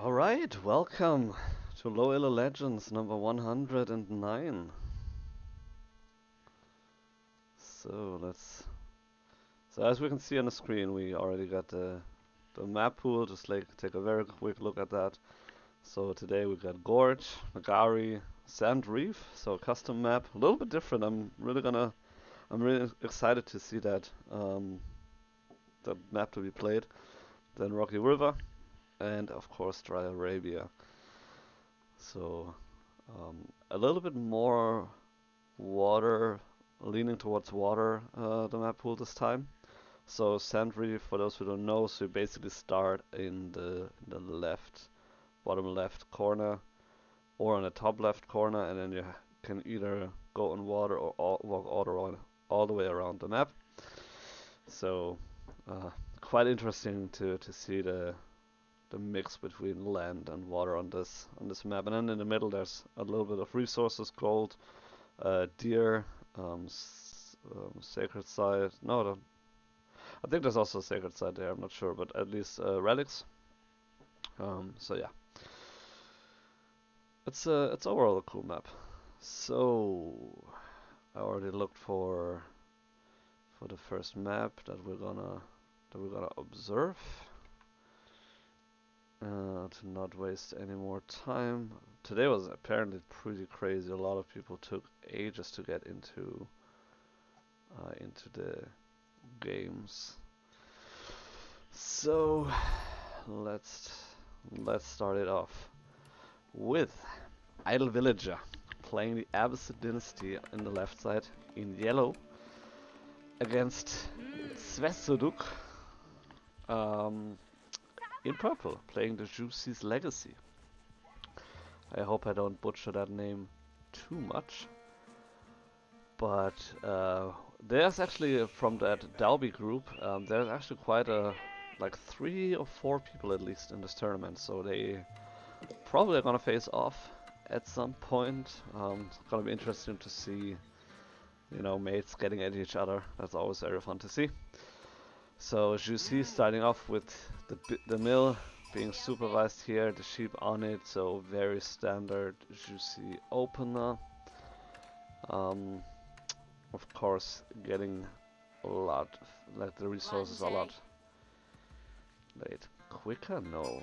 Alright, welcome to Low Elo Legends number 109. So let's so as we can see on the screen we already got the map pool, just like take a very quick look at that. So today we got Gorge, Nagari, Sand Reef, so a custom map, a little bit different. I'm really excited to see that map to be played. Then Rocky River and of course Dry Arabia. So a little bit more water, leaning towards water, the map pool this time. So Sand Reef, for those who don't know, so you basically start in the left, bottom left corner, or on the top left corner, and then you can either go on water or walk all the way around the map. So uh, quite interesting to see the mix between land and water on this map. And then in the middle there's a little bit of resources, gold, deer, sacred site. No, I think there's also a sacred site there. I'm not sure, but at least relics. So yeah, it's overall a cool map. So I already looked for the first map that we're gonna observe. To not waste any more time. Today was apparently pretty crazy. A lot of people took ages to get into the games. So let's let's start it off with Idle Villager playing the Abbasid Dynasty in the left side in yellow against Svesuduk in purple playing the Juicy's Legacy. I hope I don't butcher that name too much. But there's actually from that Daubi group, there's actually quite like 3 or 4 people at least in this tournament. So they probably are gonna face off at some point. It's gonna be interesting to see, mates getting at each other. That's always very fun to see. So as you see, starting off with the mill being supervised here, the sheep on it, so very standard juicy opener. Of course, getting a lot, like the resources a lot. Wait, quicker? No,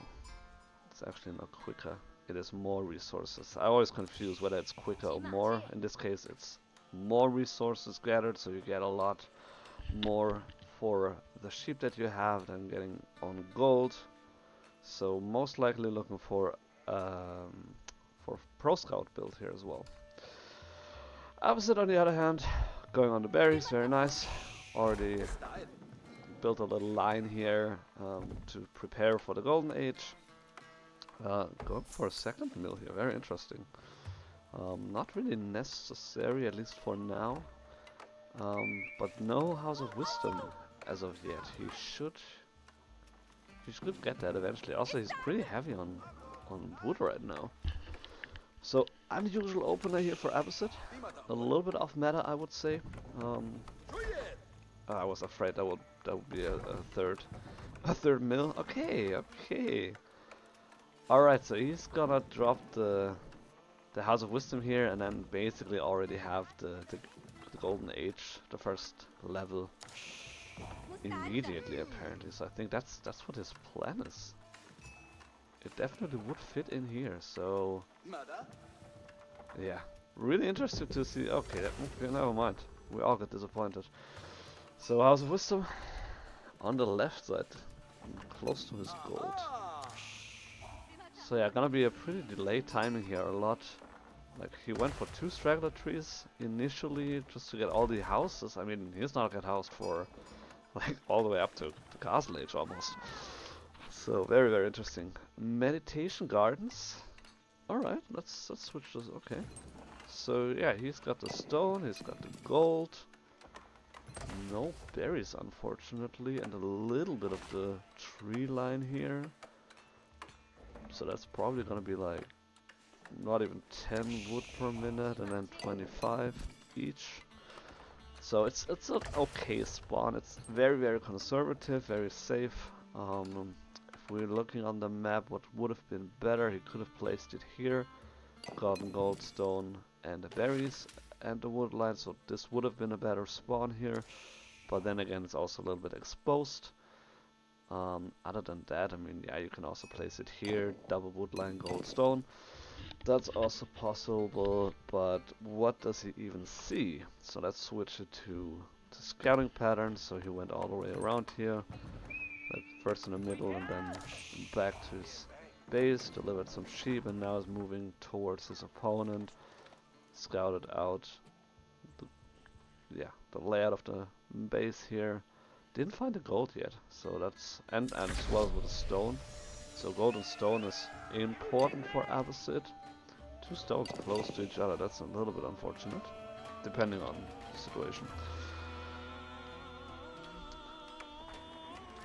it's actually not quicker. It is more resources. I always confuse whether it's quicker or more. In this case, it's more resources gathered, so you get a lot more for the sheep that you have than getting on gold. So most likely looking for Pro Scout build here as well. Opposite on the other hand, going on the berries, very nice. Already built a little line here to prepare for the Golden Age. Going for a second mill here, very interesting. Not really necessary, at least for now. But no House of Wisdom as of yet. He should get that eventually. Also, he's pretty heavy on wood right now. So unusual opener here for Abbasid. A little bit off meta, I would say. I was afraid that would be a third mill. Okay. All right, so he's gonna drop the House of Wisdom here, and then basically already have the Golden Age, the first level, immediately apparently. So I think that's what his plan is. It definitely would fit in here. So yeah, really interested to see. Okay, never mind. We all got disappointed. So House of Wisdom on the left side, close to his gold. So yeah, gonna be a pretty delayed timing here. A lot. Like he went for 2 straggler trees initially just to get all the houses. I mean, he's not get housed for like all the way up to the Castle Age almost. So very very interesting. Meditation Gardens. All right, let's switch this. Okay. So yeah, he's got the stone, he's got the gold. No berries unfortunately, and a little bit of the tree line here. So that's probably gonna be like not even 10 wood per minute, and then 25 each. So it's an okay spawn. It's very very conservative, very safe. we're looking on the map, what would have been better, he could have placed it here, gotten goldstone and the berries and the wood line, so this would have been a better spawn here. But then again, it's also a little bit exposed. Other than that, I mean, yeah, you can also place it here, double wood line, goldstone. That's also possible, but what does he even see? So let's switch it to scouting pattern. So he went all the way around here, like first in the middle and then back to his base, delivered some sheep, and now is moving towards his opponent. Scouted out the layout of the base here. Didn't find the gold yet, so that's and as well with the stone. So gold and stone is important for Abbasid. Two stones close to each other, that's a little bit unfortunate, depending on the situation.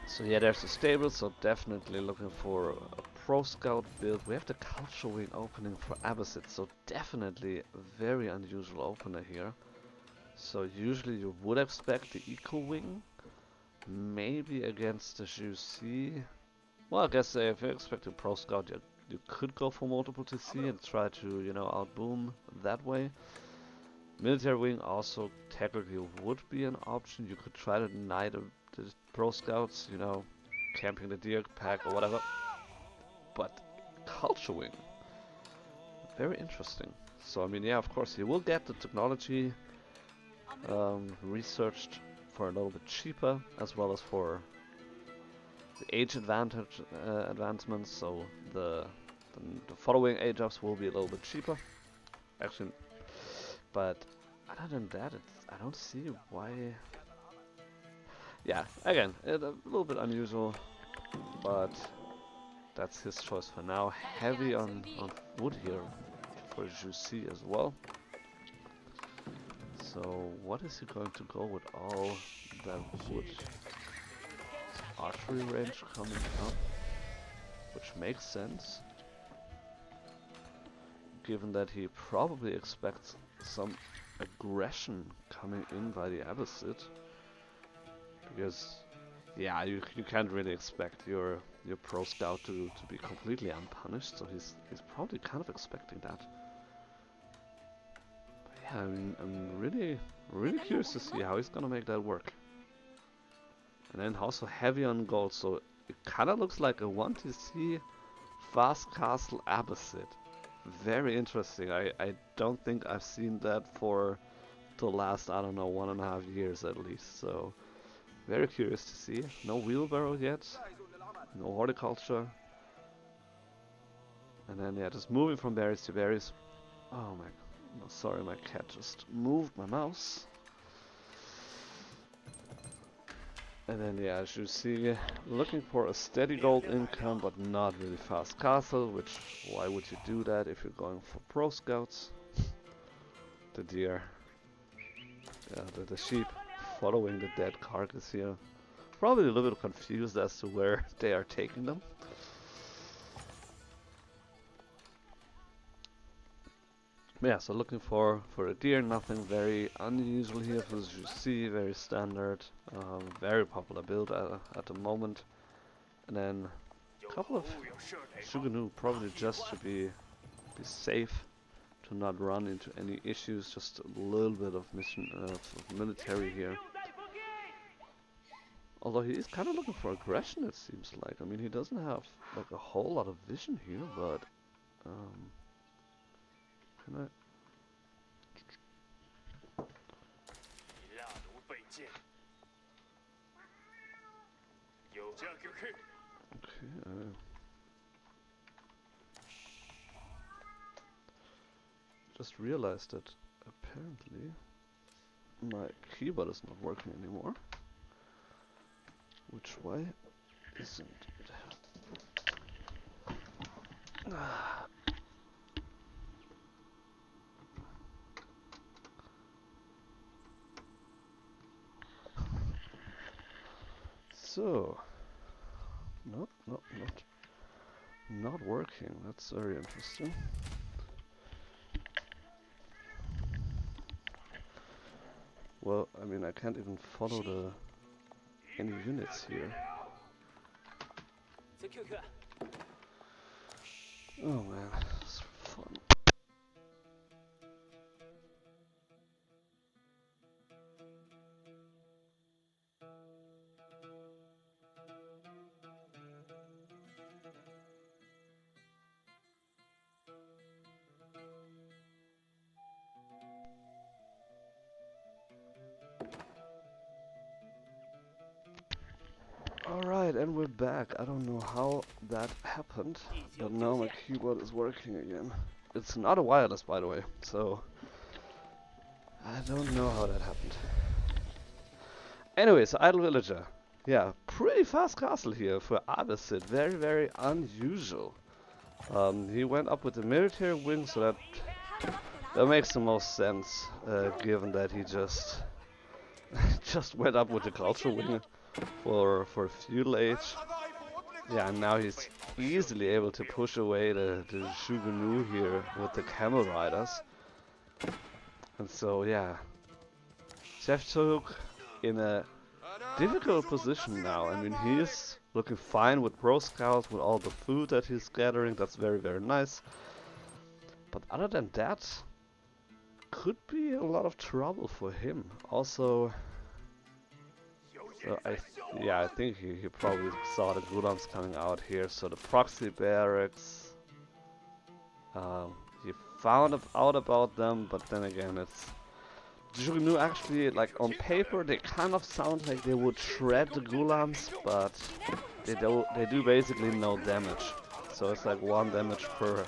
So yeah, there's the stable, so definitely looking for a pro scout build. We have the culture wing opening for Abbasid, so definitely a very unusual opener here. So usually you would expect the eco wing, maybe against the GC. Well, I guess if you're expecting pro scout, you could go for multiple TC and try to, you know, outboom that way. Military wing also technically would be an option. You could try to deny the pro scouts, you know, camping the deer pack or whatever. But culture wing, very interesting. So I mean, yeah, of course you will get the technology researched for a little bit cheaper, as well as for the age advancements. So the following age ups will be a little bit cheaper, actually. But other than that, I don't see why. Yeah, again, a little bit unusual, but that's his choice for now. Heavy on wood here for Juicy as well. So what is he going to go with all that wood? Archery range coming up, which makes sense, given that he probably expects some aggression coming in by the Abbasid. Because, yeah, you can't really expect your pro scout to be completely unpunished, so he's probably kind of expecting that. But yeah, I'm really curious to see how he's gonna make that work. And then also heavy on gold, so it kind of looks like a 1TC fast castle Abbasid. Very interesting. I don't think I've seen that for the last, I don't know, 1.5 years at least. So very curious to see. No wheelbarrow yet, no horticulture. And then yeah, just moving from berries to berries. Oh my, no, sorry, my cat just moved my mouse. And then yeah, as you see, looking for a steady gold income, but not really fast castle, which, why would you do that if you're going for pro scouts? The deer, yeah, the sheep following the dead carcass here. Probably a little bit confused as to where they are taking them. Yeah, so looking for a deer, nothing very unusual here for as you see, very standard, very popular build at the moment. And then a couple of Shuganu, probably just to be safe, to not run into any issues, just a little bit of military here. Although he is kind of looking for aggression, it seems like. I mean, he doesn't have like a whole lot of vision here, but can I? Okay. Just realized that apparently my keyboard is not working anymore. Which way isn't it? So, not working. That's very interesting. Well, I mean, I can't even follow any units here. Oh man, it's fun. Alright, and we're back. I don't know how that happened, but now my keyboard is working again. It's not a wireless, by the way, so I don't know how that happened. Anyways, Idle Villager. Yeah, pretty fast castle here for Abbasid. Very, very unusual. He went up with the military wing, so that makes the most sense, given that he just just went up with the cultural wing for feudal age. Yeah, and now he's easily able to push away the Shogunnu here with the camel riders. And so yeah, Chef took in a difficult position now. I mean, he's looking fine with Pro Scouts, with all the food that he's gathering. That's very, very nice. But other than that, could be a lot of trouble for him. Also, I think he probably saw the Gulams coming out here. So the proxy barracks, he found out about them, but then again, it's Shogunnu actually, like on paper, they kind of sound like they would shred the Gulams, but they do basically no damage. So it's like 1 damage per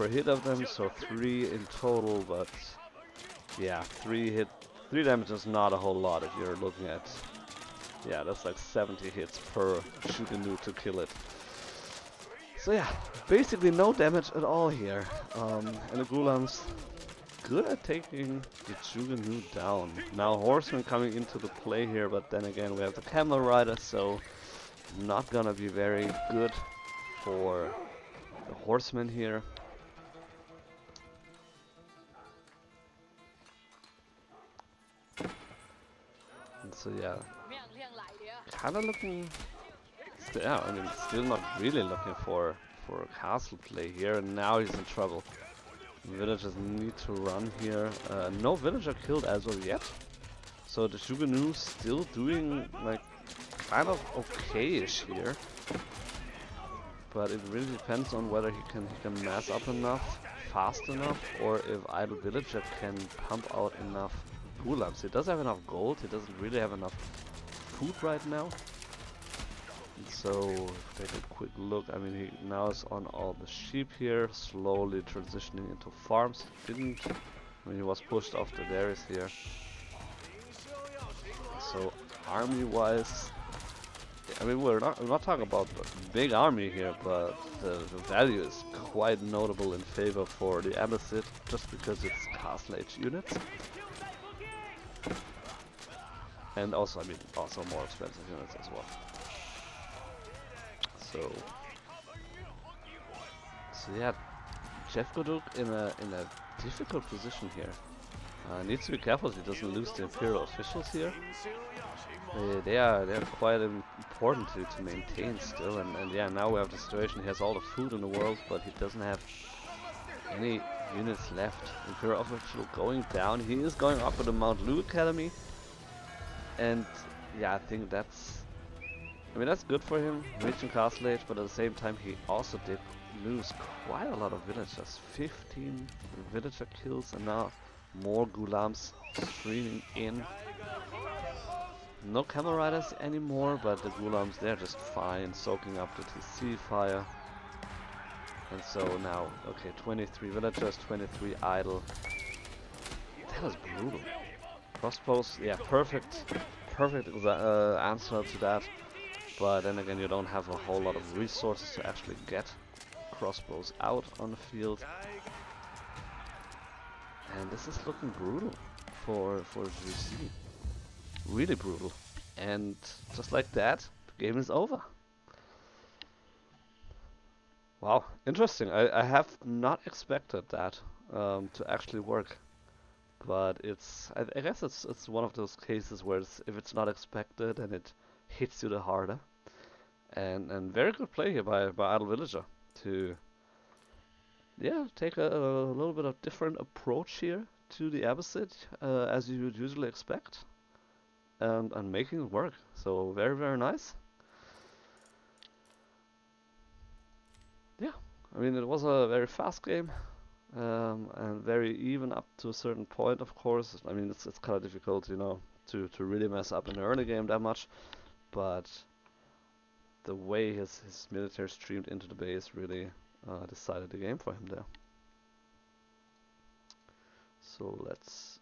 hit of them, so 3 in total. But yeah, 3 damage is not a whole lot if you're looking at, yeah, that's like 70 hits per Shogunnu to kill it. So yeah, basically no damage at all here, and the Gulams good at taking the Shogunnu down. Now horsemen coming into the play here, but then again we have the camel rider, so not gonna be very good for the horsemen here. And so yeah, kinda looking, yeah, I mean still not really looking for a castle play here, and now he's in trouble. Villagers need to run here. No villager killed as of yet. So the Shogunnu still doing like kind of okay-ish here. But it really depends on whether he can mass up enough, fast enough, or if Idle Villager can pump out enough Gulams. He does have enough gold, he doesn't really have enough food right now. And so, if take a quick look, I mean, he now is on all the sheep here, slowly transitioning into farms. He didn't, I mean, he was pushed off the dairies here. So, army-wise, I mean, we're not talking about a big army here, but the value is quite notable in favor for the Abbasid, just because it's castle age units. And also, I mean, also more expensive units as well. So yeah, Jeff Goduk in a difficult position here. Needs to be careful he doesn't lose the Imperial officials here. They are quite important to maintain still, and yeah, now we have the situation. He has all the food in the world, but he doesn't have any units left. Imperial official going down. He is going up with the MountainAle Academy, and yeah, I think that's. I mean, that's good for him, reaching castle age, but at the same time he also did lose quite a lot of villagers. 15 villager kills, and now more Gulams streaming in. No camel riders anymore, but the Gulams, they're just fine, soaking up the TC fire. And so now, okay, 23 villagers, 23 idle. That was brutal. Crossbows, yeah, perfect answer to that. But then again, you don't have a whole lot of resources to actually get crossbows out on the field. And this is looking brutal for GC. Really brutal. And just like that, the game is over. Wow, interesting. I have not expected that to actually work. But I guess it's one of those cases where if it's not expected, and it hits you the harder. And very good play here by Idle Villager to take a little bit of different approach here to the Abbasid, as you would usually expect, and making it work. So very nice. Yeah, I mean it was a very fast game, and very even up to a certain point. Of course, I mean it's kind of difficult, you know, to really mess up in the early game that much, but the way his military streamed into the base really decided the game for him there. So let's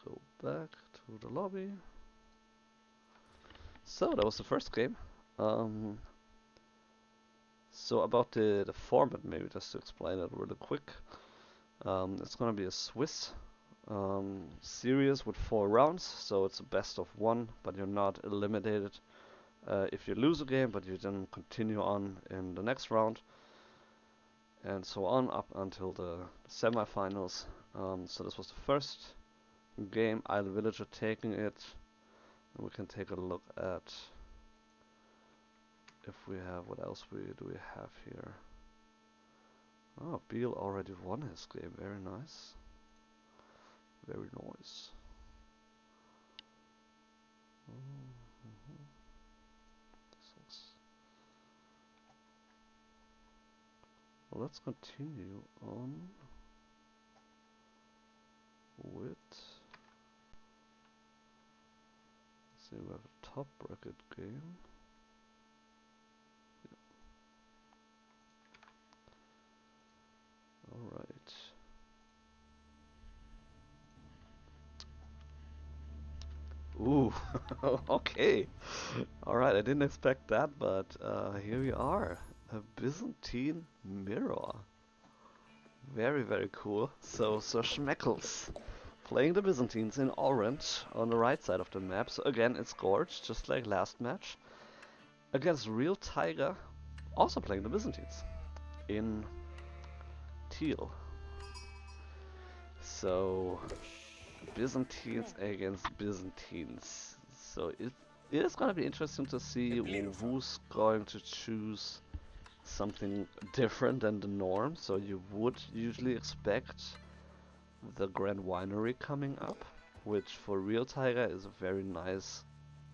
go back to the lobby. So that was the first game. So about the format, maybe just to explain it really quick. It's gonna be a Swiss series with 4 rounds, so it's a best of 1, but you're not eliminated if you lose a game, but you then continue on in the next round, and so on up until the semifinals. So this was the first game, Idle Villager taking it. And we can take a look at if we have, what else do we have here? Oh, Beale already won his game, very nice. Very nice. Well, let's continue on with, let's see, we have a top bracket game. Alright. Ooh, okay. Alright, I didn't expect that, but here we are. A Byzantine mirror. Very cool. So Schmeckles playing the Byzantines in orange on the right side of the map. So again, it's Gorge, just like last match. Against Real Tiger, also playing the Byzantines in teal. So Byzantines against Byzantines. So it is going to be interesting to see who's going to choose something different than the norm. So you would usually expect the Grand Winery coming up, which for Real Tiger is a very nice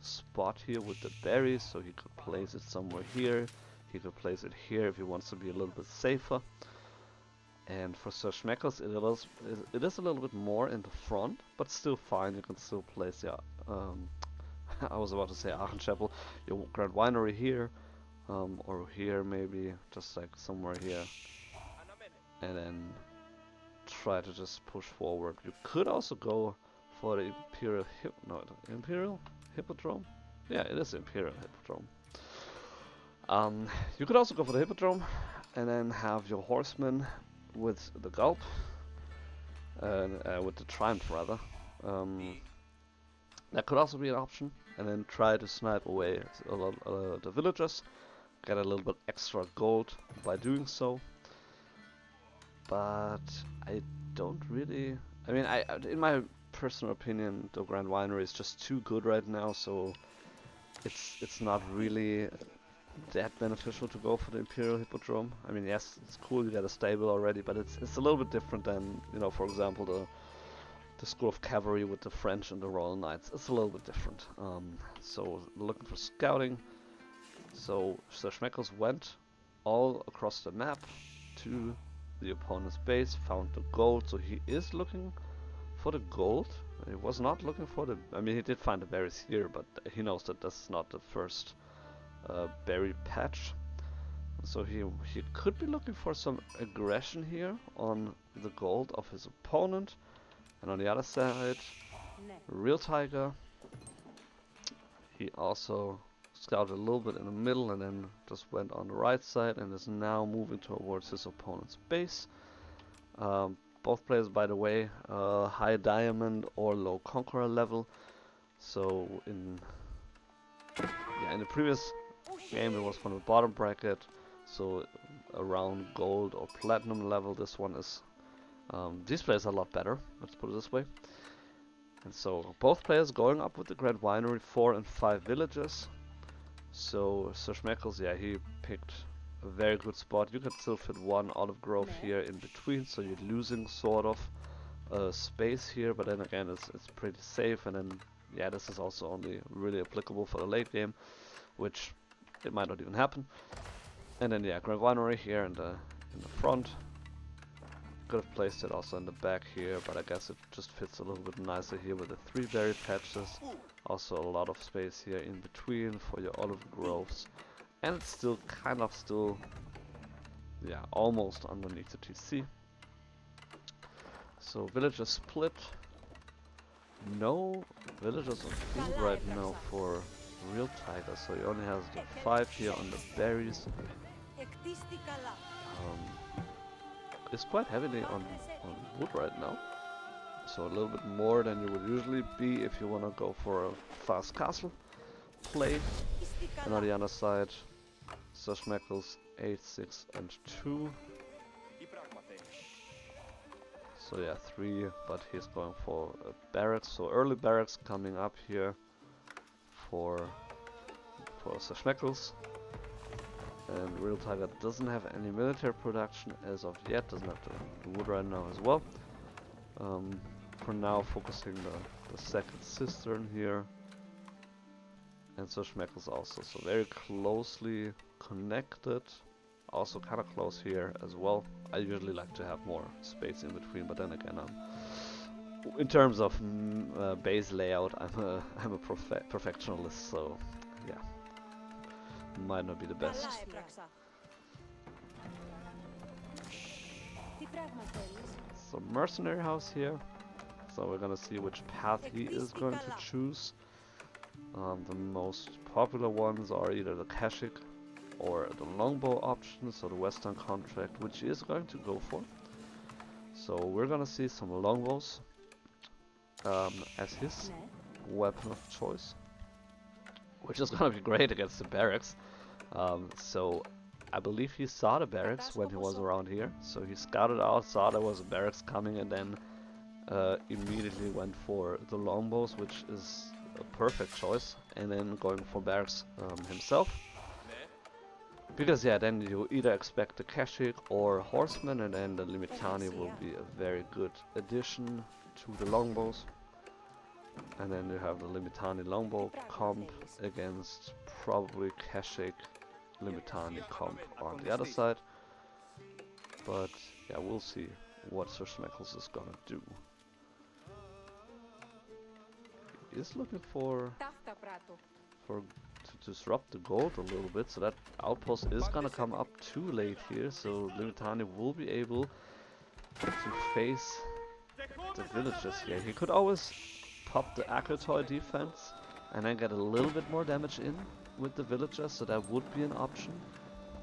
spot here with the berries. So he could place it somewhere here. He could place it here if he wants to be a little bit safer. And for Sir Schmeckles, it is a little bit more in the front, but still fine. You can still place your, I was about to say Aachen Chapel, your Grand Winery here, or here maybe, just like somewhere here, and then try to just push forward. You could also go for the Imperial Hippodrome? Yeah, it is Imperial Hippodrome. You could also go for the Hippodrome, and then have your horsemen with the Gulp, with the Triumph rather. That could also be an option, and then try to snipe away the villagers, get a little bit extra gold by doing so. But I don't really, I mean, in my personal opinion, the Grand Winery is just too good right now, so it's not really that beneficial to go for the Imperial Hippodrome. I mean, yes, it's cool you got a stable already, but it's a little bit different than, you know, for example, the School of Cavalry with the French and the Royal Knights. It's a little bit different. So looking for scouting. So Sir Schmeckles went all across the map to the opponent's base, found the gold. So he is looking for the gold. He was not looking for the, I mean, he did find the berries here, but he knows that this is not the first berry patch. So he could be looking for some aggression here on the gold of his opponent. And on the other side, Real Tiger, he also scouted a little bit in the middle and then just went on the right side and is now moving towards his opponent's base. Both players, by the way, high diamond or low conqueror level. So in the previous game it was from the bottom bracket, so around gold or platinum level. This one is, these players are a lot better, let's put it this way. And so both players going up with the Grand Winery, 4 and 5 villages. So Schmeckles, yeah, he picked a very good spot. You can still fit one olive grove here in between, so you're losing sort of space here, but then again it's pretty safe. And then yeah, this is also only really applicable for the late game, which it might not even happen. And then yeah, Grand Winery here in the front. Could have placed it also in the back here, but I guess it just fits a little bit nicer here with the 3 berry patches. Also a lot of space here in between for your olive groves. And it's still kind of yeah, almost underneath the TC. So villagers split. No villagers on food right now for real tiger, so he only has the 5 here on the berries. It's quite heavily on wood right now, so a little bit more than you would usually be if you want to go for a fast castle play. And on the other side, Schmeckles 8, 6 and 2. So yeah, 3, but he's going for a barracks, so early barracks coming up here for Schmeckles. And Real Tiger doesn't have any military production as of yet, doesn't have the wood right now as well. For now, focusing the second cistern here. And so Schmeckles also, so very closely connected. Also kind of close here as well. I usually like to have more space in between, but then again, in terms of base layout, I'm a perfectionist, so yeah. Might not be the best. So mercenary house here. So we're gonna see which path he is going to choose. The most popular ones are either the Kashik or the longbow option, so the western contract, which he is going to go for. So we're gonna see some longbows as his weapon of choice, which is gonna be great against the barracks. So I believe he saw the barracks when he was around here, so he scouted out, saw there was a barracks coming, and then immediately went for the longbows, which is a perfect choice, and then going for barracks himself. Because yeah, then you either expect the Kashik or horsemen, and then the Limitani will be a very good addition to the longbows. And then you have the Limitani longbow comp against probably Kashik Limitani comp on the other side. But yeah, we'll see what Sir Schmeckles is gonna do. He is looking to disrupt the gold a little bit, so that outpost is gonna come up too late here, so Limitani will be able to face the villagers here. He could always pop the Akratoy defense and then get a little bit more damage in with the villagers, so that would be an option.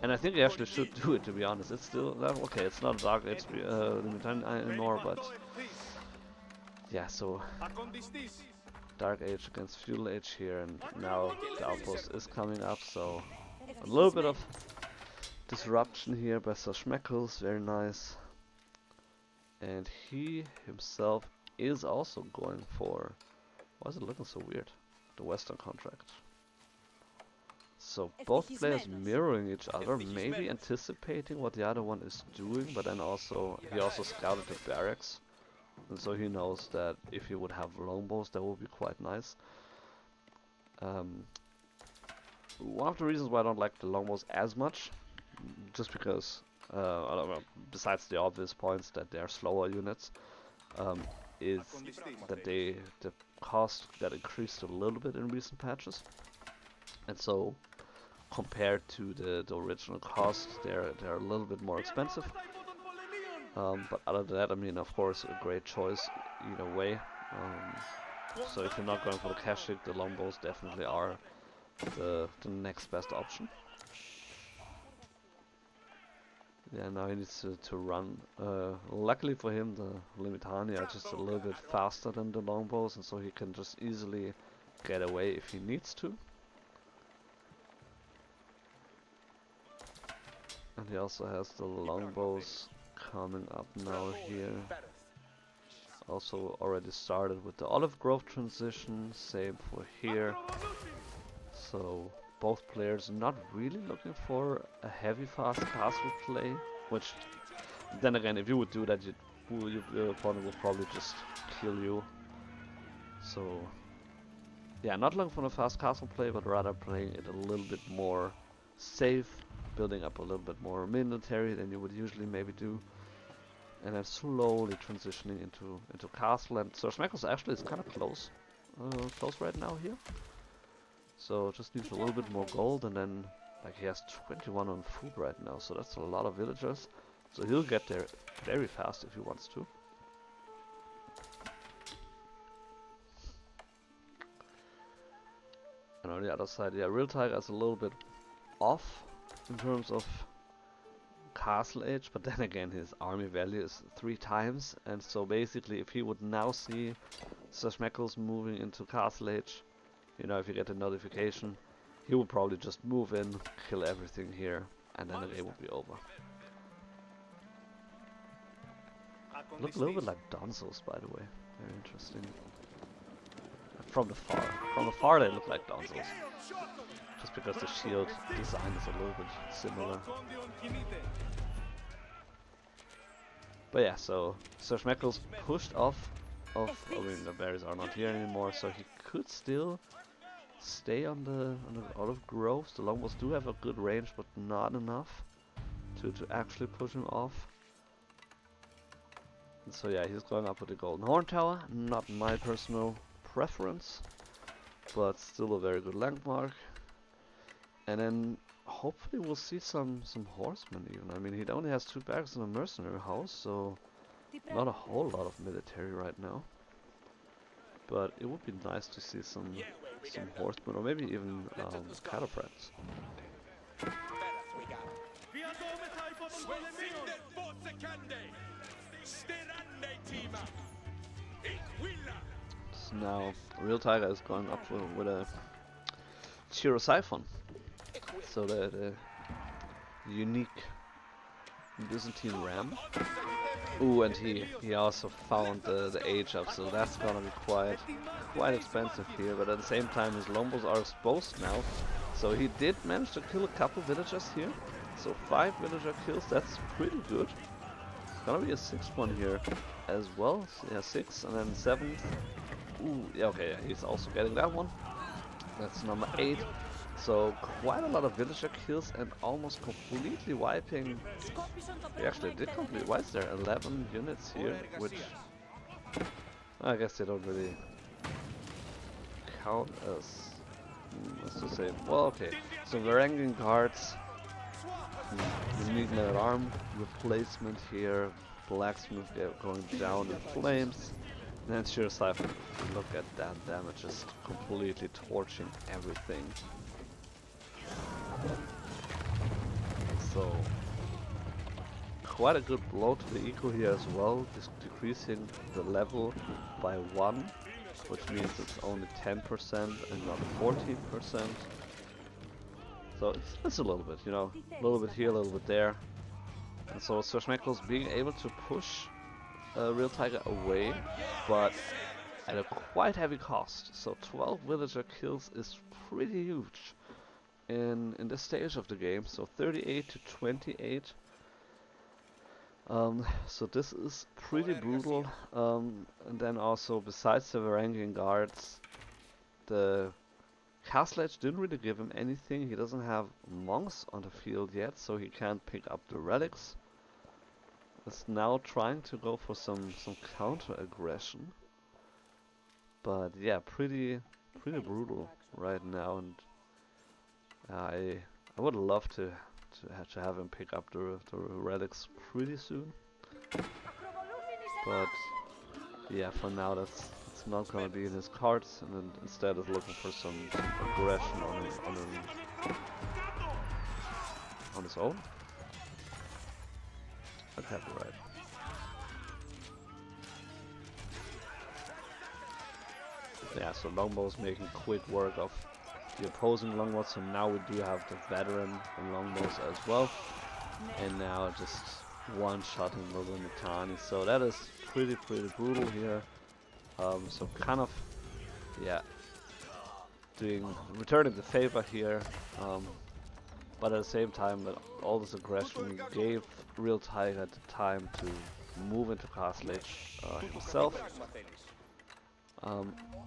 And I think he actually should do it, to be honest. It's still okay, it's not Dark Age anymore, but yeah, so Dark Age against Feudal Age here, and now the outpost is coming up, so a little bit of disruption here by Sir Schmeckles, very nice. And he himself is also going for, why is it looking so weird? The Western contract. So both players mirroring each other, maybe anticipating what the other one is doing, but then also he also scouted the barracks, and so he knows that if he would have longbows, that would be quite nice. One of the reasons why I don't like the longbows as much, just because, I don't know, besides the obvious points that they are slower units, is that the cost got increased a little bit in recent patches, and so compared to the original cost, they're a little bit more expensive. But other than that, I mean, of course, a great choice either way. So if you're not going for the Kashik, the longbows definitely are the next best option. Yeah, now he needs to run. Luckily for him, the Limitani are just a little bit faster than the longbows, and so he can just easily get away if he needs to. And he also has the longbows coming up now here. Also already started with the olive grove transition, same for here. So both players not really looking for a heavy fast castle play, which then again, if you would do that, your opponent will probably just kill you. So yeah, not looking for a fast castle play, but rather playing it a little bit more safe, building up a little bit more military than you would usually maybe do, and then slowly transitioning into castle. And so Schmeckles actually is kind of close right now here. So just needs a little bit more gold, and then like he has 21 on food right now, so that's a lot of villagers. So he'll get there very fast if he wants to. And on the other side, yeah, Real Tiger is a little bit off in terms of castle age, but then again his army value is 3 times, and so basically if he would now see Schmeckles moving into castle age, you know, if you get a notification, he will probably just move in, kill everything here, and then the game will be over. Look a little bit like Donzos, by the way. Very interesting. From the far they look like Donzos. Just because the shield design is a little bit similar. But yeah, so Schmeckles pushed off I mean, the berries are not here anymore, so he could still stay on the olive groves. The longbows do have a good range, but not enough to actually push him off. And so yeah, he's going up with the golden horn tower. Not my personal preference, but still a very good landmark. And then hopefully we'll see some horsemen even. I mean, he only has 2 barracks and a mercenary house, so not a whole lot of military right now. But it would be nice to see some horsemen, or maybe even cataphracts. So now Real Tiger is going up with a Siphon. So the unique Byzantine ram. Ooh, and he also found the age up, so that's gonna be quite expensive here. But at the same time, his longbows are exposed now, so he did manage to kill a couple villagers here. So 5 villager kills, that's pretty good. It's gonna be a 6th one here as well. So yeah, 6 and then 7th. Ooh, yeah, okay, yeah, he's also getting that one. That's number 8. So quite a lot of villager kills and almost completely wiping. He actually did complete. Why is there 11 units here? Which I guess they don't really count as. Let's just say, well, okay. So Varangian guards, unique man at arm replacement here. Blacksmith going down in flames. And then Sheer Siphon. Look at that damage, just completely torching everything. So quite a good blow to the eco here as well, just decreasing the level by 1, which means it's only 10% and not 14%. So it's a little bit, you know, a little bit here, a little bit there. And so Schmeckles being able to push Real Tiger away, but at a quite heavy cost. So 12 villager kills is pretty huge in this stage of the game. So 38 to 28. So this is pretty brutal. And then also, besides the Varangian guards, the Castle Edge didn't really give him anything. He doesn't have monks on the field yet, so he can't pick up the relics. Is now trying to go for some counter aggression, but yeah, pretty brutal right now, and I would love to have him pick up the relics pretty soon, but yeah, for now it's not gonna be in his cards, and then instead is looking for some aggression on his own. I'd have it right. Yeah, so longbows making quick work of the opposing longbows, so now we do have the veteran longbows as well. And now just one-shotting the Limitani, so that is pretty brutal here. So kind of, yeah, returning the favor here, but at the same time that all this aggression gave Real Tiger the time to move into Castle Age himself.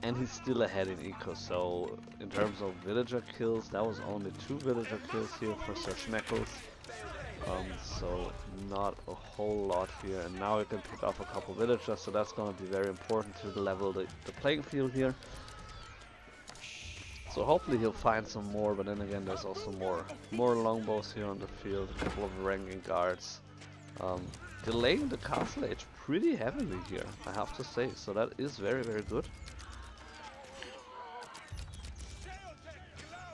And he's still ahead in eco, so in terms of villager kills, that was only 2 villager kills here for Sir Schmeckles. So not a whole lot here, and now he can pick off a couple villagers, so that's going to be very important to level the playing field here. So hopefully he'll find some more, but then again there's also more longbows here on the field, a couple of ranking guards. Delaying the castle age pretty heavily here, I have to say, so that is very, very good.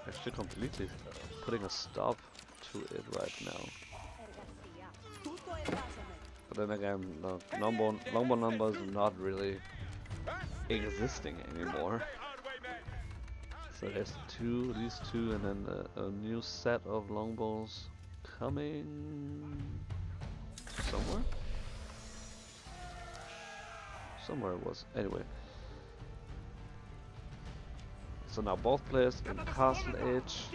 Actually completely putting a stop to it right now. But then again, the longbow numbers are not really existing anymore. So there's these two, and then a new set of longbows coming somewhere. Somewhere it was. Anyway. So now both players in Castle Age.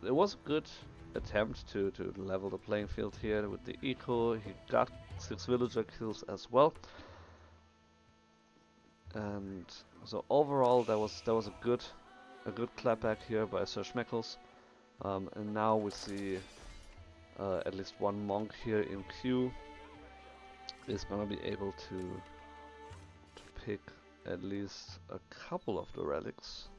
It was a good attempt to level the playing field here with the eco. He got 6 villager kills as well. And so overall that was a good clapback here by Sir Schmeckles. And now we see at least one monk here in queue is gonna be able to pick at least a couple of the relics.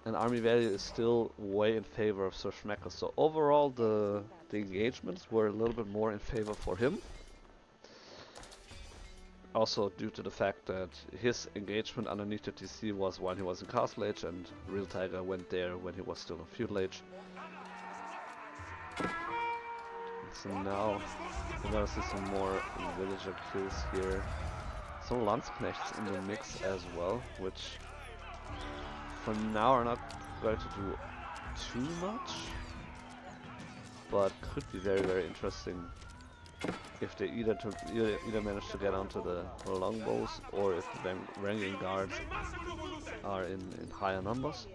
And army value is still way in favor of Sir Schmeckles. So overall the engagements were a little bit more in favor for him. Also due to the fact that his engagement underneath the TC was when he was in Castle Age, and Real Tiger went there when he was still in Feudal Age. So now we're gonna see some more villager kills here. Some Landsknechts in the mix as well, which for now are not going to do too much, but could be very, very interesting if they either manage to get onto the longbows, or if the ranking guards are in higher numbers.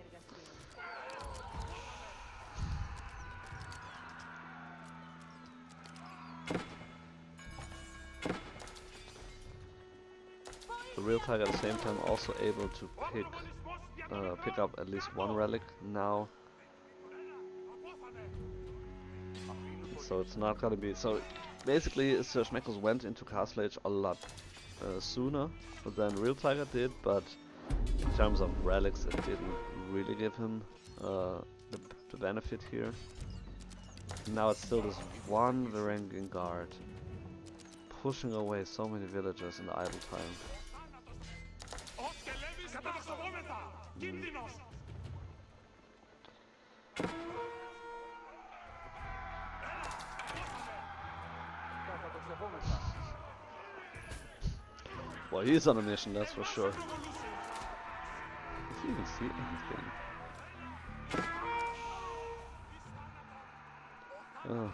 The Real Tiger at the same time also able to pick up at least one relic now. So it's not gonna be so. Basically, Sir Schmeckles went into Castle Age a lot sooner than Real Tiger did, but in terms of relics, it didn't really give him the benefit here. Now it's still this one Varangian guard pushing away so many villagers in the idle time. Well, he's on a mission, that's for sure. Does he even see anything? Oh.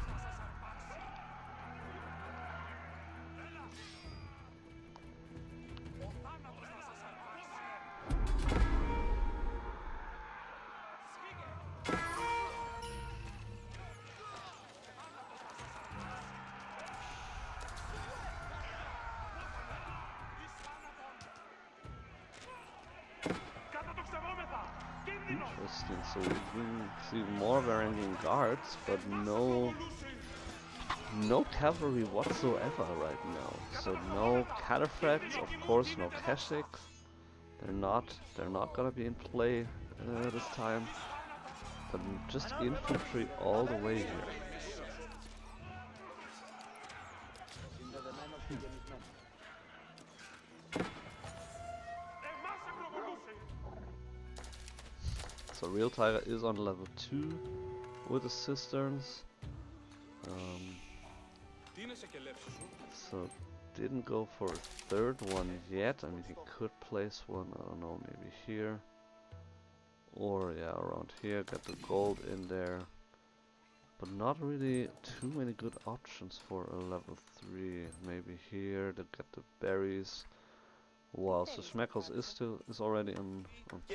Interesting, so we can see more Varangian guards, but no cavalry whatsoever right now. So no cataphracts, of course, no Kashyyyk. They're not gonna be in play this time, but just infantry all the way here. So Real Tiger is on level 2 with the cisterns. So didn't go for a third one yet. I mean, he could place one, I don't know, maybe here. Or yeah, around here, get the gold in there. But not really too many good options for a level 3. Maybe here to get the berries. While so Schmeckles is already on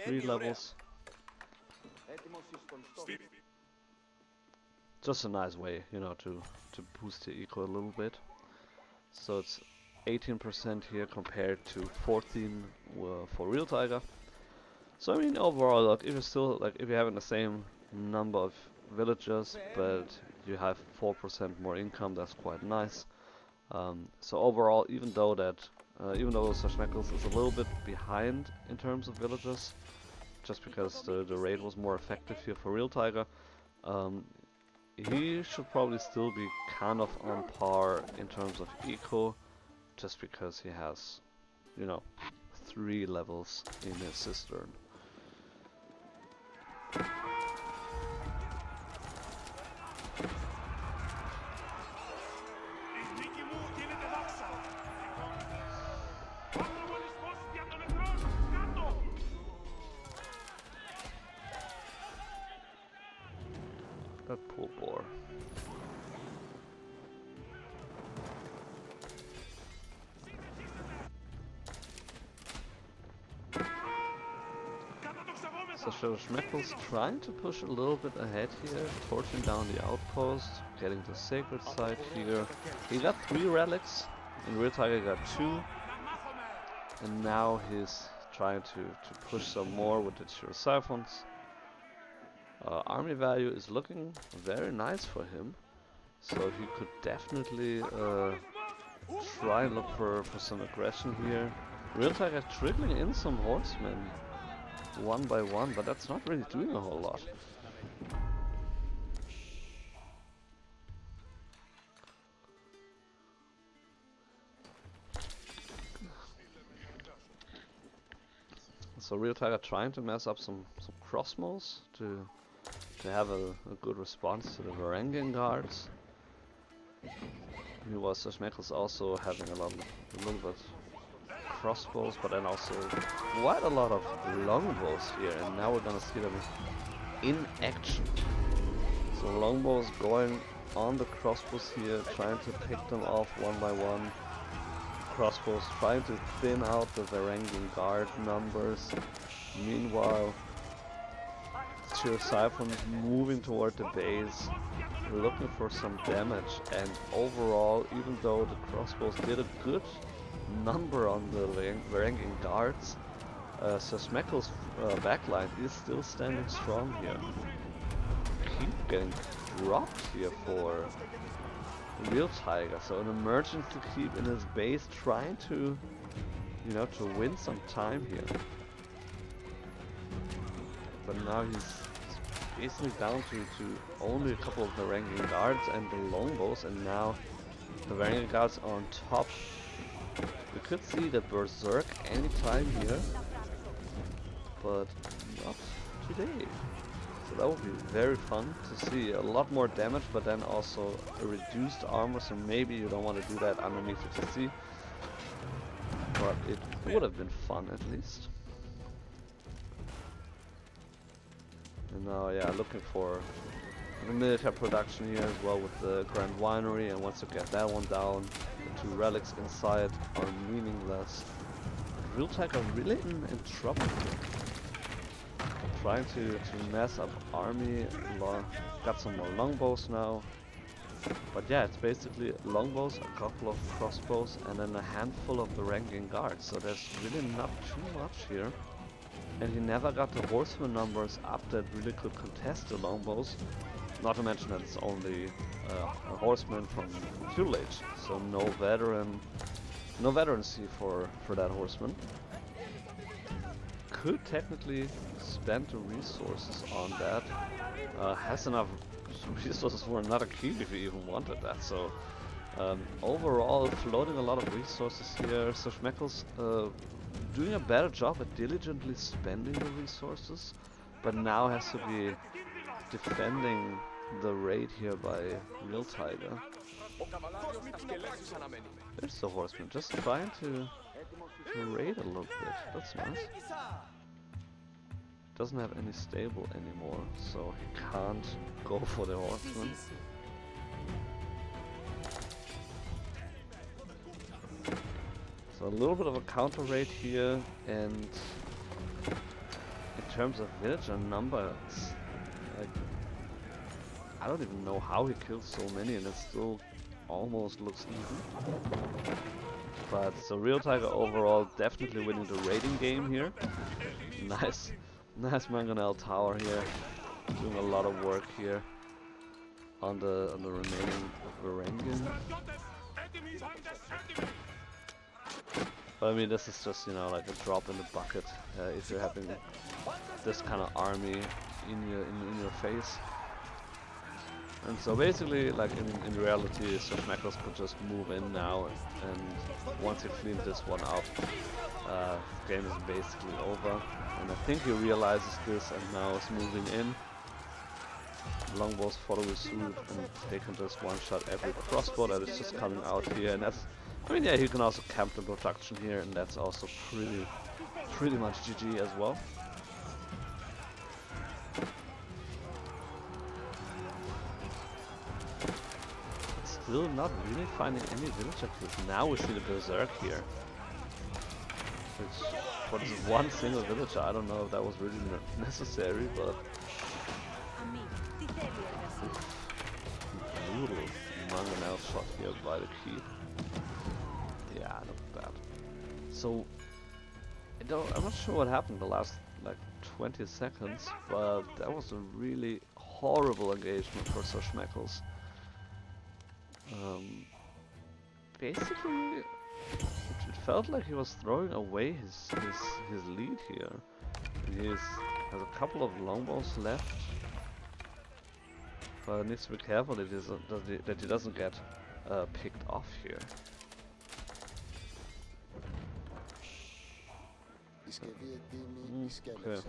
3 levels. Just a nice way, you know, to boost the eco a little bit. So it's 18% here compared to 14 for Real Tiger. So I mean, overall, look, if you're having the same number of villagers, but you have 4% more income, that's quite nice. So overall, even though Schmeckles is a little bit behind in terms of villagers, just because the raid was more effective here for Real Tiger, he should probably still be kind of on par in terms of eco, just because he has, you know, 3 levels in his cistern. That poor boar. So Schmeckles trying to push a little bit ahead here, torching down the outpost, getting the sacred site here. He got 3 relics, and Real Tiger got 2. And now he's trying to push some more with the Siphons. Army value is looking very nice for him, so he could definitely try and look for some aggression here. Real Tiger trickling in some horsemen one by one, but that's not really doing a whole lot. So Real Tiger trying to mess up some crossbows to have a good response to the Varangian guards. Meanwhile, Schmeckles also having a little bit crossbows, but then also quite a lot of longbows here, and now we're gonna see them in action. So longbows going on the crossbows here, trying to pick them off one by one. Crossbows trying to thin out the Varangian guard numbers. Meanwhile, Siphons moving toward the base, looking for some damage, and overall, even though the crossbows did a good number on the Varangian guards, so Schmeckles' backline is still standing strong here. Keep getting dropped here for Real Tiger, so an emergency keep in his base, trying to, you know, to win some time here. But now he's basically down to only a couple of Varangian guards and the longbows, and now the Varangian guards are on top. We could see the Berserk anytime here, but not today. So that would be very fun to see a lot more damage, but then also a reduced armor, so maybe you don't want to do that underneath the TC. But it would have been fun at least. And now, yeah, looking for the military production here as well with the Grand Winery, and once you get that one down, the 2 relics inside are meaningless. Real Tiger are really in trouble here. Trying to mess up army, got some more longbows now. But yeah, it's basically longbows, a couple of crossbows, and then a handful of the Varangian guards, so there's really not too much here. And he never got the horseman numbers up that really could contest the longbows. Not to mention that it's only a horseman from Feudal Age, so no veterancy for that horseman. Could technically spend the resources on that. Has enough resources for another keep if he even wanted that. So overall, floating a lot of resources here. So Schmeckles doing a better job at diligently spending the resources, but now has to be defending the raid here by Real Tiger. There's the horseman, just trying to raid a little bit. That's nice. Doesn't have any stable anymore, so he can't go for the horseman. So So a little bit of a counter raid here, and in terms of villager numbers, like, I don't even know how he kills so many, and it still almost looks even. But so Real Tiger overall definitely winning the raiding game here. Nice MountainAle tower here, doing a lot of work here on the remaining Varangian. But I mean, this is just, you know, like a drop in the bucket if you're having this kind of army in your face. And so basically, like in reality, so Schmeckles could just move in now, and once he cleaned this one up, the game is basically over. And I think he realizes this and now is moving in. Longbows follow his suit, and they can just one-shot every crossbow that is just coming out here. And that's, I mean, yeah, he can also camp the production here, and that's also pretty much GG as well. Still not really finding any villager kills. Now we see the berserk here. Which, what is it, one single villager? I don't know if that was really necessary, but brutal MountainAle shot here by the keep. Yeah, not bad. So, I'm not sure what happened the last like 20 seconds, but that was a really horrible engagement for Sir Schmeckles. Basically, it felt like he was throwing away his lead here. He has a couple of longbows left, but needs to be careful that he doesn't get picked off here. Okay.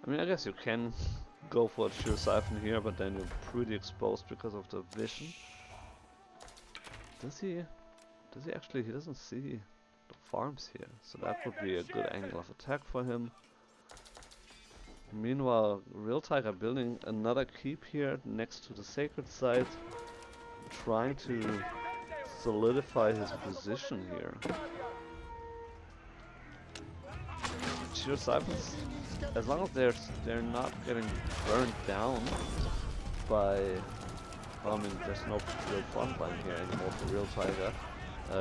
I mean, I guess you can go for a sheer siphon here, but then you're pretty exposed because of the vision. Does he actually, he doesn't see the farms here, so that would be a good angle of attack for him. Meanwhile, Real Tiger building another keep here next to the sacred site, trying to solidify his position here. Sheer siphons, as long as they're not getting burned down by, well, I mean, there's no real front line here anymore for Real Tiger.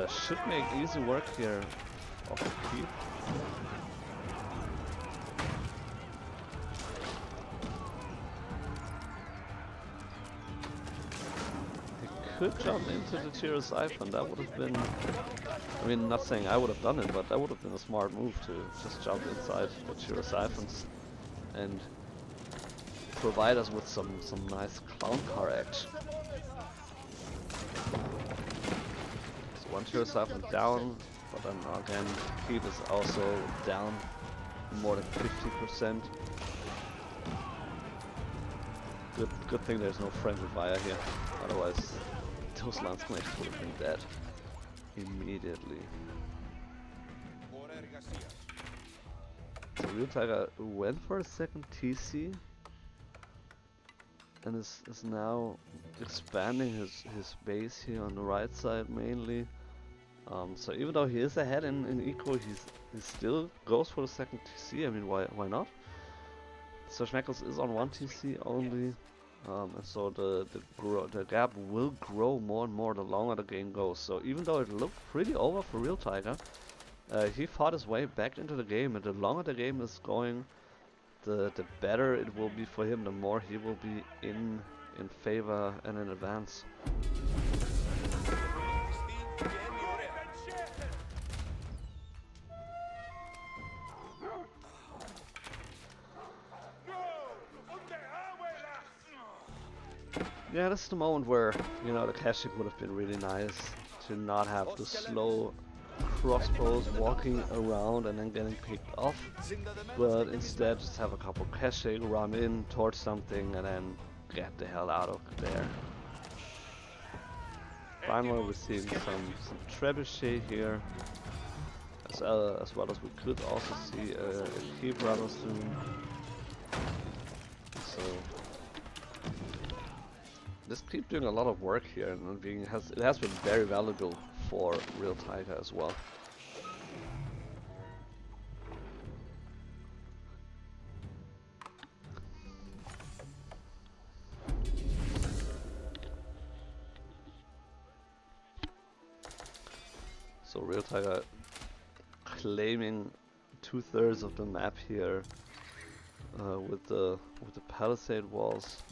Should make easy work here of the keep. He could jump into the tier siphon. That would have been, I mean, not saying I would have done it, but that would have been a smart move to just jump inside the tier siphons and provide us with some nice clown car action. So one tier siphon down, but then again, keep is also down more than 50%. Good thing there's no friendly fire here, otherwise those landsnakes would have been dead immediately. So Real Tiger went for a second TC and is now expanding his base here on the right side mainly. So even though he is ahead in eco, he still goes for the second TC. I mean, why not? So Schmeckles is on one TC only. And so the gap will grow more and more the longer the game goes. So even though it looked pretty over for Real Tiger, he fought his way back into the game, and the longer the game is going, the better it will be for him, the more he will be in favor and in advance. Yeah, this is the moment where, you know, the caching would have been really nice to not have the slow crossbows walking around and then getting picked off, but instead just have a couple caching, run in towards something and then get the hell out of there. Finally we're seeing some trebuchet here, as well as we could also see a keep rather soon. So this keep doing a lot of work here, and it has been very valuable for Real Tiger as well. So Real Tiger claiming 2/3 of the map here with the palisade walls.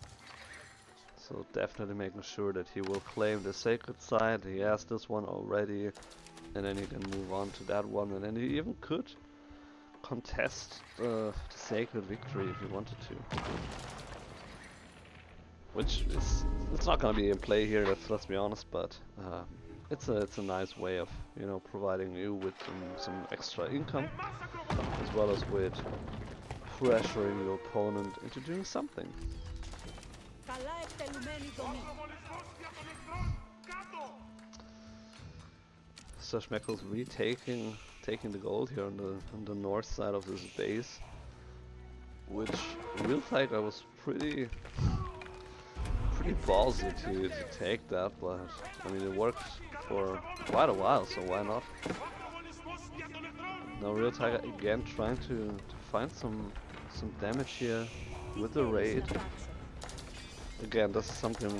So definitely making sure that he will claim the sacred site. He has this one already, and then he can move on to that one, and then he even could contest the sacred victory if he wanted to. Which is, it's not gonna be in play here, let's be honest, but it's a nice way of, you know, providing you with some extra income, as well as with pressuring your opponent into doing something. So Schmeckles taking the gold here on the north side of this base, which Real Tiger was pretty ballsy to take that, but I mean it worked for quite a while, so why not? Now Real Tiger again trying to find some damage here with the raid. Again, this is something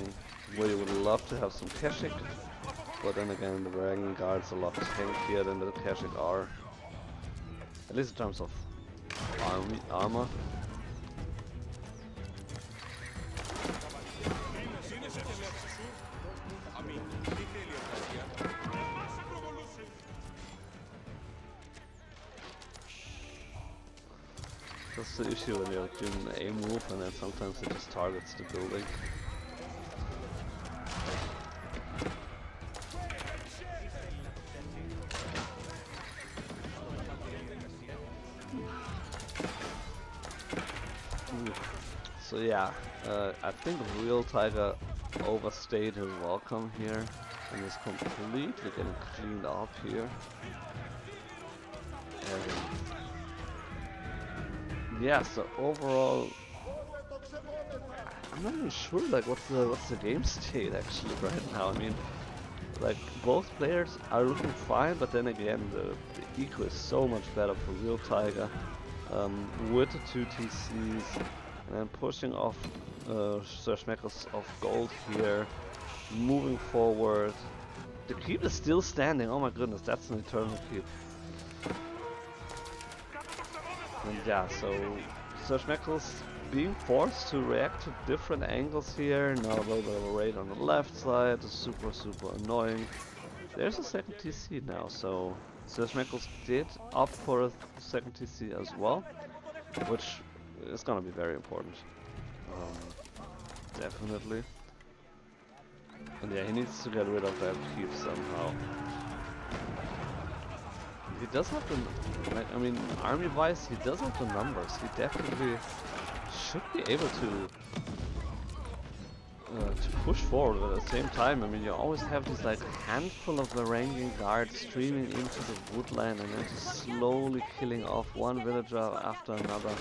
where you would love to have some caching, but then again the Dragon Guard's a lot tankier than the caching are, at least in terms of armor. That's the issue when you're doing an A move and then sometimes it just targets the building. So yeah, I think Real Tiger overstayed his welcome here and is completely getting cleaned up here. And yeah, so overall, I'm not even sure like what's the game state actually right now. I mean, like both players are looking fine, but then again the eco is so much better for Real Tiger with the 2 TCs and then pushing off Schmeckles off gold here, moving forward. The keep is still standing. Oh my goodness, that's an eternal keep. And yeah, so Schmeckles being forced to react to different angles here. Now a little bit of a raid on the left side, super annoying. There's a second TC now, so Schmeckles did opt for a second TC as well, which is gonna be very important. Definitely. And yeah, he needs to get rid of that keep somehow. He does have the, like, I mean, army-wise, he does have the numbers. He definitely should be able to push forward, but at the same time, I mean, you always have this like handful of Varangian guards streaming into the woodland and then just slowly killing off one villager after another.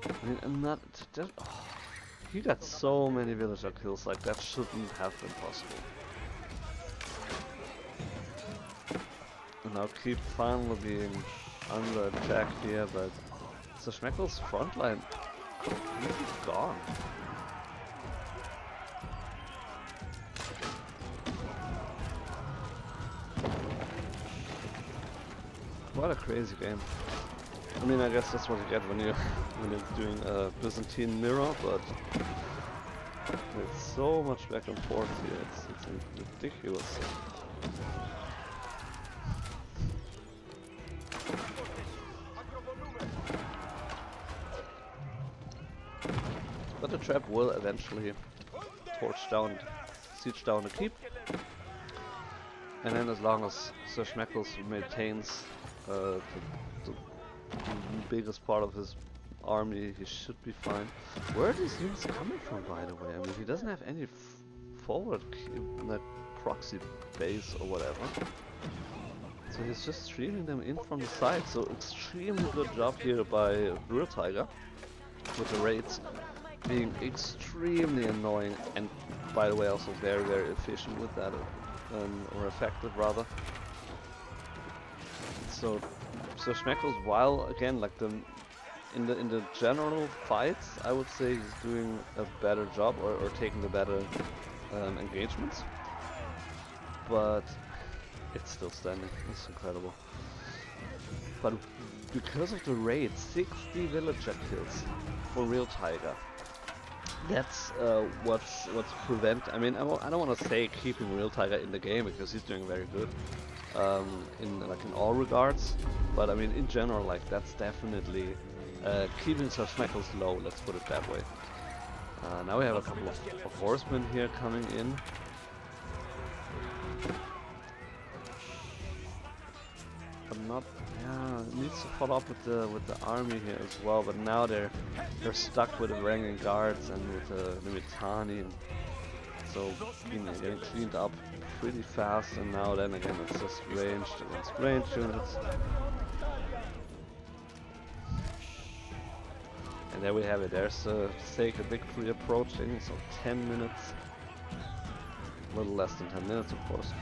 I mean, and not just, oh, he got so many villager kills, like that shouldn't have been possible. And now keep finally being under attack here, but so Schmeckles' frontline completely gone. What a crazy game. I mean, I guess that's what you get when you're doing a Byzantine mirror, but it's so much back and forth here. It's ridiculous. But the trap will eventually siege down the keep. And then as long as Sir Schmeckles maintains the biggest part of his army, he should be fine. Where are these units coming from, by the way? I mean, he doesn't have any forward like proxy base or whatever. So he's just streaming them in from the side. So extremely good job here by Real Tiger with the raids being extremely annoying, and by the way also very efficient with that. or effective rather. So Schmeckles, while again like in the general fights, I would say he's doing a better job or taking the better engagements, but it's still standing. It's incredible. But because of the raid, 60 villager kills for Real Tiger. That's what's prevent. I mean, I don't want to say keeping Real Tiger in the game because he's doing very good, in all regards. But I mean, in general, like that's definitely keeping such Schmeckles low. Let's put it that way. Now we have a couple of horsemen here coming in. But not, yeah, it needs to follow up with the army here as well. But now they're stuck with the Varangian guards and with the Mittani, and so getting cleaned up pretty fast. And now then again, it's just ranged against ranged units. And there we have it. There's Stake a victory approaching. So 10 minutes, a little less than 10 minutes, of course.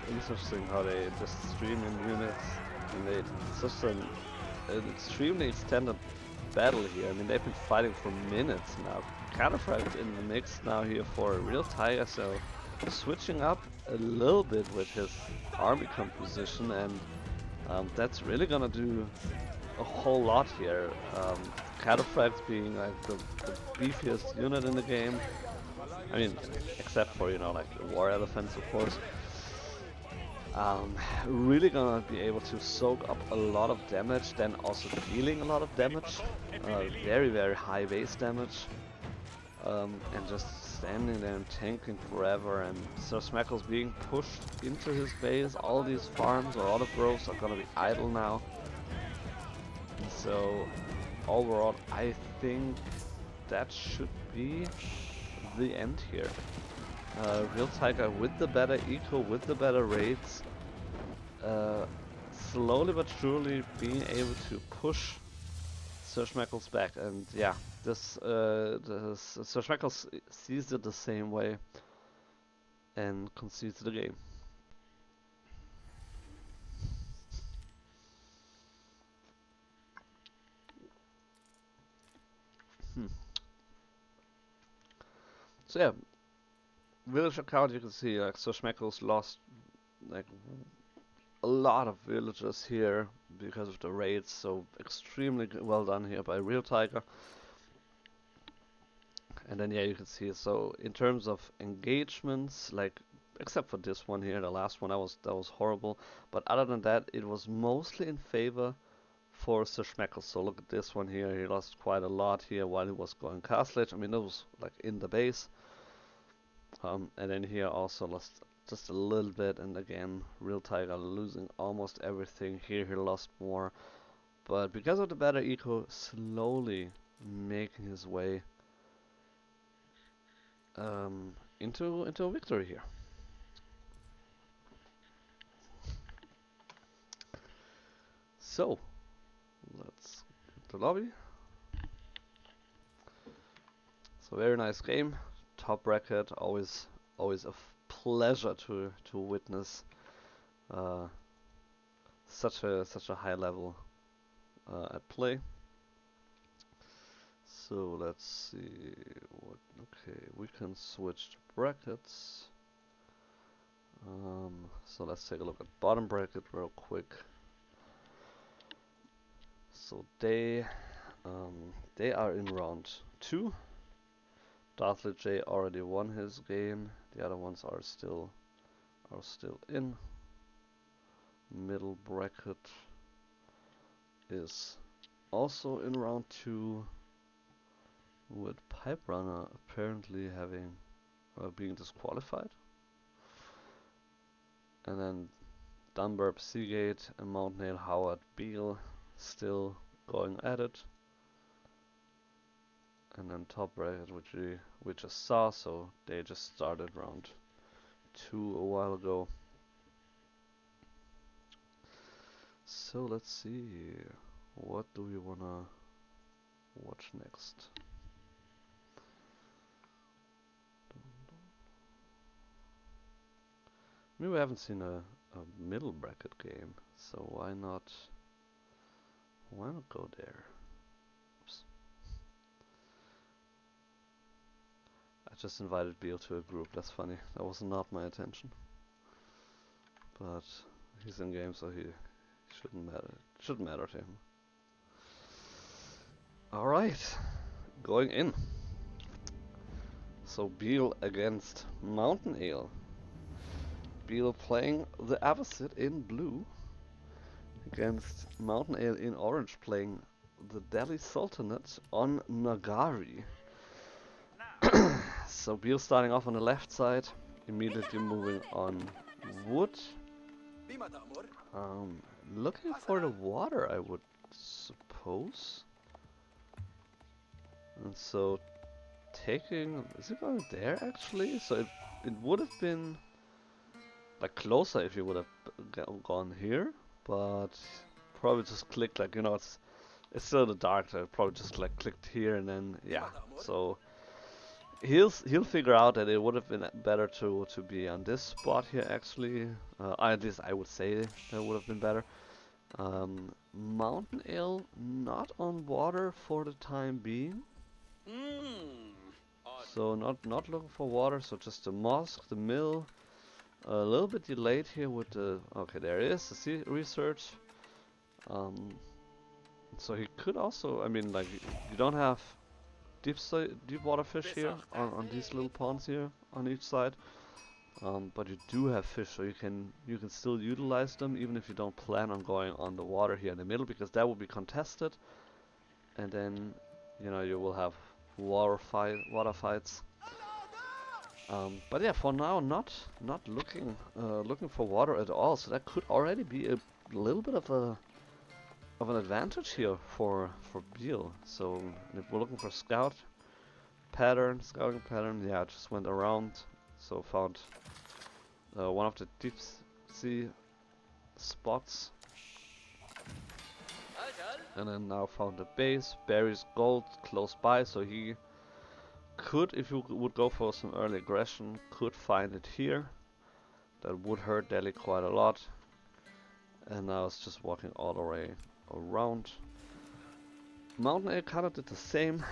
Interesting how they just stream in units, and it's such an extremely extended battle here. I mean, they've been fighting for minutes now. Cataphract's in the mix now here for a Real Tiger, so switching up a little bit with his army composition, and that's really gonna do a whole lot here. Cataphract being like the beefiest unit in the game. I mean, except for, you know, like the war elephants, of course. Really gonna be able to soak up a lot of damage, then also dealing a lot of damage, very very high base damage, and just standing there and tanking forever. And Sir Schmeckles being pushed into his base. All these farms or olive groves are gonna be idle now. So overall, I think that should be the end here. Real Tiger with the better eco, with the better raids, slowly but surely being able to push Sir Schmeckles back. And yeah, this Sir Schmeckles sees it the same way and concedes the game. So yeah, village account, you can see like Sir Schmeckles lost like a lot of villagers here because of the raids, so extremely well done here by Real Tiger. And then yeah, you can see, so in terms of engagements, like except for this one here, the last one, that was horrible, but other than that, it was mostly in favor for Sir Schmeckles. So look at this one here, he lost quite a lot here while he was going castle edge. I mean, it was like in the base. And then here also lost just a little bit, and again, Real Tiger losing almost everything. Here he lost more, but because of the better eco, slowly making his way into a victory here. So let's get the lobby. So very nice game, top bracket. Always a pleasure to witness such a high level at play. So let's see what. Okay, we can switch to brackets. So let's take a look at bottom bracket real quick. So they are in round 2. Darth Lil J already won his game. The other ones are still in. Middle bracket is also in round 2, with Pipe Runner apparently being disqualified. And then Dunburb, SeaGate, and MountainAle, Howard, Beale still going at it. And then top bracket, we just saw, so they just started round 2 a while ago. So let's see, what do we wanna watch next? Maybe we haven't seen a middle bracket game, so why not go there? Oops. I just invited Beale to a group, that's funny. That was not my intention. But he's in game, so he shouldn't matter to him. Alright, going in. So Beale against MountainAle. Beale playing the Abbasid in blue against MountainAle in orange playing the Delhi Sultanate on Nagari. So Beale starting off on the left side, immediately moving on wood. Looking for the water, I would suppose. And so taking, is it going there actually? So it would have been like closer if you would have gone here, but probably just clicked, like, you know, it's still in the dark, so I probably just like clicked here and then yeah. So he'll figure out that it would have been better to be on this spot here actually. At least I would say that would have been better. MountainAle not on water for the time being. So not looking for water, so just the mosque, the mill. A little bit delayed here with the, okay, there it is, the sea research. So he could also, I mean, like, you don't have deep water fish here on these little ponds here on each side, but you do have fish, so you can still utilize them even if you don't plan on going on the water here in the middle, because that will be contested, and then you know you will have water fights. But yeah, for now, not looking for water at all. So that could already be a little bit of an advantage here for Beale. So if we're looking for scouting pattern, yeah, I just went around, so found one of the deep sea spots, and then now found the base. Berries gold close by, so he could, if you would go for some early aggression, could find it here. That would hurt Delhi quite a lot. And now it's just walking all the way around. MountainAle kind of did the same.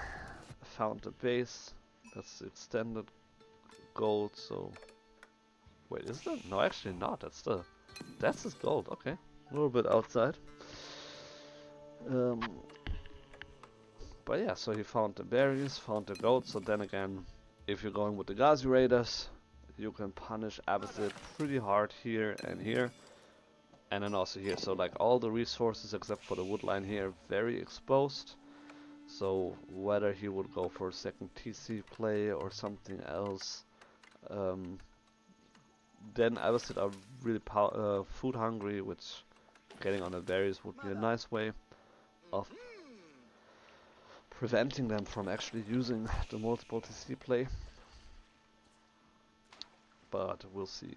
Found the base. That's the extended gold. So wait, is that? No, actually not. That's his gold. Okay, a little bit outside. But yeah, so he found the berries, found the gold, so then again, if you're going with the Ghazi Raiders, you can punish Abbasid pretty hard here, and then also here. So like all the resources except for the wood line here, very exposed. So whether he would go for a second TC play or something else, then Abbasid are really food hungry, which getting on the berries would be a nice way of preventing them from actually using the multiple TC play, but we'll see.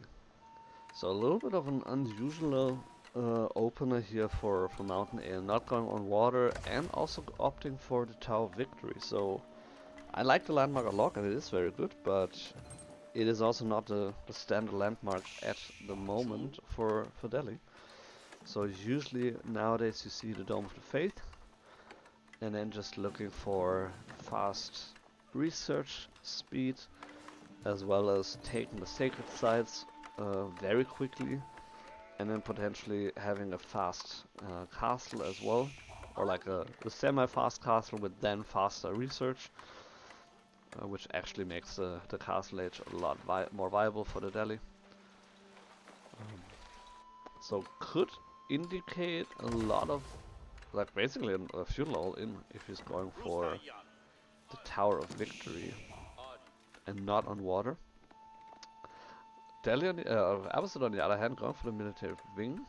So a little bit of an unusual opener here for MountainAle, not going on water and also opting for the Tower Victory. So I like the landmark a lot and it is very good, but it is also not the standard landmark at the moment for Delhi. So usually nowadays you see the Dome of the Faith, and then just looking for fast research speed, as well as taking the sacred sites very quickly, and then potentially having a fast castle as well, or like a semi-fast castle with then faster research, which actually makes the castle age a lot more viable for the Delhi. So could indicate a lot of, like, basically a feudal all-in if he's going for the Tower of Victory and not on water. Delhi on the, Abbasid on the other hand, going for the military wing.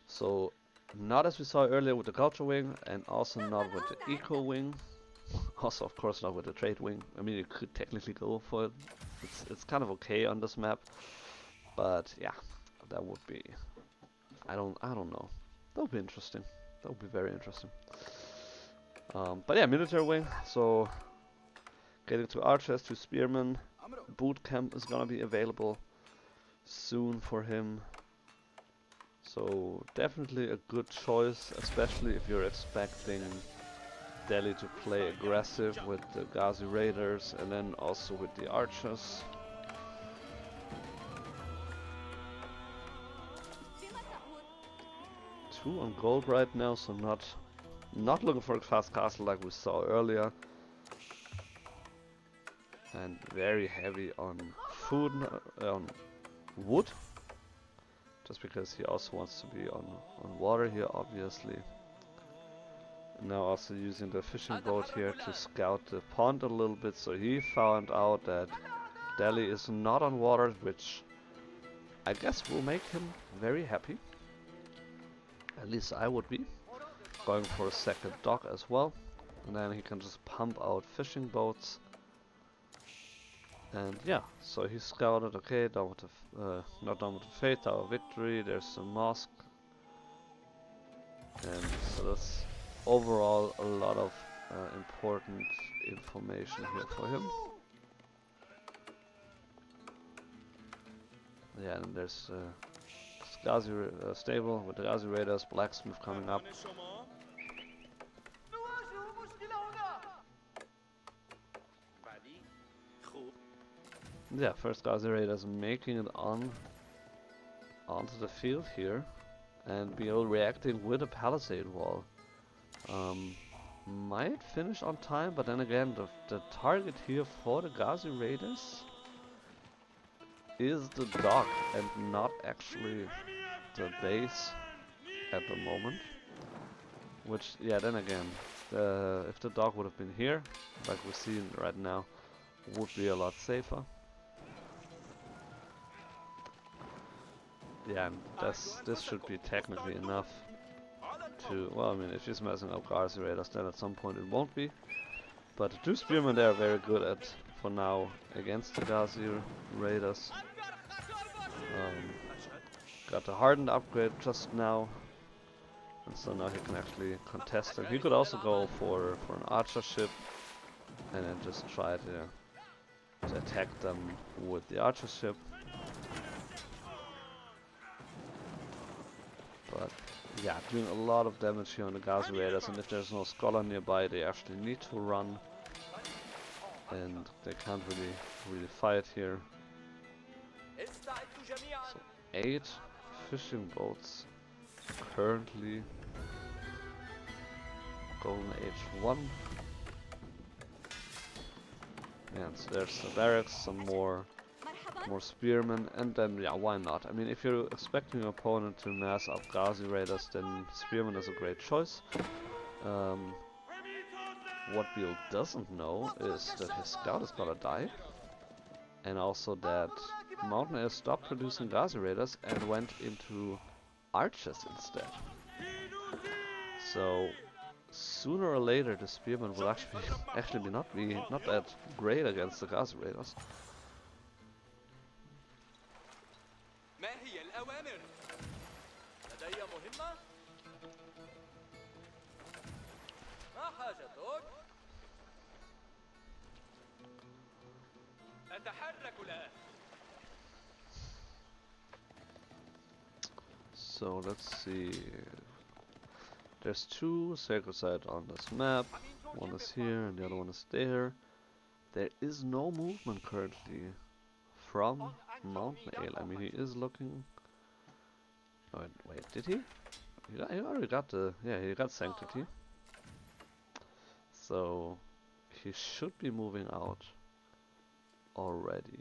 So, not as we saw earlier with the culture wing, and also not with the eco wing. Also, of course, not with the trade wing. I mean, you could technically go for it. It's kind of okay on this map, but yeah, that would be. I don't know. That would be interesting. That would be very interesting. But yeah, military wing. So getting to archers, to spearmen. Boot camp is gonna be available soon for him. So definitely a good choice, especially if you're expecting Delhi to play aggressive with the Ghazi Raiders and then also with the archers. 2 on gold right now, so not looking for a fast castle like we saw earlier. And very heavy on food, on wood. Just because he also wants to be on water here, obviously. Now also using the fishing boat here to scout the pond a little bit, so he found out that Delhi is not on water, which I guess will make him very happy. At least I would be. Going for a second dock as well, and then he can just pump out fishing boats. And yeah, so he scouted, okay, down with the, not down with the fate, Tower of Victory, there's a mosque. And so that's overall a lot of important information here for him. Yeah, and there's Ghazi stable with the Ghazi Raiders, blacksmith coming up. Yeah, first Ghazi Raiders making it onto the field here, and Beale reacting with a palisade wall. Might finish on time, but then again, the target here for the Ghazi Raiders is the dock and not actually the base at the moment. Which, yeah, then again, if the dock would have been here, like we're seeing right now, would be a lot safer. Yeah, and this should be technically enough to, well, I mean, if he's messing up Ghazi Raiders, then at some point it won't be. But the 2 spearmen they are very good at, for now, against the Ghazi Raiders. Got the hardened upgrade just now, and so now he can actually contest them. He could also go for an archer ship, and then just try to attack them with the archer ship. But yeah, doing a lot of damage here on the Ghazi Raiders, and if there's no scholar nearby, they actually need to run, and they can't really fight here. So 8 fishing boats currently. Golden Age 1. And so there's the barracks, some more spearmen, and then yeah, why not? I mean, if you're expecting your opponent to mass up Ghazi Raiders, then spearmen is a great choice. What Beale doesn't know is that his scout is gonna die, and also that MountainAle stopped producing Ghazi Raiders and went into archers instead. So sooner or later the spearmen will actually not that great against the Ghazi Raiders. So let's see. There's 2 sacred sites on this map. One is here and the other one is there. There is no movement currently from MountainAle. I mean, he is looking. Oh, wait, did he? He already got the. Yeah, he got Sanctity. So he should be moving out already.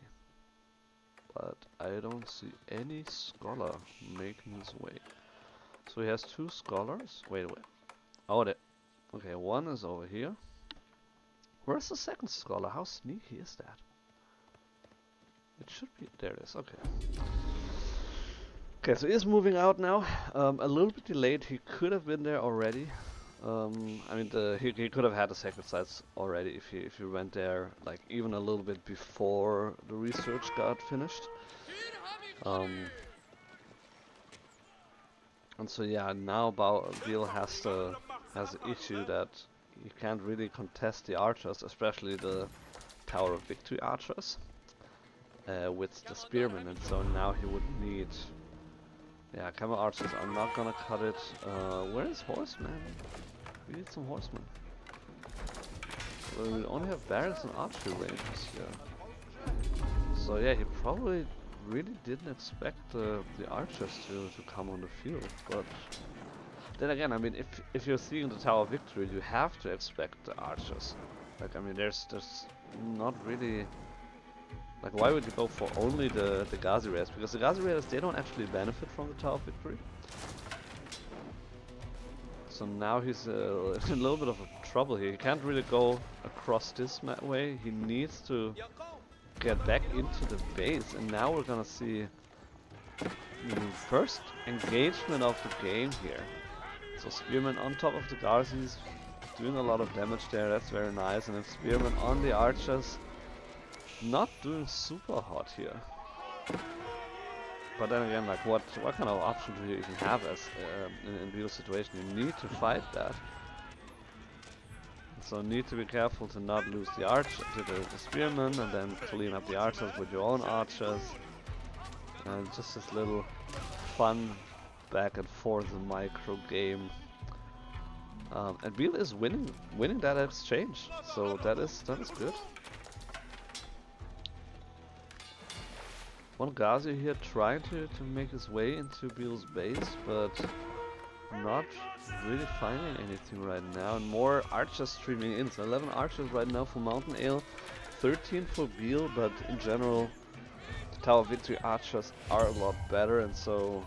But I don't see any scholar making his way. So he has 2 scholars. Wait. Oh, okay, one is over here. Where's the second scholar? How sneaky is that? It should be, there it is, okay. Okay, so he's moving out now. A little bit delayed, he could have been there already. I mean, he could have had the sacred sites already if he went there like even a little bit before the research got finished. And so yeah, now Beale has the issue that he can't really contest the archers, especially the Tower of Victory archers, with the spearmen, and so now he would need. Yeah, camel archers are not gonna cut it. Where is horsemen? We need some horsemen. Well, we only have barracks and archery ranges here. So yeah, he probably really didn't expect the archers to come on the field. But then again, I mean, if you're seeing the Tower of Victory, you have to expect the archers. Like, I mean, there's not really. Like, why would you go for only the Ghazi Raiders? Because the Ghazi Raiders, they don't actually benefit from the Tower of Victory. So now he's in a little bit of trouble here. He can't really go across this way. He needs to get back into the base. And now we're gonna see the first engagement of the game here. So Spearman on top of the Ghazis, doing a lot of damage there. That's very nice. And then Spearman on the archers. Not doing super hot here, but then again, like what kind of option do you even have as in Beale's situation? You need to fight that, so need to be careful to not lose the the spearmen, and then clean up the archers with your own archers, and just this little fun back and forth micro game. And Beale is winning that exchange, so that is good. One Ghazi here trying to make his way into Beale's base, but not really finding anything right now. And more archers streaming in. So 11 archers right now for MountainAle, 13 for Beale, but in general, the Tower of Victory archers are a lot better, and so.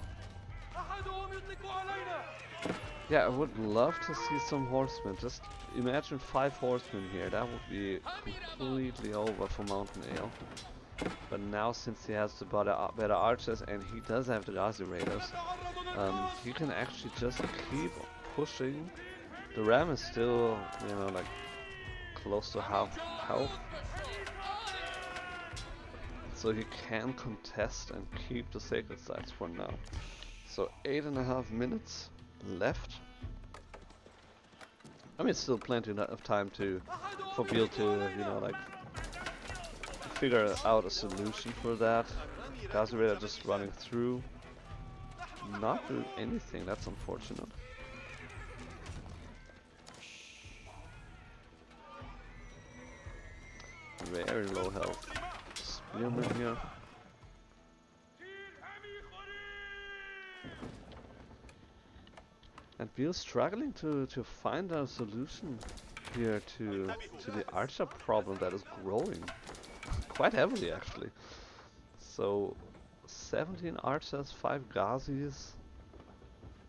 Yeah, I would love to see some horsemen. Just imagine 5 horsemen here. That would be completely over for MountainAle. But now, since he has the better archers and he does have the Ghazi Raiders, he can actually just keep pushing. The Ram is still, you know, like close to half health, so he can contest and keep the sacred sites for now. So 8.5 minutes left. I mean, it's still plenty of time for Beale to, you know, like figure out a solution for that. Ghazi Raider just running through, not doing anything. That's unfortunate. Very low health. Spearman here. And Beale's struggling to find a solution here to the archer problem that is growing quite heavily, actually. So 17 archers, 5 Ghazis.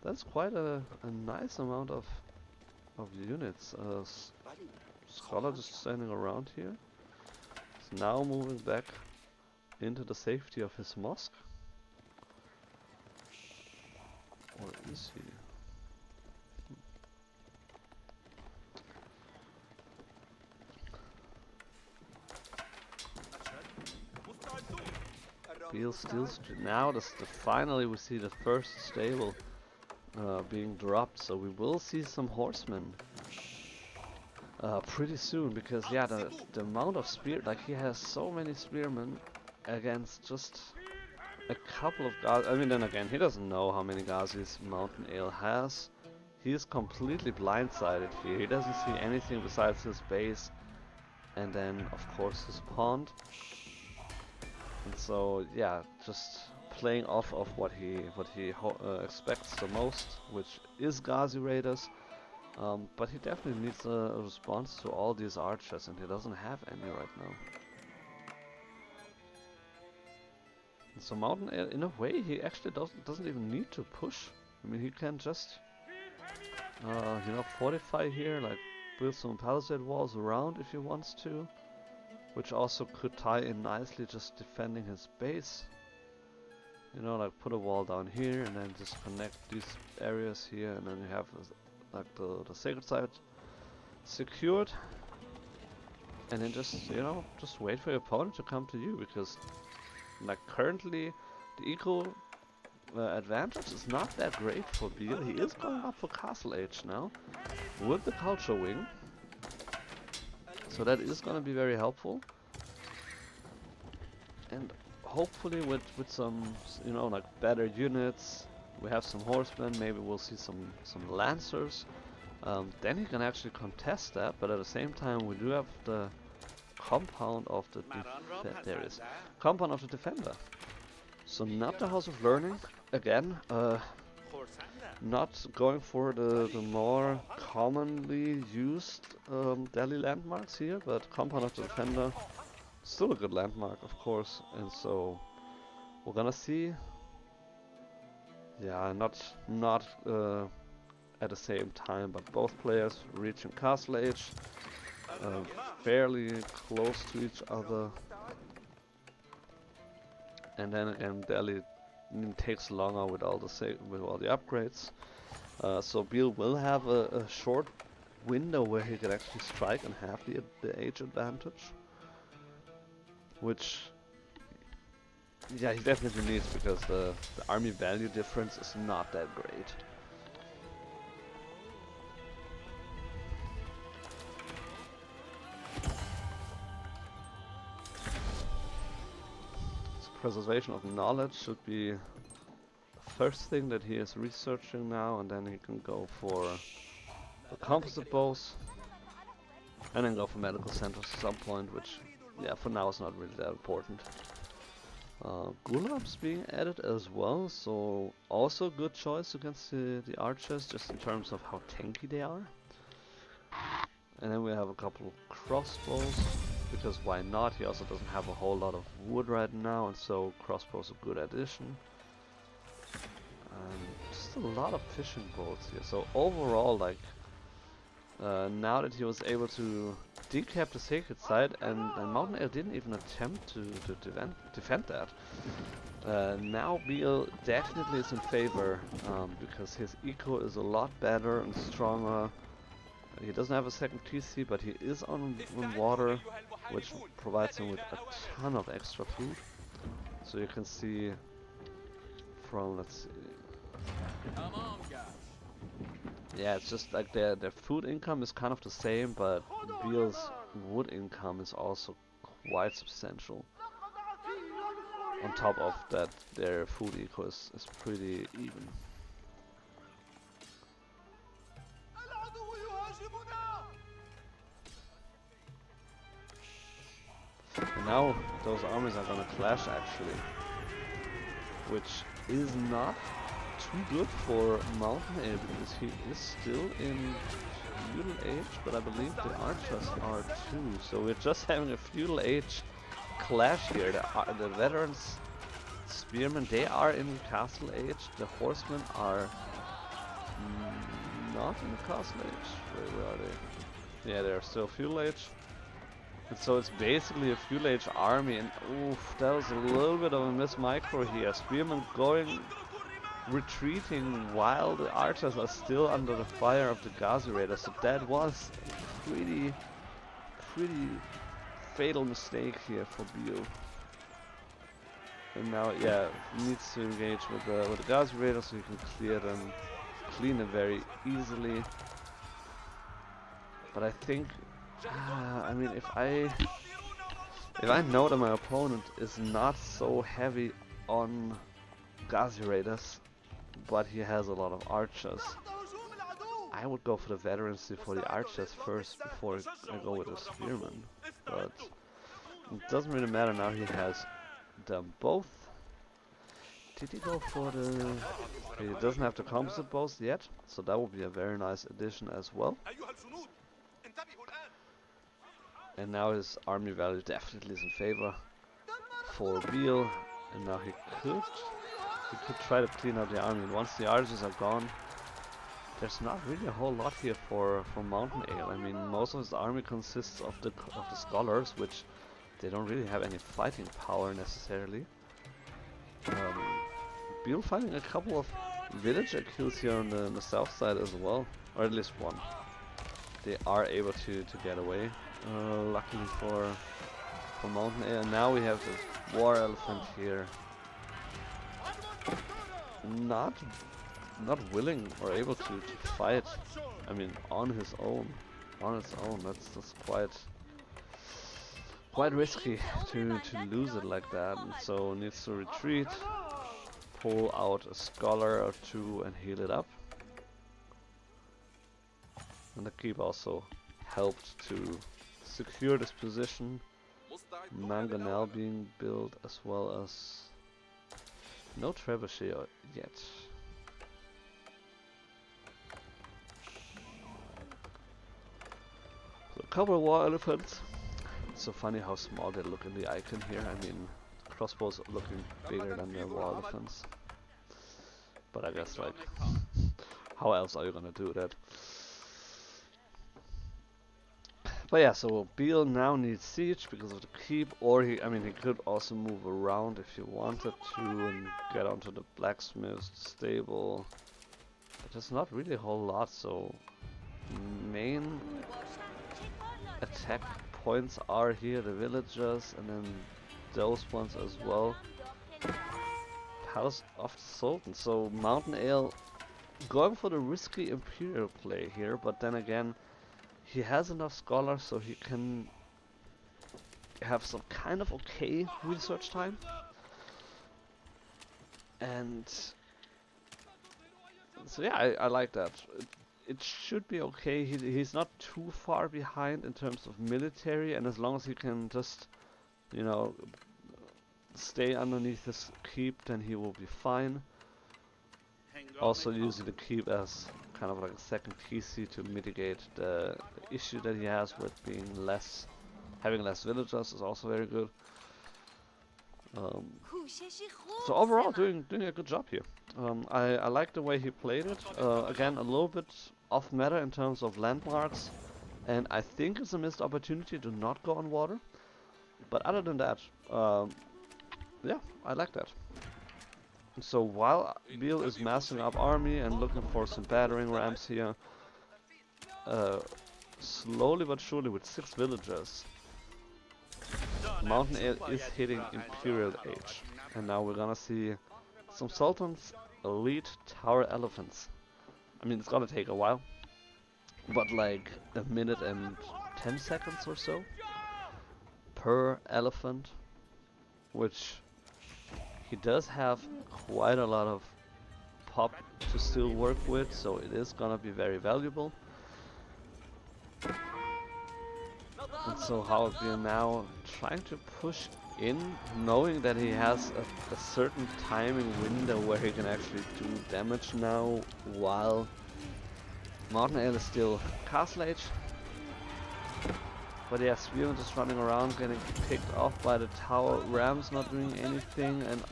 That's quite a nice amount of units. Scholar just standing around here. He's now moving back into the safety of his mosque. Or is he? Beale still now finally we see the first stable being dropped, so we will see some horsemen pretty soon, because yeah, the amount of spear, like he has so many spearmen against just a couple of Ghazis. I mean, then again, he doesn't know how many Ghazis MountainAle has. He is completely blindsided here. He doesn't see anything besides his base, and then of course his pond. And so yeah, just playing off of what he expects the most, which is Ghazi Raiders. But he definitely needs a response to all these archers, and he doesn't have any right now. And so MountainAle, in a way, he actually doesn't even need to push. I mean, he can just you know, fortify here, like build some palisade walls around if he wants to. which also could tie in nicely just defending his base. You know, like put a wall down here and then just connect these areas here, and then you have like the sacred site secured. And then just, you know, just wait for your opponent to come to you, because like currently the eco advantage is not that great for Beale. He is going up for Castle Age now with the Culture Wing, so that is going to be very helpful. And hopefully with some, you know, like better units, we have some horsemen, maybe we'll see some lancers. Then he can actually contest that, but at the same time we do have the compound of the compound of the defender. So not the House of Learning again. Not going for the more commonly used Delhi landmarks here, but compound of the defender, still a good landmark, of course. And so we're gonna see. Yeah, not at the same time, but both players reaching Castle Age, fairly close to each other. And then again, Delhi takes longer with all the upgrades. So Beale will have a short window where he can actually strike and have the age advantage, which, yeah, he definitely needs, because the army value difference is not that great. Preservation of knowledge should be the first thing that he is researching now, and then he can go for the composite bows, and then go for medical centers at some point, which, yeah, for now is not really that important. Gulab's being added as well, so also good choice against the archers, just in terms of how tanky they are. And then we have a couple of crossbows, because why not? He also doesn't have a whole lot of wood right now, and so crossbows a good addition. Just a lot of fishing boats here. So overall, like, now that he was able to decap the sacred site, and MountainAle didn't even attempt to defend that. Now Beale definitely is in favor, because his eco is a lot better and stronger. He doesn't have a second TC, but he is on water, which provides him with a ton of extra food. So you can see from, let's see. Yeah, it's just like their food income is kind of the same, but Beale's wood income is also quite substantial. On top of that, their food eco is pretty even. And now those armies are gonna clash, actually, which is not too good for MountainAle, because he is still in feudal age, but I believe the archers are too. So we're just having a feudal age clash here. The veterans, spearmen, they are in castle age. The horsemen are not in castle age. Where are they? Yeah, they're still feudal age. And so it's basically a feudal age army, and oof, that was a little bit of a miss micro here. Spearmen retreating while the archers are still under the fire of the Ghazi Raiders. So that was a pretty fatal mistake here for Beale. And now, yeah, he needs to engage with the Ghazi Raiders so he can clean them very easily. But I think, I mean, if I know that my opponent is not so heavy on Ghazi Raiders, but he has a lot of archers, I would go for the veterans for the archers first before I go with the spearmen. But it doesn't really matter now, he has them both. Did he go for the... Okay, he doesn't have the composite bows yet, so that would be a very nice addition as well. And now his army value definitely is in favor for Beale, and now he could try to clean up the army. And once the archers are gone, there's not really a whole lot here for MountainAle. I mean, most of his army consists of the scholars, which they don't really have any fighting power necessarily. Beale finding a couple of villager kills here on the south side as well, or at least one. They are able to get away, luckily for MountainAle. And now we have the war elephant here, not willing or able to fight. I mean, on its own. That's quite risky to lose it like that. And so needs to retreat, pull out a scholar or two, and heal it up. And the keep also helped to secure this position. MountainAle being built, as well as no trebuchet yet. So a couple of war elephants. It's so funny how small they look in the icon here. I mean, crossbows looking bigger than the war elephants. But I guess, like, how else are you gonna do that? But yeah, so Beale now needs siege because of the keep, or he could also move around if he wanted to and get onto the blacksmith's stable. But there's not really a whole lot, so main attack points are here, the villagers, and then those ones as well. Palace of the Sultan. So MountainAle going for the risky Imperial play here, but then again, he has enough scholars so he can have some kind of okay research time. And so yeah, I like that. It should be okay. He's not too far behind in terms of military, and as long as he can just, you know, stay underneath this keep, then he will be fine. Also using the keep as kind of like a second PC to mitigate the issue that he has with having less villagers is also very good. So overall, doing a good job here. I like the way he played it. Again, a little bit off meta in terms of landmarks, and I think it's a missed opportunity to not go on water. But other than that, yeah, I like that. So while Beale is massing up army and looking for some battering rams here, slowly but surely with 6 villagers, MountainAle is hitting Imperial Age. And now we're gonna see some Sultan's elite tower elephants. I mean, it's gonna take a while, but like a minute and 10 seconds or so per elephant, which he does have quite a lot of pop to still work with, so it is gonna be very valuable. And so how we are now trying to push in, knowing that he has a certain timing window where he can actually do damage now, while MountainAle is still castle age. But yeah, Spearman just running around, getting picked off by the tower, rams not doing anything, and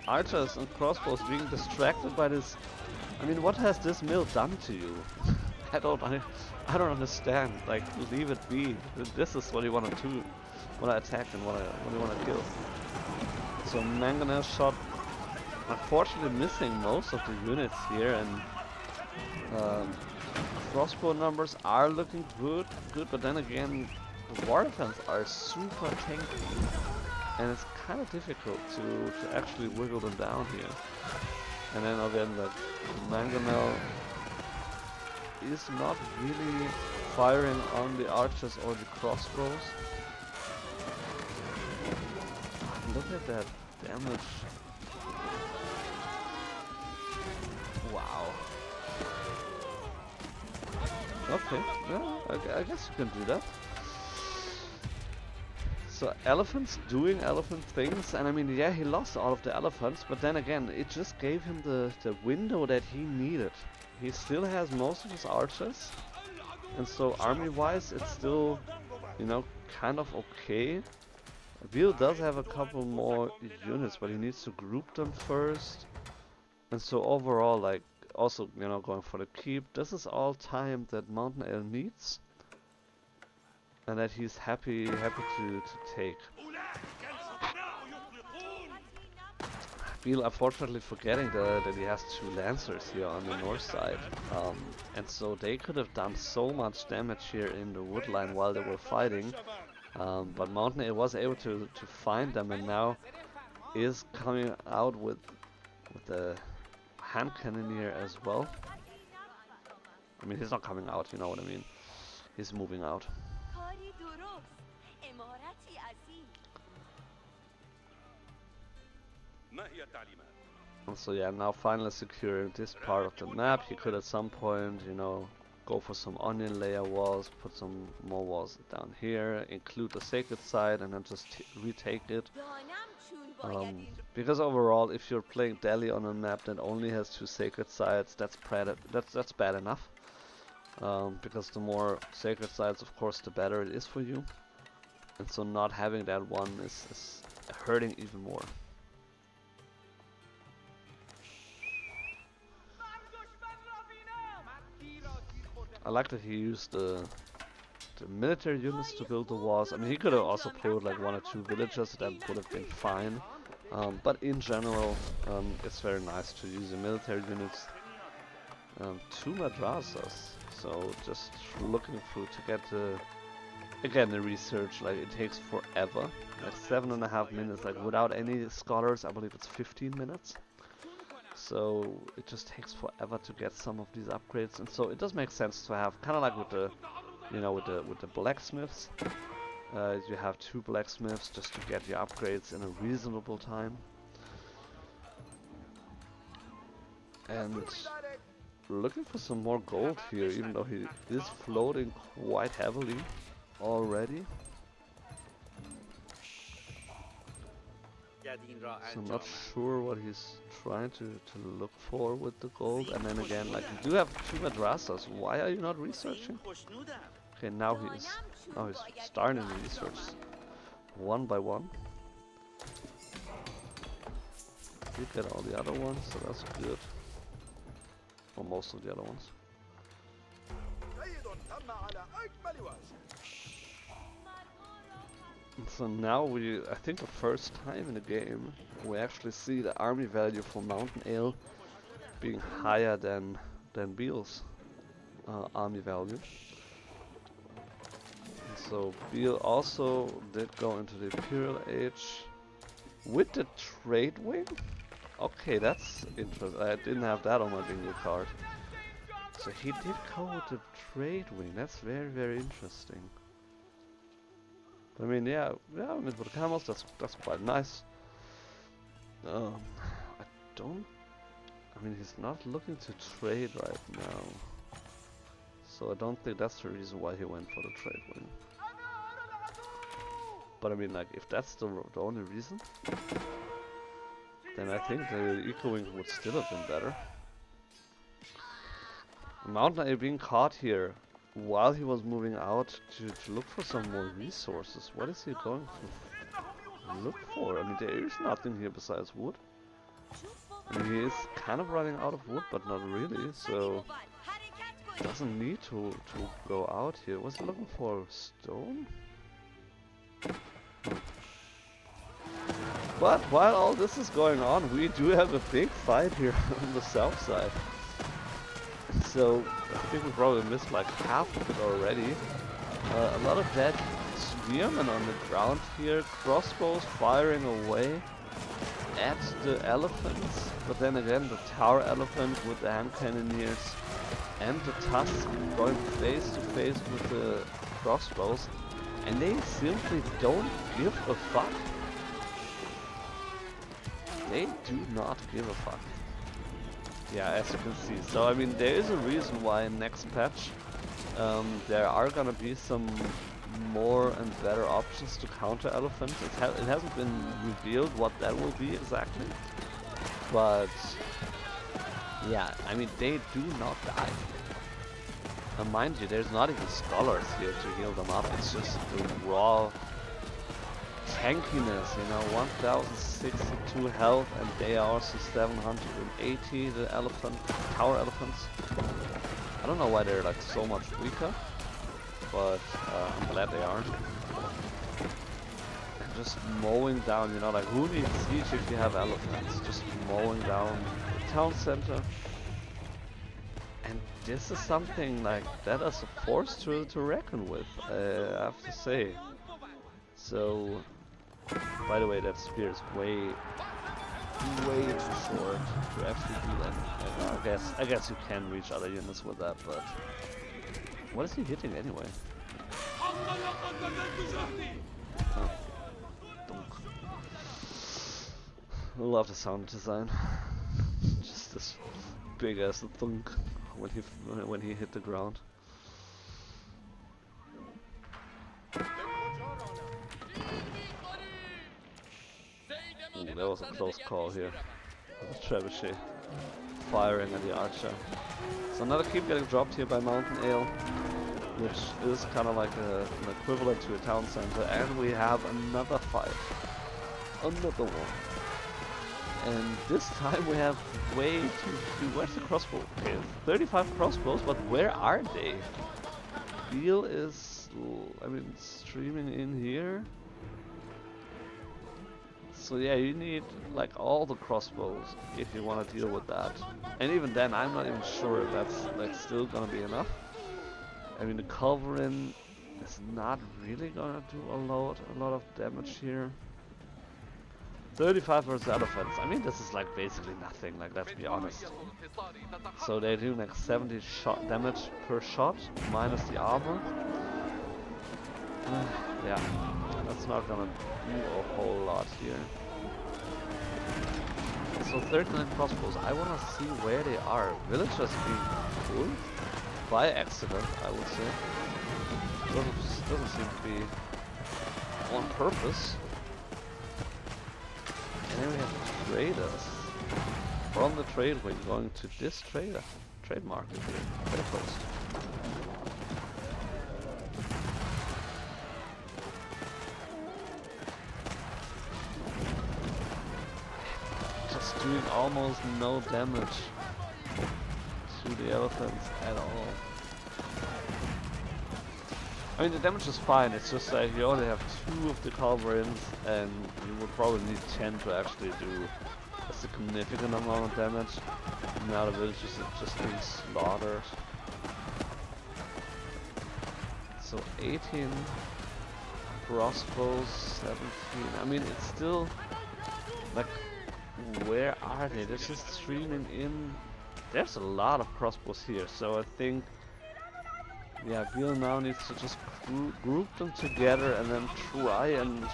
archers and crossbows being distracted by this. I mean, what has this mill done to you? I don't understand. Like, leave it be. This is what you want to do. What I attack and what you want to kill. So MountainAle shot, unfortunately missing most of the units here, and crossbow numbers are looking good, but then again, the war defense are super tanky, and it's kind of difficult to actually wiggle them down here. And then again, the MountainAle is not really firing on the archers or the crossbows. Look at that damage. Wow. Okay, well, I guess you can do that. So elephants doing elephant things, and I mean, yeah, he lost all of the elephants, but then again, it just gave him the window that he needed. He still has most of his archers, and so army-wise, it's still, you know, kind of okay. Beale does have a couple more units, but he needs to group them first. And so overall, like, also, you know, going for the keep, this is all time that MountainAle needs, and that he's happy to take. Beale unfortunately forgetting that he has 2 Lancers here on the north side. And so they could have done so much damage here in the wood line while they were fighting. But MountainAle was able to find them, and now is coming out with the hand cannoneer as well. I mean, he's not coming out, you know what I mean. He's moving out. So yeah, now finally securing this part of the map. He could at some point, you know, go for some onion layer walls, put some more walls down here, include the sacred site, and then just retake it. Because overall, if you're playing Delhi on a map that only has 2 sacred sites, that's bad enough. Because the more sacred sites, of course, the better it is for you. And so not having that one is hurting even more. I like that he used the military units to build the walls. I mean, he could have also pulled like 1 or 2 villagers, that would have been fine. But in general, it's very nice to use the military units. 2 madrasas, so just looking through to get again the research, like it takes forever, like 7.5 minutes, like without any scholars I believe it's 15 minutes. So it just takes forever to get some of these upgrades, and so it does make sense to have, kind of like with the, you know, with the blacksmiths. You have 2 blacksmiths just to get your upgrades in a reasonable time. And looking for some more gold here, even though he is floating quite heavily already. So I'm not sure what he's trying to look for with the gold. And then again, like, you do have 2 madrasas. Why are you not researching? Okay, now he's starting to research one by one. You get all the other ones, so that's good. Or most of the other ones. So now I think the first time in the game, we actually see the army value for MountainAle being higher than Beale's army value. And so Beale also did go into the Imperial Age with the trade wing. Okay, that's interesting. I didn't have that on my bingo card. So he did go with the trade wing. That's very, very interesting. I mean, yeah, I mean, for the camels, that's quite nice. I mean, he's not looking to trade right now. So I don't think that's the reason why he went for the trade wing. But I mean, like, if that's the only reason, then I think the Eco Wing would still have been better. MountainAle being caught here while he was moving out to look for some more resources. What is he going to look for? I mean, there is nothing here besides wood. I mean, he is kind of running out of wood, but not really, so doesn't need to go out here. Was he looking for stone? But while all this is going on, we do have a big fight here on the south side. So I think we probably missed like half of it already. A lot of dead spearmen on the ground here, crossbows firing away at the elephants, but then again the tower elephant with the hand cannoneers and the tusk going face to face with the crossbows, and they simply don't give a fuck. They do not give a fuck. Yeah, as you can see. So I mean, there is a reason why in next patch there are gonna be some more and better options to counter elephants. It hasn't been revealed what that will be exactly, but yeah, I mean, they do not die. And mind you, there's not even scholars here to heal them up. It's just the raw tankiness, you know, 1062 health, and they are also 780, the tower elephants. I don't know why they're like so much weaker, but I'm glad they are. just mowing down, you know, like who needs siege if you have elephants? Just mowing down the town center. And this is something like that is a force to reckon with, I have to say. So, by the way, that spear is way too short to actually do that. I guess you can reach other units with that, but what is he hitting anyway? Oh. I love the sound design. Just this big as a thunk when he hit the ground. Ooh, that was a close call here. The trebuchet firing at the archer. So another keep getting dropped here by MountainAle, which is kind of like an equivalent to a town center, and we have another fight. Another one. And this time we have way too few. Where's the crossbow? Okay, 35 crossbows, but where are they? Beale is, I mean, streaming in here. So yeah, you need like all the crossbows if you want to deal with that. And even then, I'm not even sure if that's like still gonna be enough. I mean, the culverin is not really gonna do a lot of damage here. 35 versus elephants. I mean, this is like basically nothing. Like, let's be honest. So they do like 70 shot damage per shot minus the armor. Yeah, that's not gonna do a whole lot here. So 39 crossbows. I wanna see where they are. Villagers being pulled by accident, I would say. Doesn't seem to be on purpose. And then we have traders from the trade wing going to this trade market here, trade post. Just doing almost no damage to the elephants at all. I mean, the damage is fine, it's just that you only have 2 of the culverins, and you would probably need 10 to actually do a significant amount of damage. Now the villagers are just being slaughtered. So 18 crossbows, 17. I mean, it's still like, where are they? They're just streaming in. There's a lot of crossbows here, so I think, yeah, Beale now needs to just group them together and then try and...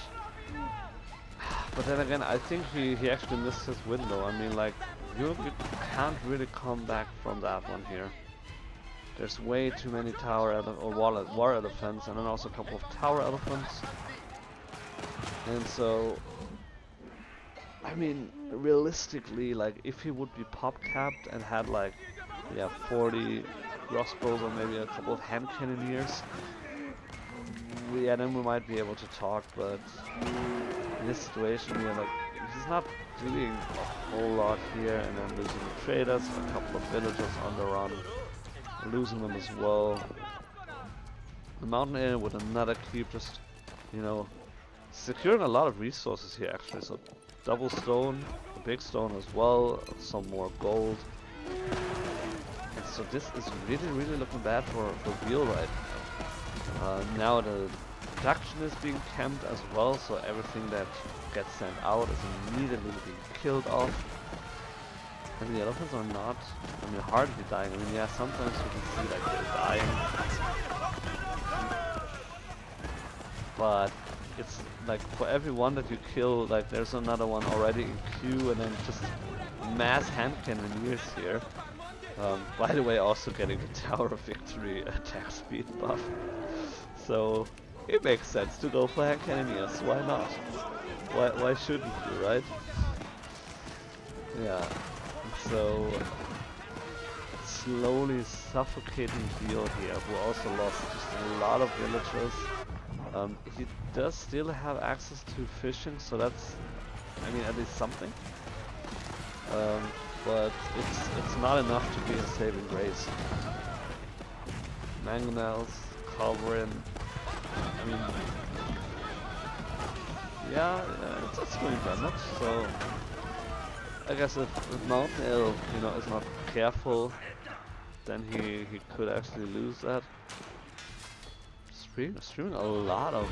But then again, I think he actually missed his window. I mean, like, you can't really come back from that one here. There's way too many war elephants, and then also a couple of tower elephants. And so, I mean, realistically, like, if he would be pop capped and had like, yeah, 40 crossbows or maybe a couple of hand cannoneers, yeah, then we might be able to talk. But in this situation, yeah, like, he's not doing a whole lot here, and then losing the traders, a couple of villagers on the run, losing them as well. The MountainAle with another keep, just, you know, securing a lot of resources here actually. So double stone, a big stone as well, some more gold. And so this is really looking bad for Beale right now. Now the production is being camped as well, so everything that gets sent out is immediately being killed off. And the elephants are not, I mean, hardly dying. I mean, yeah, sometimes you can see like they're dying. But it's like for every one that you kill, like there's another one already in queue, and then just mass hand cannoneers here. By the way, also getting the Tower of Victory attack speed buff. So it makes sense to go for hand cannoneers. Why not? Why shouldn't you, right? Yeah. So slowly suffocating Beale here, who also lost just a lot of villagers. He does still have access to fishing, so that's, I mean, at least something. But it's not enough to be a saving grace. Mangonels, culverin. I mean, yeah, it's doing damage. So I guess if MountainAle, you know, is not careful, then he could actually lose that. Streaming a lot of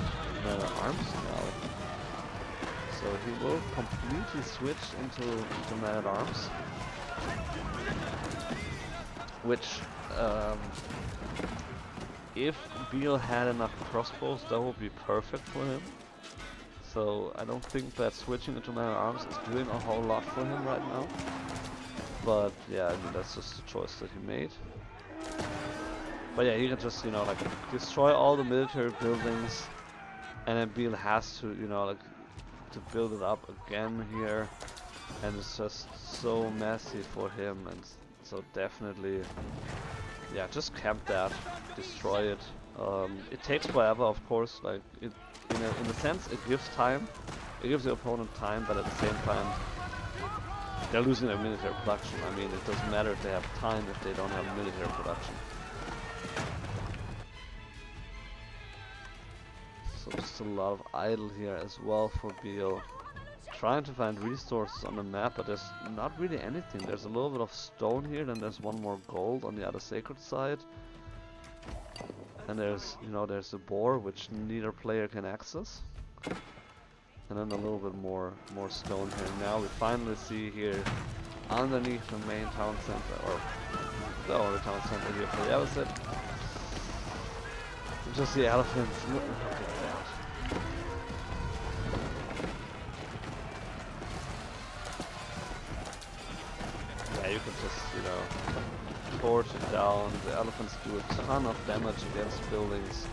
arms now, so he will completely switch into man-at-arms, which if Beale had enough crossbows, that would be perfect for him. So I don't think that switching into man-at-arms is doing a whole lot for him right now. But yeah, I mean, that's just the choice that he made. But yeah, he can just, you know, like, destroy all the military buildings, and then Beale has to, you know, like, to build it up again here, and it's just so messy for him, and so definitely, yeah, just camp that, destroy it. It takes forever, of course, like, in a sense, it gives time, it gives the opponent time, but at the same time, they're losing their military production. I mean, it doesn't matter if they have time if they don't have military production. So just a lot of idle here as well for Beale. Trying to find resources on the map, but there's not really anything. There's a little bit of stone here, then there's one more gold on the other sacred side. And there's, you know, there's a boar which neither player can access. And then a little bit more stone here. Now we finally see here underneath the main town center, or the only town center here for the Abbasid. Just the elephants. Look at that. Yeah, you can just, you know, torch it down. The elephants do a ton of damage against buildings.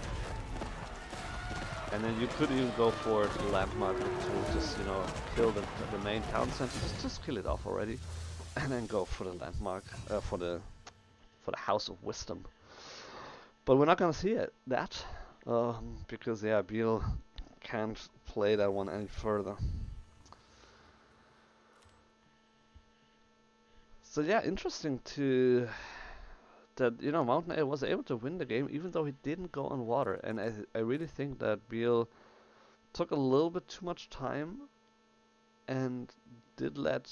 And then you could even go for the landmark to just, you know, kill the main town center. Just kill it off already, and then go for the landmark, for the House of Wisdom. But we're not gonna see that because yeah, Beale can't play that one any further. So yeah, interesting to that, you know, MountainAle was able to win the game even though he didn't go on water, and I really think that Beale took a little bit too much time and did let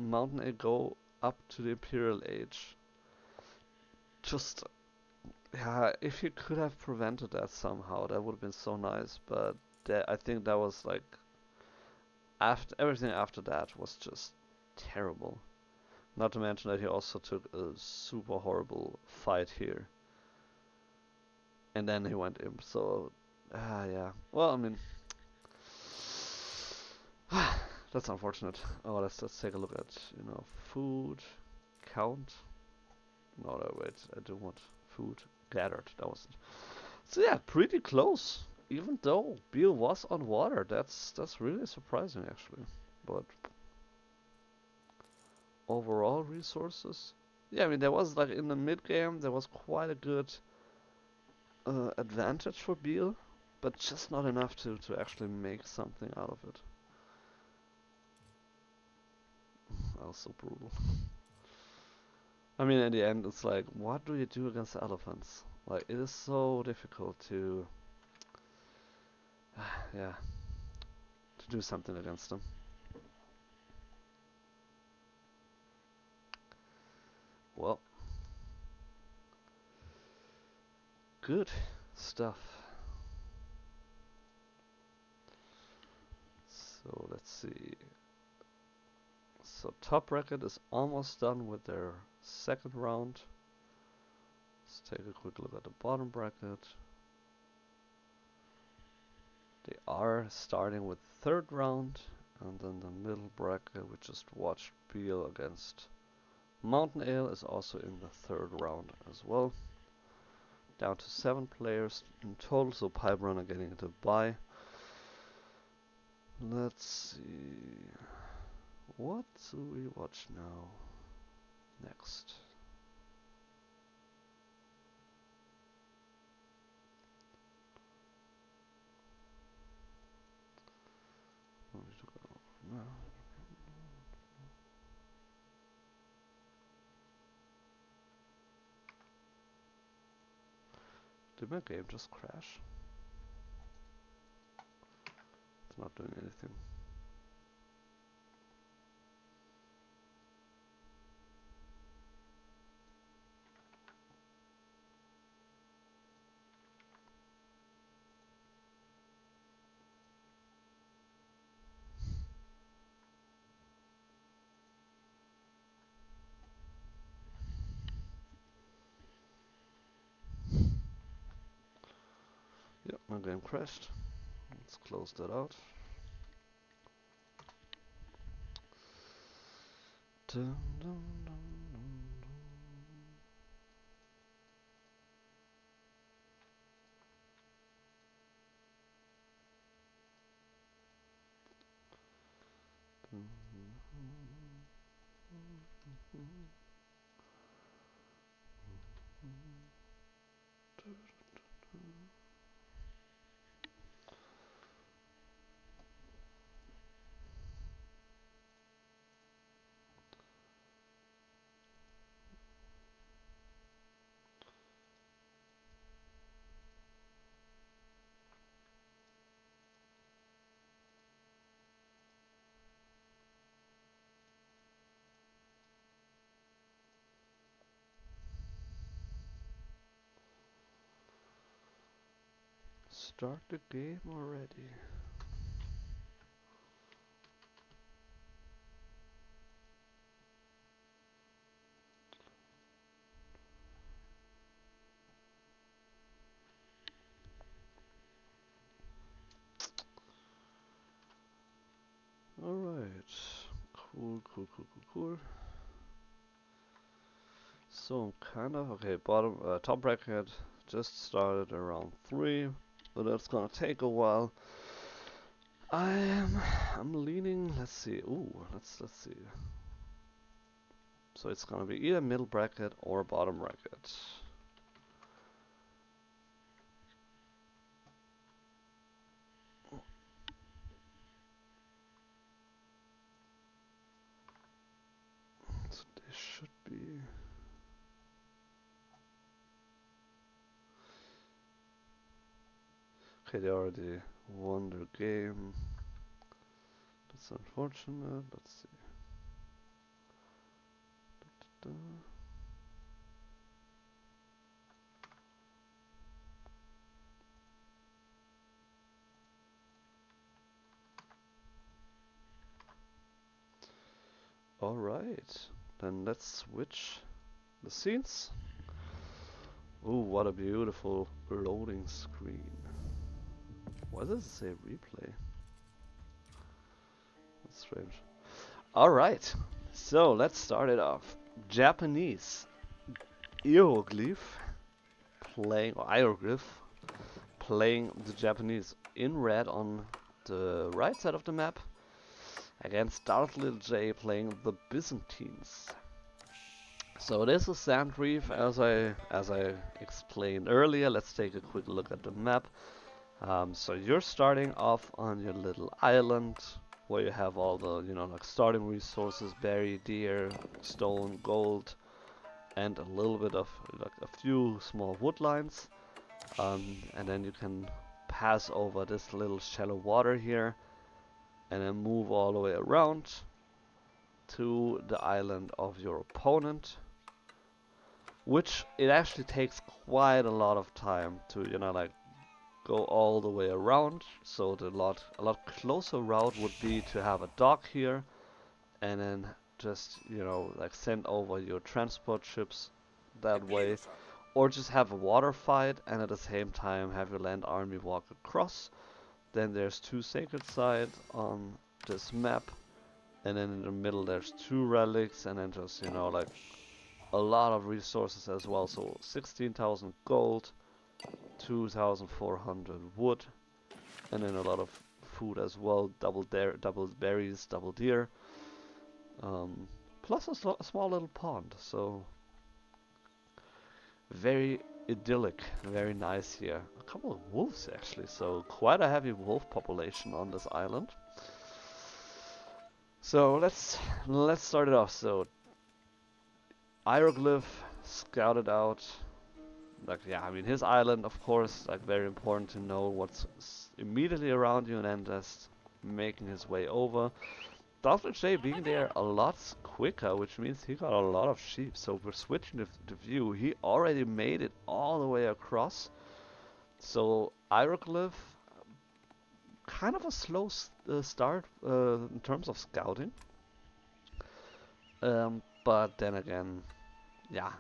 MountainAle go up to the Imperial Age. Just yeah, if he could have prevented that somehow, that would have been so nice. But I think that was like everything after that was just terrible. Not to mention that he also took a super horrible fight here, and then he went imp. So yeah. Well, I mean, that's unfortunate. Oh, let's take a look at, you know, food count. No, wait, I do want food gathered. That was it. So yeah, pretty close. Even though Beale was on water, that's really surprising actually. But overall resources, yeah, I mean there was like in the mid game there was quite a good advantage for Beale, but just not enough to actually make something out of it. That was so brutal. I mean, in the end, it's like, what do you do against the elephants? Like, it is so difficult to, yeah, to do something against them. Well, good stuff. So let's see. So top bracket is almost done with their second round. Let's take a quick look at the bottom bracket. They are starting with third round, and then the middle bracket we just watched Beale against MountainAle is also in the third round as well. Down to 7 players in total, so Piperun are getting into bye. Let's see. What do we watch now? Next. No. Did my game just crash? not doing anything. Yep, my game crashed. Let's close that out. Dun, dun, dun, dun, Start the game already. Alright. Cool, cool, cool, cool, cool. So I'm kinda okay. Top bracket just started around 3, but that's gonna take a while. I'm leaning. Let's see. Ooh, let's see. So it's gonna be either middle bracket or bottom bracket. So they should be. Okay, they already won their game. That's unfortunate. Let's see. Da, da, da. Alright, then let's switch the scenes. Ooh, what a beautiful loading screen. Why does it say replay? That's strange. Alright, so let's start it off. Japanese hieroglyph playing, or hieroglyph playing the Japanese in red on the right side of the map against Darth Lil J playing the Byzantines. So this is Sand Reef, as I explained earlier. Let's take a quick look at the map. So you're starting off on your little island where you have all the, like starting resources, berry, deer, stone, gold, and a little bit of, like a few small wood lines. And then you can pass over this little shallow water here and then move all the way around to the island of your opponent, which it actually takes quite a lot of time to, like go all the way around. So a lot closer route would be to have a dock here and then just, like send over your transport ships that way, or just have a water fight and at the same time have your land army walk across. Then there's 2 sacred sites on this map, and then in the middle there's 2 relics, and then just, like a lot of resources as well. So 16,000 gold, 2,400 wood, and then a lot of food as well. Double berries, double deer, plus a small little pond. So very idyllic, very nice here. A couple of wolves actually, so quite a heavy wolf population on this island. So let's start it off. So Hieroglyph scouted out, like, yeah, I mean his island, of course, like very important to know what's immediately around you, and then just making his way over. Darth Lil J being there a lot quicker, which means he got a lot of sheep. So we're switching the view. He already made it all the way across. So Hieroglyph, kind of a slow start in terms of scouting. But then again, yeah,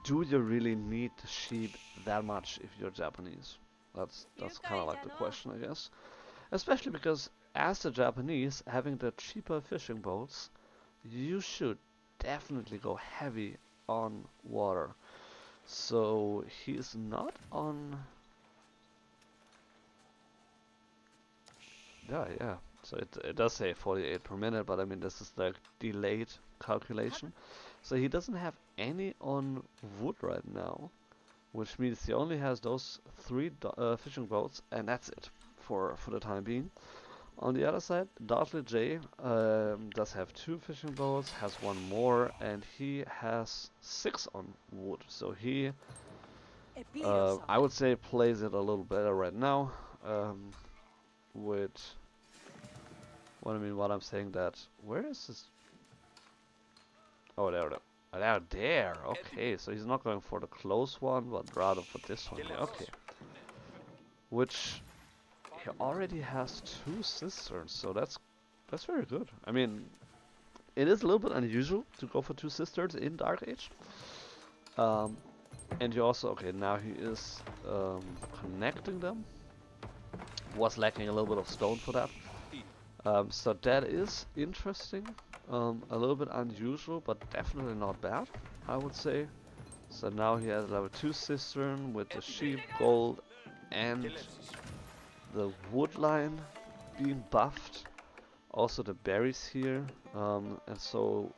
do you really need the sheep that much if you're Japanese? That's kind of like the question, I guess. Especially because as the Japanese, having the cheaper fishing boats, you should definitely go heavy on water. So he is not on. Yeah. So it does say 48 per minute, but I mean this is like delayed calculation. So he doesn't have any on wood right now, which means he only has those 3 fishing boats, and that's it for the time being. On the other side, Darth Lil J does have 2 fishing boats, has 1 more, and he has 6 on wood. So he, I would say, plays it a little better right now. With what I'm saying that, where is this? Oh, there. Okay, so he's not going for the close one, but rather for this one. Yeah, okay. Which he already has 2 cisterns, so that's very good. I mean, it is a little bit unusual to go for 2 cisterns in Dark Age. And you also, okay, now he is connecting them. Was lacking a little bit of stone for that. So that is interesting. A little bit unusual, but definitely not bad, I would say. So now he has level 2 cistern with the sheep, gold, and the wood line being buffed. Also the berries here. And so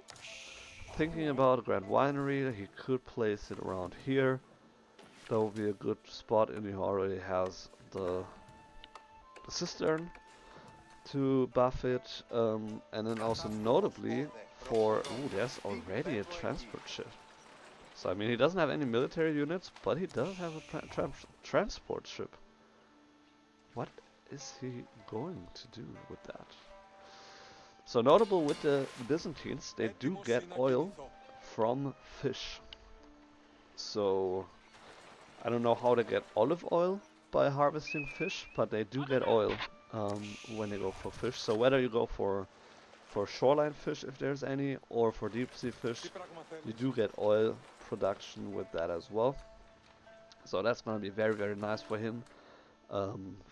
thinking about a Grand Winery, he could place it around here. That would be a good spot, and he already has the cistern to buff it, and then also notably for, ooh, there's already a transport ship. So I mean, he doesn't have any military units, but he does have a transport ship. What is he going to do with that? So notable with the Byzantines, they do get oil from fish. So I don't know how they get olive oil by harvesting fish, but they do get oil when they go for fish. So whether you go for shoreline fish, if there's any, or for deep sea fish, you do get oil production with that as well. So that's gonna be very, very nice for him,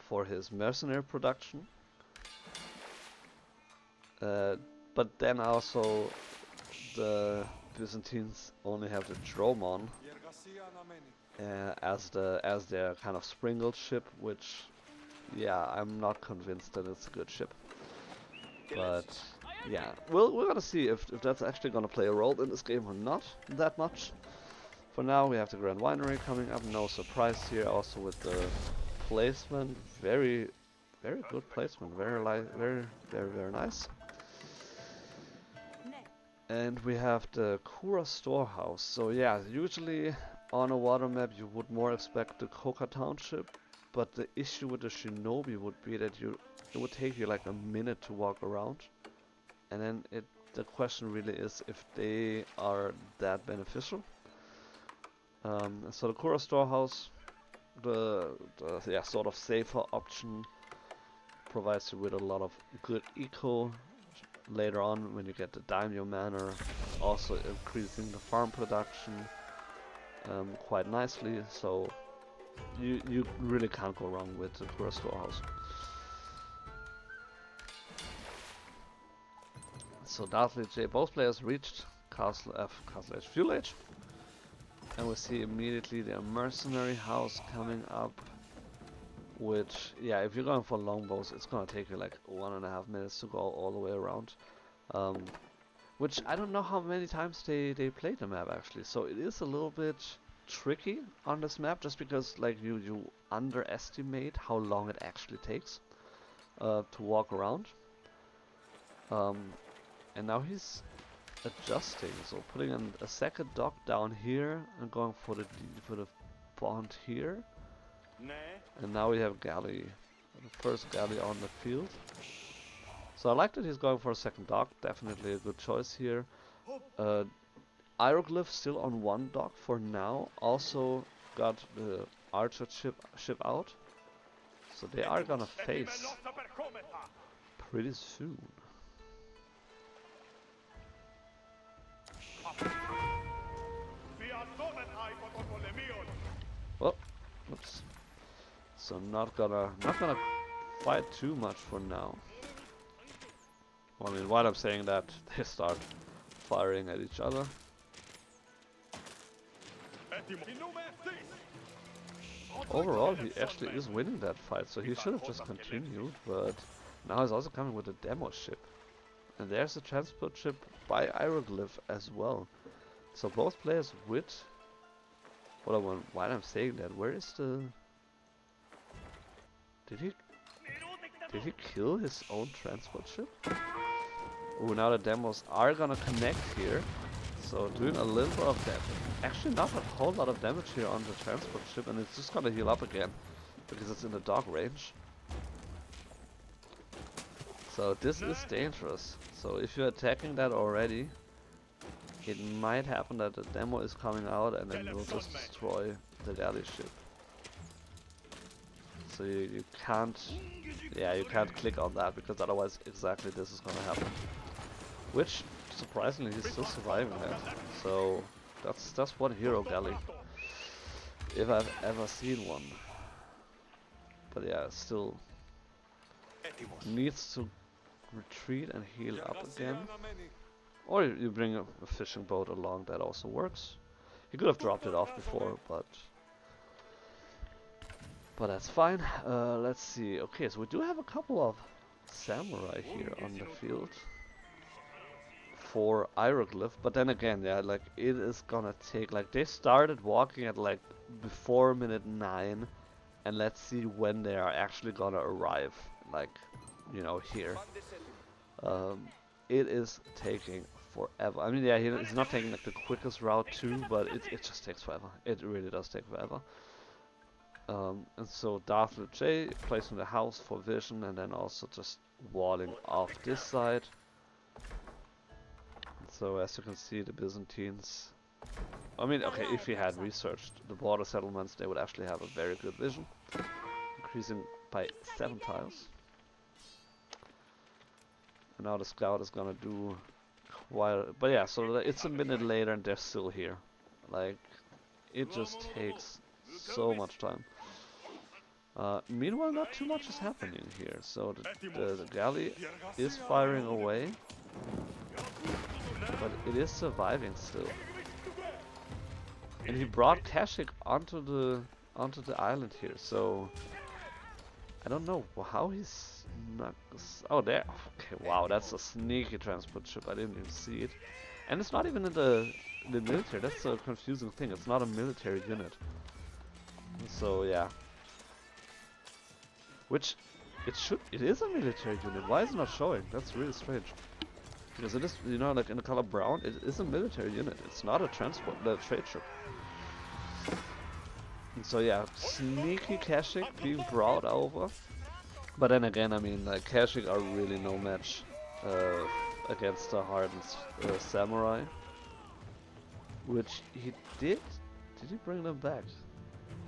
for his mercenary production. But then also the Byzantines only have the Dromon as their kind of sprinkled ship, which, yeah, I'm not convinced that it's a good ship. But yeah, we're gonna see if that's actually gonna play a role in this game or not that much. For now, we have the Grand Winery coming up. No surprise here. Also with the placement, very good placement. Very nice. And we have the Kura storehouse. So yeah, usually on a water map you would more expect the Koka township, but the issue with the shinobi would be that it would take you like a minute to walk around, and then the question really is if they are that beneficial. So the Kura storehouse, the sort of safer option, provides you with a lot of good eco. Later on, when you get the daimyo manor, also increasing the farm production quite nicely. So you really can't go wrong with the Kura storehouse. So Darth Lil J, both players reached Castle Age Fuel Age, and we see immediately their mercenary house coming up. Which, yeah, if you're going for longbows, it's gonna take you like 1.5 minutes to go all the way around. Which I don't know how many times they played the map actually. So it is a little bit tricky on this map, just because like you underestimate how long it actually takes to walk around. And now he's adjusting, so putting a second dock down here and going for the pond here. And now we have galley, the first galley on the field. So I like that he's going for a second dock. Definitely a good choice here. Ieroglif still on one dock for now. Also got the archer ship out. So they are gonna face pretty soon. Well, oops. So not gonna fight too much for now. Well, I mean, while I'm saying that, they start firing at each other. Overall, he actually is winning that fight, so he should have just continued, but now he's also coming with a demo ship. And there's a transport ship by Ieroglif as well. So both players with... Well, while I'm saying that, where is the... Did he kill his own transport ship? Ooh, now the demos are gonna connect here. So doing a little bit of damage. Actually not a whole lot of damage here on the transport ship, and it's just gonna heal up again. Because it's in the dog range. So this is dangerous. So if you're attacking that already, it might happen that the demo is coming out and then you'll just destroy the galley ship. So you can't click on that, because otherwise exactly this is gonna happen. Which, surprisingly, he's still surviving that. So that's one hero galley, if I've ever seen one. But yeah, still needs to retreat and heal up again. Or you bring a fishing boat along, that also works. He could have dropped it off before, but that's fine. Let's see. Okay, so we do have a couple of samurai here on the field for Ieroglif, but then again, yeah, like it is gonna take, like they started walking at like before minute 9, and let's see when they are actually gonna arrive, like, you know, here. It is taking forever. I mean, yeah, he's not taking like the quickest route too, but it just takes forever. It really does take forever. And so Darth Lil J placing the house for vision, and then also just walling off this side. So as you can see, the Byzantines, I mean, okay, if he had researched the border settlements, they would actually have a very good vision, increasing by 7 tiles. And now the scout is gonna do quite, but yeah, so it's a minute later and they're still here. Like, it just takes so much time. Meanwhile, not too much is happening here. So the galley is firing away, but it is surviving still. And he brought Kashyyyk onto the island here. So I don't know how he's not. Oh, there. Okay, wow, that's a sneaky transport ship. I didn't even see it. And it's not even in the military. That's a confusing thing. It's not a military unit. So yeah. Which it is a military unit. Why is it not showing? That's really strange. Because it is, you know, like in the color brown, it is a military unit. It's not a trade ship. And so yeah, sneaky Kashyyyk being brought over. But then again, I mean, like Kashyyyk are really no match against the hardened samurai. Which he did. Did he bring them back?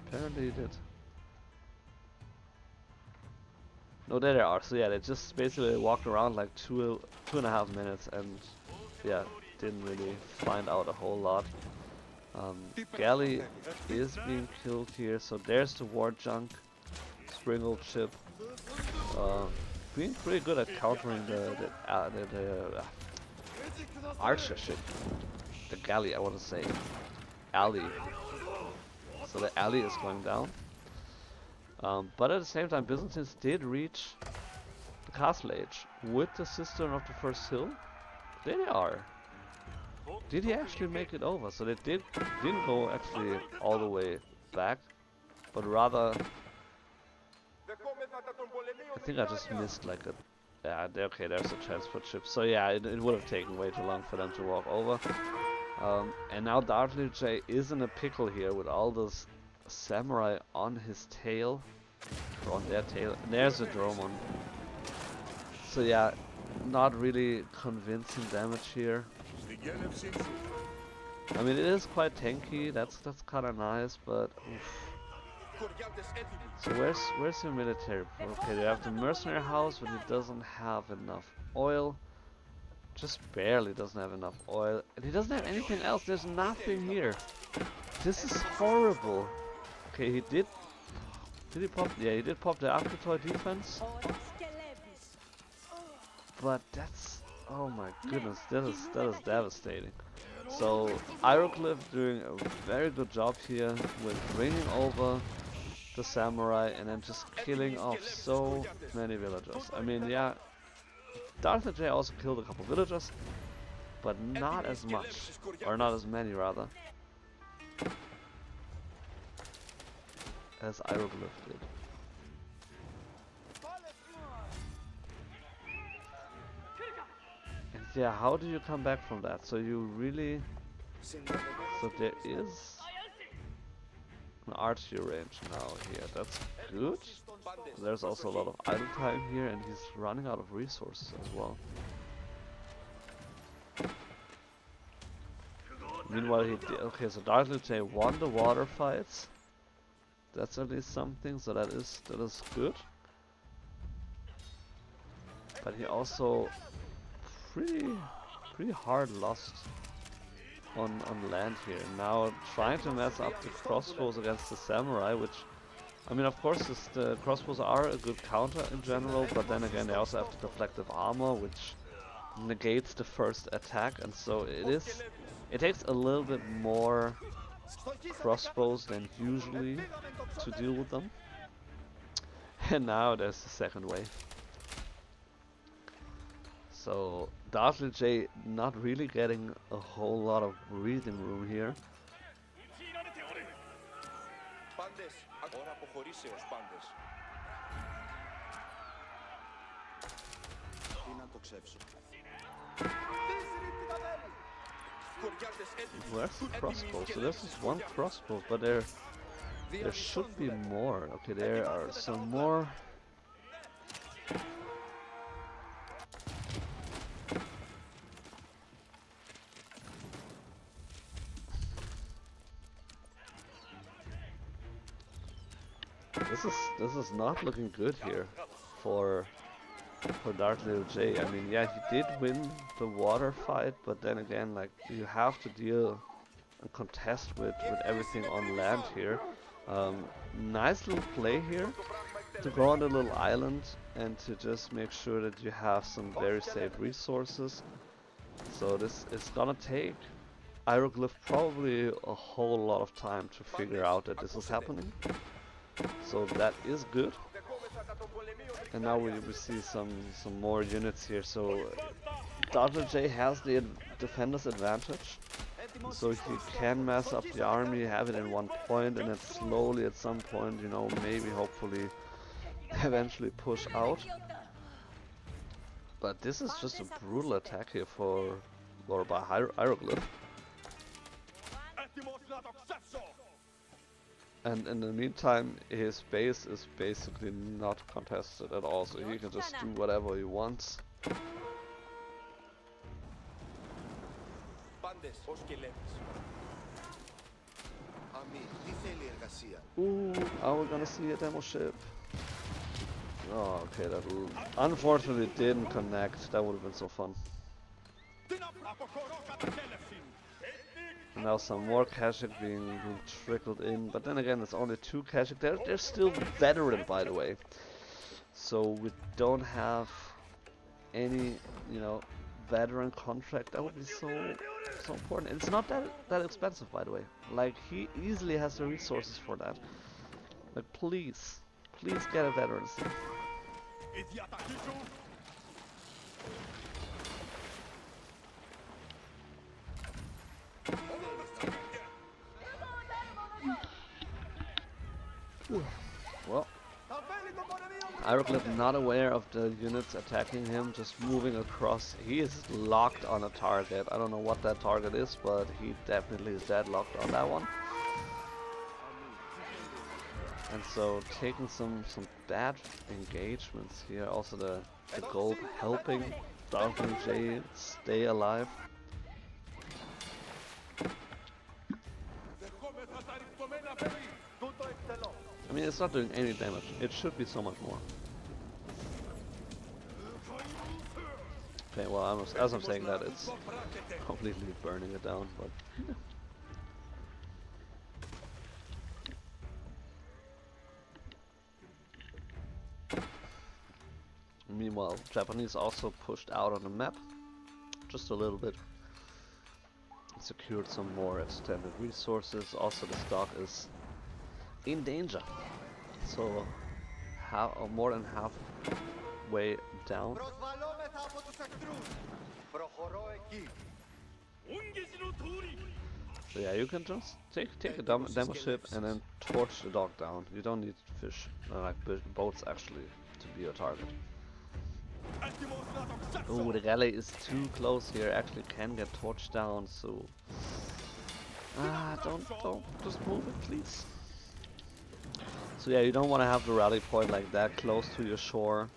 Apparently he did. No, there they are. So yeah, they just basically walked around like 2.5 minutes, and yeah, didn't really find out a whole lot. Galley is being killed here, so there's the war junk, Springold ship, being pretty good at countering the archer ship, the galley, I want to say, alley. So the alley is going down. But at the same time, Byzantines did reach the castle age with the Cistern of the First Hill. There they are. Did he actually make it over? So they didn't go actually all the way back, but rather, I think I just missed like a, yeah, okay, there's a transport ship. So yeah, it would have taken way too long for them to walk over. And now Darth Lil J is in a pickle here with all those samurai on his tail, or on their tail. And there's a Dromon. So yeah, not really convincing damage here. I mean, it is quite tanky. That's kind of nice, but oof. So where's your military? Okay, you have the mercenary house, but he doesn't have enough oil. Just barely doesn't have enough oil, and he doesn't have anything else. There's nothing here. This is horrible. Okay, he did. Did he pop? Yeah, he did pop the Akitoy defense. But that's, oh my goodness, that is devastating. So Ieroglif doing a very good job here with bringing over the samurai and then just killing off so many villagers. I mean, yeah, Darth Lil J also killed a couple villagers, but not as much, or not as many rather, as Ieroglif did. And yeah, how do you come back from that? So you really, so there is an archery range now here. That's good. There's also a lot of idle time here, and he's running out of resources as well. Meanwhile, he did. Okay, so Darth Lil J won the water fights. That's at least something. So that is good. But he also pretty hard lost on land here. Now trying to mess up the crossbows against the samurai, which, I mean, of course, the crossbows are a good counter in general, but then again they also have the deflective armor, which negates the first attack, and so it takes a little bit more crossbows than usually to deal with them. And now there's the second wave. So Darth Lil J not really getting a whole lot of breathing room here. Where's the crossbow? So this is one crossbow, but there should be more. Okay, there are some more. This is not looking good here for Darth Lil J. I mean, yeah, he did win the water fight, but then again, like, you have to deal and contest with everything on land here. Nice little play here to go on the little island and to just make sure that you have some very safe resources. So this is gonna take Ieroglif probably a whole lot of time to figure out that this is happening. So that is good. And now we see some more units here. So Darth Lil J has the defender's advantage. So he can mess up the army, have it in one point, and then slowly at some point, you know, maybe hopefully eventually push out. But this is just a brutal attack here by Ieroglif. And in the meantime, his base is basically not contested at all, so he can just do whatever he wants. Ooh, are we gonna see a demo ship? Oh, okay, that unfortunately didn't connect. That would have been so fun. Now some more Kashik being trickled in, but then again, it's only 2 Kashik. They're still veteran, by the way. So we don't have any, you know, veteran contract. That would be so important. And it's not that expensive, by the way. Like, he easily has the resources for that. Like, please get a veterancy. Well, Ieroglif not aware of the units attacking him, just moving across. He is locked on a target. I don't know what that target is, but he definitely is deadlocked on that one. And so taking some bad engagements here. Also the gold helping Darth Lil J stay alive? I mean, it's not doing any damage. It should be so much more. Okay, well, as I'm saying that, it's completely burning it down, but... Meanwhile, Japanese also pushed out on the map, just a little bit. Secured some more extended resources. Also, the stock is in danger. So, more than halfway down. So yeah, you can just take a demo ship and then torch the dog down. You don't need fish, like boats actually, to be your target. Oh, the galley is too close here. Actually, can get torched down. So, don't just move it, please. So yeah, you don't want to have the rally point like that close to your shore.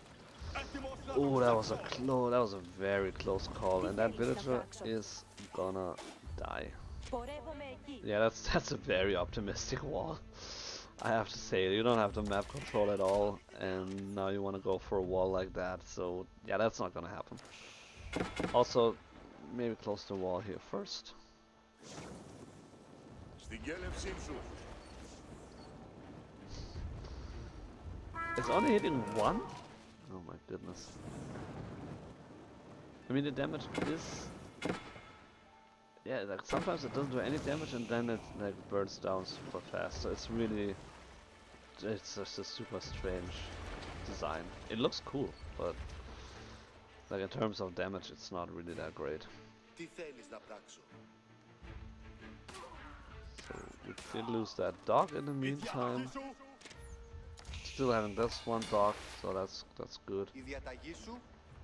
Oh, that was a very close call, and that villager is gonna die. Yeah, that's a very optimistic wall. I have to say, you don't have the map control at all, and now you want to go for a wall like that. So yeah, that's not gonna happen. Also, maybe close the wall here first. It's only hitting one? Oh my goodness. I mean, the damage is... Yeah, like sometimes it doesn't do any damage and then it like burns down super fast. So it's really... It's just a super strange design. It looks cool, but... Like in terms of damage, it's not really that great. So we did lose that dog in the meantime. Still having this one dog, so that's good.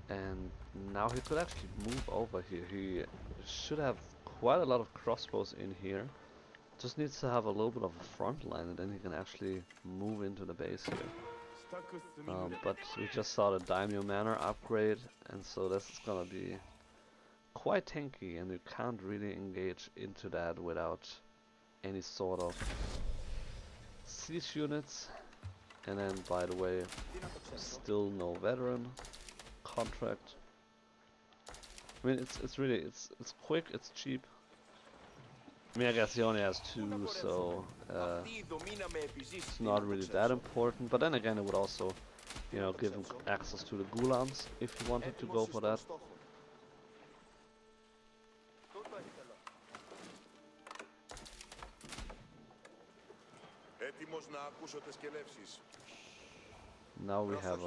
And now he could actually move over here. He should have quite a lot of crossbows in here. Just needs to have a little bit of a front line, and then he can actually move into the base here. But we just saw the Daimyo Manor upgrade, and so this is gonna be quite tanky, and you can't really engage into that without any sort of siege units. And then, by the way, still no veteran contract. I mean, it's really it's quick, it's cheap. I mean, I guess he only has 2, so it's not really that important. But then again, it would also, you know, give him access to the Gulams if he wanted to go for that. Now we have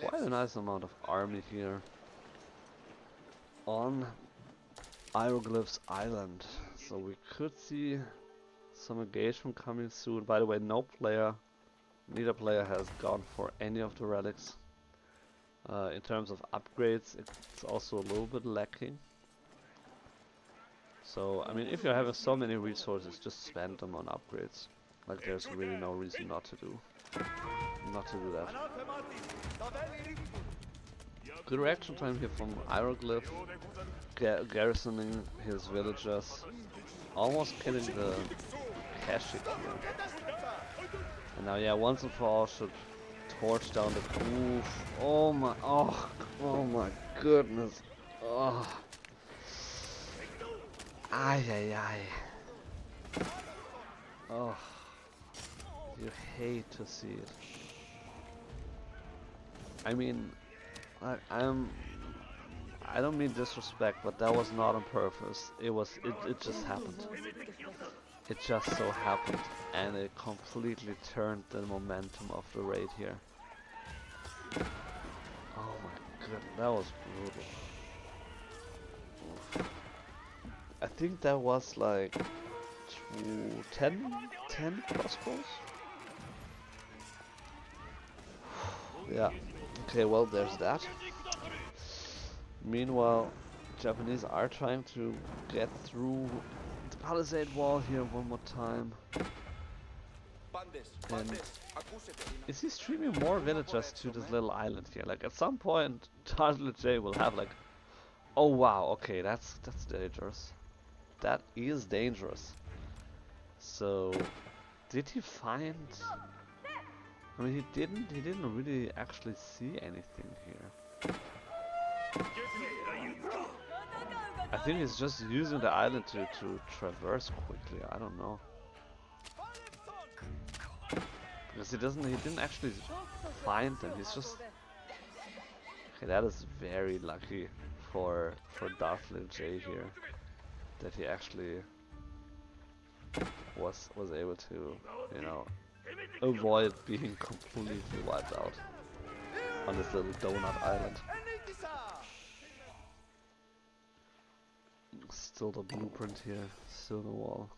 quite a nice amount of army here on Ieroglif's island, so we could see some engagement coming soon. By the way, neither player has gone for any of the relics. In terms of upgrades, it's also a little bit lacking. So, I mean, if you're having so many resources, just spend them on upgrades. Like, there's really no reason not to do that. Good reaction time here from Ieroglif, garrisoning his villagers, almost killing the Kashik here. And now, yeah, once and for all, should torch down the... Oof, oh my goodness. Oh. Ay. Oh. You hate to see it. I mean, I don't mean disrespect, but that was not on purpose. It just happened. It just so happened, and it completely turned the momentum of the raid here. Oh my god, that was brutal. Oof. I think that was like 10 crossbows? Yeah, okay, well, there's that. Meanwhile, Japanese are trying to get through the palisade wall here one more time. And is he streaming more villagers to this little island here? Like at some point, Darth Lil J will have like, oh wow, okay, that's dangerous. That is dangerous. So, did he find? I mean, he didn't really actually see anything here. I think he's just using the island to traverse quickly. I don't know. Because he didn't actually find them. He's just... Okay, that is very lucky for Darth Lil J here. That he actually was able to, you know, avoid being completely wiped out on this little donut island. Still the blueprint here, still the wall.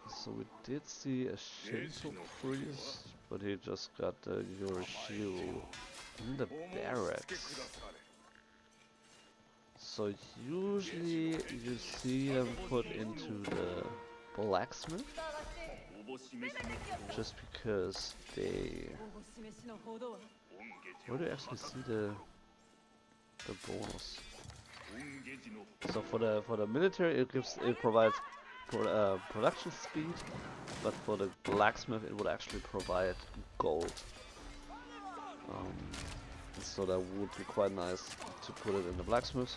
So we did see a Shinto priest, but he just got the Yoroshiu in the barracks. So usually you see them put into the blacksmith, just because they... Where do you actually see the bonus? So for the military it provides production speed, but for the blacksmith it would actually provide gold. So that would be quite nice to put it in the blacksmith.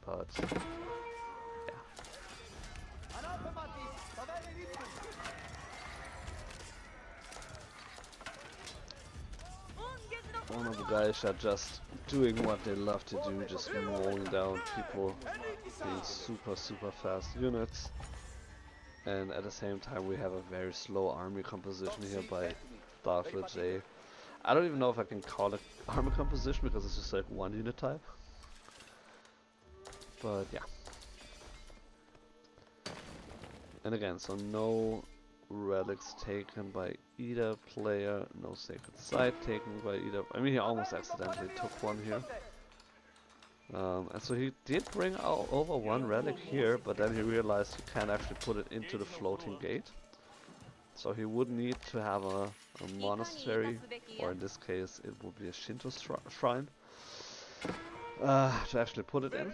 But yeah. One of the guys are just doing what they love to do, just mowing down people, being super fast units. And at the same time we have a very slow army composition here by Darth Lil J. I don't even know if I can call it army composition because it's just like one unit type. But yeah. And again, so no relics taken by either player, no sacred site taken by either. I mean, he almost accidentally took one here. And so he did bring out over one relic here, but then he realized he can't actually put it into the floating gate. So he would need to have a monastery, or in this case it would be a Shinto shrine, to actually put it in.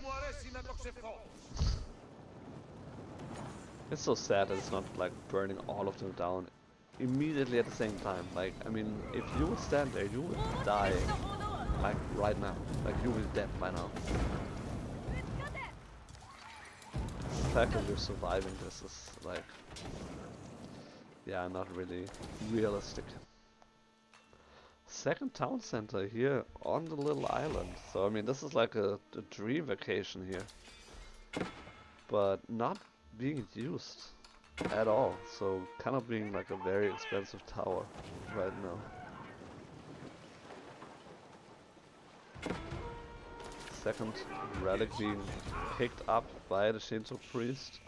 It's so sad that it's not like burning all of them down immediately at the same time. Like, I mean, if you would stand there, you would die, like right now. Like, you will be dead by now. The fact that you're surviving this is like, yeah, not really realistic. Second town center here on the little island. So I mean, this is like a dream vacation here, but not being used at all. So kind of being like a very expensive tower right now. Second relic being picked up by the Shinto priest,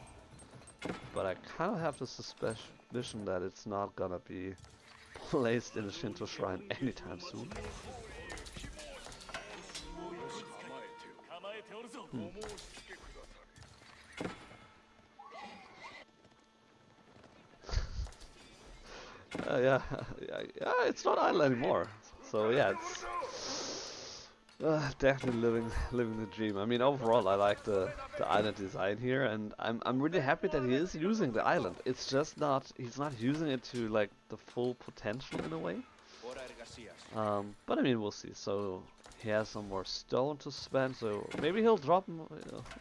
but I kind of have the suspicion that it's not gonna be placed in a Shinto shrine anytime soon. Yeah, it's not idle anymore. So yeah, it's definitely living the dream. I mean, overall, I like the island design here, and I'm really happy that he is using the island. It's just he's not using it to like the full potential in a way. But I mean, we'll see. So he has some more stone to spend, so maybe he'll drop.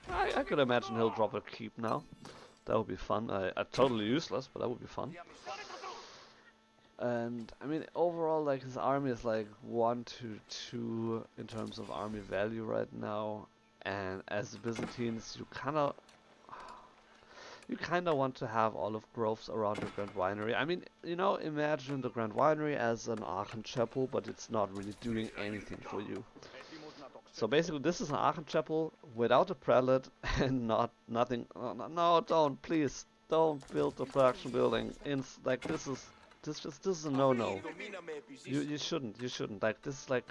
I could imagine he'll drop a keep now. That would be fun. Totally useless, but that would be fun. And I mean, overall, like his army is like 1 to 2 in terms of army value right now. And as the Byzantines, you kind of want to have olive groves around your Grand Winery. I mean, you know, imagine the Grand Winery as an Aachen chapel, but it's not really doing anything for you. So basically, this is an Aachen chapel without a prelate and nothing. No, don't, please, don't build the production building. Like this is a no-no. You shouldn't. Like this is like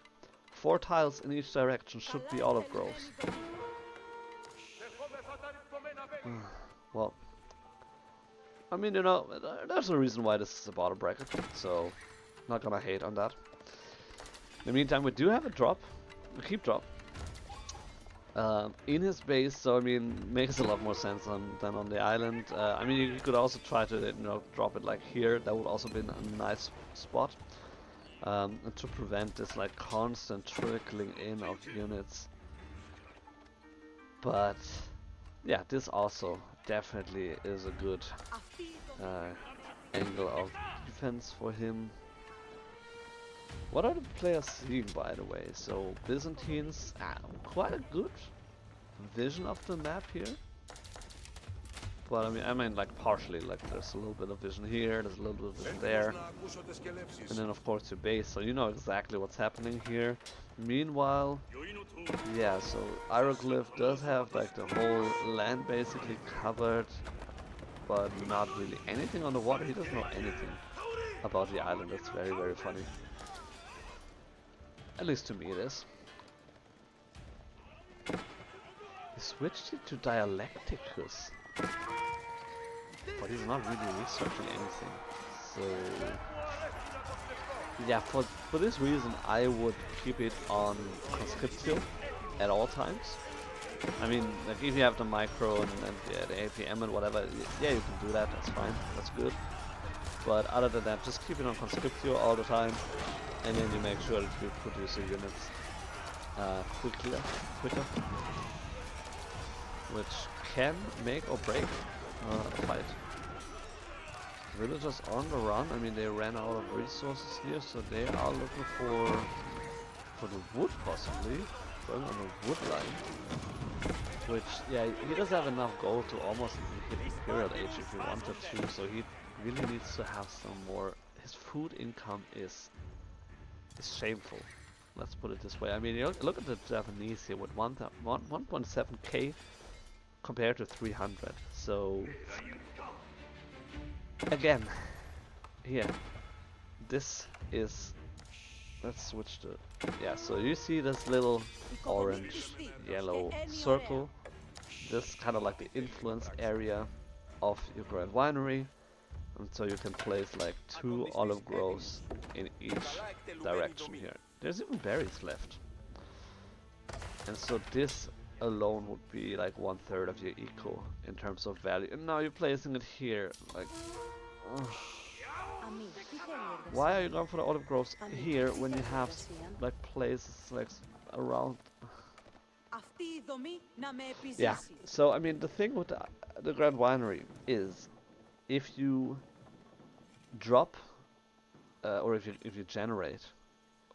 4 tiles in each direction should be olive groves. Well, I mean, you know, there's a reason why this is a bottom bracket, so not gonna hate on that. In the meantime, we do have a drop, a keep drop, in his base, so I mean, makes a lot more sense than on the island. I mean, you could also try to, you know, drop it like here. That would also be a nice spot, and to prevent this like constant trickling in of units. But yeah, this also definitely is a good angle of defense for him. What are the players seeing, by the way? So Byzantines, quite a good vision of the map here. But I mean like partially, like there's a little bit of vision here, there's a little bit of vision there. And then of course your base, so you know exactly what's happening here. Meanwhile, yeah, so Ieroglif does have like the whole land basically covered, but not really anything on the water. He doesn't know anything about the island. That's very, very funny. At least to me it is. He switched it to Dialecticus, but he's not really researching anything. So yeah, for this reason I would keep it on Conscriptio at all times. I mean, like if you have the micro and yeah, the APM and whatever, yeah, you can do that, that's fine, that's good. But other than that, just keep it on Conscriptio all the time, and then you make sure that you produce your units quicker, which can make or break a fight. Villagers on the run. I mean, they ran out of resources here, so they are looking for the wood possibly, going on the wood line. Which, yeah, he does have enough gold to almost hit Imperial Age if he wanted to, so he really needs to have some more. His food income is shameful. Let's put it this way. I mean, you look at the Japanese here with 1.7k compared to 300. So again, here, this is. Let's switch to, yeah, so you see this little orange, yellow circle. This is kind of like the influence area of your Grand Winery. And so you can place like 2 olive groves in each direction here. There's even berries left. And so this alone would be like 1/3 of your eco in terms of value. And now you're placing it here, like, why are you going for the olive groves here when you have like places like around? Yeah, so I mean the thing with the Grand Winery is if you drop or if you generate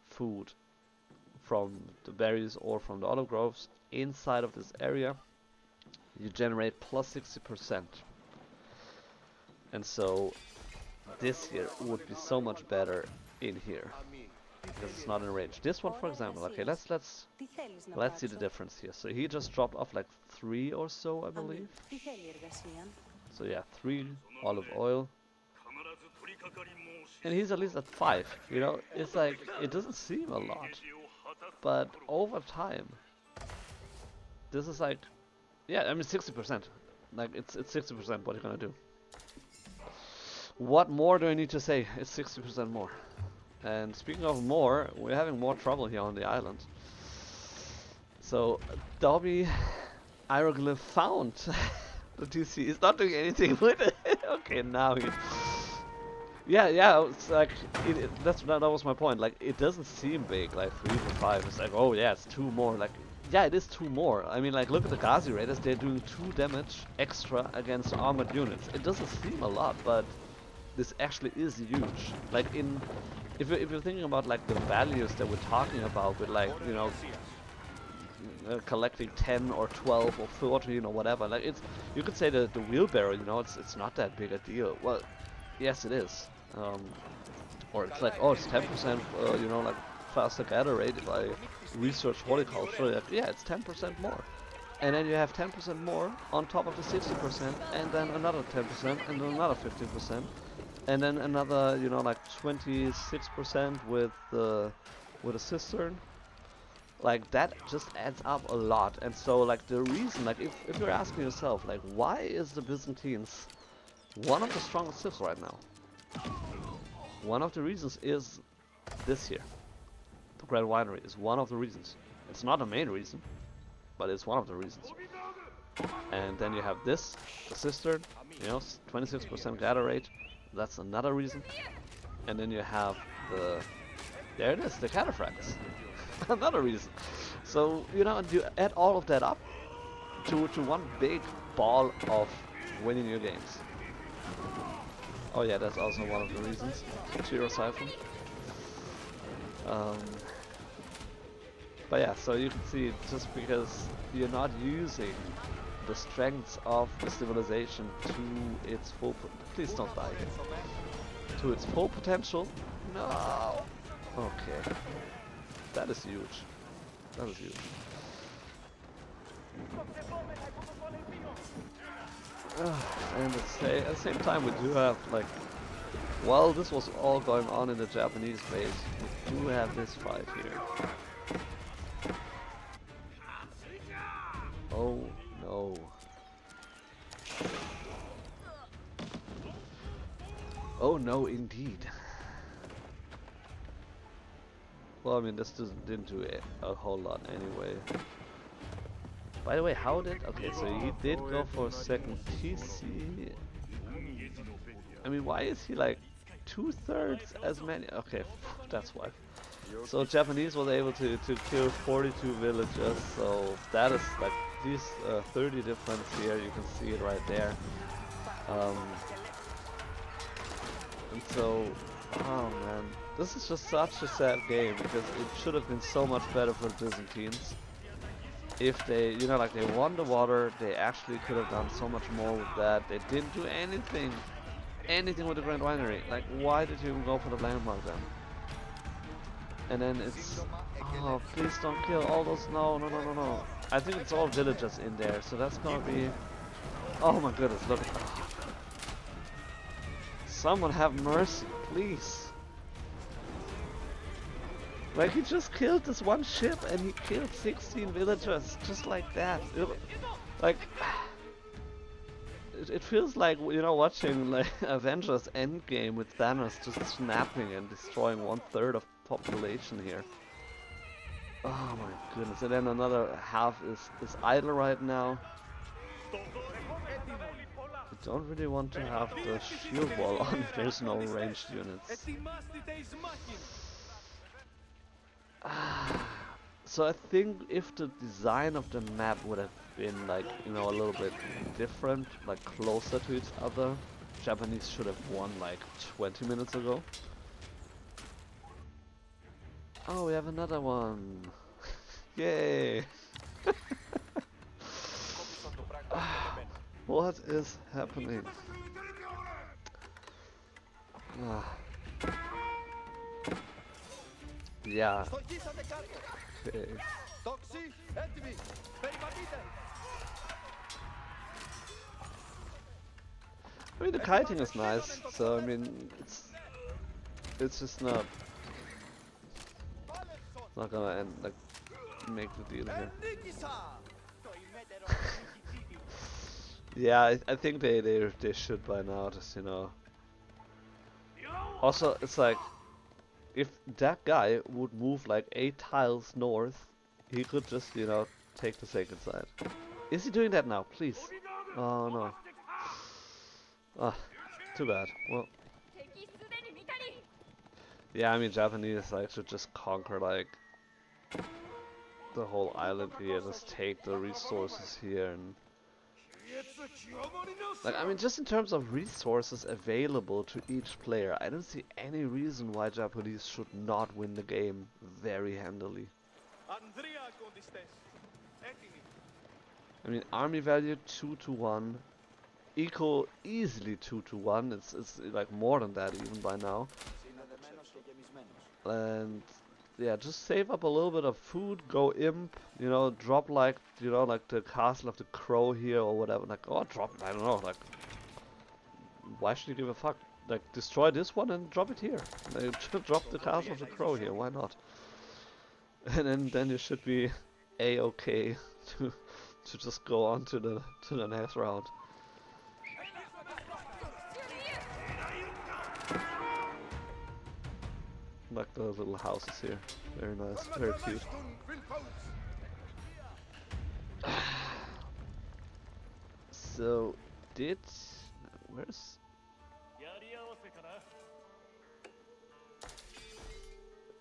food from the berries or from the olive groves inside of this area, you generate plus 60%. And so this here would be so much better in here because it's not in range. This one, for example, okay, let's see the difference here. So he just dropped off like 3 or so, I believe. So yeah, 3 olive oil, and he's at least at 5. You know, it's like it doesn't seem a lot, but over time, this is like, yeah, I mean 60%. Like it's 60%. What are you gonna do? What more do I need to say? It's 60% more. And speaking of more, we're having more trouble here on the island. So daubi.ieroglif found the TC. He's not doing anything with it. Okay, now he. Yeah. It's like that was my point. Like it doesn't seem big. Like 3 to 5. It's like, oh yeah, it's 2 more. Like yeah, it is 2 more. I mean, like look at the Ghazi Raiders. They're doing 2 damage extra against armored units. It doesn't seem a lot, but this actually is huge. Like if you're thinking about like the values that we're talking about with like, you know, collecting 10 or 12 or 40, you know, whatever, like it's, you could say the wheelbarrow, you know, it's not that big a deal. Well, yes it is. Or it's like, oh, it's 10% you know, like faster gather rate if I research horticulture. Like, yeah, it's 10% more. And then you have 10% more on top of the 60%, and then another 10%, and then another 15%. And then another, you know, like 26% with a cistern. like that just adds up a lot. And so like the reason, like if you're asking yourself, like why is the Byzantines one of the strongest civs right now? One of the reasons is this here. The Grand Winery is one of the reasons. It's not the main reason, but it's one of the reasons. And then you have this, the cistern, you know, 26% gather rate. That's another reason. And then you have the, there it is, the cataphracts. Another reason. So, you know, you add all of that up to one big ball of winning your games. Oh yeah, that's also one of the reasons. Zero siphon. But yeah, so you can see just because you're not using the strengths of the civilization to its full please don't die again. To its full potential. No. Okay. That is huge. That is huge. And at the same time we do have like, while this was all going on in the Japanese base, we do have this fight here. Oh no. Oh no indeed. Well, I mean this didn't do a whole lot anyway. By the way, how did... Okay, so he did go for a second TC. I mean, why is he like 2/3 as many? Okay, that's why. So Japanese was able to kill 42 villagers, so that is like these 30 difference here, you can see it right there. And so, oh man, this is just such a sad game because it should have been so much better for the Byzantines. If they, you know, like they won the water, they actually could have done so much more with that. They didn't do anything with the Grand Winery. Like, why did you even go for the landmark then? And then it's, oh, please don't kill all those, no. I think it's all villagers in there, so that's gonna be, oh my goodness, look. Someone have mercy, please. Like, he just killed this one ship and he killed 16 villagers, just like that. Like, it feels like, you know, watching like Avengers Endgame with Thanos just snapping and destroying 1/3 of population here. Oh my goodness, and then another half is idle right now. I don't really want to have the shield wall on if there's no ranged units. So I think if the design of the map would have been like, you know, a little bit different, like closer to each other, Japanese should have won like 20 minutes ago. Oh, we have another one. Yay! What is happening? Yeah. Okay. I mean, the kiting is nice, so I mean, it's just not gonna end like make the deal here. Yeah, I think they should by now, just, you know. Also, it's like, if that guy would move like 8 tiles north, he could just, you know, take the second side. Is he doing that now? Please. Oh no. Ah, too bad. Well. Yeah, I mean, Japanese like should just conquer like the whole island here, just take the resources here and like, I mean, just in terms of resources available to each player, I don't see any reason why Japanese should not win the game very handily. I mean, army value 2-1, eco easily 2-1. It's like more than that even by now. And yeah, just save up a little bit of food, go imp, you know, drop like, you know, like the castle of the crow here or whatever. Like, oh, drop, I don't know, like, why should you give a fuck? Like, destroy this one and drop it here. Like, drop the castle of the crow here, why not? and then you should be a-okay to just go on to the next round. Like the little houses here, very nice, very cute. So where's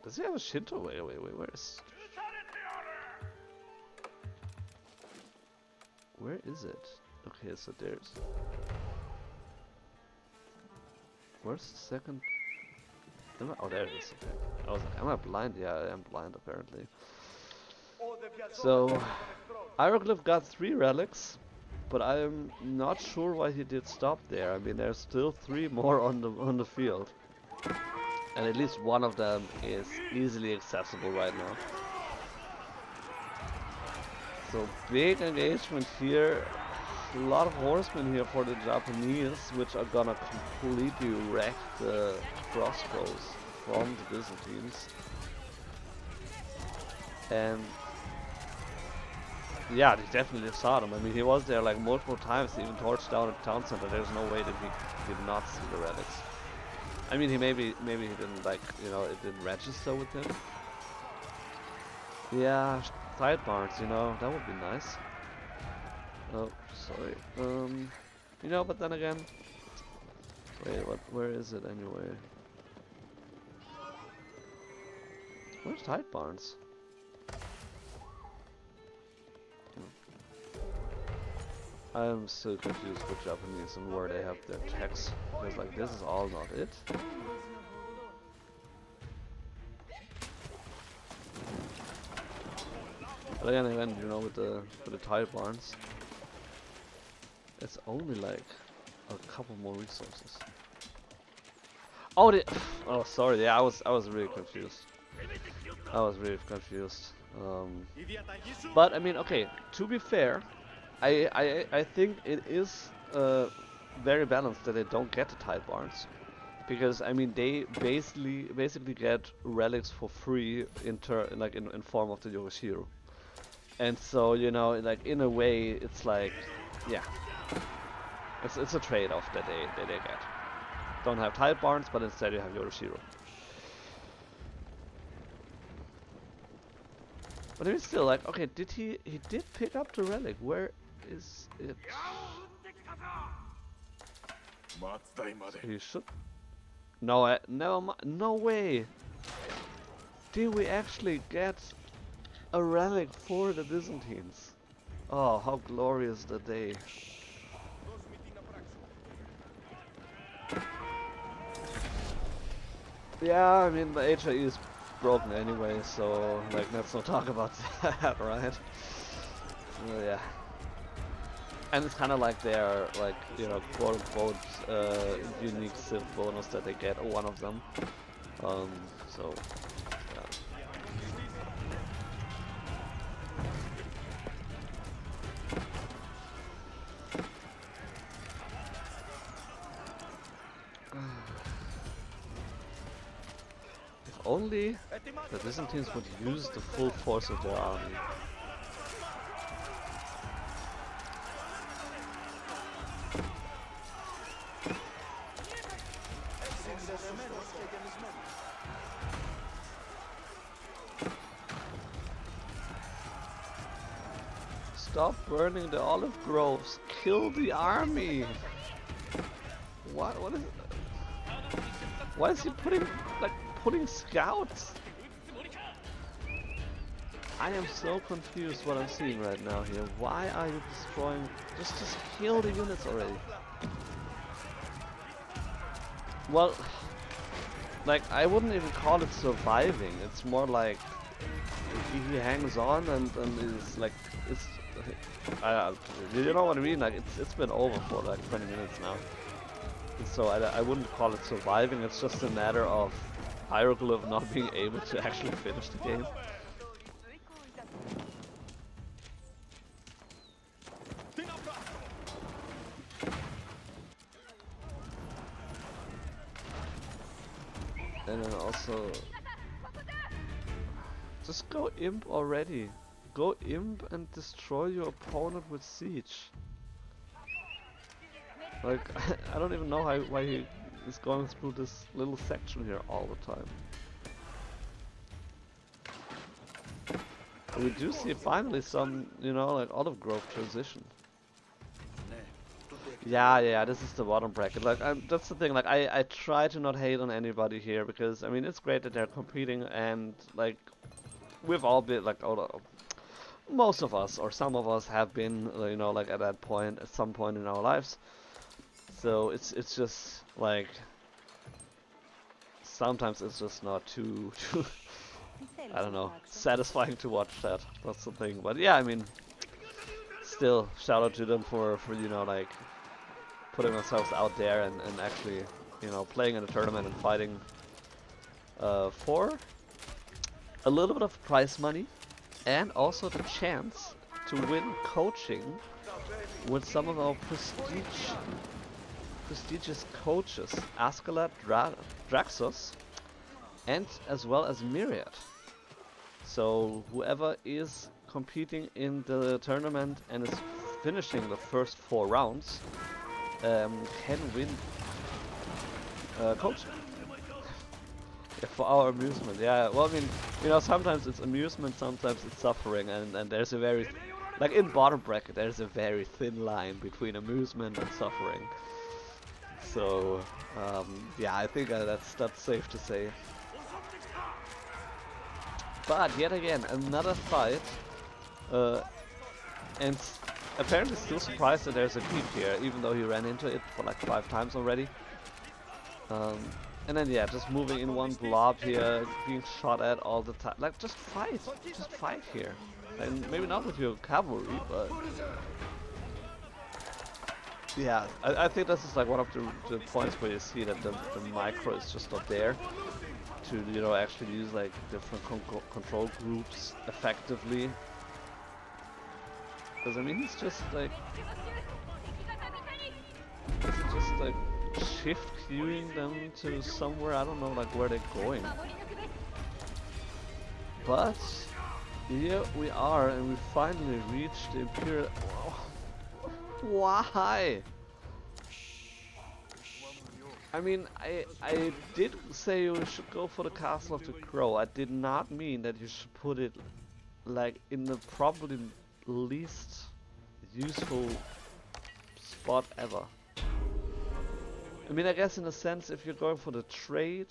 does he have a Shinto? Wait, where is it? Okay, so where's the second? Oh, there it is. Okay. I was like, am I blind? Yeah, I am blind apparently. So, Hieroglyph got 3 relics, but I'm not sure why he did stop there. I mean, there's still 3 more on the field, and at least one of them is easily accessible right now. So big engagement here. A lot of horsemen here for the Japanese, which are gonna completely wreck the crossbows from the Byzantines. And yeah, they definitely saw them. I mean, he was there like multiple times, even torched down at the town center. There's no way that he did not see the relics. I mean, maybe he didn't, like, you know, it didn't register with him. Yeah, sidebars, you know, that would be nice. Oh, sorry. You know, but then again, wait, where is it anyway? Where's Tide Barns? I'm still confused with Japanese and where they have their text, because like this is all not it. But again, you know, with the Tide Barns, it's only like a couple more resources. Oh, oh, sorry. Yeah, I was really confused. But I mean, okay. To be fair, I think it is very balanced that they don't get the Tide Barns, because I mean they basically get relics for free in form of the Yoroshiru. And so, you know, like in a way, it's like, yeah, it's a trade-off that they get. Don't have Tide Barns, but instead you have Yoroshiru. But I mean, still, like, okay, he did pick up the relic. Where is it? So he should. No, no way. Did we actually get a relic for the Byzantines? Oh, how glorious the day. Yeah, I mean, the HIE is broken anyway, so, like, let's not talk about that, right? Yeah. And it's kind of like their, like, you know, quote-unquote, unique Civ bonus that they get, one of them. So, yeah. If only the Byzantines would use the full force of their army. Stop burning the olive groves. Kill the army. What is it? Why is he putting scouts? I am so confused what I'm seeing right now here. Why are you destroying? Just kill the units already. Well, like, I wouldn't even call it surviving. It's more like he hangs on and is like, it's you know what I mean? Like, it's been over for like 20 minutes now. So I wouldn't call it surviving. It's just a matter of Hieroglyph not being able to actually finish the game. And then also Just go imp already. Go imp and destroy your opponent with siege. Like, I don't even know why he is going through this little section here all the time. We do see finally some, you know, like olive grove transition. Yeah, this is the bottom bracket. Like, that's the thing. Like, I try to not hate on anybody here because I mean it's great that they're competing and like we've all been like, most of us or some of us have been, you know, like at that point at some point in our lives. So it's just like sometimes it's just not too I don't know, satisfying to watch that. That's the thing. But yeah, I mean, still shout out to them for you know, like putting themselves out there and actually, you know, playing in a tournament and fighting for a little bit of prize money and also the chance to win coaching with some of our prestigious coaches, Askeladd, Draxos, and as well as Myriad. So whoever is competing in the tournament and is finishing the first 4 rounds can win coaching. Yeah, for our amusement. Yeah, well, I mean, you know, sometimes it's amusement, sometimes it's suffering, and there's a very, like in bottom bracket, there's a very thin line between amusement and suffering. So, yeah, I think that's safe to say. But yet again, another fight, and apparently still surprised that there's a creep here, even though he ran into it for like 5 times already. And then yeah, just moving in one blob here, being shot at all the time. Like just fight here. And maybe not with your cavalry, but yeah, I think this is like one of the points where you see that the micro is just not there to, you know, actually use like different control groups effectively. Because I mean, he's just like, is it just like shift queuing them to somewhere? I don't know, like where they're going. But here we are, and we finally reached the Imperial. Why? I mean, I did say you should go for the Castle of the Crow. I did not mean that you should put it like in the probably least useful spot ever. I mean, I guess in a sense, if you're going for the trade,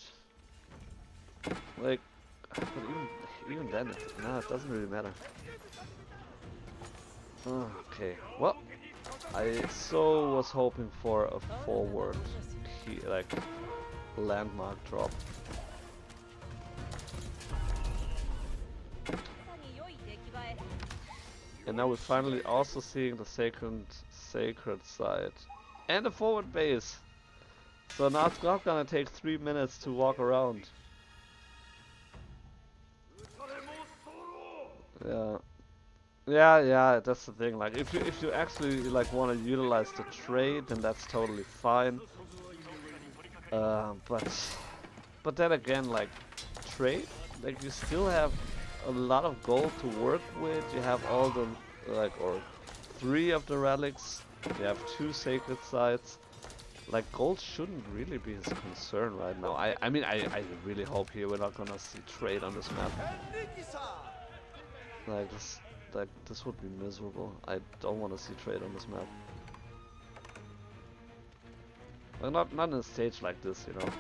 like, but even then, no, it doesn't really matter. Okay, well, I so was hoping for a forward key, like landmark drop. And now we're finally also seeing the sacred side and the forward base. So now it's not gonna take 3 minutes to walk around. Yeah, that's the thing. Like if you actually like want to utilize the trade, then that's totally fine. But then again, like trade, like you still have a lot of gold to work with. You have all the or 3 of the relics. You have 2 sacred sites. Like gold shouldn't really be his concern right now. I mean I really hope here we're not gonna see trade on this map. Like this would be miserable. I don't want to see trade on this map. Like not in a stage like this, you know.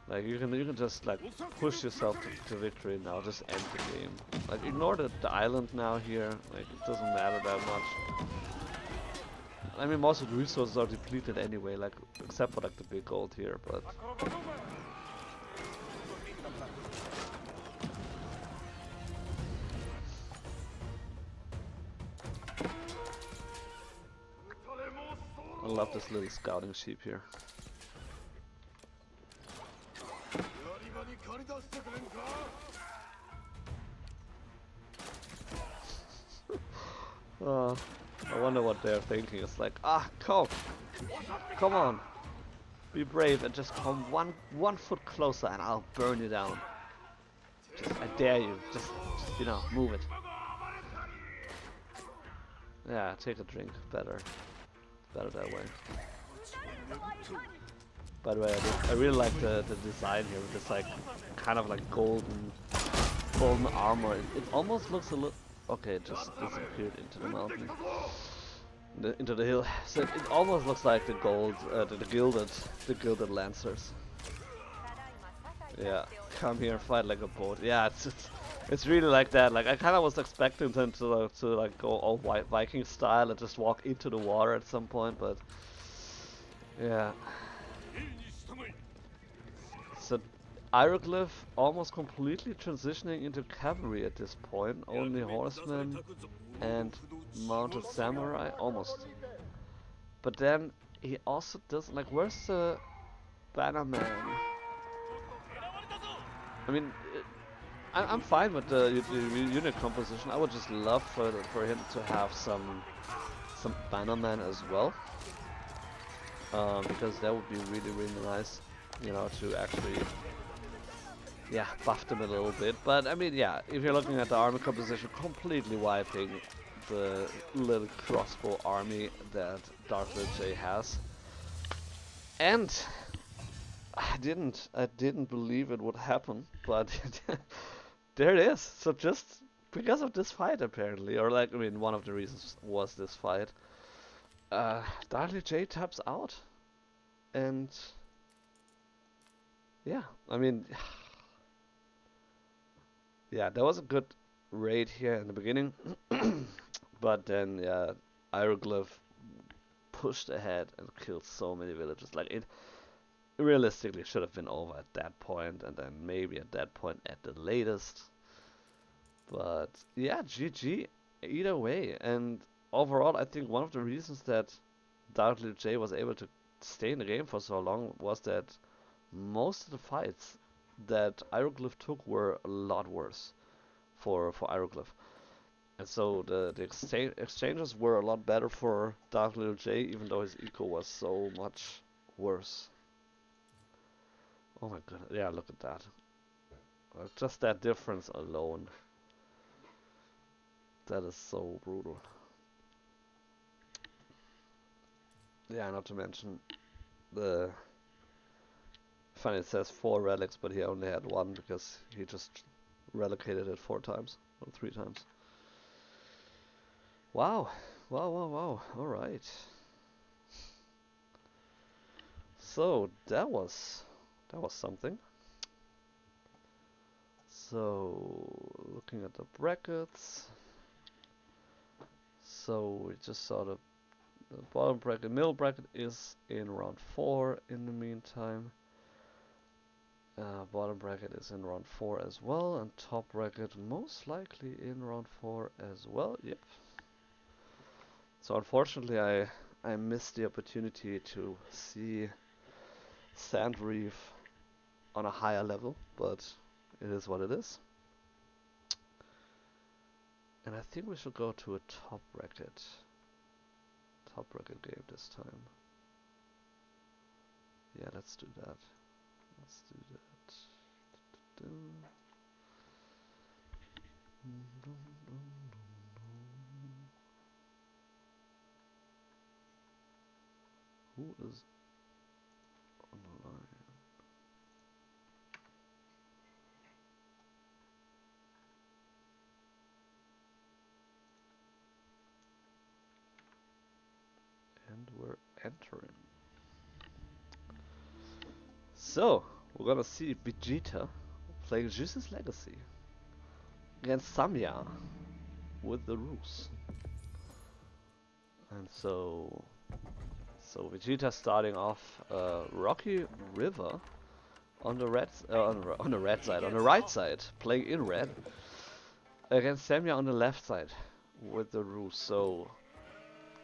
Like you can just like push yourself to victory now. Just end the game. Like ignore the island now here. Like it doesn't matter that much. I mean, most of the resources are depleted anyway, like except for like the big gold here, but I love this little scouting sheep here. I wonder what they're thinking. It's like, come on, be brave and just come one foot closer and I'll burn you down. I dare you. Just, you know, move it. Yeah, take a drink. Better that way. By the way, I really like the design here with this like kind of like golden armor. It almost looks a little. Okay, it just disappeared into the mountain, into the hill. So it almost looks like the the gilded lancers. Yeah, come here and fight like a boat. Yeah, it's really like that. Like I kind of was expecting them to like go all white Viking style and just walk into the water at some point, but yeah. So Hieroglyph almost completely transitioning into cavalry at this point. Only horsemen and mounted samurai, almost. But then he also doesn't like. Where's the bannerman? I mean, I'm fine with the unit composition. I would just love for him to have some bannerman as well, because that would be really nice, you know, to actually buff them a little bit. But I mean, yeah, if you're looking at the army composition, completely wiping the little crossbow army that Darth Lil J has, and I didn't believe it would happen, but there it is. So just because of this fight, apparently, or like, I mean, one of the reasons was this fight. Darth Lil J taps out, and yeah, I mean, yeah, there was a good raid here in the beginning, but then yeah, Hieroglyph pushed ahead and killed so many villagers. Like it realistically should have been over at that point, and then maybe at that point at the latest. But yeah, GG either way. And overall, I think one of the reasons that Darth Lil J was able to stay in the game for so long was that most of the fights that Hieroglyph took were a lot worse for Hieroglyph. And so the exchanges were a lot better for Darth Lil J, even though his eco was so much worse. Oh my goodness, yeah, look at that. Just that difference alone. That is so brutal. Yeah, not to mention the... Funny, it says 4 relics, but he only had 1 because he just relocated it 4 times, or 3 times. Wow, wow. Alright. So, that was something. So, looking at the brackets. So, we just saw the bottom bracket. Middle bracket is in round 4 in the meantime. Bottom bracket is in round 4 as well, and top bracket most likely in round 4 as well. Yep. So unfortunately, I missed the opportunity to see Sand Reef on a higher level, but it is what it is. And I think we should go to a top bracket game this time. Yeah, let's do that. Let's do that. Who is on the line? And we're entering. So, we're gonna see Vegeta playing Jesus' Legacy against Samya with the Rus. And so Vegeta starting off Rocky River on the on the right side, playing in red, against Samya on the left side with the Rus. So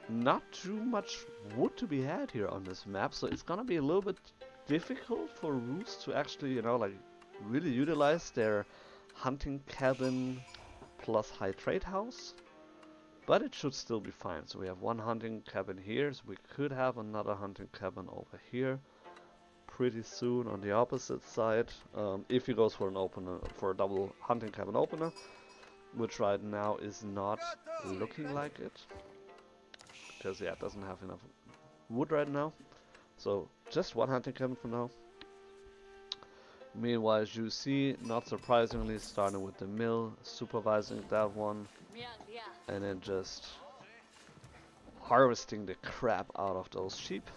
not too much wood to be had here on this map, so it's gonna be a little bit difficult for Rus to actually, you know, like really utilize their hunting cabin plus high trade house. But it should still be fine. So we have 1 hunting cabin here, so we could have another hunting cabin over here. pretty soon on the opposite side, if he goes for an opener, for a double hunting cabin opener, which right now is not looking like it, because yeah, it doesn't have enough wood right now. So just one hunting cabin for now. Meanwhile, Juicy, not surprisingly, starting with the mill, supervising that one, and then just harvesting the crap out of those sheep.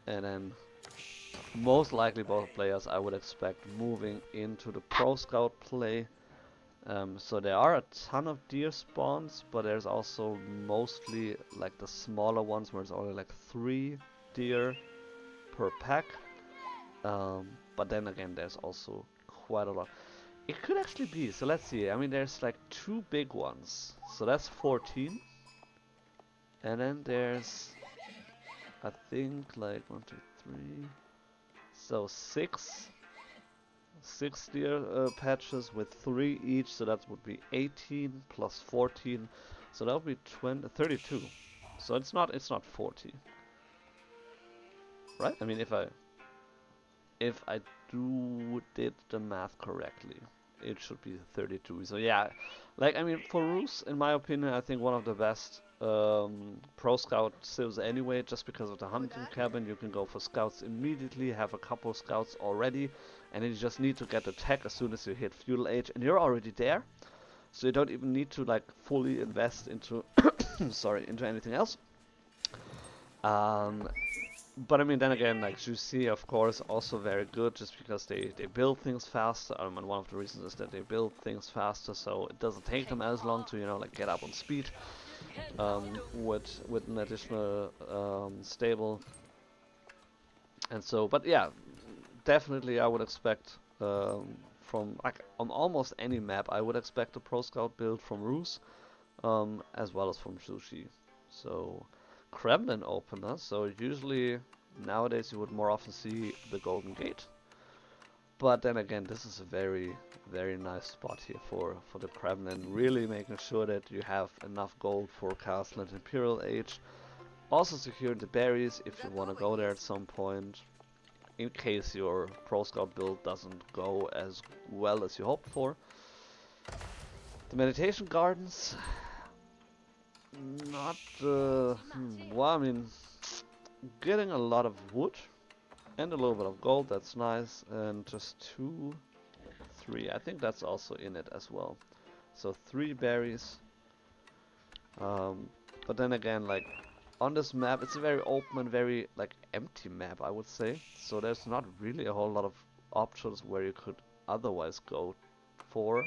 And then most likely both players, I would expect, moving into the Pro Scout play. So there are a ton of deer spawns, but there's also mostly like the smaller ones where it's only like 3 deer per pack. But then again, there's also quite a lot. It could actually be, so let's see, I mean there's like 2 big ones, so that's 14. And then there's, I think like 1, 2, 3, so 6 deer patches with 3 each, so that would be 18 plus 14, so that would be 32. So it's not 40, right? I mean, if I did the math correctly, it should be 32. So yeah, like I mean, for Roos, in my opinion, I think one of the best pro scout civs anyway, just because of the hunting cabin. You can go for scouts immediately, have a couple scouts already, and then you just need to get the tech as soon as you hit feudal age, and you're already there. So you don't even need to like fully invest into sorry, into anything else. But I mean, then again, like you see, of course, also very good, just because they build things faster. And one of the reasons is that they build things faster, so it doesn't take them as long to, you know, like get up on speed with an additional stable. And so, but yeah, definitely I would expect from like on almost any map, I would expect a Pro Scout build from Roos, as well as from Sushi. So. Kremlin opener, so usually nowadays you would more often see the Golden Gate. But then again, this is a very, very nice spot here for the Kremlin, really making sure that you have enough gold for Castle and Imperial Age. Also securing the berries if you want to go there at some point, in case your Pro Scout build doesn't go as well as you hoped for. The Meditation Gardens, not well, I mean, getting a lot of wood and a little bit of gold, that's nice, and just 2, 3, I think that's also in it as well. So 3 berries. But then again, like on this map, it's a very open and very like empty map, I would say. So there's not really a whole lot of options where you could otherwise go for.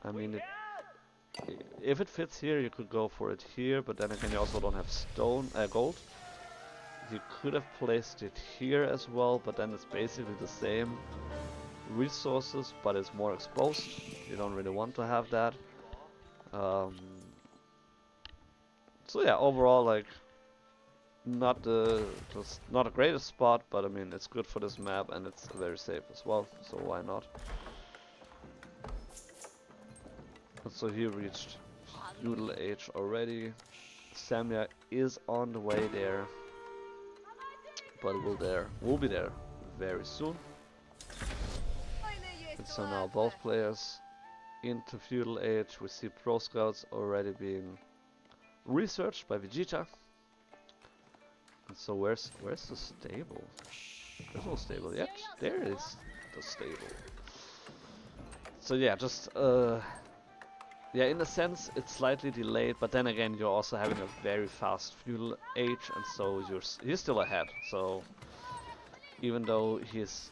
I mean, if it fits here, you could go for it here, but then again, you also don't have gold. You could have placed it here as well, but then it's basically the same resources, but it's more exposed. You don't really want to have that. So yeah, overall, like, not the not a greatest spot, but I mean, it's good for this map and it's very safe as well. So why not? So he reached feudal age already. Samya is on the way there, but we'll be there very soon. And so now both players into feudal age. We see Pro Scouts already being researched by Vegeta. And so where's the stable? There's no stable yet. There is the stable. So yeah, just yeah, in a sense it's slightly delayed, but then again you're also having a very fast feudal age, and so he's still ahead. So even though he's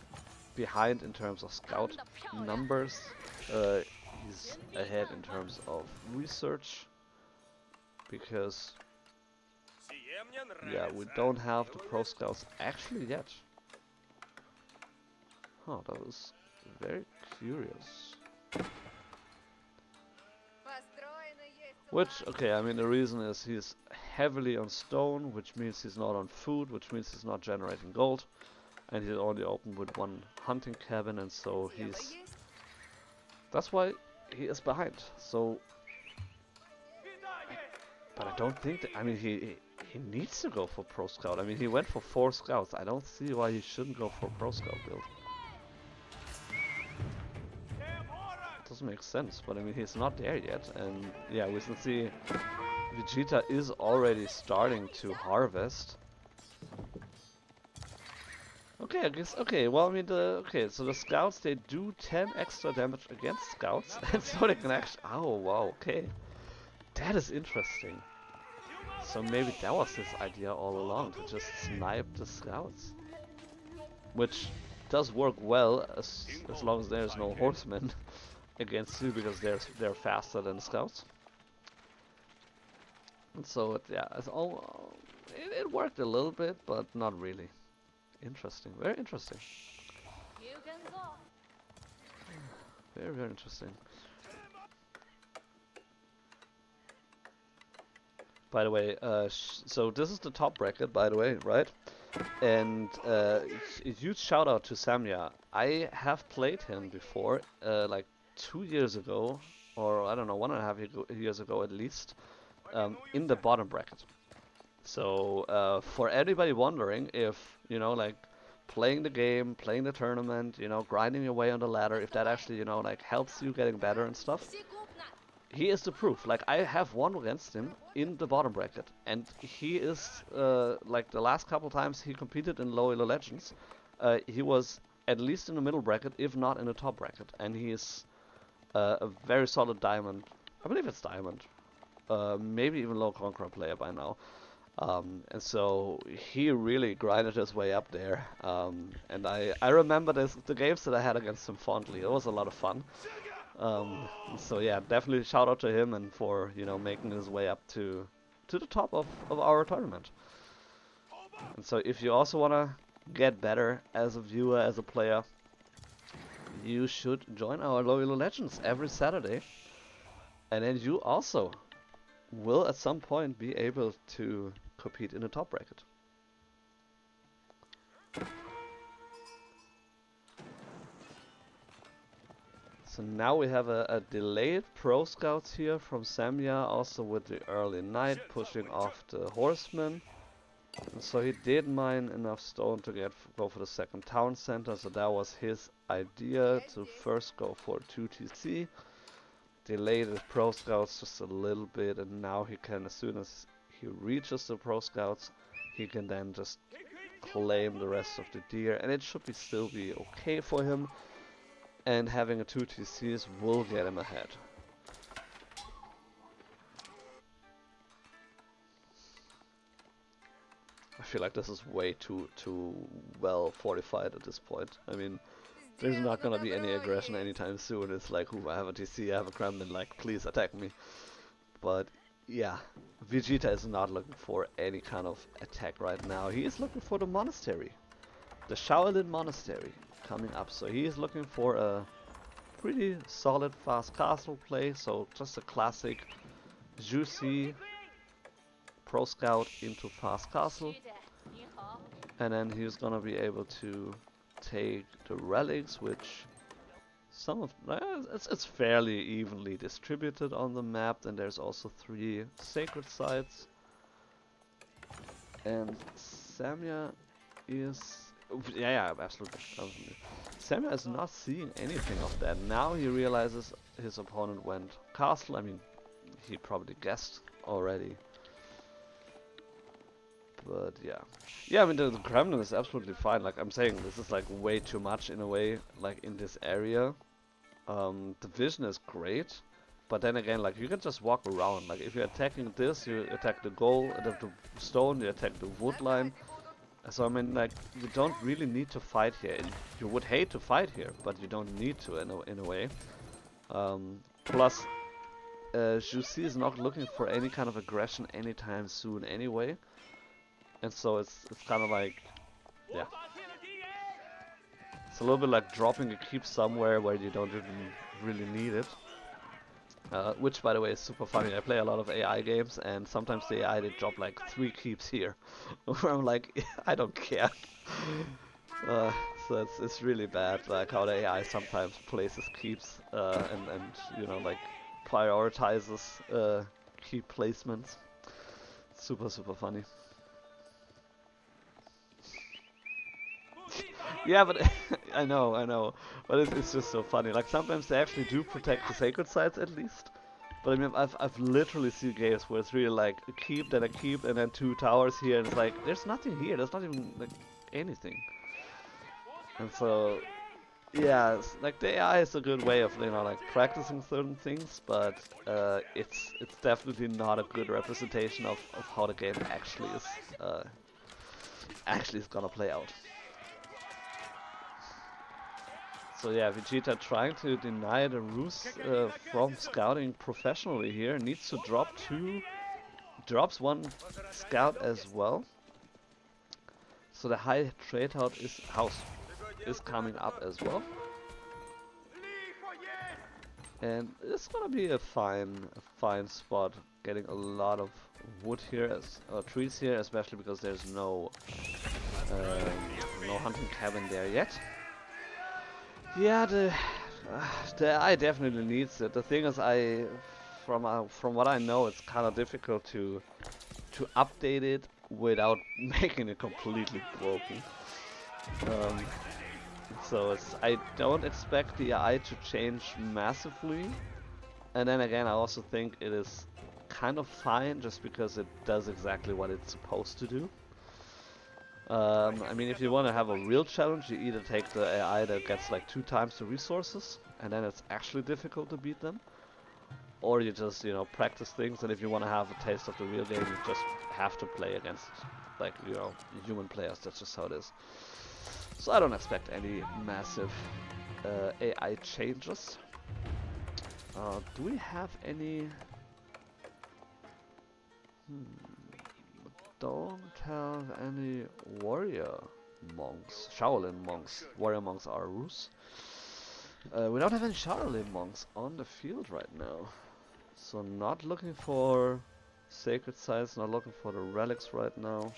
behind in terms of scout numbers, he's ahead in terms of research, because yeah, we don't have the Pro Scouts actually yet. Huh, that was very curious. Which, okay, I mean the reason is he's heavily on stone, which means he's not on food, which means he's not generating gold, and he's only open with 1 hunting cabin, and so that's why he is behind. So, but I don't think that, I mean he he needs to go for Pro Scout. I mean, he went for 4 scouts. I don't see why he shouldn't go for Pro Scout build. Doesn't make sense, but I mean, he's not there yet. And yeah, we can see Vegeta is already starting to harvest. Okay, I guess, okay, well, I mean, okay, so the scouts, they do 10 extra damage against scouts, and so they can actually, oh, wow, okay. That is interesting. So maybe that was his idea all along, to just snipe the scouts. Which does work well, as long as there's no horsemen against you, because they're faster than the scouts. And so, yeah, it worked a little bit, but not really. Interesting, very interesting. Very, very interesting. By the way, so this is the top bracket, by the way, right? And a huge shout out to Samya. I have played him before, like 2 years ago, or I don't know, 1.5 years ago at least, in the bottom bracket. So for anybody wondering if, you know, like playing the game, playing the tournament, you know, grinding your way on the ladder, if that actually, you know, like helps you getting better and stuff, he is the proof. Like, I have won against him in the bottom bracket, and he is, like, the last couple times he competed in low elo legends, he was at least in the middle bracket, if not in the top bracket, and he is a very solid diamond. I believe it's diamond, maybe even low Conqueror player by now. And so he really grinded his way up there, and I remember the games that I had against him fondly. It was a lot of fun. So yeah, definitely shout out to him and for, you know, making his way up to the top of our tournament. And so if you also want to get better as a viewer, as a player, you should join our Low Elo Legends every Saturday. And then you also will at some point be able to compete in the top bracket. So now we have a delayed Pro Scouts here from Samya, also with the early night pushing off the horsemen. And so he did mine enough stone to go for the second town center, so that was his idea, to first go for 2TC. Delay the Pro Scouts just a little bit, and now he can, as soon as he reaches the Pro Scouts, he can then just claim the rest of the deer, and it should still be okay for him. And having a 2TCs will get him ahead. I feel like this is way too well fortified at this point. I mean, there's not gonna be any aggression anytime soon. It's like, ooh, I have a TC, I have a Kremlin, like, please attack me. But yeah, Vegeta is not looking for any kind of attack right now. He is looking for the monastery, the Shaolin Monastery coming up. So he is looking for a pretty solid fast castle play, so just a classic juicy Pro Scout into fast castle, and then he's gonna be able to take the relics, which some of it's fairly evenly distributed on the map, and there's also 3 sacred sites, and Samya is yeah, absolutely. Samya is not seeing anything of that. Now he realizes his opponent went castle. I mean, he probably guessed already. But yeah. Yeah, I mean, the Kremlin is absolutely fine. Like I'm saying, this is like way too much in a way, like in this area. The vision is great. But then again, like you can just walk around. Like if you're attacking this, you attack the goal, the stone, you attack the wood line. So I mean, like, you don't really need to fight here. You would hate to fight here, but you don't need to in a way. Plus, Jussi is not looking for any kind of aggression anytime soon anyway. And so it's kind of like, yeah. It's a little bit like dropping a keep somewhere where you don't even really need it. Which, by the way, is super funny. I play a lot of AI games, and sometimes the AI, they drop like 3 keeps here. Where I'm like, I don't care. So it's really bad, like how the AI sometimes places keeps, and you know, like prioritizes keep placements. Super funny. Yeah, but I know, but it's just so funny. Like sometimes they actually do protect the sacred sites at least. But I mean, I've literally seen games where it's really like a keep, then a keep, and then two towers here, and it's like there's nothing here. There's not even like anything. And so yeah, like the AI is a good way of like practicing certain things, but it's definitely not a good representation of how the game actually is gonna play out. So yeah, Vegeta trying to deny the Rus from scouting professionally here. Needs to drop two, drops one scout as well. So the high trade out is house is coming up as well. And it's gonna be a fine spot. Getting a lot of wood here, trees here, especially because there's no hunting cabin there yet. Yeah, the AI definitely needs it. The thing is, from what I know, it's kind of difficult to update it without making it completely broken. Um, so I don't expect the AI to change massively. And then again, I also think it is kind of fine just because it does exactly what it's supposed to do. I mean, if you want to have a real challenge, you either take the AI that gets like 2 times the resources, and then it's actually difficult to beat them, or you just, practice things, and if you want to have a taste of the real game, you just have to play against, like, human players. That's just how it is. So I don't expect any massive AI changes. Do we have any? Don't have any warrior monks, Shaolin monks. Warrior monks are Rus. We don't have any Shaolin monks on the field right now. So not looking for sacred sites, not looking for the relics right now.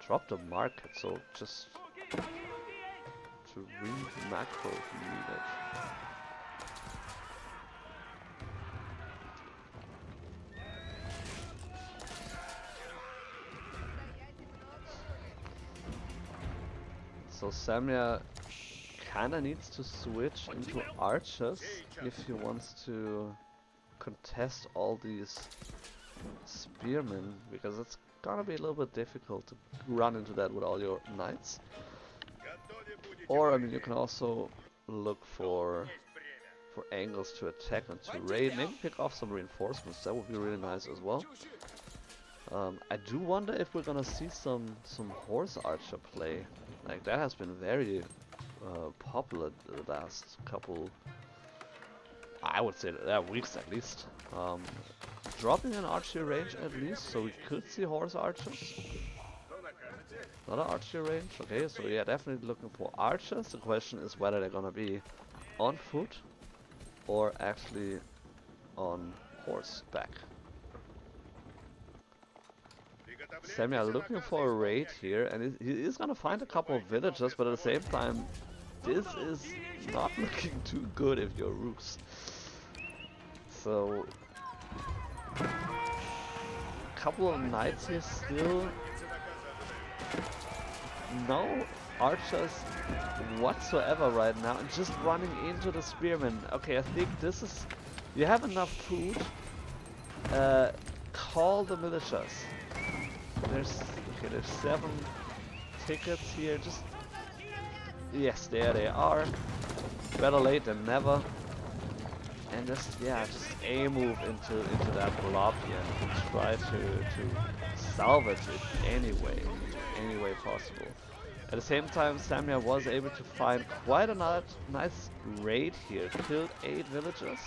Drop the market, so just to read macro if you need it. So Samya kinda needs to switch into archers if he wants to contest all these spearmen, because it's gonna be a little bit difficult to run into that with all your knights. Or I mean, you can also look for angles to attack and to raid. Maybe pick off some reinforcements. That would be really nice as well. I do wonder if we're gonna see some horse archer play. Like that has been very popular the last couple, I would say, weeks at least. Dropping an archery range at least, so we could see horse archers. Another archery range, okay, so yeah, definitely looking for archers. The question is whether they're gonna be on foot or actually on horseback. Samya looking for a raid here, and he is gonna find a couple of villagers, but at the same time, this is not looking too good if you're Rus. So, a couple of knights here still. No archers whatsoever right now, and just running into the spearmen. Okay, I think this is. You have enough food. Call the militias. There's 7 tickets here. Just yes, there they are. Better late than never. And just a move into that blob here and try to salvage it any way possible. At the same time, Samya was able to find quite a nice raid here. Killed 8 villagers.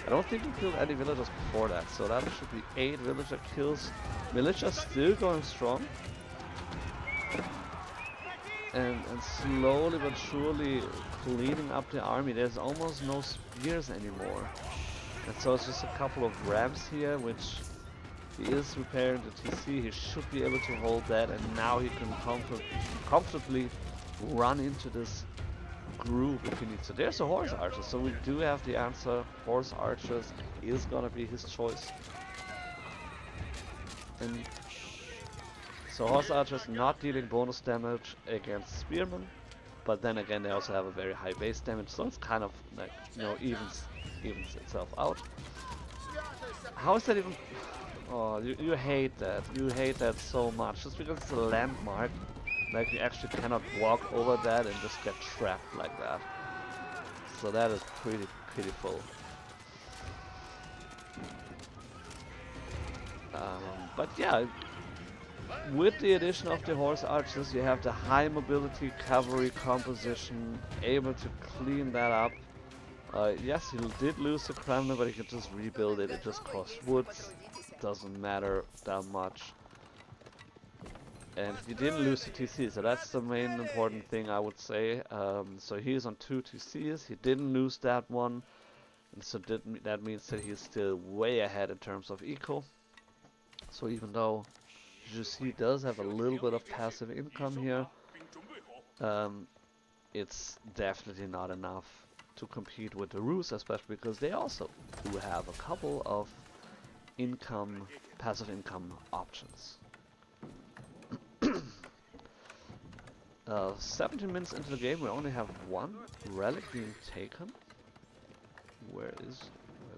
I don't think he killed any villagers before that, so that should be 8 villager kills. Militia still going strong. And slowly but surely cleaning up the army. There's almost no spears anymore. And so it's just a couple of rams here, which he is repairing the TC. He should be able to hold that, and now he can comfortably run into this group if he needs to. There's a horse archer, so we do have the answer. Horse archers is gonna be his choice. And So horse archers not dealing bonus damage against spearmen, but then again they also have a very high base damage, so it's kind of like, you know, evens itself out. How is that even? Oh, you hate that. You hate that so much. Just because it's a landmark, like you actually cannot walk over that and just get trapped like that. So that is pretty pitiful. But yeah, with the addition of the horse archers, you have the high mobility cavalry composition, able to clean that up. Yes, he did lose the Kremlin, but he could just rebuild it. It just costs woods. Doesn't matter that much. And he didn't lose the TC, so that's the main important thing I would say. So he's on 2 TCs. He didn't lose that one. And so that means that he's still way ahead in terms of eco. So even though Jussi does have a little bit of passive income here, it's definitely not enough to compete with the Rus, especially because they also do have a couple of passive income options. 17 minutes into the game, we only have one relic being taken.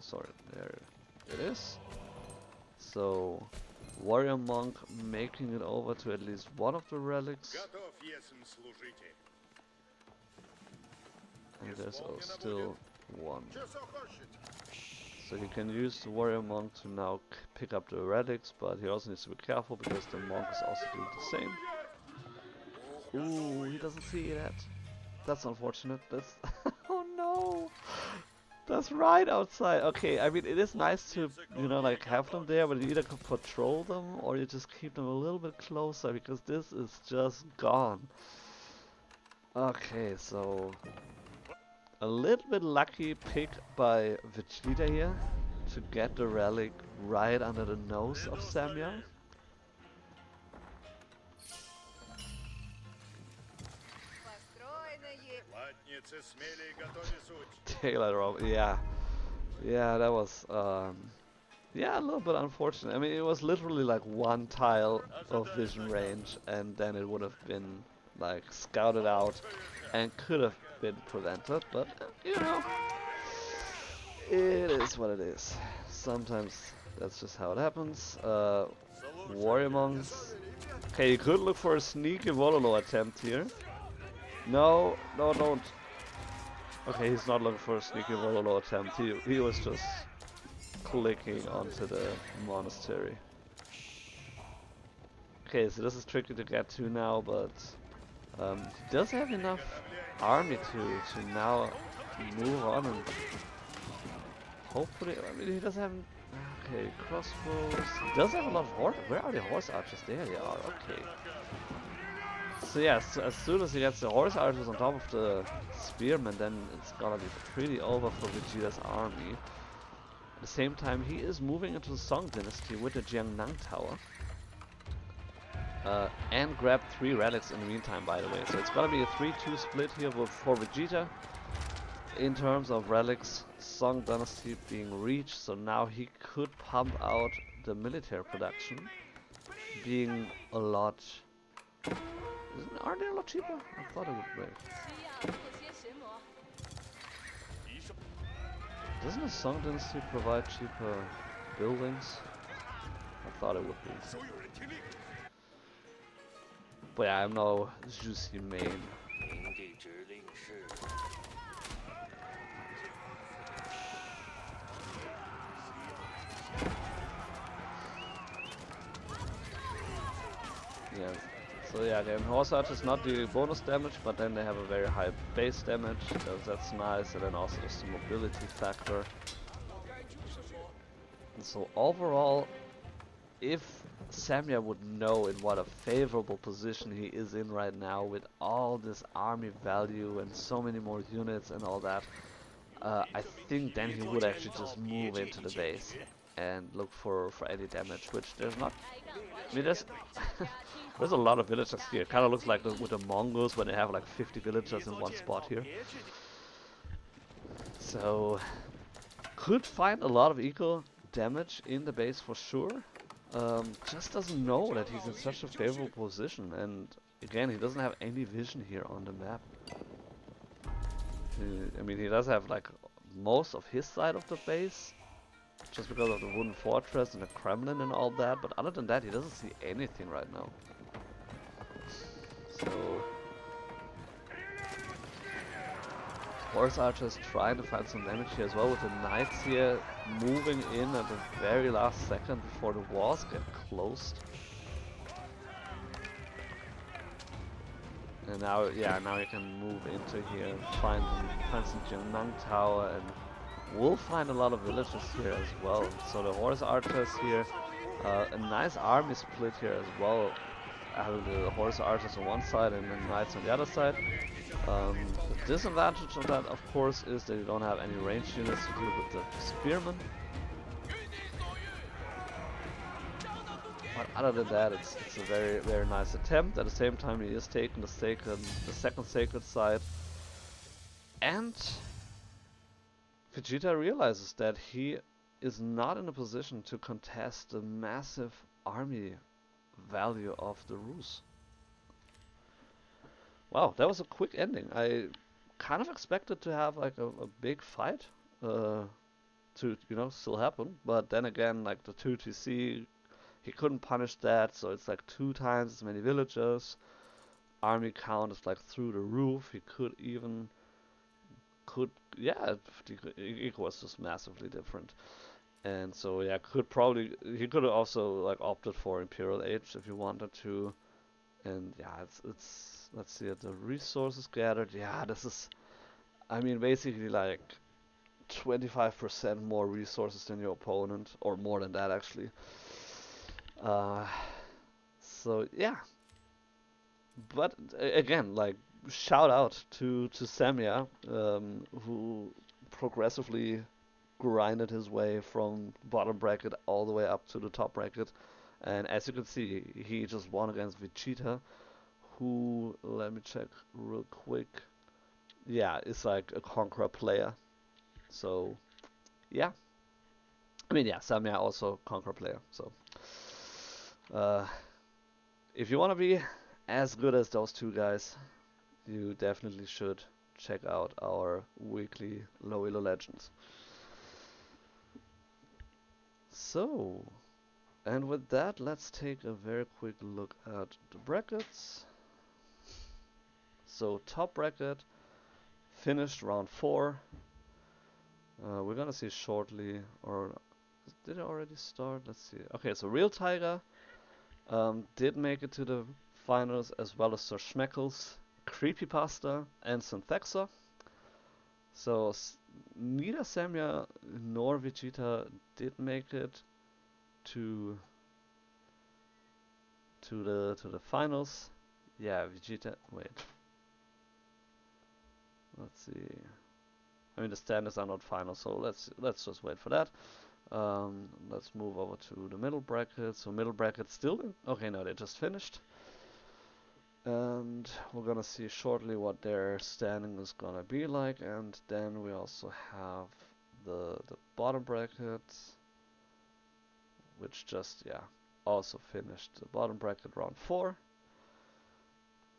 Sorry, there it is. So, warrior monk making it over to at least one of the relics. And there's still one. So he can use the warrior monk to now pick up the relics, but he also needs to be careful because the monk is also doing the same. Ooh, he doesn't see that. That's unfortunate. That's oh no! That's right outside. Okay, I mean it is nice to, you know, like have them there, but you either could patrol them or you just keep them a little bit closer because this is just gone. Okay, so a little bit lucky pick by Vegeta here to get the relic right under the nose of Samuel. Taylor Rob, yeah, that was yeah, a little bit unfortunate. I mean, it was literally like one tile of vision range, and then it would have been like scouted out and could have been prevented. But you know, it is what it is. Sometimes that's just how it happens. Warrior monks. Okay, you could look for a sneaky Vololo attempt here. No, don't. Okay, he's not looking for a sneaky Vololo attempt. He was just clicking onto the monastery. Okay, so this is tricky to get to now, but he does have enough army to now move on and hopefully. I mean, he does have. Okay, crossbows. He does have a lot of horse. Where are the horse archers? There they are. Okay. So yeah, so as soon as he gets the horse archers on top of the spearmen, then it's gonna be pretty over for Vegeta's army. At the same time, he is moving into the Song Dynasty with the Jiangnam Tower. And grabbed 3 relics in the meantime, by the way. So it's gonna be a 3-2 split here for Vegeta. In terms of relics, Song Dynasty being reached, so now he could pump out the military production, being a lot... Aren't they a lot cheaper? I thought it would be. Doesn't the Song Dynasty provide cheaper buildings? I thought it would be. But yeah, I'm no Jussi main. Yeah. So yeah, again, horse archers not the bonus damage, but then they have a very high base damage. That's nice, and then also there's the mobility factor. And so overall, if Samya would know in what a favorable position he is in right now with all this army value and so many more units and all that, I think then he would actually just move into the base and look for any damage, which there's not. I mean, there's there's a lot of villagers here. It kind of looks like with the Mongols when they have like 50 villagers in one spot here. So could find a lot of eco damage in the base for sure. just doesn't know that he's in such a favorable position, and again, he doesn't have any vision here on the map. I mean, he does have like most of his side of the base, just because of the wooden fortress and the Kremlin and all that, but other than that, he doesn't see anything right now. So, Horse Archers trying to find some damage here as well, with the Knights here moving in at the very last second before the walls get closed. And now, yeah, now you can move into here and find some Jiangnan Tower, and we'll find a lot of villages here as well. So the Horse Archers here, a nice army split here as well. The Horse Archers on one side and the Knights on the other side. The disadvantage of that, of course, is that you don't have any ranged units to deal with the Spearmen. But other than that, it's a very, very nice attempt. At the same time, he is taking the second sacred side. And Vegeta realizes that he is not in a position to contest the massive army value of the Rus. Wow, that was a quick ending. I kind of expected to have like a big fight to, you know, still happen. But then again, like the 2TC, he couldn't punish that, so it's like 2 times as many villagers. Army count is like through the roof. He could even, yeah, it was just massively different. And so yeah, he could have also like opted for Imperial Age if he wanted to. And yeah, it's let's see, the resources gathered. Yeah, this is, I mean, basically like 25% more resources than your opponent, or more than that actually. Uh, so yeah, but again, like shout out to Samya, who progressively grinded his way from bottom bracket all the way up to the top bracket, and as you can see, he just won against Vegeta, who, let me check real quick, yeah, is like a Conqueror player. So yeah, I mean, yeah, Samya also Conqueror player. So uh, if you want to be as good as those two guys, you definitely should check out our weekly Low Elo Legends. So, and with that, let's take a very quick look at the brackets. So, top bracket finished round 4. We're gonna see shortly, or did it already start? Let's see. Okay, so Real Tiger did make it to the finals, as well as Sir Schmeckles, Creepypasta, and Synthexa. So neither Samya nor Vegeta did make it to the finals. Yeah, Vegeta. Wait. Let's see. I mean, the standards are not final, so let's just wait for that. Let's move over to the middle bracket. So middle bracket still in. Okay, no, they just finished. And we're gonna see shortly what their standing is gonna be like, and then we also have the bottom bracket, which just, yeah, also finished the bottom bracket round 4.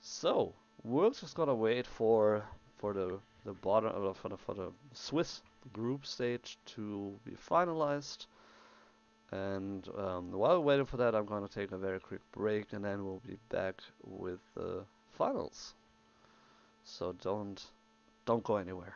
So we're just gonna wait for the bottom for the Swiss group stage to be finalized. And while we're waiting for that, I'm going to take a very quick break, and then we'll be back with the finals. So don't go anywhere.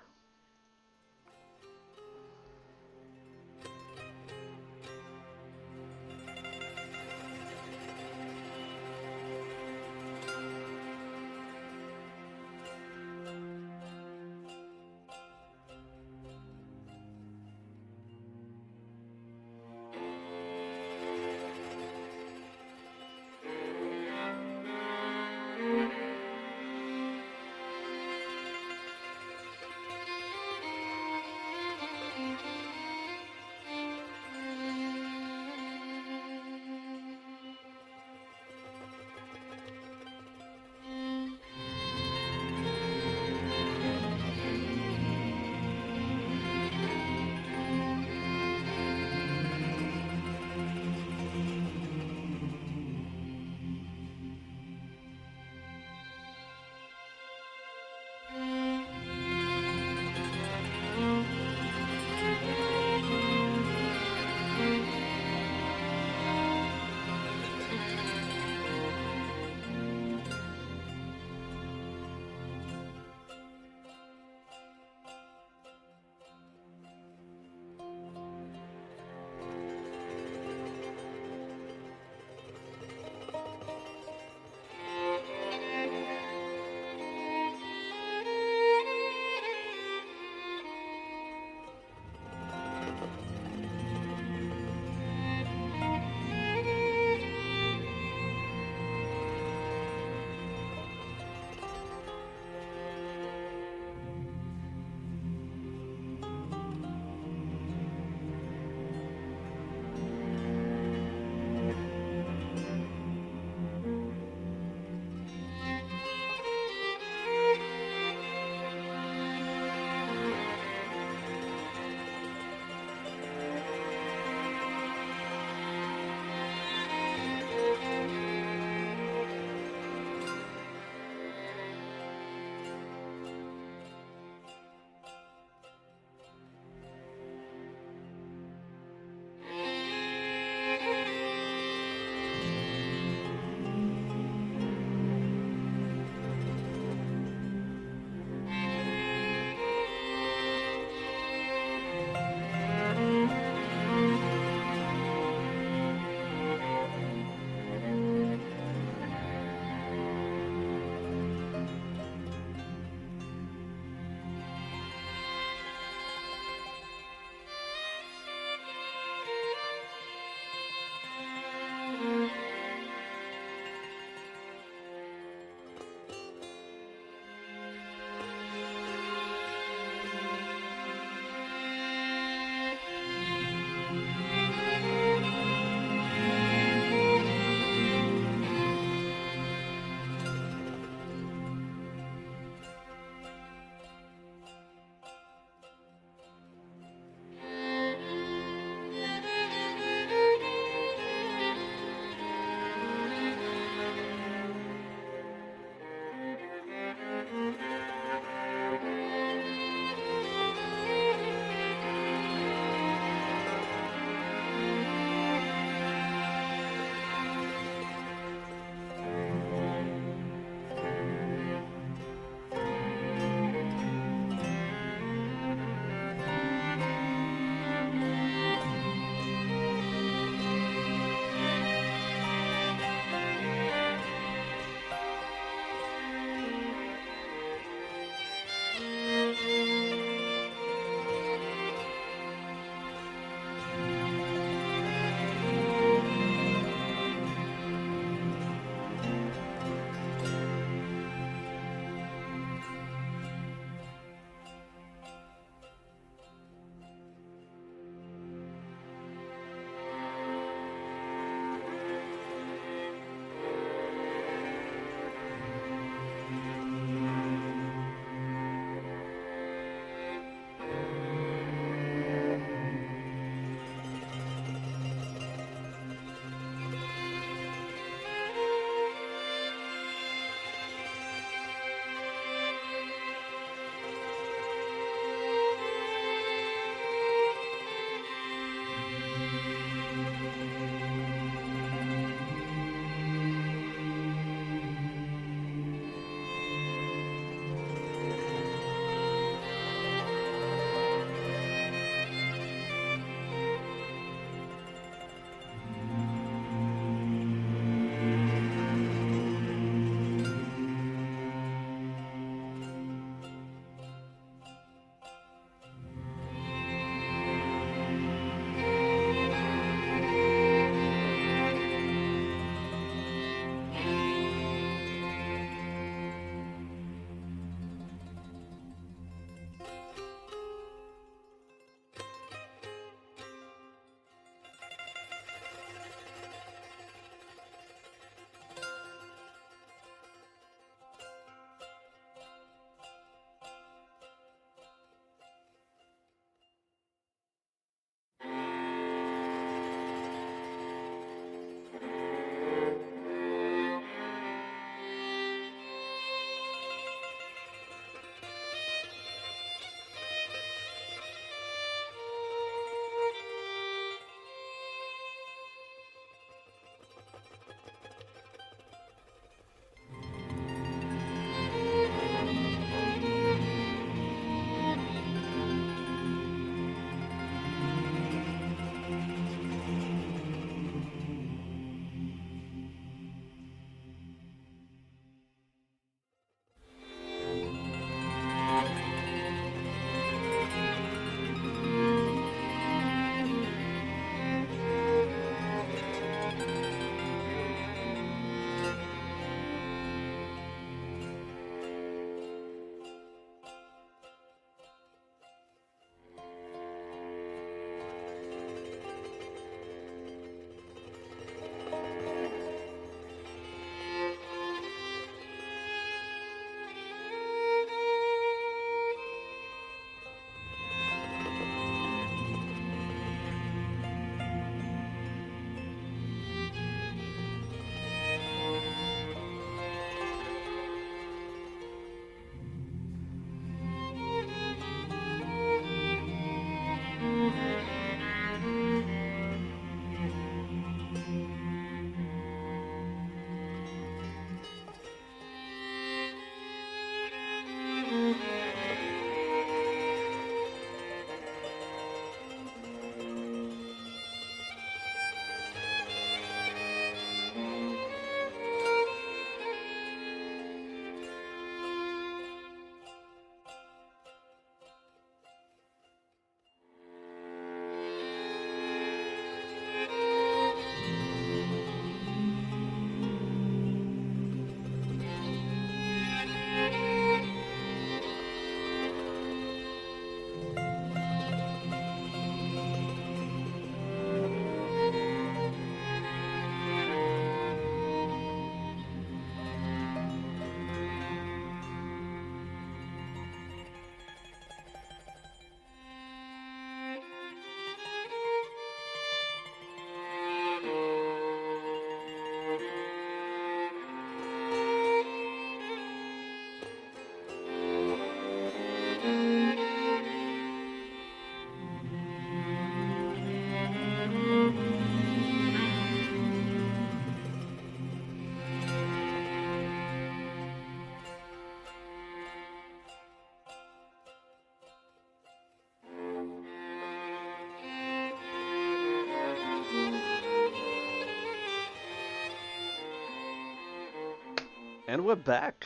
And we're back.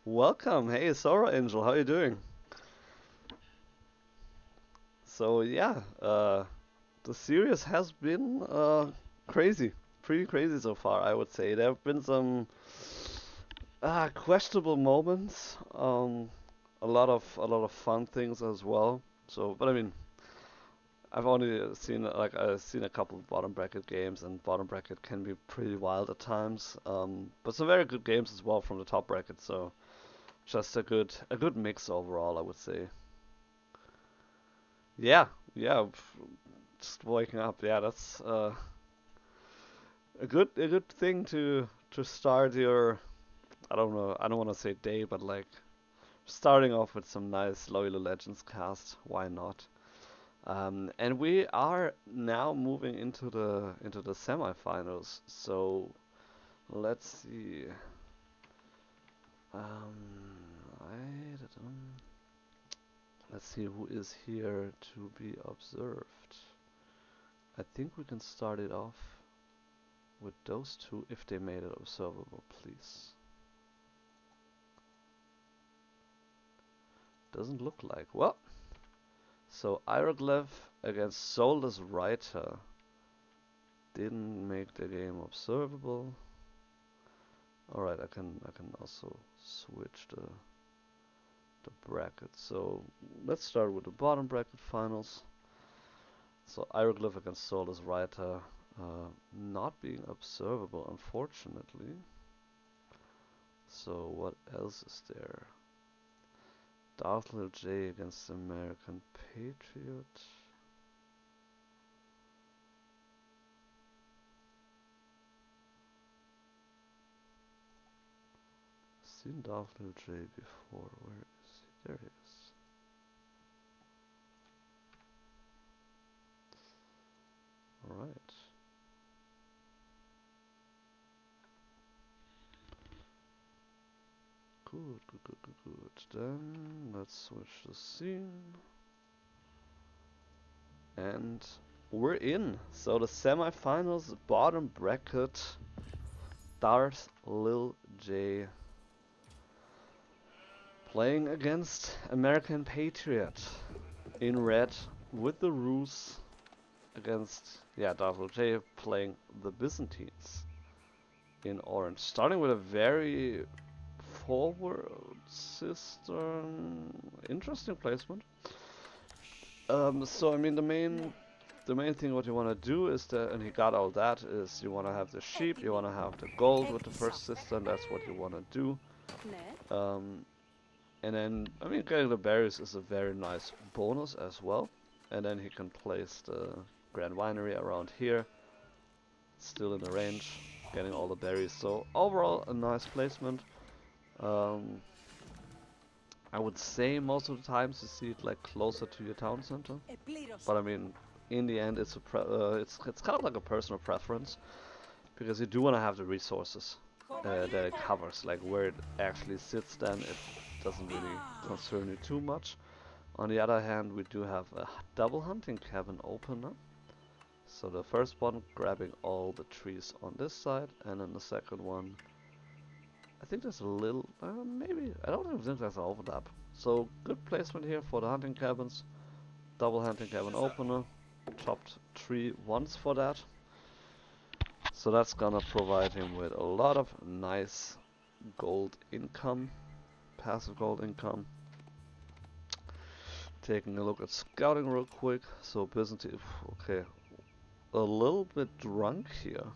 Welcome. Hey, Sora Angel, how you doing? So yeah, the series has been crazy, pretty crazy so far, I would say. There have been some questionable moments, a lot of fun things as well. So, but I mean, I've only seen I've seen a couple of bottom bracket games, and bottom bracket can be pretty wild at times. But some very good games as well from the top bracket. So just a good mix overall, I would say. Yeah, yeah, just waking up. Yeah, that's a good thing to start your, I don't know, I don't want to say day, but like starting off with some nice Loyal Legends cast. Why not? And we are now moving into the semifinals. So let's see. I Let's see who is here to be observed. I think we can start it off with those two if they made it observable, please. Doesn't look like. Well, so ieroglif against Soulless Writer didn't make the game observable. Alright, I can also switch the bracket. So let's start with the bottom bracket finals. So ieroglif against Soulless Writer not being observable, unfortunately. So what else is there? Darth Lil J against American Patriot. Seen Darth Lil J before. Where is he? There he is. Alright. Good, good, good, good, good. Then let's switch the scene. And we're in. So the semifinals, bottom bracket. Darth Lil J playing against American Patriot in red with the Rus against, yeah, Darth Lil J playing the Byzantines in orange. Starting with a very forward system, interesting placement. So I mean the main thing what you want to do is that, and he got all that, is you want to have the sheep, you want to have the gold with the first system. That's what you want to do. And then I mean getting the berries is a very nice bonus as well. And then he can place the Grand Winery around here, still in the range, getting all the berries. So overall a nice placement. I would say most of the times you see it like closer to your town center, but I mean, in the end, it's kind of like a personal preference because you do want to have the resources that it covers, like where it actually sits. Then it doesn't really concern you too much. On the other hand, we do have a double hunting cabin opener. So the first one grabbing all the trees on this side, and then the second one, I think there's a little, maybe, I don't even think there's an overlap. So good placement here for the hunting cabins. Double hunting cabin opener. Chopped tree once for that. So that's gonna provide him with a lot of nice gold income. Passive gold income. Taking a look at scouting real quick. So Byzantine, okay. A little bit drunk here.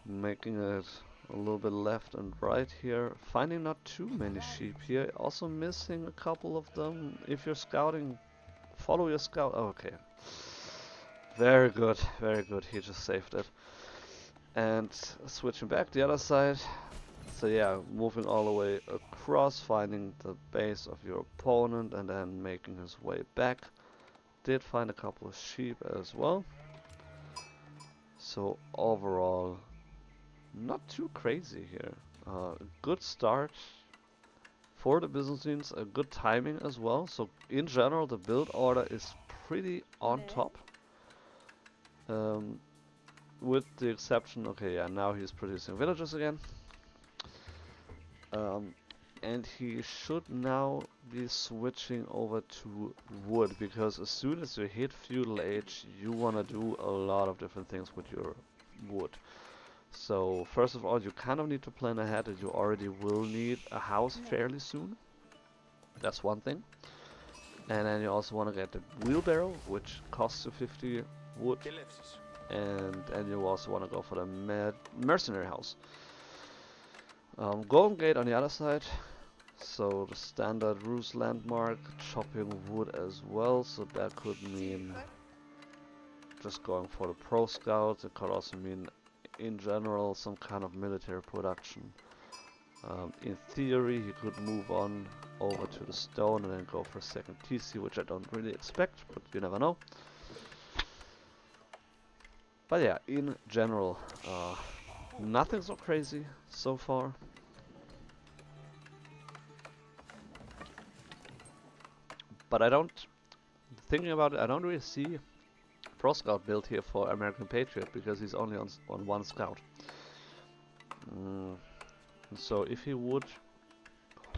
Making it a little bit left and right here. Finding not too many sheep here. Also missing a couple of them. If you're scouting, follow your scout. Oh, okay. Very good, very good. He just saved it. And switching back the other side. So yeah, moving all the way across, finding the base of your opponent and then making his way back. Did find a couple of sheep as well. So overall, not too crazy here. Good start for the Byzantines, a good timing as well. So in general, the build order is pretty on top. With the exception, okay, yeah, now he's producing villagers again. And he should now be switching over to wood, because as soon as you hit feudal age, you want to do a lot of different things with your wood. So first of all, you kind of need to plan ahead that you already will need a house fairly soon. That's one thing. And then you also want to get the wheelbarrow, which costs you 50 wood. And you also want to go for the mercenary house. Golden Gate on the other side. So the standard ruse landmark, chopping wood as well. So that could mean just going for the pro scouts. It could also mean in general some kind of military production. In theory, he could move on over to the stone and then go for a second TC, which I don't really expect, but you never know. But yeah, in general, nothing so crazy so far. But thinking about it, I don't really see Pro Scout build here for American Patriot, because he's only on one scout. So if he would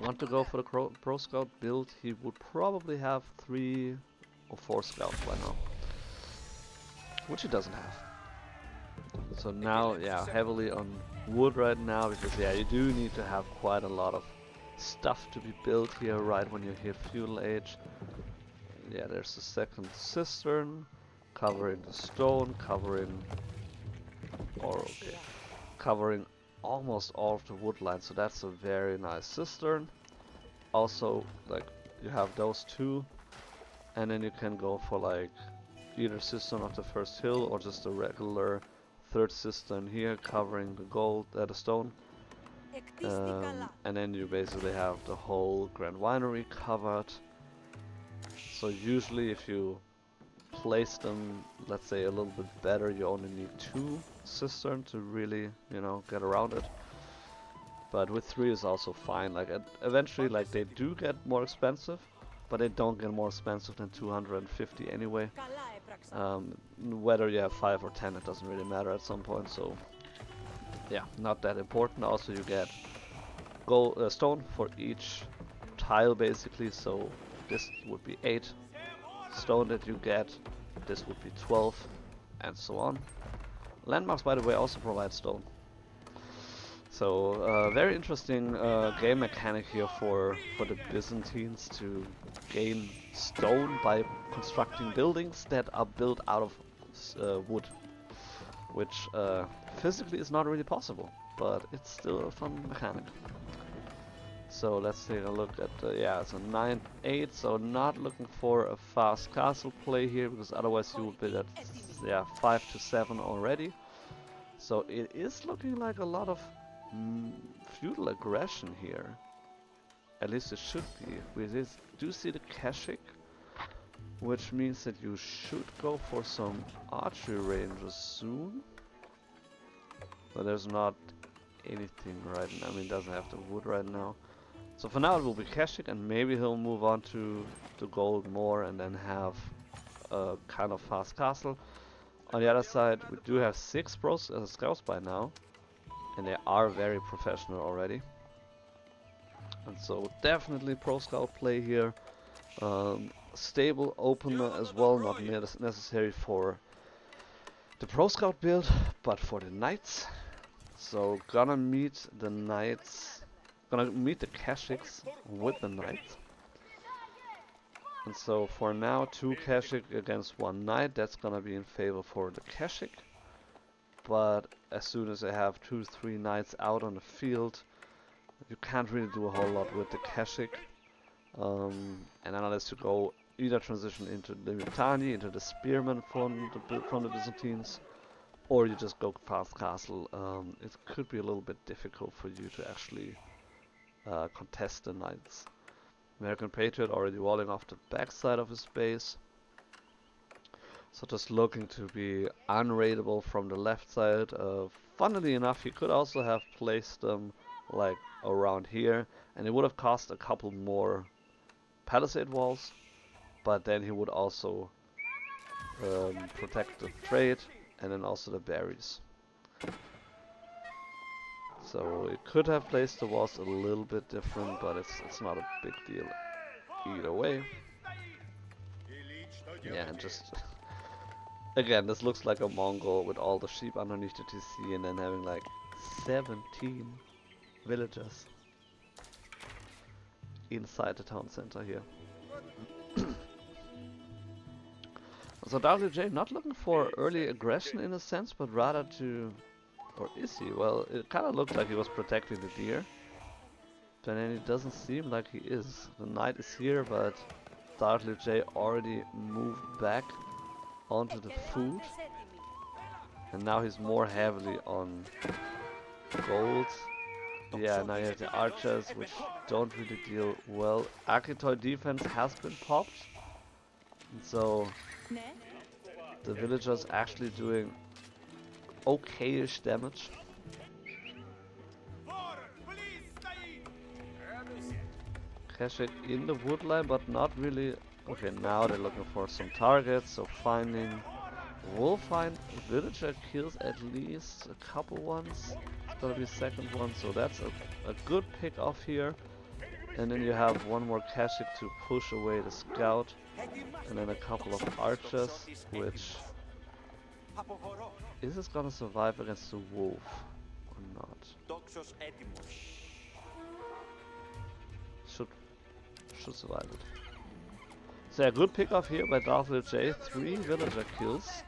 want to go for the Pro Scout build, he would probably have 3 or 4 scouts by now, which he doesn't have. So now, yeah, heavily on wood right now, because yeah, you do need to have quite a lot of stuff to be built here right when you hit feudal age. Yeah, there's the second cistern, covering the stone, covering almost all of the wood line, so that's a very nice cistern. Also, like, you have those two, and then you can go for like either cistern of the first hill or just a regular third cistern here covering the stone. And then you basically have the whole Grand Winery covered. So usually if you place them, let's say, a little bit better, you only need 2 cisterns to really, you know, get around it. But with 3 is also fine. Like eventually, like, they do get more expensive, but they don't get more expensive than 250 anyway. Whether you have 5 or 10, it doesn't really matter at some point. So yeah, not that important. Also, you get stone for each tile basically. So this would be 8 stone that you get. This would be 12, and so on. Landmarks, by the way, also provide stone. So very interesting game mechanic here for the Byzantines to gain stone by constructing buildings that are built out of wood, which physically is not really possible, but it's still a fun mechanic. So let's take a look at yeah, it's a 9-8, so not looking for a fast castle play here, because otherwise you would be at 5 to 7 already. So it is looking like a lot of feudal aggression here. At least it should be. We do see the Kashik, which means that you should go for some archery ranges soon. But there's not anything right now. I mean, it doesn't have the wood right now. So for now it will be Kashik, and maybe he'll move on to gold more and then have a kind of fast castle. On the other side, we do have 6 scouts by now, and they are very professional already. And so definitely pro scout play here. Stable opener as well, not necessary for the pro scout build, but for the knights. So gonna meet the knights. Gonna meet the Kashiks with the knights. And so for now, 2 Kashik against 1 knight, that's gonna be in favor for the Kashik. But as soon as I have 2-3 knights out on the field, you can't really do a whole lot with the Kashik. And unless you go either transition into the Mitanni, into the spearmen from the Byzantines, or you just go fast castle. It could be a little bit difficult for you to actually contest the knights. American Patriot already walling off the backside of his base. So just looking to be unraidable from the left side. Funnily enough, he could also have placed them like around here, and it would have cost a couple more palisade walls, but then he would also protect the trade and then also the berries. So it could have placed the walls a little bit different, but it's not a big deal either way. Yeah, and just again, this looks like a Mongol with all the sheep underneath the TC and then having like 17 villagers inside the town center here. So Darth Lil J not looking for early aggression in a sense, but rather to... Or is he? Well, it kind of looked like he was protecting the deer. But then it doesn't seem like he is. The knight is here, but Darth Lil J already moved back onto the food. And now he's more heavily on gold. Yeah, now you have the archers, which don't really deal well. Architoy defense has been popped. And so the villagers actually doing okay-ish damage. Kashik in the wood line, but not really. Okay, now they're looking for some targets, so finding... We'll find villager kills at least a couple ones. It's gonna be second one, so that's a good pick off here. And then you have one more Kashik to push away the scout. And then a couple of archers, which... Is this gonna survive against the wolf or not? Should survive it. So a good pick off here by Darth Lil J. 3 villager kills.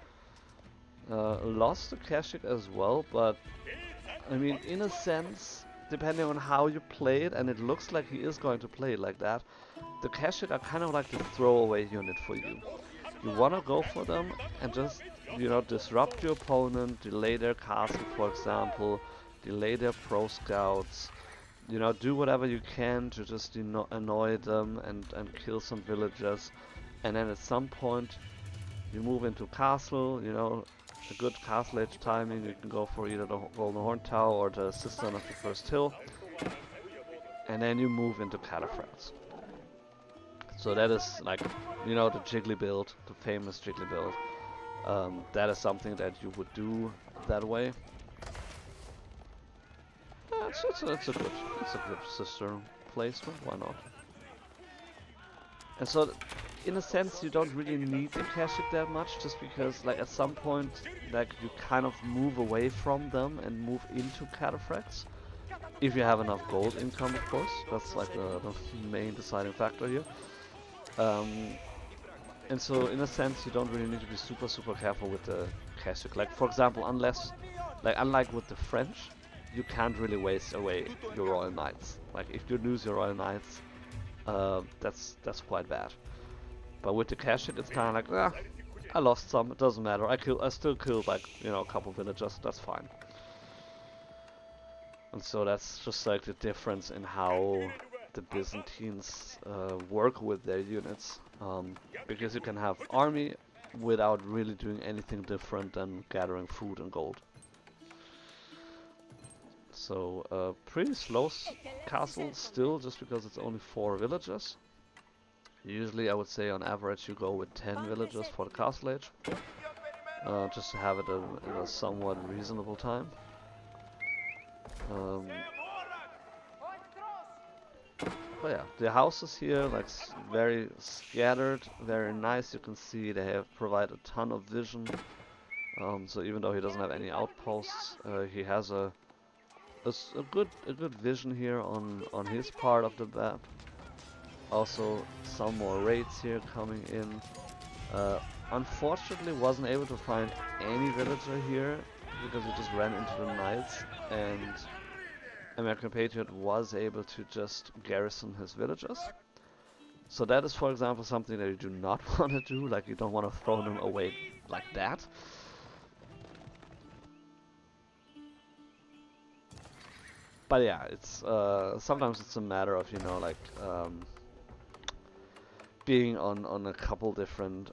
Lost the Kashik as well, but I mean, in a sense, depending on how you play it, and it looks like he is going to play it like that, the Kashik are kind of like the throwaway unit for you. You want to go for them and just, you know, disrupt your opponent, delay their castle, for example, delay their pro scouts, you know, do whatever you can to just annoy them and kill some villagers, and then at some point you move into castle, you know, a good castle age timing, you can go for either the Golden Horn Tower or the Cistern of the First Hill, and then you move into cataphracts. So that is like, you know, the Jiggly build, the famous Jiggly build. That is something that you would do that way. It's a good sister placement. Why not? And so, in a sense, you don't really need the Kashik that much, just because, like, at some point, like, you kind of move away from them and move into cataphracts. If you have enough gold income, of course. That's like the main deciding factor here. And so, in a sense, you don't really need to be super careful with the Kashik. Like, for example, unlike with the French, you can't really waste away your Royal Knights. Like, if you lose your Royal Knights, that's quite bad. But with the Kashik, it's kind of like, I lost some, it doesn't matter. I still killed, like, you know, a couple villagers, that's fine. And so that's just like the difference in how the Byzantines work with their units. Because you can have army without really doing anything different than gathering food and gold. So pretty slow castle still, just because it's only 4 villagers. Usually I would say on average you go with 10 villagers for the castle age. Just to have it in a somewhat reasonable time. But yeah, the houses here, like, very scattered, very nice. You can see they have provided a ton of vision. So even though he doesn't have any outposts, he has a good vision here on his part of the map. Also, some more raids here coming in. Unfortunately, wasn't able to find any villager here because he just ran into the knights, and American Patriot was able to just garrison his villagers. So that is, for example, something that you do not want to do. Like, you don't want to throw them away like that. But yeah, it's sometimes it's a matter of, you know, like being on a couple different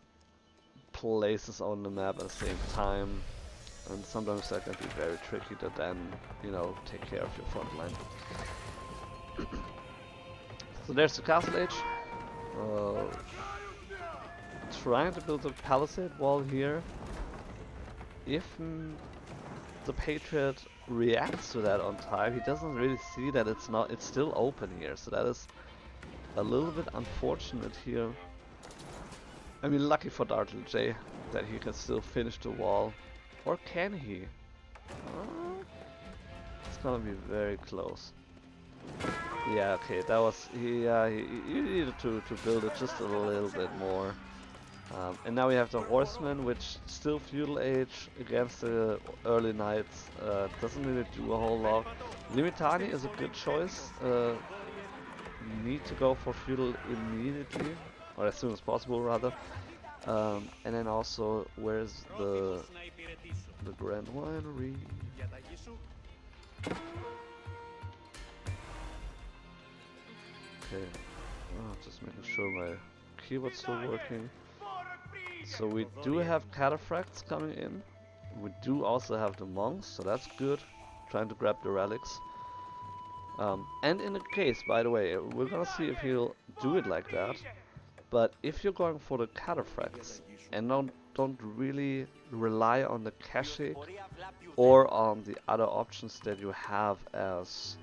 places on the map at the same time, and sometimes that can be very tricky to then, you know, take care of your front line. So there's the castle age. Trying to build a palisade wall here. If the Patriot reacts to that on time, he doesn't really see that it's still open here, so that is a little bit unfortunate here. I mean, lucky for Darth Lil J that he can still finish the wall. Or can he? It's gonna be very close. Yeah, okay, that was... he needed to build it just a little bit more. And now we have the Horsemen, which still feudal age against the early knights. Doesn't really do a whole lot. Limitani is a good choice. You need to go for feudal immediately, or as soon as possible rather. And then also, where's the Grand Winery? Okay, just making sure my keyboard's still working. So we do have cataphracts coming in. We do also have the monks, so that's good. Trying to grab the relics. And in the case, by the way, we're gonna see if he'll do it like that. But if you're going for the cataphracts and don't really rely on the cache or on the other options that you have as,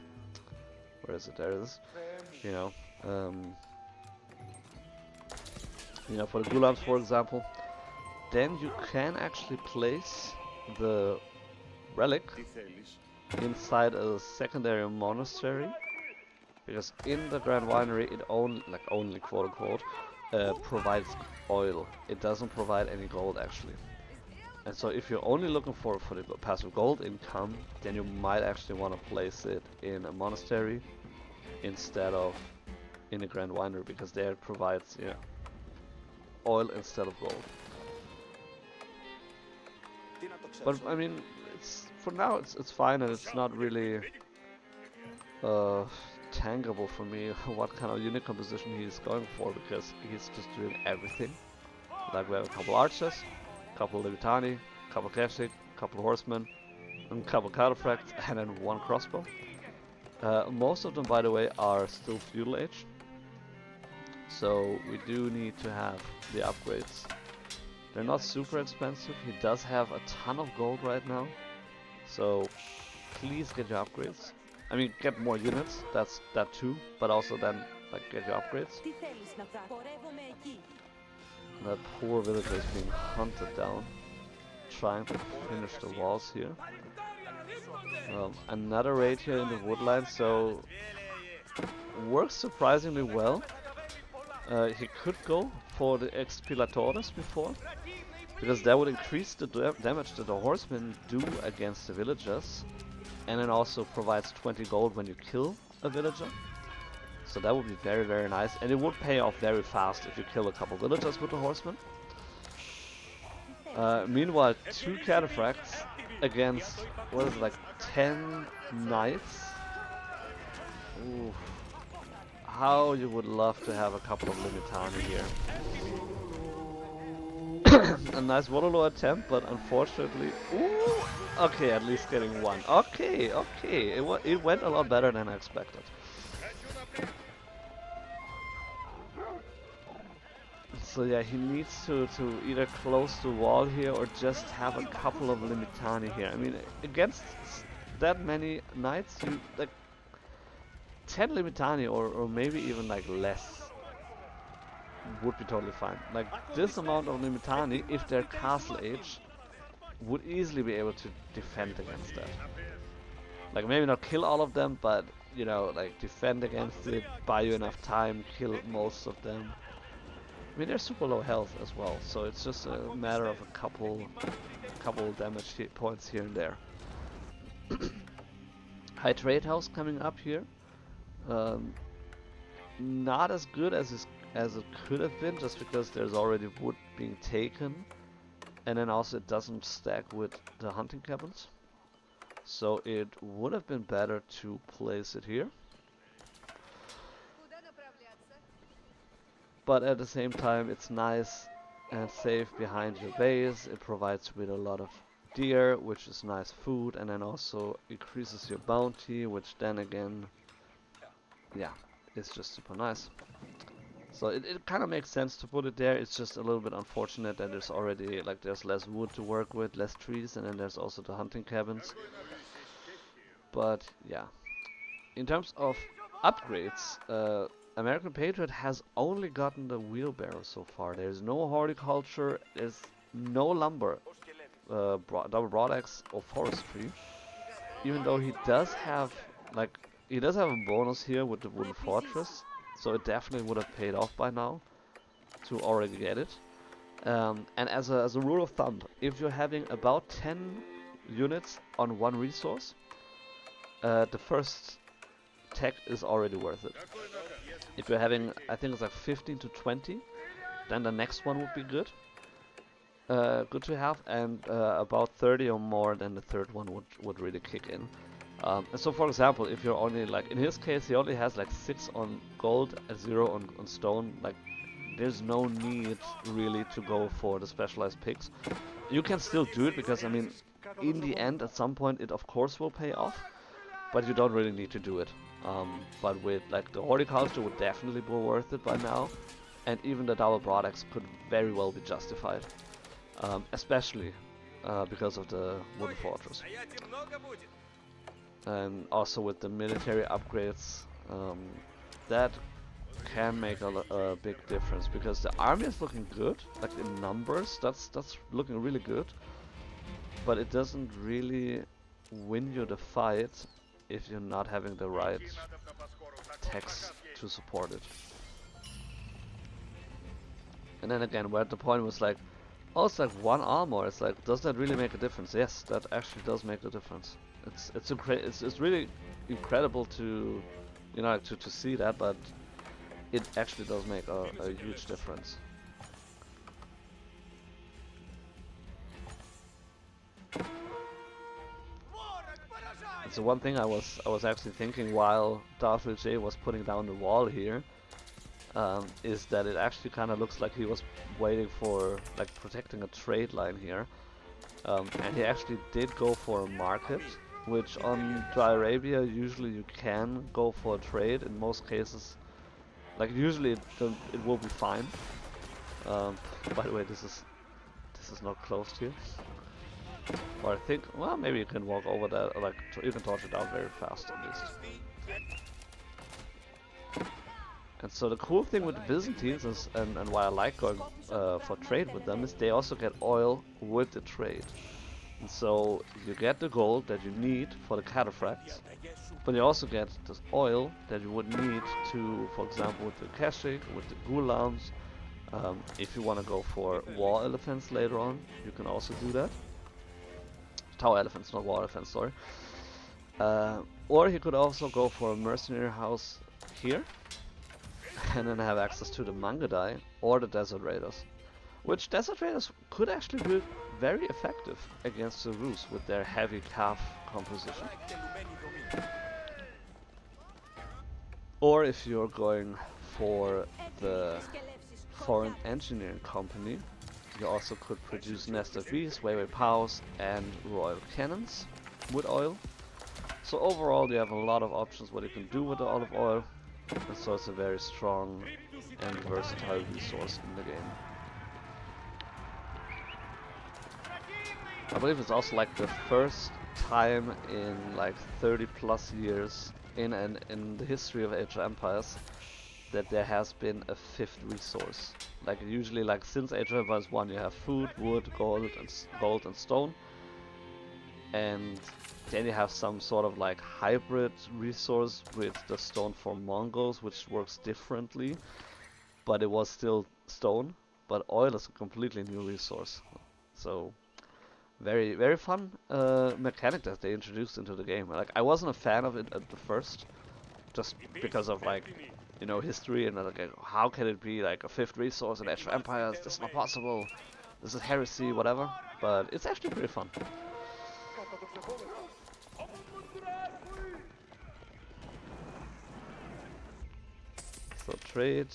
where is it? There it is. You know, for the gulams, for example, then you can actually place the relic inside a secondary monastery, because in the Grand Winery it only quote unquote provides oil. It doesn't provide any gold actually. And so if you're only looking for the passive gold income, then you might actually want to place it in a monastery instead of in a Grand Winery, because there it provides oil instead of gold. But I mean, for now it's fine, and it's not really tangible for me what kind of unit composition he's going for, because he's just doing everything. Like we have a couple archers, a couple Levitani, a couple Keshik, a couple horsemen, and a couple cataphracts, and then one crossbow. Most of them, by the way, are still feudal age, so we do need to have the upgrades. They're not super expensive. He does have a ton of gold right now, so please get your upgrades. I mean, get more units, that's that too, but also then get your upgrades. That poor villager is being hunted down, trying to finish the walls here. Another raid here in the woodline, so works surprisingly well. He could go for the Expilatores before, because that would increase the damage that the horsemen do against the villagers, and it also provides 20 gold when you kill a villager. So that would be very, very nice, and it would pay off very fast if you kill a couple villagers with the horsemen. Meanwhile, 2 cataphracts against, what is it, like 10 knights? Ooh. How you would love to have a couple of Limitani here. A nice Waterloo attempt, but unfortunately... Ooh, okay, at least getting one. Okay, it went a lot better than I expected. So yeah, he needs to either close the wall here or just have a couple of Limitani here. I mean, against that many knights, you 10 Limitani or maybe even less would be totally fine. Like this amount of Limitani, if they're castle age, would easily be able to defend against that. Like maybe not kill all of them, but defend against it, buy you enough time, kill most of them. I mean, they're super low health as well, so it's just a matter of a couple damage points here and there. High trade house coming up here. Not as good as it could have been, just because there's already wood being taken, and then also it doesn't stack with the hunting cabins. So it would have been better to place it here. But at the same time, it's nice and safe behind your base. It provides you with a lot of deer, which is nice food, and then also increases your bounty, which then again, yeah, it's just super nice. So it kind of makes sense to put it there. It's just a little bit unfortunate that there's already, like, there's less wood to work with, less trees, and then there's also the hunting cabins. But yeah, in terms of upgrades, American Patriot has only gotten the wheelbarrow so far. There's no horticulture, there's no lumber, double broadaxe or forestry. Even though he does have, like, he does have a bonus here with the wooden fortress, so it definitely would have paid off by now to already get it. And as a rule of thumb, if you're having about 10 units on one resource, the first tech is already worth it. If you're having, I think it's like 15 to 20, then the next one would be good. Good to have, and about 30 or more, then the third one would really kick in. And so, for example, if you're only, like, in his case, he only has like 6 on gold and 0 on stone. Like, there's no need really to go for the specialized picks. You can still do it because, I mean, in the end, at some point, it of course will pay off, but you don't really need to do it. But with, like, the horticulture would definitely be worth it by now, and even the double broadaxe could very well be justified, especially because of the wooden fortress. And also with the military upgrades, that can make a big difference, because the army is looking good, like in numbers, that's looking really good, but it doesn't really win you the fight if you're not having the right techs to support it. And then again, where the point was like, oh, it's like 1 armor. It's like, does that really make a difference? Yes, that actually does make a difference. It's really incredible to, you know, to see that, but it actually does make a huge difference. So one thing I was actually thinking while Darth Lil J was putting down the wall here, is that it actually kind of looks like he was waiting for, like, protecting a trade line here, and he actually did go for a market, which on Dry Arabia usually you can go for a trade in most cases. Like, usually it will be fine. By the way, this is not closed here. Or I think, well, maybe you can walk over that, or like you can torch it down very fast at least. And so the cool thing with the Byzantines is, and why I like going for trade with them, is they also get oil with the trade. And so you get the gold that you need for the cataphracts, but you also get this oil that you would need to, for example, with the Keshik, with the Gulams. If you want to go for war elephants later on, you can also do that. Tower elephants, not war elephants, sorry. Or he could also go for a mercenary house here, and then have access to the Mangudai or the Desert Raiders. Which Desert Raiders could actually be very effective against the Rus with their heavy calf composition. Or if you're going for the Foreign Engineering Company, you also could produce Nest of Bees, Weiwei Pows, and Royal Cannons with oil. So overall you have a lot of options what you can do with the olive oil, and so it's a very strong and versatile resource in the game. I believe it's also like the first time in like 30 plus years in the history of Age of Empires that there has been a 5th resource. Like usually, like since Age of Empires 1, you have food, wood, gold and stone, and then you have some sort of like hybrid resource with the stone for Mongols, which works differently, but it was still stone. But oil is a completely new resource, so very very fun mechanic that they introduced into the game. Like I wasn't a fan of it at the first, just because of like, you know, history and like how can it be like a 5th resource in Age of Empires? This is not possible. This is heresy, whatever. But it's actually pretty fun. So trade,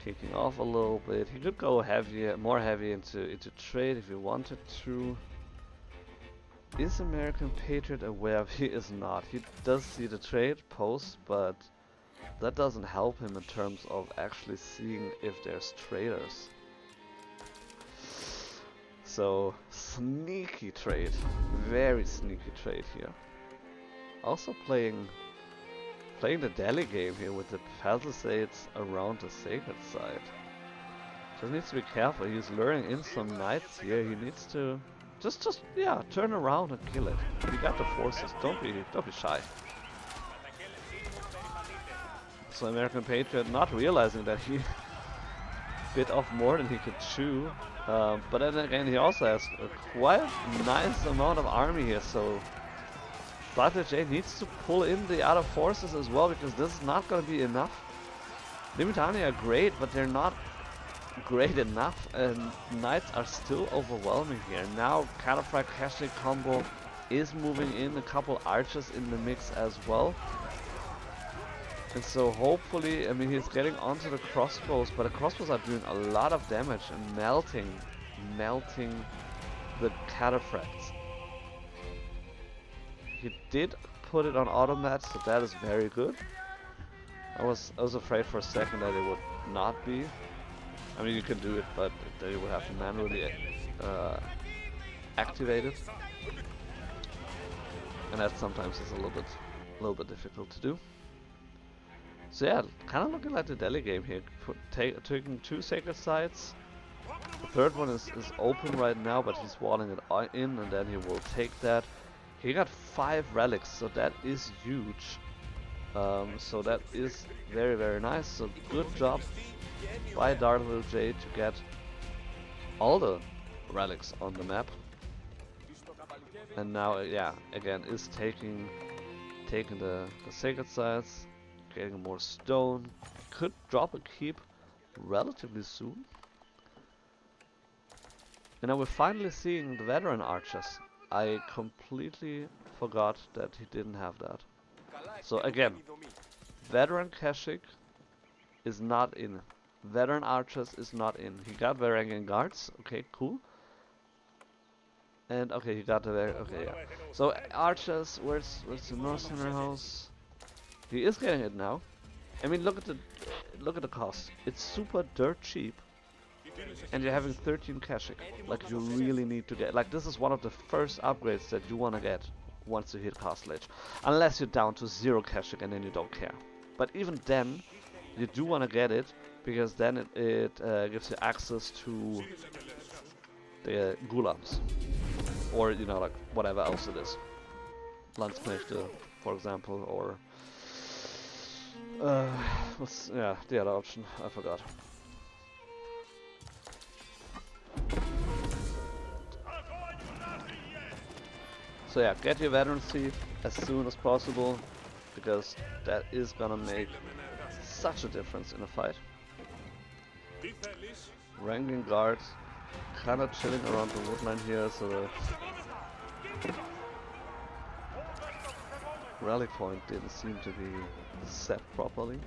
kicking off a little bit. He could go heavy, more heavy into trade if he wanted to. Is American Patriot aware? He is not. He does see the trade post, but that doesn't help him in terms of actually seeing if there's traders. So sneaky trade, very sneaky trade here. Also playing the Delhi game here with the palisades around the sacred side. Just needs to be careful. He's luring in some knights here. He needs to just yeah, turn around and kill it. You got the forces. Don't be shy. So American Patriot not realizing that he bit off more than he could chew. But then again, he also has a quite nice amount of army here. So Darth Lil J needs to pull in the other forces as well, because this is not going to be enough. Limitani are great, but they're not great enough, and knights are still overwhelming here. Now Cataphrag Cashic combo is moving in, a couple archers in the mix as well. And so hopefully, I mean, he's getting onto the crossbows, but the crossbows are doing a lot of damage and melting the cataphracts. He did put it on automat, so that is very good. I was afraid for a second that it would not be. I mean, you can do it, but then you would have to manually activate it, and that sometimes is a little bit difficult to do. So yeah, kind of looking like the Delhi game here. Taking 2 sacred sites. The third one is open right now, but he's walling it in, and then he will take that. He got 5 relics, so that is huge. So that is very, very nice. So good job by Darth Lil J to get all the relics on the map. And now, yeah, again, is taking the sacred sites, getting more stone. Could drop a keep relatively soon. And now we're finally seeing the veteran archers. I completely forgot that he didn't have that. So again, veteran Kashyyyk is not in. Veteran archers is not in. He got Varangian guards. Okay, cool. And okay, he got the okay, yeah. So archers, where's the North Center house? He is getting it now. I mean, look at the cost. It's super dirt cheap. And you're having 13 Kashyyyk. Like, you really need to get, like, this is one of the first upgrades that you want to get once you hit Castle Age. Unless you're down to 0 Kashyyyk and then you don't care. But even then, you do want to get it, because then it gives you access to the Gulams. Or, you know, like, whatever else it is. Landsknechte, for example, or what's, yeah, the other option, I forgot. So yeah, get your veterancy as soon as possible, because that is gonna make such a difference in a fight. Wrangling guards, kinda chilling around the woodline here, so the rally point didn't seem to be set properly.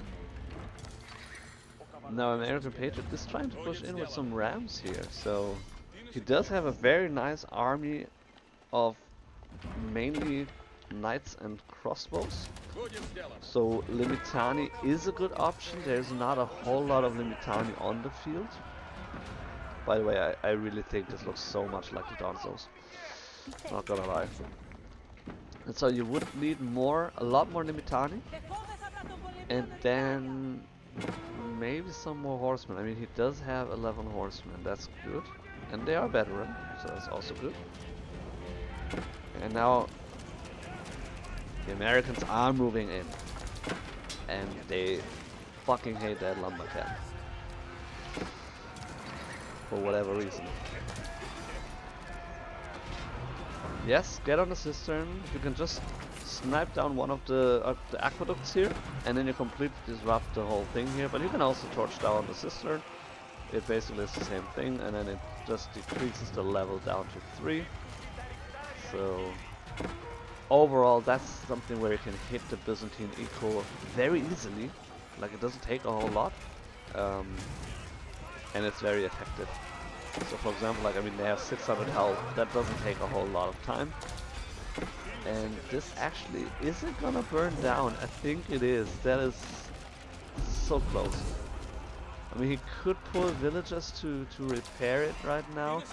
Now American Patriot is trying to push in with some rams here, so he does have a very nice army of mainly knights and crossbows. So Limitani is a good option. There's not a whole lot of Limitani on the field. By the way, I really think this looks so much like the Donzos. Not gonna lie. And so you would need a lot more Limitani, and then maybe some more horsemen. I mean, he does have 11 horsemen, that's good, and they are veteran, so that's also good. And now the Americans are moving in, and they fucking hate that lumber cat for whatever reason. Yes, get on the cistern. You can just snipe down one of the aqueducts here, and then you completely disrupt the whole thing here. But you can also torch down the cistern. It basically is the same thing, and then it just decreases the level down to 3. So overall, that's something where you can hit the Byzantine eco very easily. Like, it doesn't take a whole lot, um, and it's very effective. So for example, like, I mean, they have 600 health, that doesn't take a whole lot of time. And this actually, is it gonna burn down? I think it is. That is so close. I mean, he could pull villagers to repair it right now.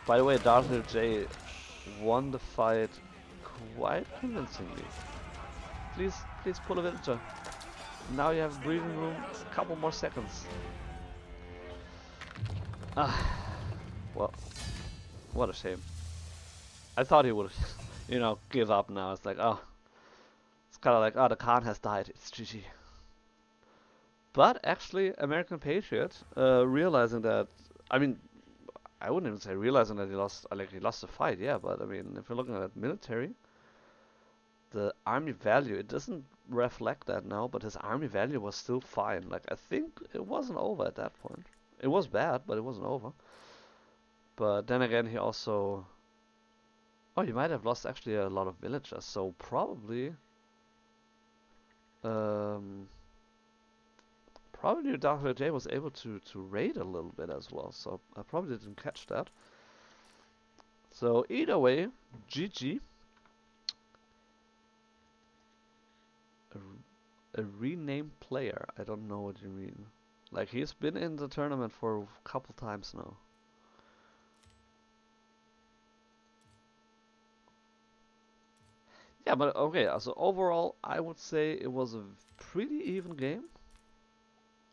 By the way, Darth Lil J won the fight quite convincingly. Please, please pull a villager. Now you have breathing room, a couple more seconds. Ah, well, what a shame. I thought he would, you know, give up now. It's like, oh, it's kind of like, oh, the Khan has died. It's GG. But actually, American Patriot, realizing that, I mean, I wouldn't even say realizing that he lost, like he lost the fight, yeah. But I mean, if you're looking at military, the army value, it doesn't reflect that now, but his army value was still fine. Like, I think it wasn't over at that point. It was bad, but it wasn't over. But then again, he also, oh, he might have lost actually a lot of villagers, so probably, um, probably Darth Lil J was able to raid a little bit as well. So I probably didn't catch that. So either way, GG. A renamed player. I don't know what you mean. Like, he's been in the tournament for a couple times now. Yeah, but okay, so overall, I would say it was a pretty even game.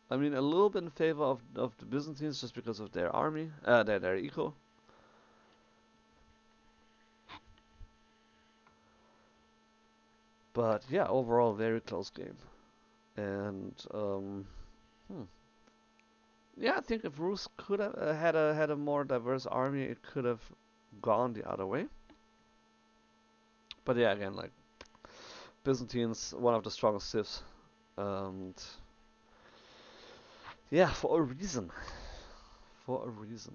I mean, a little bit in favor of the Byzantines just because of their army, their eco. But yeah, overall, very close game. And yeah, I think if Rus could have had a more diverse army, it could have gone the other way. But yeah, again, like, Byzantines, one of the strongest civs, and yeah, for a reason. For a reason.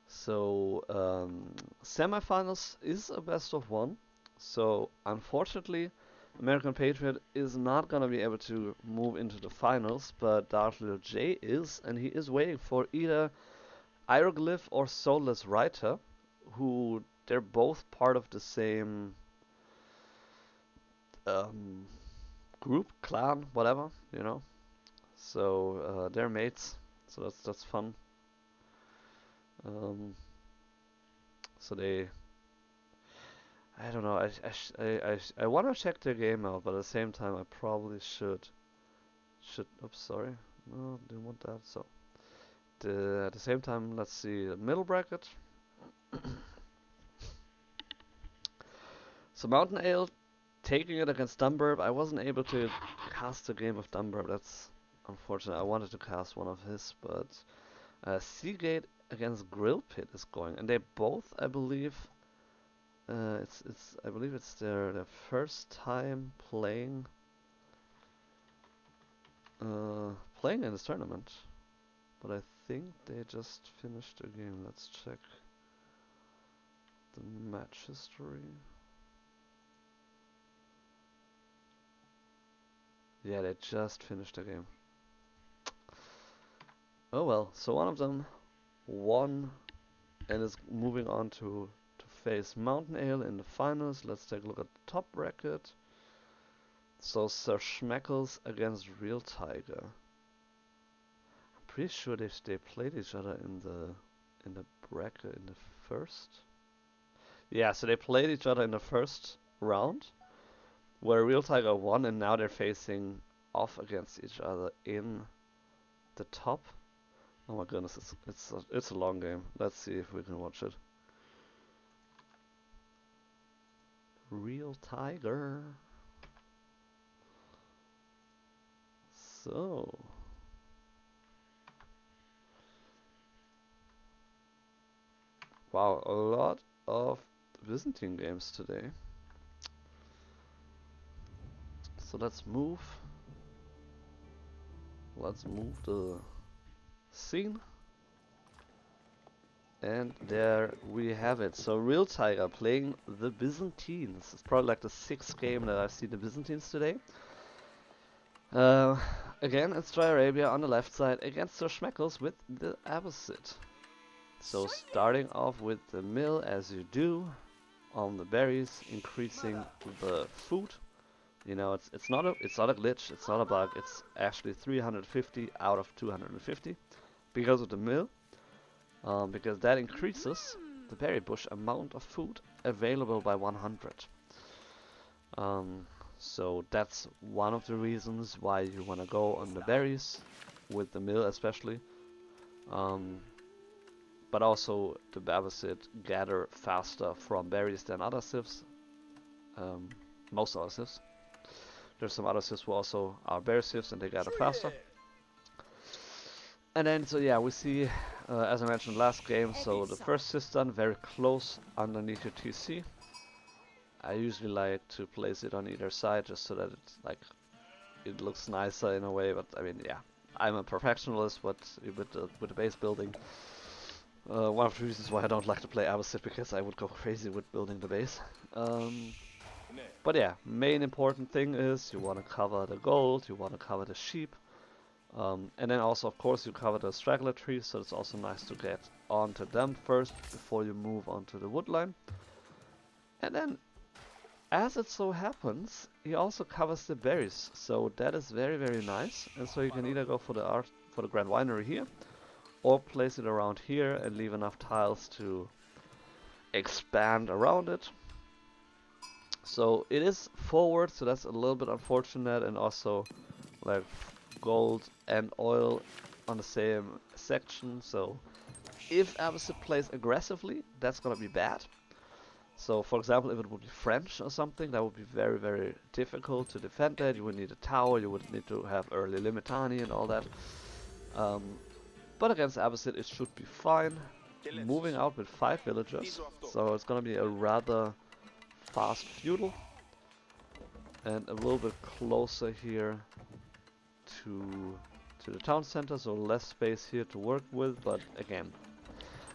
So semifinals is a best of one. So unfortunately, American Patriot is not gonna be able to move into the finals, but Darth Lil J is, and he is waiting for either Hieroglyph or Soulless Writer, who they're both part of the same um, group, clan, whatever, you know. So they're mates. So that's fun. Um, so they, I don't know. I want to check their game out, but at the same time, I probably should. Oops, sorry. No, didn't want that. So at the same time, let's see the middle bracket. So MountainAle taking it against Dumburb. I wasn't able to cast a game of Dumburb. That's unfortunate. I wanted to cast one of his, but SeaGate against Grill Pit is going, and they both, I believe, I believe it's their first time playing in this tournament. But I think they just finished a game. Let's check the match history. Yeah, they just finished a game. Oh well, so one of them won and is moving on to face MountainAle in the finals. Let's take a look at the top bracket. So Sir Schmeckles against Real Tiger. I'm pretty sure they played each other in the bracket in the first. Yeah, so they played each other in the first round, where Real Tiger won, and now they're facing off against each other in the top. Oh my goodness, it's a long game. Let's see if we can watch it. Real Tiger. So wow, a lot of Byzantine games today. So let's move the scene. And there we have it. So Real Tiger playing the Byzantines. It's probably like the 6th game that I've seen the Byzantines today. Uh, Again, it's Dry Arabia on the left side against the Schmeckles with the Abbasid. So starting off with the mill as you do on the berries, increasing the food. You know, it's not a glitch, it's not a bug. It's actually 350 out of 250 because of the mill. Because that increases the berry bush amount of food available by 100. So that's one of the reasons why you want to go on the berries, with the mill especially. But also the Abbasid gather faster from berries than other civs. Most other civs. There's some other civs who also are berry civs and they gather faster. And then, so yeah, we see, as I mentioned last game, so the first cistern very close underneath your TC. I usually like to place it on either side just so that it looks nicer in a way. But I mean, yeah, I'm a perfectionist with the base building. One of the reasons why I don't like to play Abbasid, because I would go crazy with building the base. But yeah, main important thing is you want to cover the gold, you want to cover the sheep. And then also, of course, you cover the straggler trees, so it's also nice to get onto them first before you move onto the wood line. And then, as it so happens, he also covers the berries, so that is very, very nice. And so you can either go for the Grand Winery here, or place it around here and leave enough tiles to expand around it. So it is forward, so that's a little bit unfortunate, and also like gold and oil on the same section. So if Abbasid plays aggressively, that's gonna be bad. So for example, if it would be French or something, that would be very, very difficult to defend that. You would need a tower, you would need to have early Limitani and all that. But against Abbasid it should be fine. Moving out with 5 villagers, so it's gonna be a rather fast feudal. And a little bit closer here to the town center, so less space here to work with, but again,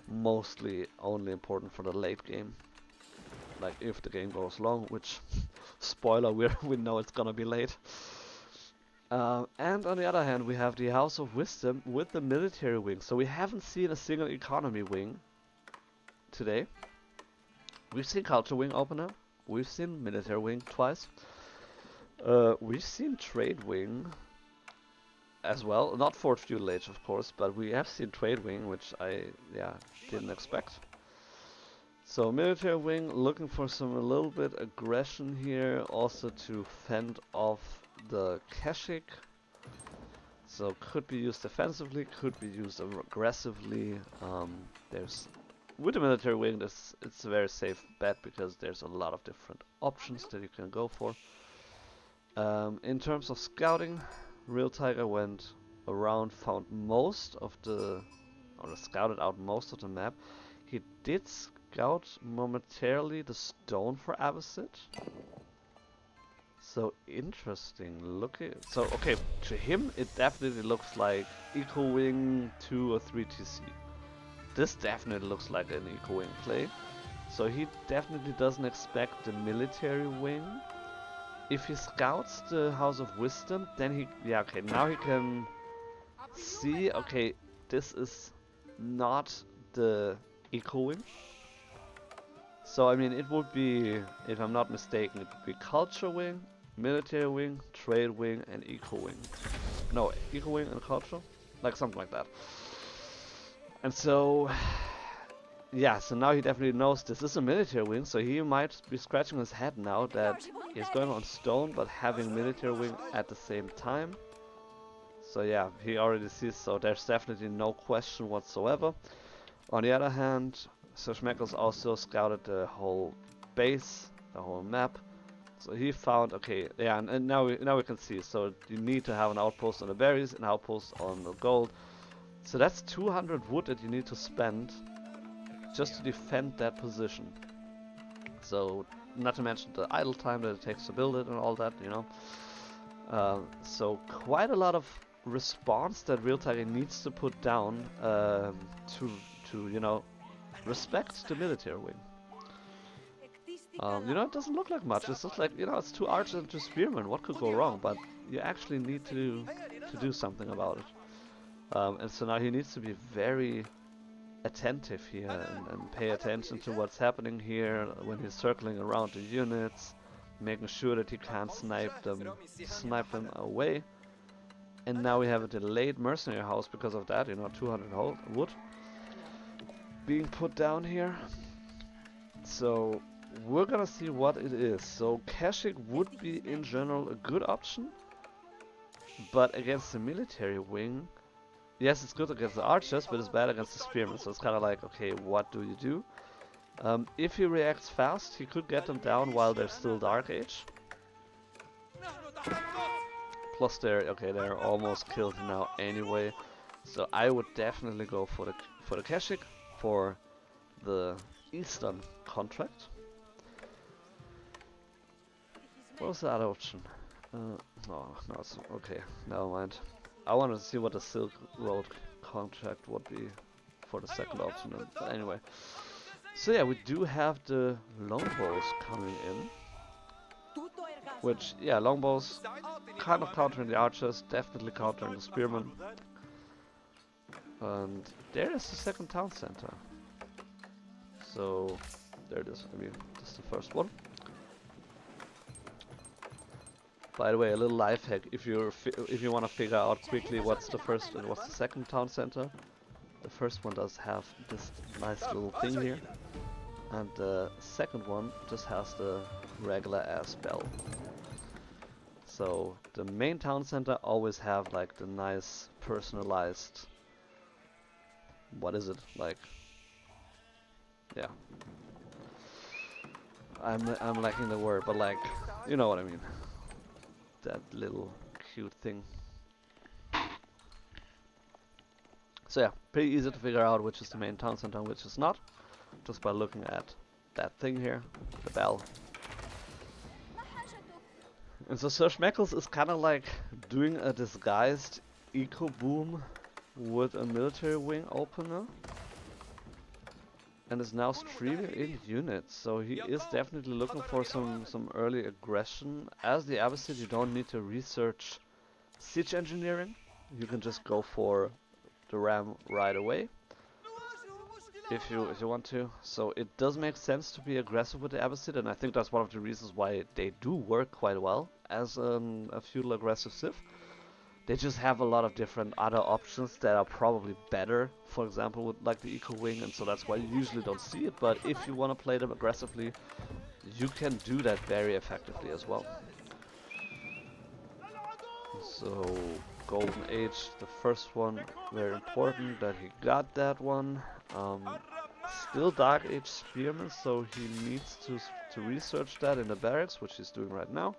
mostly only important for the late game. Like if the game goes long, which spoiler, we know it's gonna be late. And on the other hand, we have the House of Wisdom with the military wing. So we haven't seen a single economy wing today. We've seen culture wing opener. We've seen military wing twice. We've seen trade wing as well. Not for feudal age, of course, but we have seen trade wing, which I didn't expect. So military wing looking for some a little bit aggression here, also to fend off the Keshik. So could be used defensively, could be used aggressively. There's with the military wing, it's a very safe bet because there's a lot of different options that you can go for. In terms of scouting, Real Tiger went around, found most of scouted out most of the map. He did scout momentarily the stone for Abbasid. So interesting. So okay, to him it definitely looks like Eco Wing 2 or 3 TC. This definitely looks like an Eco Wing play. So he definitely doesn't expect the military wing. If he scouts the House of Wisdom, then now he can see, okay, this is not the Eco Wing. So I mean, it would be, if I'm not mistaken, it would be Culture Wing, Military Wing, Trade Wing, and Eco Wing. No, Eco Wing and Culture? Like something like that. And so, yeah, so now he definitely knows this is a military wing, so he might be scratching his head now that he's going on stone, but having military wing at the same time. So yeah, he already sees, so there's definitely no question whatsoever. On the other hand, so Schmeckles also scouted the whole base, the whole map. So he found, okay, yeah, and now we can see. So you need to have an outpost on the berries, an outpost on the gold. So that's 200 wood that you need to spend just to defend that position. So not to mention the idle time that it takes to build it and all that, you know. So quite a lot of response that Real Tiger needs to put down to you know, respect the military wing. You know, it doesn't look like much. It's just like, you know, it's 2 archers and 2 spearmen. What could go wrong? But you actually need to do something about it. And so now he needs to be very attentive here and pay attention to what's happening here when he's circling around the units, making sure that he can't snipe them away. And now we have a delayed mercenary house because of that, you know, 200 wood being put down here. So we're gonna see what it is. So Kashyyyk would be in general a good option, but against the military wing, yes, it's good against the archers, but it's bad against the spearmen. So it's kind of like, okay, what do you do? If he reacts fast, he could get them down while they're still Dark Age. Plus they're almost killed now anyway. So I would definitely go for the Kashyyyk for the Eastern contract. What was the other option? Oh, no, it's okay. Never mind. I wanted to see what the Silk Road contract would be for the second option. But anyway. So yeah, we do have the longbows coming in. Which, yeah, longbows kind of countering the archers, definitely countering the spearmen. And there is the second town center. So there it is. I mean, this is the first one. By the way, a little life hack: if you want to figure out quickly what's the first and what's the second town center, the first one does have this nice little thing here, and the second one just has the regular ass bell. So the main town center always have like the nice personalized, what is it, like, yeah, I'm lacking the word, but like, you know what I mean, that little cute thing. So yeah, pretty easy to figure out which is the main town center and which is not, just by looking at that thing here, the bell. And so Sir Schmeckles is kind of like doing a disguised eco boom with a military wing opener, and is now streaming in units. So he is definitely looking for some early aggression. As the Abbasid, you don't need to research siege engineering. You can just go for the ram right away if you want to. So it does make sense to be aggressive with the Abbasid, and I think that's one of the reasons why they do work quite well as a feudal aggressive civ. They just have a lot of different other options that are probably better, for example with like the eco wing, and so that's why you usually don't see it. But if you want to play them aggressively, you can do that very effectively as well. So Golden Age, the first one, very important that he got that one. Still Dark Age Spearman, so he needs to research that in the barracks, which he's doing right now.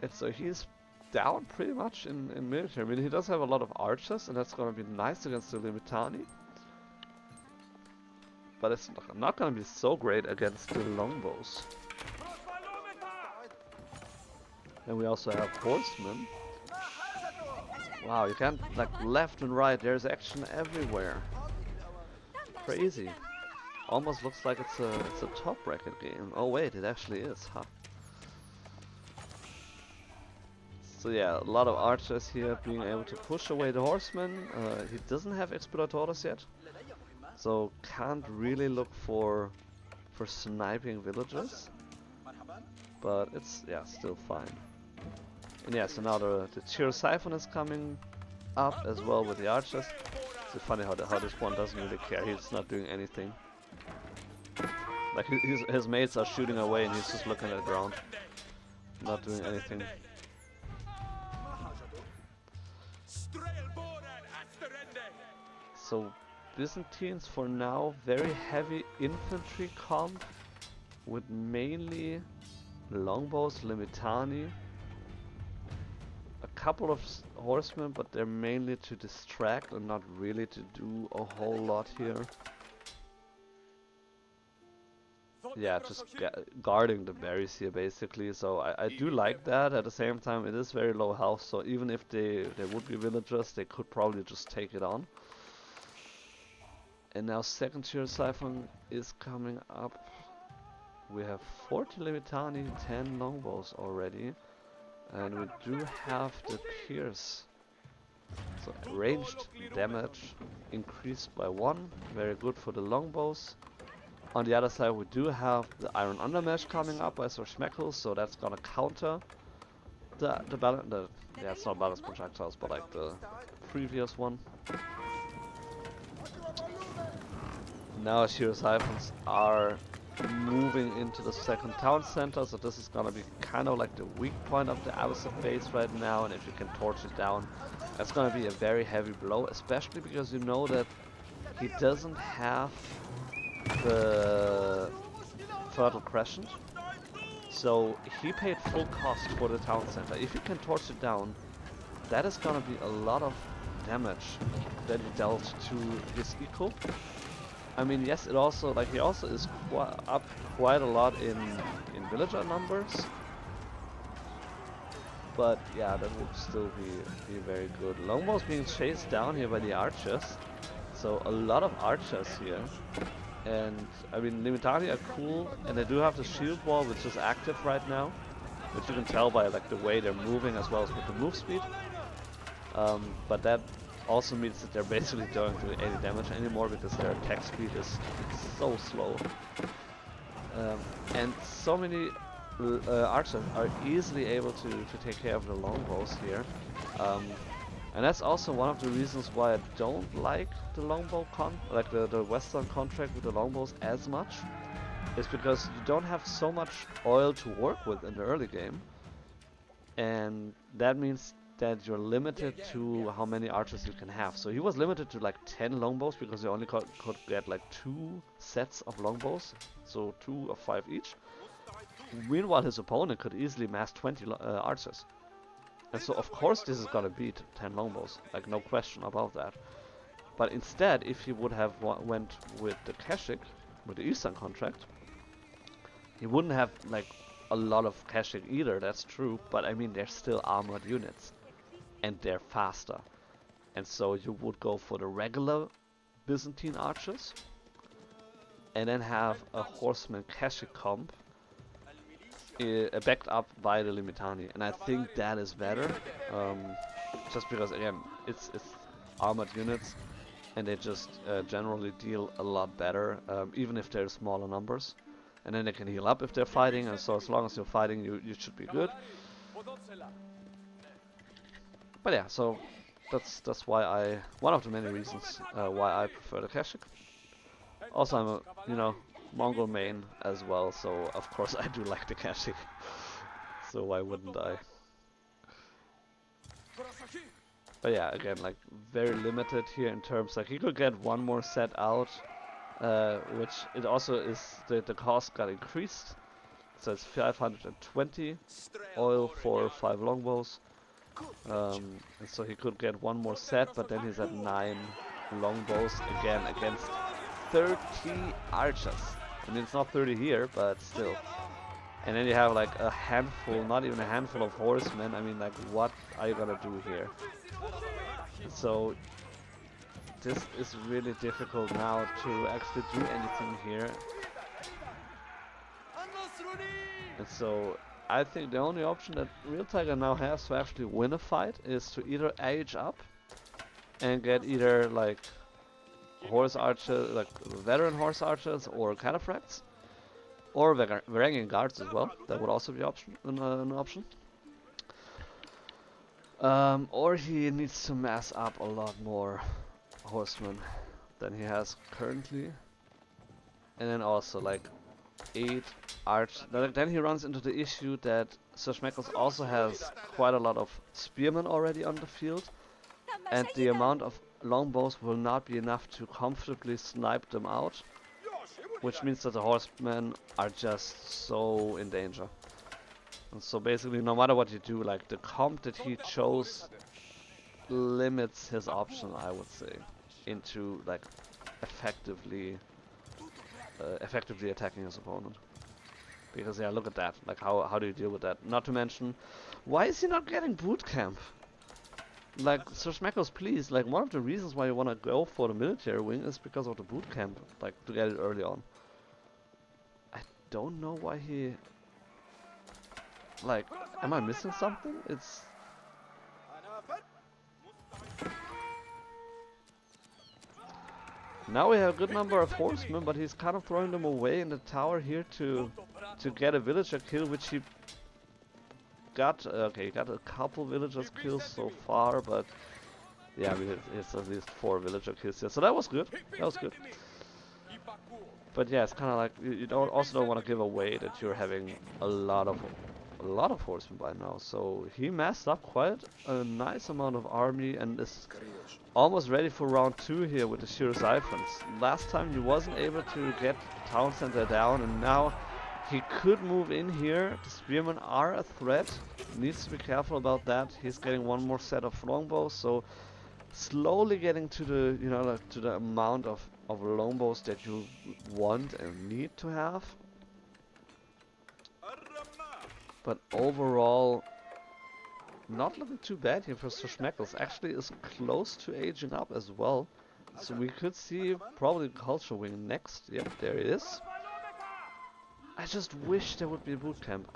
And so he's down pretty much in military. I mean, he does have a lot of archers, and that's going to be nice against the Limitani. But it's not going to be so great against the longbows. And we also have horsemen. Wow, you can't, like, left and right, there's action everywhere. Crazy. Almost looks like it's a top bracket game. Oh wait, it actually is, huh? So yeah, a lot of archers here being able to push away the horsemen. He doesn't have explorators yet, so can't really look for sniping villagers. But it's, yeah, still fine. And yeah, so now the Cheer Siphon is coming up as well with the archers. It's funny how this one doesn't really care. He's not doing anything. Like his mates are shooting away and he's just looking at the ground, not doing anything. So Byzantines for now, very heavy infantry comp with mainly longbows, Limitani, a couple of horsemen, but they're mainly to distract and not really to do a whole lot here. Yeah, just guarding the berries here basically, so I do like that. At the same time, it is very low health, so even if they would be villagers, they could probably just take it on. And now second tier Siphon is coming up. We have 40 Limitani, 10 longbows already. And we do have the Pierce. So ranged damage increased by 1. Very good for the longbows. On the other side we do have the Iron Undermesh coming up by Schmeckles, so that's gonna counter the yeah, it's not balance projectiles, but like the previous one. Now Shiro Siphons are moving into the second town center, so this is gonna be kind of like the weak point of the Abbasid base right now, and if you can torch it down, that's gonna be a very heavy blow, especially because you know that he doesn't have the Fertile Crescent. So he paid full cost for the town center. If you can torch it down, that is gonna be a lot of damage that he dealt to his eco. I mean, yes, it also, like, he also is up quite a lot in villager numbers. But yeah, that would still be very good. Longbow's being chased down here by the archers. So a lot of archers here. And I mean, Limitani are cool, and they do have the shield wall, which is active right now, which you can tell by like the way they're moving as well as with the move speed. But that also means that they're basically don't do any damage anymore because their attack speed is so slow. And so many archers are easily able to take care of the longbows here. And that's also one of the reasons why I don't like the longbow the western contract with the longbows as much. Is because you don't have so much oil to work with in the early game. And that means that you're limited to how many archers you can have. So he was limited to like 10 longbows because he only could get like 2 sets of longbows. So 2 of 5 each. Meanwhile his opponent could easily mass 20 archers. And so of course this is gonna beat 10 longbows, like no question about that. But instead, if he would have went with the Kashik, with the Eastern contract, he wouldn't have like a lot of Kashik either, that's true, but I mean they're still armored units. And they're faster. And so you would go for the regular Byzantine archers, and then have a horseman Kashik comp backed up by the Limitani, and I think that is better, just because again it's armored units, and they just generally deal a lot better, even if they're smaller numbers, and then they can heal up if they're fighting, and so as long as you're fighting, you should be good. But yeah, so that's why one of the many reasons why I prefer the Kashik. Also, I'm a Mongol main as well, so of course I do like the Kashik. So why wouldn't I? But yeah, again, like very limited here in terms, like he could get one more set out, which it also is, the cost got increased. So it's 520 oil for 5 longbows. And so he could get one more set, but then he's at 9 longbows again against 30 archers. I mean, it's not 30 here, but still. And then you have like a handful, not even a handful of horsemen. I mean, like, what are you gonna do here? So this is really difficult now to actually do anything here. And so I think the only option that Real Tiger now has to actually win a fight is to either age up and get either like horse archers, like veteran horse archers or cataphracts, or Varangian guards as well. That would also be an option. Or he needs to mass up a lot more horsemen than he has currently, and then also like 8 arch. Then he runs into the issue that Schmeckles also has quite a lot of spearmen already on the field, and the amount of longbows will not be enough to comfortably snipe them out, which means that the horsemen are just so in danger. And so basically, no matter what you do, like the comp that he chose limits his option, I would say, into like effectively attacking his opponent. Because yeah, look at that. Like how do you deal with that? Not to mention, why is he not getting boot camp? like, Sir Schmeckles, please, like, one of the reasons why you want to go for the military wing is because of the boot camp, like, to get it early on. I don't know why he... Like, am I missing something? It's... Now we have a good number of horsemen, but he's kind of throwing them away in the tower here to get a villager kill, which he got. Okay, got a couple villagers kills so far, but yeah, I mean it's at least 4 villager kills here, so that was good. That was good. But yeah, it's kind of like you also don't want to give away that you're having a lot of horsemen by now. So he massed up quite a nice amount of army and is almost ready for round 2 here with the Shiro Siphons. Last time he wasn't able to get the town center down, and now he could move in here. The spearmen are a threat. Needs to be careful about that. He's getting one more set of longbows, so slowly getting to the, you know, like, to the amount of longbows that you want and need to have. But overall, not looking too bad here for Sir Schmeckles. Actually is close to aging up as well. So we could see probably Culture Wing next. Yep, there it is. I just wish there would be a boot camp.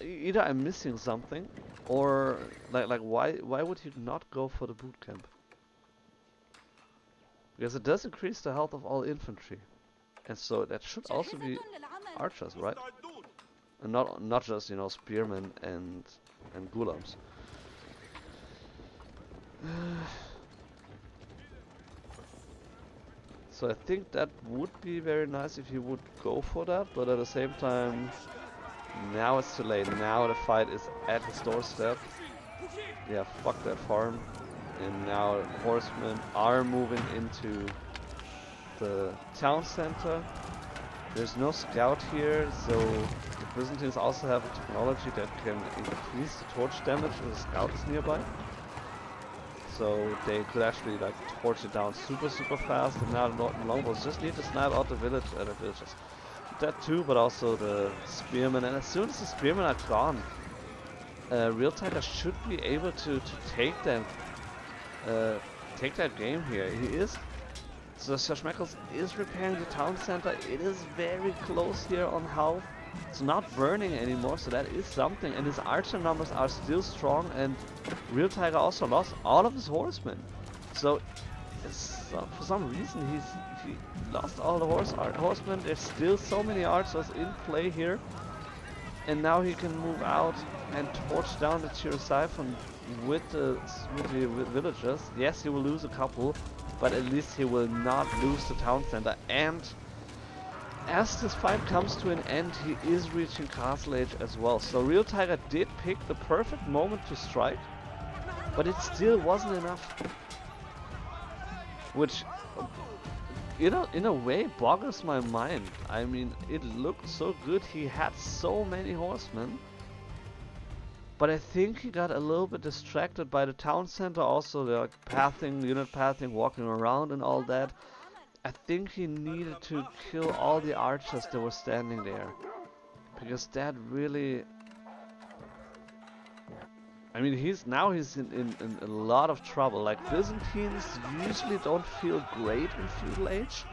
Either I'm missing something, or like why would he not go for the boot camp? Because it does increase the health of all infantry, and so that should also be archers, right? And not just, you know, spearmen and gulams. So I think that would be very nice if he would go for that, but at the same time, now it's too late. Now the fight is at his doorstep. Yeah, fuck that farm. And now horsemen are moving into the town center. There's no scout here, so the Byzantines also have a technology that can increase the torch damage if a scout is nearby. So they could actually like torch it down super fast, and now the longbows just need to snipe out the villagers. That too, but also the spearmen, and as soon as the spearmen are gone, Real Tiger should be able to take that game here. He is. So Schmeckles is repairing the town center. It is very close here on health. It's not burning anymore, so that is something. And his archer numbers are still strong, and Real Tiger also lost all of his horsemen. So for some reason he lost all the horsemen. There's still so many archers in play here. And now he can move out and torch down the Shiro Siphon with the villagers. Yes, he will lose a couple, but at least he will not lose the town center. And as this fight comes to an end, he is reaching Castle Age as well. So Real Tiger did pick the perfect moment to strike, but it still wasn't enough. Which, you know, in a way boggles my mind. I mean, it looked so good. He had so many horsemen. But I think he got a little bit distracted by the town center, also the unit pathing, walking around and all that. I think he needed to kill all the archers that were standing there. Because that really... I mean, he's in a lot of trouble. Like, Byzantines usually don't feel great in feudal age.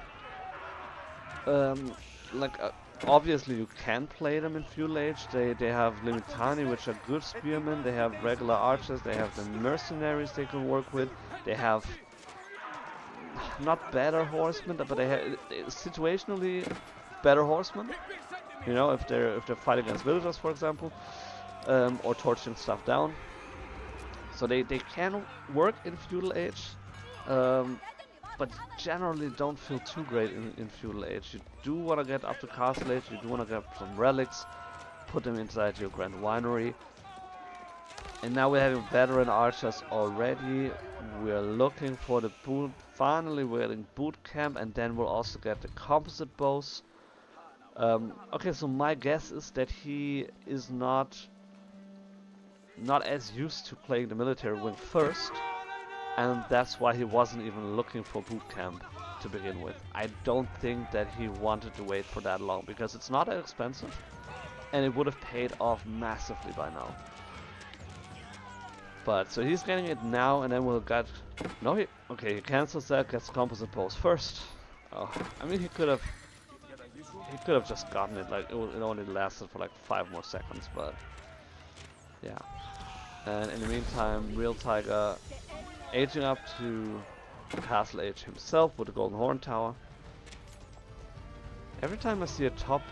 Obviously you can play them in feudal age. They have Limitani, which are good spearmen. They have regular archers. They have the mercenaries they can work with. They have not better horsemen, but they have situationally better horsemen. You know, if they're fighting against villagers, for example, or torching stuff down. So they can work in feudal age. But generally don't feel too great in feudal age. You do want to get up to Castle Age, you do want to get some relics, put them inside your Grand Winery. And now we're having veteran archers already. We're looking for the boot. Finally we're getting boot camp, and then we'll also get the composite bows. Okay, so my guess is that he is not as used to playing the military wing first. And that's why he wasn't even looking for boot camp to begin with. I don't think that he wanted to wait for that long, because it's not that expensive and it would have paid off massively by now. But so he's getting it now, and then we'll get. No, okay, he cancels that, gets composite bows first. Oh, I mean, he could have just gotten it. Like it only lasted for like 5 more seconds, but yeah. And in the meantime, Real Tiger aging up to Castle Age himself with the Golden Horn Tower. Every time I see a top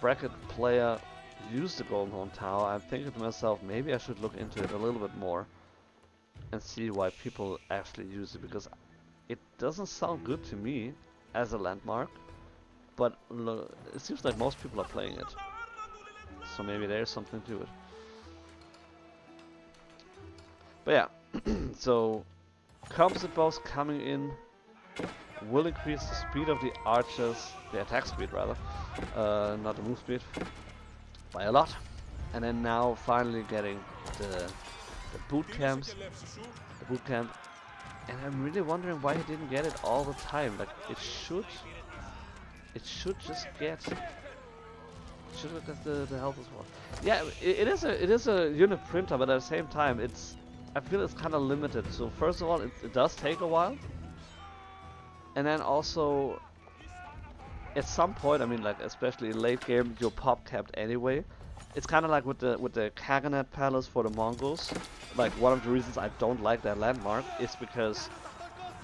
bracket player use the Golden Horn Tower, I'm thinking to myself, maybe I should look into it a little bit more and see why people actually use it, because it doesn't sound good to me as a landmark, but it seems like most people are playing it, so maybe there's something to it. But yeah, so composite bows coming in will increase the speed of the archers, the attack speed rather, not the move speed, by a lot. And then now finally getting the boot camp, and I'm really wondering why he didn't get it all the time. Like it should just get. Should have got the health as well. Yeah, it is a unit printer, but at the same time, I feel it's kind of limited. So first of all, it does take a while, and then also at some point, I mean, like especially late game, you're pop capped anyway. It's kind of like with the Kaganet Palace for the Mongols. Like one of the reasons I don't like that landmark is because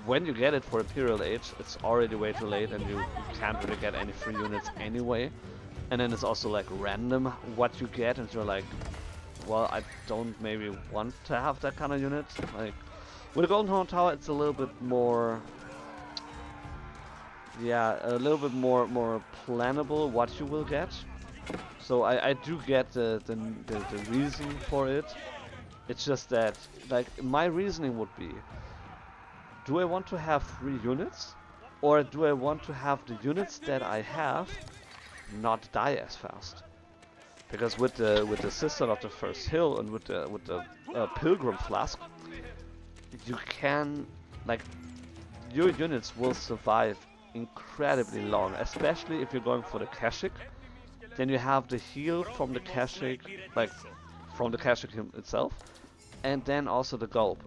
when you get it for Imperial Age, it's already way too late, and you can't really get any free units anyway. And then it's also like random what you get, and you're like, well, I don't maybe want to have that kind of unit. Like with the Golden Horn Tower, it's a little bit more, yeah, a little bit more plannable what you will get. So I do get the reason for it. It's just that, like, my reasoning would be, do I want to have 3 units, or do I want to have the units that I have not die as fast? Because with the Sister of the First Hill and with the Pilgrim Flask, you can, like, your units will survive incredibly long, especially if you're going for the Kashik. Then you have the heal from the Kashik, like from the Kashik itself, and then also the Gulp.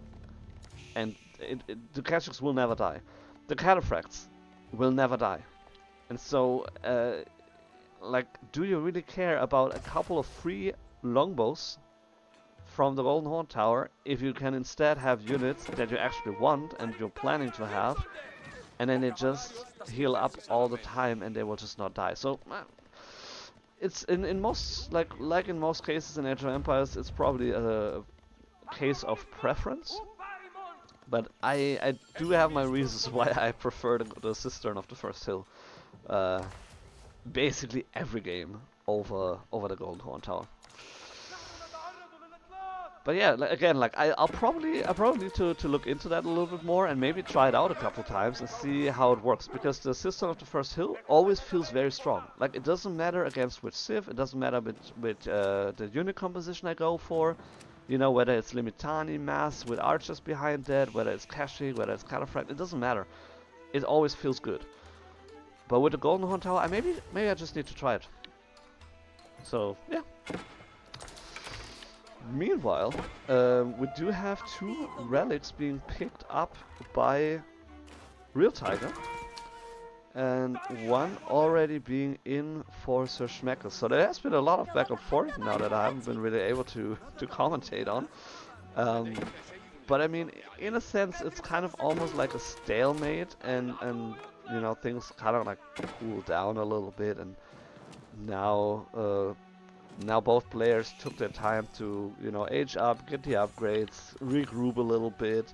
And the Kashiks will never die. The Cataphracts will never die. And so, like, do you really care about a couple of free longbows from the Golden Horn Tower if you can instead have units that you actually want and you're planning to have, and then they just heal up all the time and they will just not die? So it's in most like in most cases in Age of Empires, it's probably a case of preference. But I do have my reasons why I prefer the Cistern of the First Hill, basically every game over the Golden Horn Tower. But yeah, again, like I'll probably need to look into that a little bit more and maybe try it out a couple times and see how it works, because the Cistern of the First Hill always feels very strong. Like it doesn't matter against which civ, it doesn't matter which the unit composition I go for. You know, whether it's Limitani mass with archers behind that, whether it's Kashik, whether it's Cataphract, it doesn't matter. It always feels good. But with the Golden Horn Tower, maybe I just need to try it. So yeah. Meanwhile, we do have 2 relics being picked up by Real Tiger, and 1 already being in for Sir Schmeckles. So there has been a lot of back and forth now that I haven't been really able to commentate on. But I mean, in a sense, it's kind of almost like a stalemate, and you know, things kind of like cool down a little bit, and now both players took their time to, you know, age up, get the upgrades, regroup a little bit,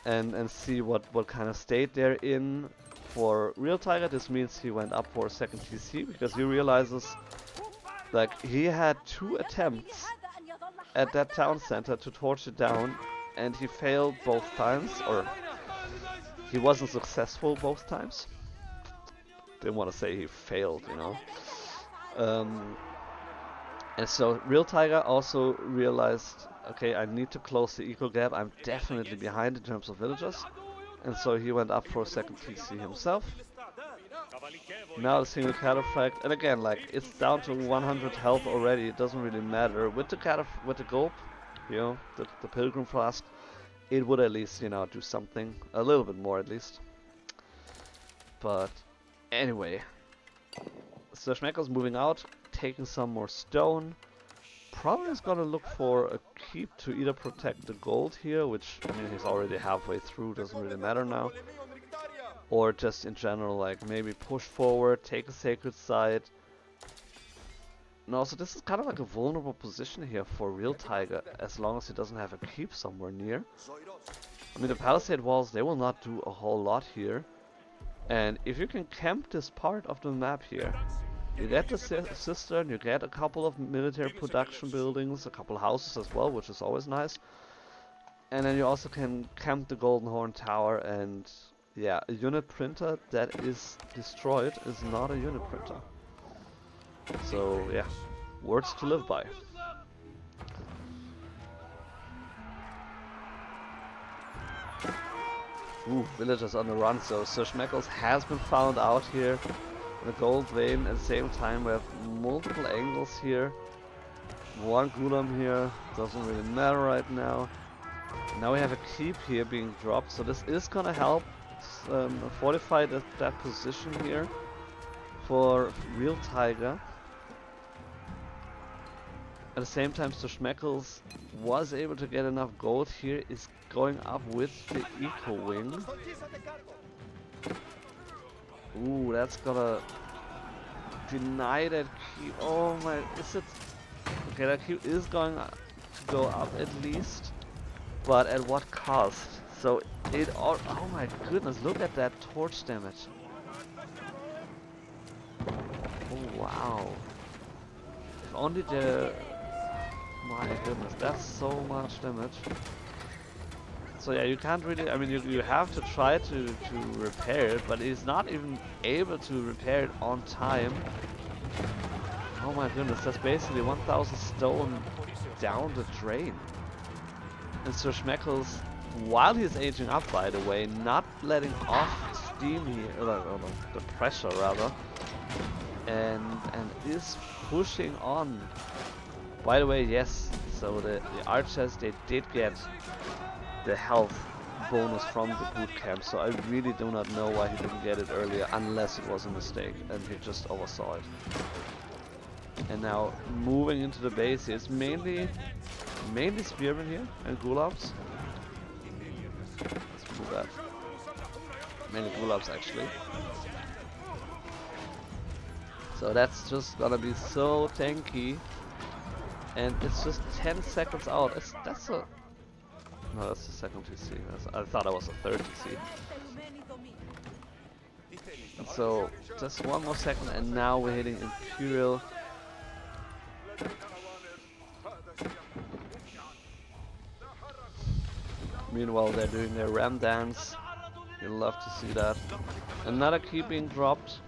and see what kind of state they're in. For Real Tiger, this means he went up for a second TC, because he realizes, like, he had 2 attempts at that town center to torch it down, and he failed both times, or he wasn't successful both times. Didn't want to say he failed, you know. And so Real Tiger also realized, okay, I need to close the eco gap. I'm definitely behind in terms of villagers. And so he went up for a second TC himself. Now the single cataphract, and again, like it's down to 100 health already. It doesn't really matter with the with the gulp, you know, the pilgrim flask. It would at least, you know, do something a little bit more at least. But anyway, so Schmeckles moving out, taking some more stone. Probably is gonna look for a keep to either protect the gold here, which I mean he's already halfway through, doesn't really matter now. Or just in general, like maybe push forward, take a sacred site. And also this is kind of like a vulnerable position here for Real Tiger, as long as he doesn't have a keep somewhere near. I mean the palisade walls, they will not do a whole lot here. And if you can camp this part of the map here, you get the cistern, you get a couple of military production buildings, a couple houses as well, which is always nice. And then you also can camp the Golden Horn Tower, and yeah, a unit printer that is destroyed is not a unit printer. So yeah, words to live by. Ooh, villagers on the run, so Schmeckles has been found out here. The gold vein. At the same time we have multiple angles here. One Gulam here, doesn't really matter right now. Now we have a keep here being dropped, so this is gonna help fortify that position here for Real Tiger. At the same time, Schmeckles was able to get enough gold here, is going up with the Eco Wing. Ooh, that's gonna deny that keep. Oh my, is it? Okay, that keep is going to go up at least, but at what cost? So it all. Oh my goodness, look at that torch damage. Oh wow. If only the. My goodness, that's so much damage. So yeah, you can't really, I mean, you have to try to repair it, but he's not even able to repair it on time. Oh my goodness, that's basically 1000 stone down the drain. And so Schmeckles, while he's aging up by the way, not letting off steam here, the pressure rather, and is pushing on. By the way, yes, so the archers, they did get the health bonus from the boot camp, so I really do not know why he didn't get it earlier, unless it was a mistake and he just oversaw it. And now moving into the base here, it's mainly spearmen here and gulabs. Let's move that. Mainly gulabs actually. So that's just gonna be so tanky. And it's just 10 seconds out. That's a... No, that's the second TC. I thought I was a third TC. And so, just one more second and now we're hitting Imperial. Meanwhile, they're doing their ram dance. You'll love to see that. Another key being dropped.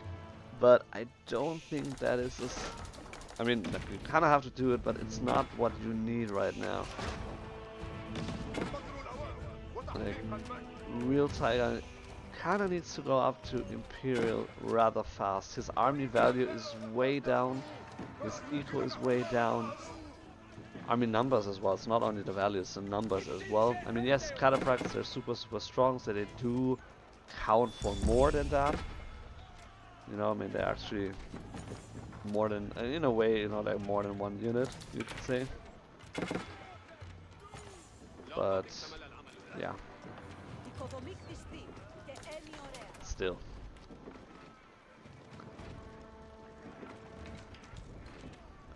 But I don't think that is... I mean, you kind of have to do it, but it's not what you need right now. Like, Real Tiger kind of needs to go up to Imperial rather fast. His army value is way down. His eco is way down. Army numbers as well. It's not only the value, it's the numbers as well. I mean, yes, cataphracts are super strong, so they do count for more than that. You know, I mean, they're actually more than, in a way, you know, they're more than one unit, you could say. But, yeah. Still.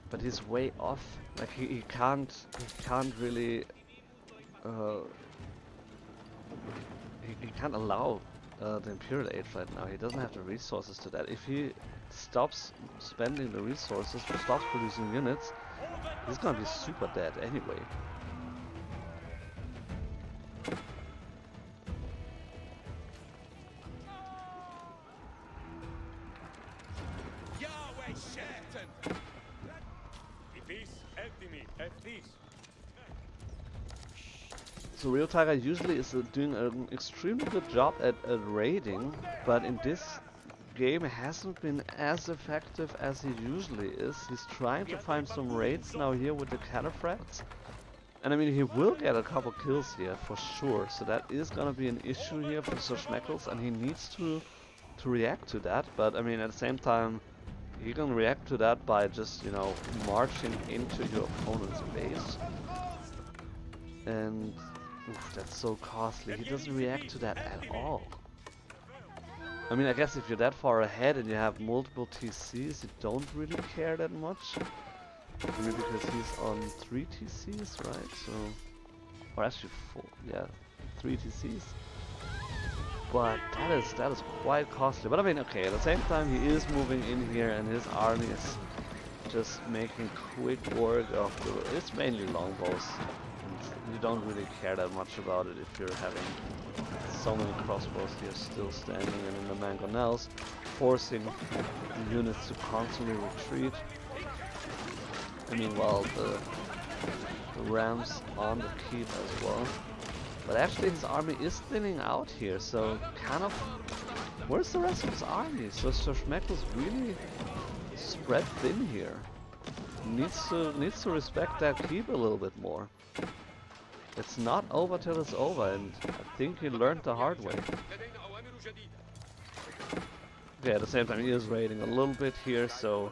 But he's way off. Like he can't really, he can't allow the Imperial Age right now. He doesn't have the resources to that. If he stops spending the resources, stops producing units, he's gonna be super dead anyway. So Real Tiger usually is doing an extremely good job at raiding, but in this game hasn't been as effective as he usually is. He's trying to find some raids now here with the cataphracts. And I mean, he will get a couple kills here for sure. So that is gonna be an issue here for Sir Schmeckles, and he needs to react to that. But I mean, at the same time, he can react to that by just, you know, marching into your opponent's base. And oof, that's so costly. He doesn't react to that at all. I mean, I guess if you're that far ahead and you have multiple TCs, you don't really care that much. Maybe because he's on 3 TCs, right? So, or actually 4, yeah, 3 TCs. But that is quite costly. But I mean, okay, at the same time he is moving in here and his army is just making quick work of the... It's mainly longbows. And you don't really care that much about it if you're having so many crossbows here still standing and in the mangonels, forcing the units to constantly retreat. I mean, well, the rams on the keep as well. But actually his army is thinning out here, so kind of... Where's the rest of his army? So Schmeckles really spread thin here. Needs to respect that keep a little bit more. It's not over till it's over, and I think he learned the hard way. Okay, at the same time he is raiding a little bit here, so...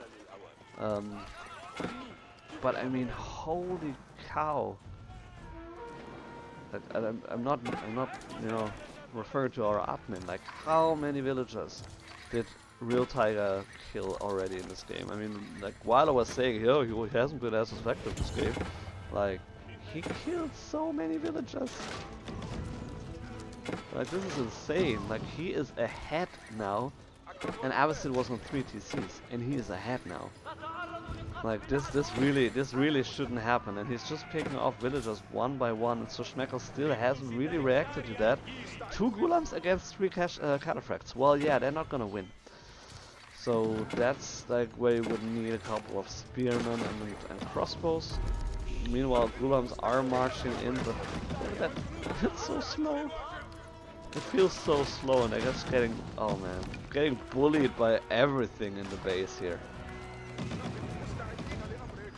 but I mean, holy cow! Like, I'm not, you know, referring to our admin. Like, how many villagers did Real Tiger kill already in this game? I mean, like, while I was saying, yo, he hasn't been as effective this game, like, he killed so many villagers. Like, this is insane. Like, he is ahead now, and Abbasid was on 3 TCs, and he is ahead now. Like, this really shouldn't happen, and he's just picking off villagers one by one, and so Schmeckles still hasn't really reacted to that. 2 Ghulams against 3 cataphracts. Well, yeah, they're not gonna win. So that's like where you would need a couple of spearmen and crossbows. Meanwhile, Ghulams are marching in, but it's so slow. It feels so slow, and they're just getting, oh man, getting bullied by everything in the base here.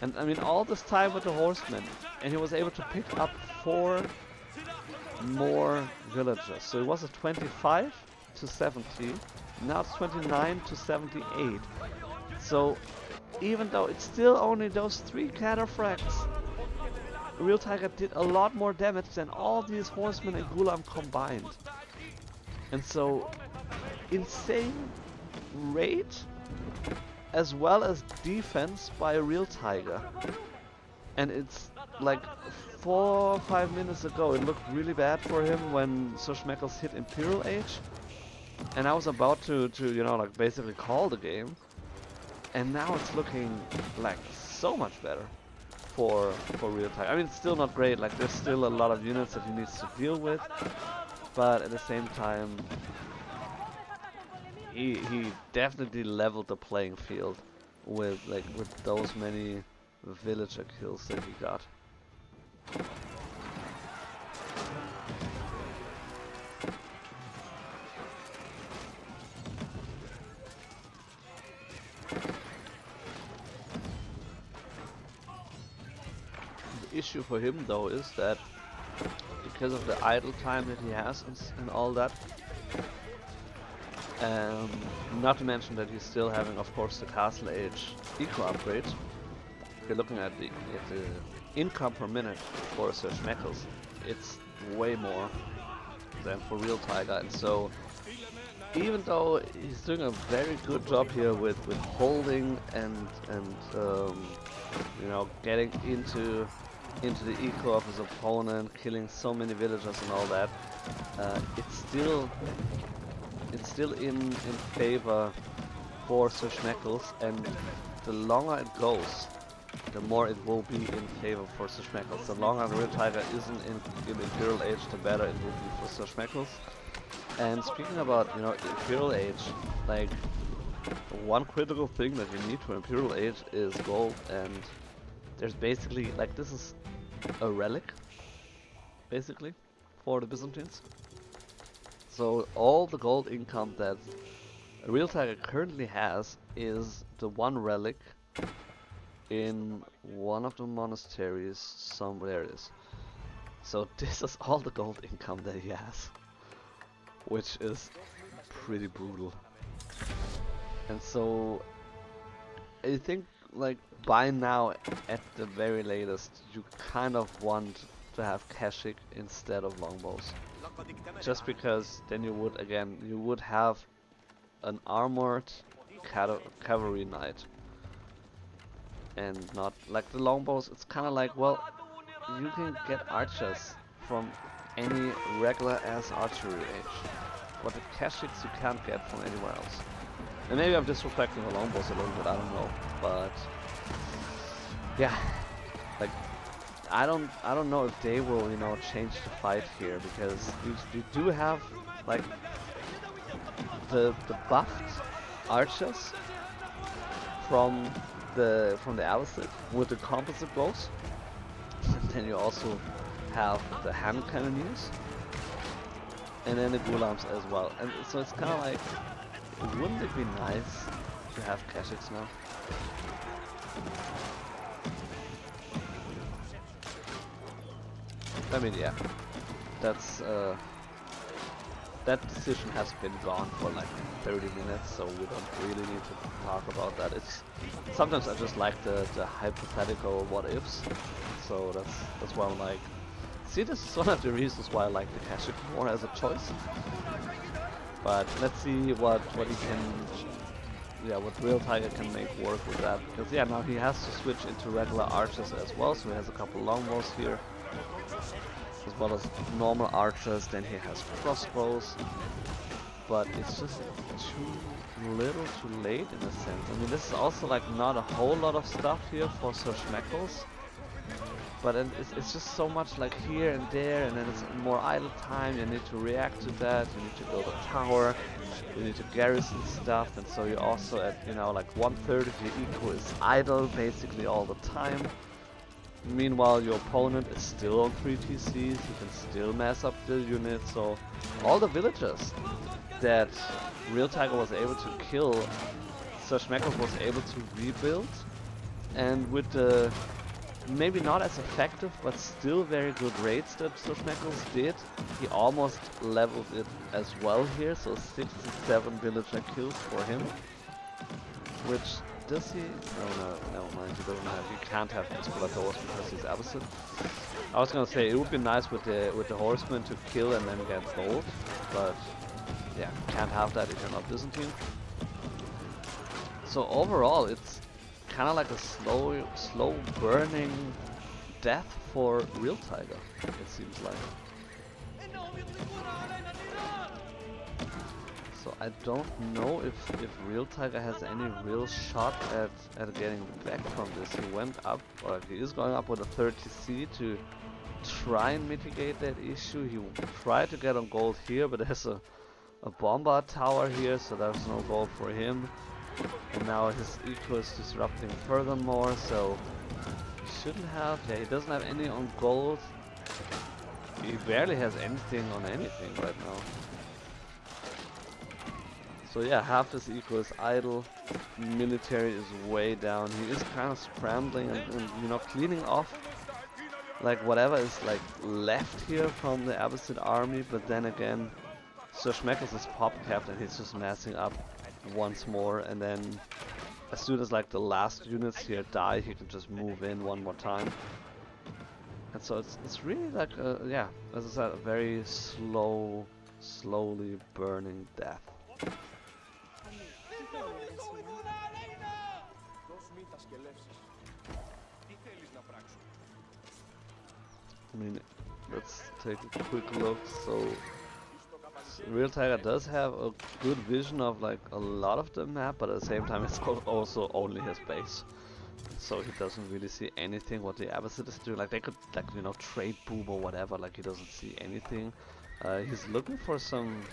And I mean, all this time with the horsemen, and he was able to pick up 4 more villagers. So it was a 25 to 70, now it's 29 to 78. So even though it's still only those 3 cataphracts, Real Tiger did a lot more damage than all these horsemen and Ghulam combined. And so, insane raid as well as defense by a Real Tiger. And it's like 4 or 5 minutes ago it looked really bad for him when Sir Schmeckles hit Imperial Age. And I was about to you know, like basically call the game. And now it's looking like so much better for Real Tiger. I mean, it's still not great, like there's still a lot of units that he needs to deal with. But at the same time, he definitely leveled the playing field with those many villager kills that he got. The issue for him though is that because of the idle time that he has and all that, not to mention that he's still having, of course, the Castle Age eco upgrade. If you're looking at the income per minute for Sir Schmeckles, it's way more than for Real Tiger, and so even though he's doing a very good job here with holding and you know, getting into the eco of his opponent, killing so many villagers and all that, it's still in favor for Sir Schmeckles, and the longer it goes, the more it will be in favor for Sir Schmeckles. The longer Real Tiger isn't in Imperial Age, the better it will be for Sir Schmeckles. And speaking about, you know, Imperial Age, like, one critical thing that you need for Imperial Age is gold, and there's basically, like, this is a relic, basically, for the Byzantines. So all the gold income that Real Tiger currently has is the one relic in one of the monasteries somewhere. It is. So this is all the gold income that he has, which is pretty brutal. And so I think like by now at the very latest you kind of want to have Kashik instead of longbows. Just because then you would have an armored cavalry knight. And not like the longbows, it's kind of like, well, you can get archers from any regular ass archery range, but the Kashyyyks you can't get from anywhere else. And maybe I'm disrespecting the longbows a little bit, I don't know, but yeah, like I don't know if they will, you know, change the fight here, because you do have like the buffed archers from the Abbasid with the composite bows. And then you also have the hand cannoneers, and then the gulams as well. And so it's kind of like, wouldn't it be nice to have Kashyyyks now? I mean, yeah, that's that decision has been gone for like 30 minutes, so we don't really need to talk about that. It's sometimes I just like the hypothetical what ifs, so that's why I'm like, see, this is one of the reasons why I like the Kashyyyk more as a choice. But let's see what he can, yeah, what Real Tiger can make work with that, because yeah, now he has to switch into regular archers as well, so he has a couple longbows here, as well as normal archers. Then he has crossbows, but it's just too little too late in a sense. I mean, this is also like not a whole lot of stuff here for Sir Schmeckles, but it's just so much like here and there, and then it's more idle time. You need to react to that, you need to build a tower, you need to garrison stuff, and so you also at, you know, like 1/3 of your eco is idle basically all the time. Meanwhile, your opponent is still on 3 TCs, you can still mess up the units, so all the villagers that Real Tiger was able to kill, Sir Schmeckles was able to rebuild, and with the maybe not as effective but still very good raids that Sir Schmeckles did, he almost leveled it as well here, so 67 villager kills for him, which does he? No, never mind. He doesn't have. He can't have Explorators because he's Abbasid. I was gonna say it would be nice with the horsemen to kill and then get gold, but yeah, can't have that if you're not Byzantine. So overall, it's kind of like a slow burning death for Real Tiger. It seems like. So I don't know if Real Tiger has any real shot at getting back from this. He went up, or he is going up with a 30C to try and mitigate that issue. He tried to get on gold here, but there's a bombard tower here, so there's no gold for him. And now his eco is disrupting furthermore, so he shouldn't have. Yeah, he doesn't have any on gold. He barely has anything on anything right now. So yeah, half his eco is idle, military is way down, he is kind of scrambling and you know, cleaning off like whatever is like left here from the Abbasid army, but then again, Sir Schmeckles is pop-capped and he's just massing up once more, and then as soon as like the last units here die, he can just move in one more time. And so it's really like, yeah, as I said, a very slowly burning death. I mean, let's take a quick look. So Real Tiger does have a good vision of like a lot of the map, but at the same time it's also only his base. So he doesn't really see anything what the Abbasid is doing. Like they could, like, you know, trade boom or whatever, like he doesn't see anything. He's looking for some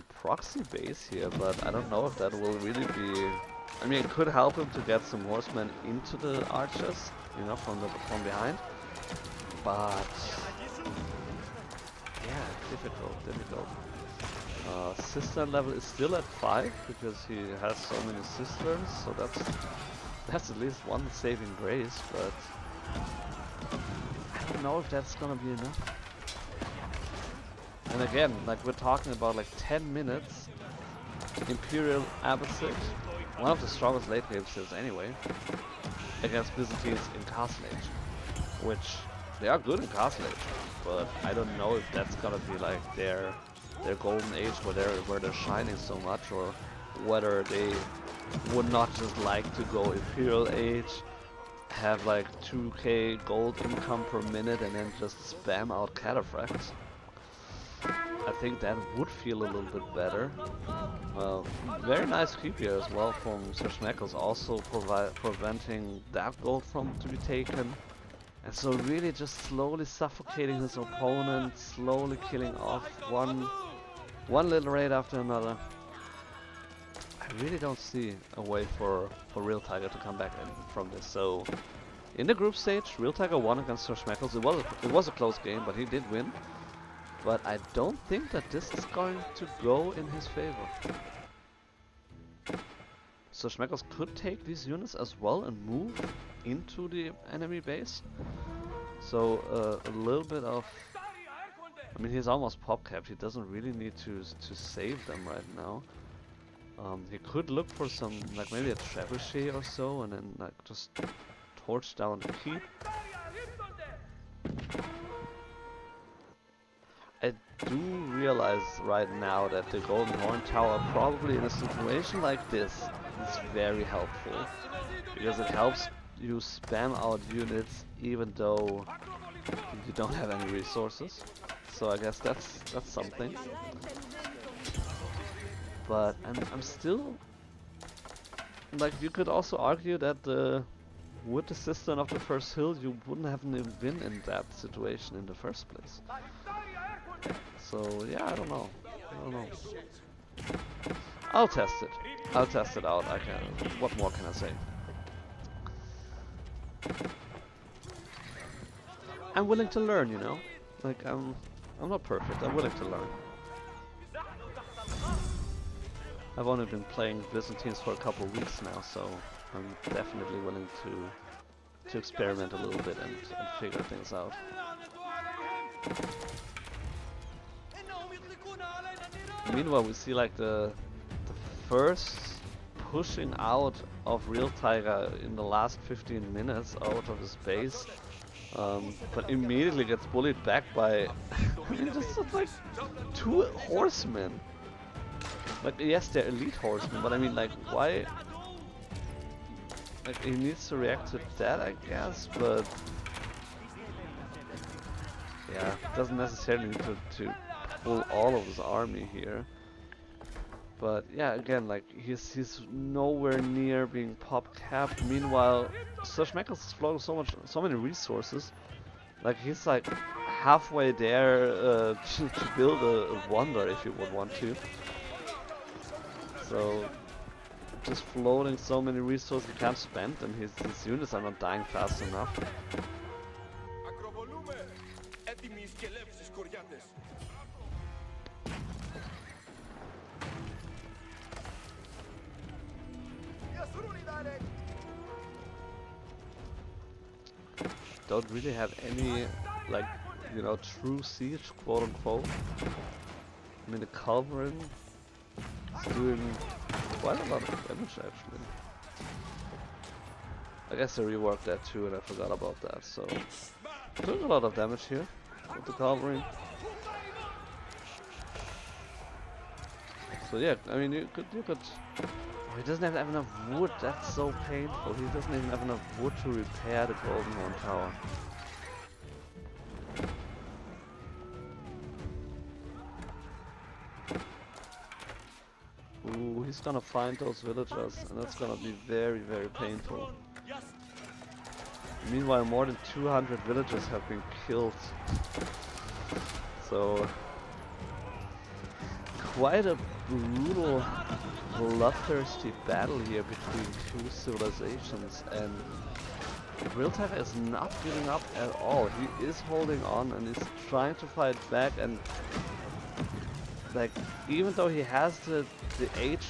proxy base here, but I don't know if that will really be... I mean, it could help him to get some horsemen into the archers, you know, from behind. But yeah, difficult. cistern level is still at 5 because he has so many cisterns, so that's at least one saving grace, but I don't know if that's gonna be enough. And again, like we're talking about like 10 minutes, Imperial Abbasid, one of the strongest late game skills anyway, against Byzantines in Castle Age, which they are good in Castle Age, but I don't know if that's gonna be like their golden age where they're shining so much, or whether they would not just like to go Imperial Age, have like 2k gold income per minute and then just spam out cataphracts. I think that would feel a little bit better. Very nice creep here as well from Schmeckles, also preventing that gold from to be taken. And so really just slowly suffocating his opponent, slowly killing off one little raid after another. I really don't see a way for Real Tiger to come back from this. So in the group stage, Real Tiger won against Sir Schmeckles. It was a close game, but he did win. But I don't think that this is going to go in his favor. So Schmeckles could take these units as well and move into the enemy base. So a little bit of... I mean, he's almost pop capped. He doesn't really need to save them right now. He could look for some, like maybe a trebuchet or so, and then like just torch down the keep. I do realize right now that the Golden Horn Tower probably in a situation like this is very helpful, because it helps you spam out units even though you don't have any resources. So I guess that's something. But I'm still, like, you could also argue that with the cistern of the first hill you wouldn't have been in that situation in the first place. So yeah, I don't know. I'll test it. I'll test it out. What more can I say? I'm willing to learn, you know. Like I'm not perfect. I'm willing to learn. I've only been playing Byzantines for a couple of weeks now, so I'm definitely willing to experiment a little bit and figure things out. Meanwhile, we see like the first pushing out of Real Tiger in the last 15 minutes out of his base, but immediately gets bullied back by just like 2 horsemen. Like, yes, they're elite horsemen, but I mean, like, why? Like, he needs to react to that, I guess, but yeah, doesn't necessarily need to pull all of his army here. But yeah, again, like, he's nowhere near being pop capped. Meanwhile, Sir Schmeckles has floated so many resources. Like, he's like halfway there to build a wonder if you would want to. So just floating so many resources he can't spend, and his units are not dying fast enough. Don't really have any, like, you know, true siege, quote unquote. I mean, the Culverin is doing quite a lot of damage actually. I guess I reworked that too and I forgot about that, so doing a lot of damage here with the Culverin. So yeah, I mean, you could oh, he doesn't have enough wood. That's so painful. He doesn't even have enough wood to repair the Golden Horn Tower. Ooh, he's gonna find those villagers, and that's gonna be very, very painful. Meanwhile, more than 200 villagers have been killed. So, quite a brutal, bloodthirsty battle here between 2 civilizations, and Real Tiger is not giving up at all. He is holding on and is trying to fight back, and like, even though he has the age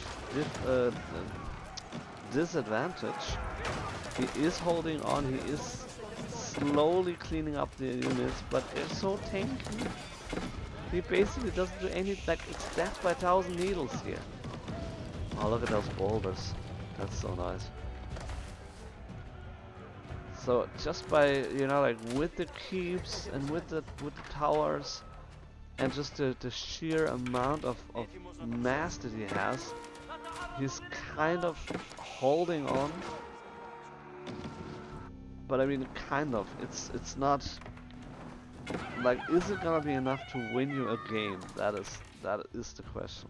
disadvantage, he is holding on, he is slowly cleaning up the units, but they're so tanky. He basically doesn't do any, like, it's death by 1,000 needles here. Oh, look at those boulders. That's so nice. So just by, you know, like with the keeps and with the towers and just the sheer amount of mass that he has, he's kind of holding on. But I mean, kind of. It's not like, is it gonna be enough to win you a game? That is the question.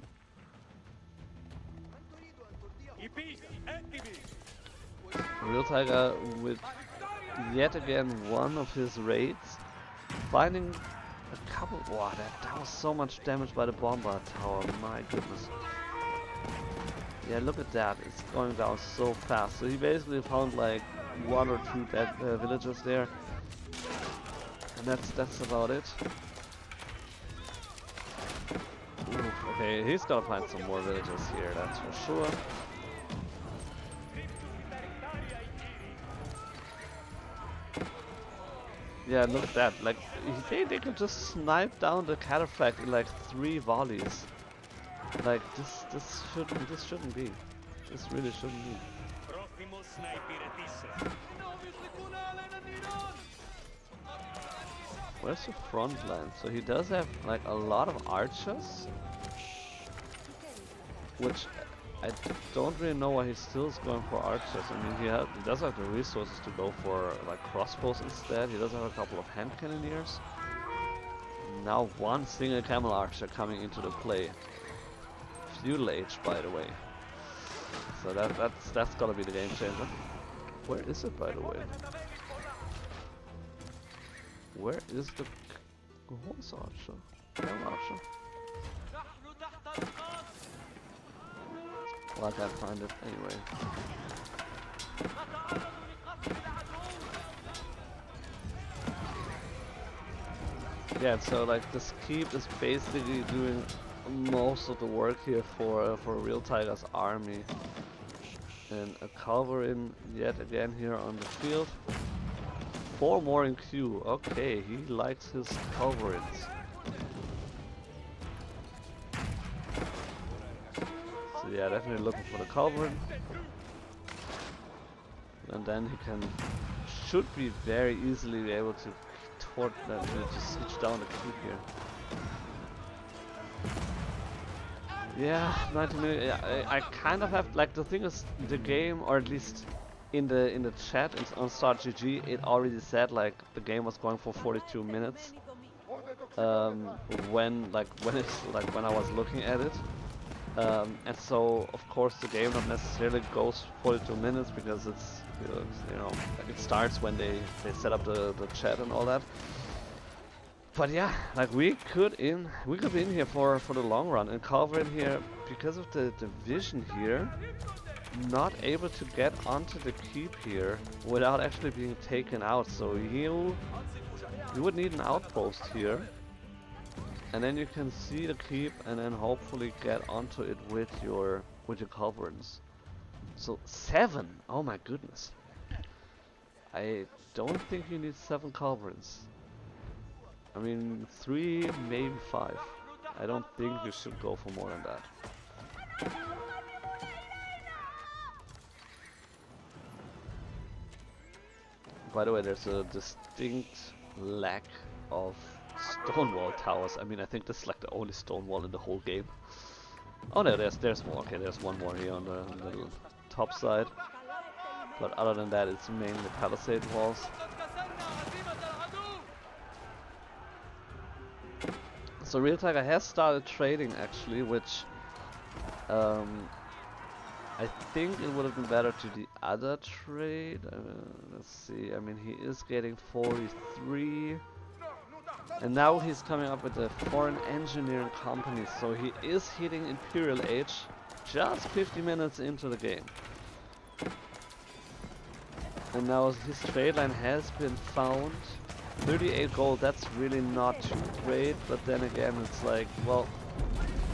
Real Tiger with yet again one of his raids, finding a couple. Wow, that was so much damage by the bomber tower. My goodness. Yeah, look at that. It's going down so fast. So he basically found like 1 or 2 dead villagers there, and that's about it. Ooh, okay, he's gonna find some more villagers here. That's for sure. Yeah, look at that. Like, they could just snipe down the cataphract in like 3 volleys. Like, this shouldn't be. This really shouldn't be. Where's the front line? So he does have like a lot of archers, which I don't really know why he still is going for archers. I mean, he does have the resources to go for like crossbows instead. He does have a couple of hand cannoneers. Now one single camel archer coming into the play. Feudal age, by the way. So that's gotta be the game changer. Where is it, by the way? Where is the horse archer? Camel archer? Well, I can't find it anyway. Yeah, so like this keep is basically doing most of the work here for Real Tiger's army. And a culverin yet again here on the field. 4 more in queue. Okay, he likes his culverins. So yeah, definitely looking for the culverin. And then he should be very easily be able to just switch down the keep here. Yeah, 90 minutes. Yeah, I kind of have, like, the thing is, the game, or at least in the chat on StartGG, it already said like the game was going for 42 minutes. When I was looking at it, and so of course the game not necessarily goes 42 minutes because it's you know, like it starts when they set up the chat and all that. But yeah, like we could be in here for the long run, and Culverin here, because of the vision here, not able to get onto the keep here without actually being taken out. So you would need an outpost here, and then you can see the keep and then hopefully get onto it with your culverins. So 7, oh my goodness. I don't think you need 7 culverins. I mean 3, maybe 5. I don't think you should go for more than that. By the way, there's a distinct lack of stone wall towers. I mean, I think this is like the only stone wall in the whole game. Oh no, there's more. Okay, there's one more here on the top side. But other than that, it's mainly palisade walls. So Real Tiger has started trading actually, which I think it would have been better to the other trade. Let's see, I mean he is getting 43. And now he's coming up with a foreign engineering company, so he is hitting Imperial Age just 50 minutes into the game. And now his trade line has been found. 38 gold, that's really not too great, but then again it's like, well,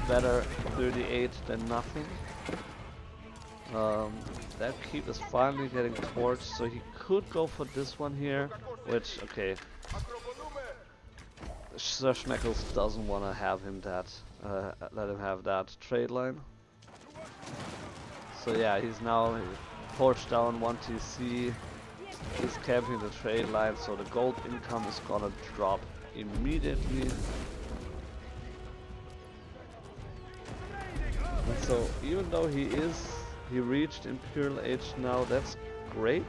better 38 than nothing. That keep is finally getting torched, so he could go for this one here, which, okay, Sir Schmeckles doesn't want to have him let him have that trade line. So yeah, he's now torched down 1 TC, he's camping the trade line, so the gold income is gonna drop immediately. And so even though he reached Imperial Age now, that's great.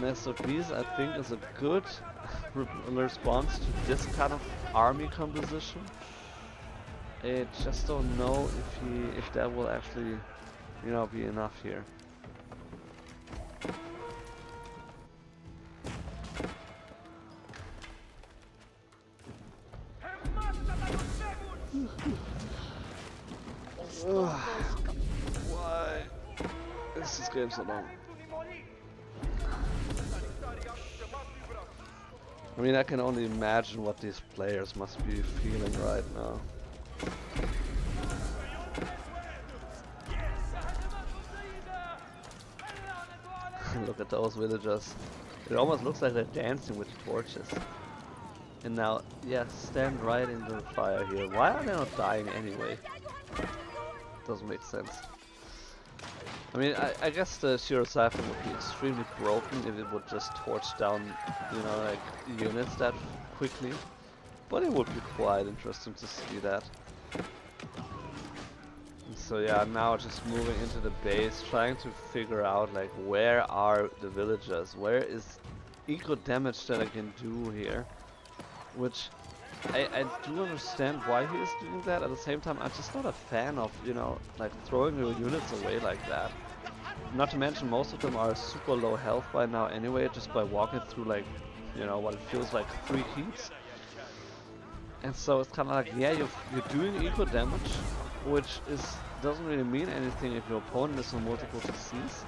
Nest of Bees, I think, is a good response to this kind of army composition. I just don't know if that will actually, you know, be enough here. Why is this game so long? I mean, I can only imagine what these players must be feeling right now. Look at those villagers. It almost looks like they're dancing with torches. And now, yeah, stand right into the fire here. Why are they not dying anyway? Doesn't make sense. I mean, I guess the Shiro Siphon would be extremely broken if it would just torch down, you know, like units that quickly. But it would be quite interesting to see that. And so yeah, now just moving into the base, trying to figure out like where are the villagers, where is eco damage that I can do here, which I do understand why he is doing that. At the same time, I'm just not a fan of, you know, like throwing your units away like that. Not to mention, most of them are super low health by now anyway, just by walking through like, you know, what it feels like 3 heats. And so it's kind of like, yeah, you're doing eco damage, which doesn't really mean anything if your opponent is on multiple TCs.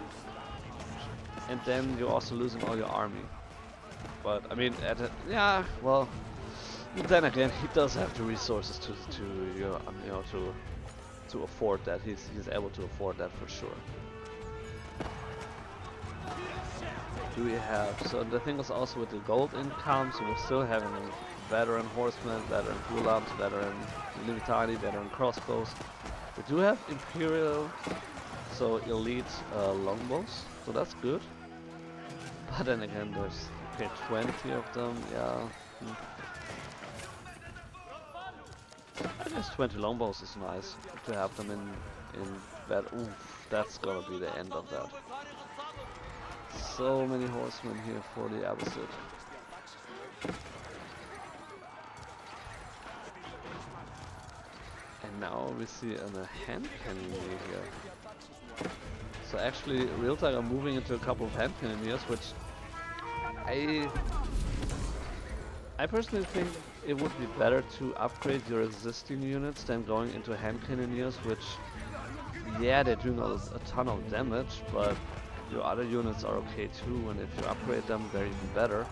And then you're also losing all your army. But I mean, yeah, well. Then again, he does have the resources to you know, to afford that. He's able to afford that for sure. Do we have? So the thing is also with the gold income, so we're still having veteran horsemen, veteran gulams, veteran limitani, veteran crossbows. We do have imperial, so elite longbows, so that's good. But then again, there's 20 of them, yeah. I guess 20 longbows is nice to have them in that. Oof, that's gonna be the end of that. So many horsemen here for the Abbasid. And now we see a hand cannoneer here. So actually, Real Tiger moving into a couple of hand cannoneers, which I personally think it would be better to upgrade your existing units than going into hand cannoneers, which, yeah, they're doing a ton of damage, but your other units are okay too, and if you upgrade them, they're even better.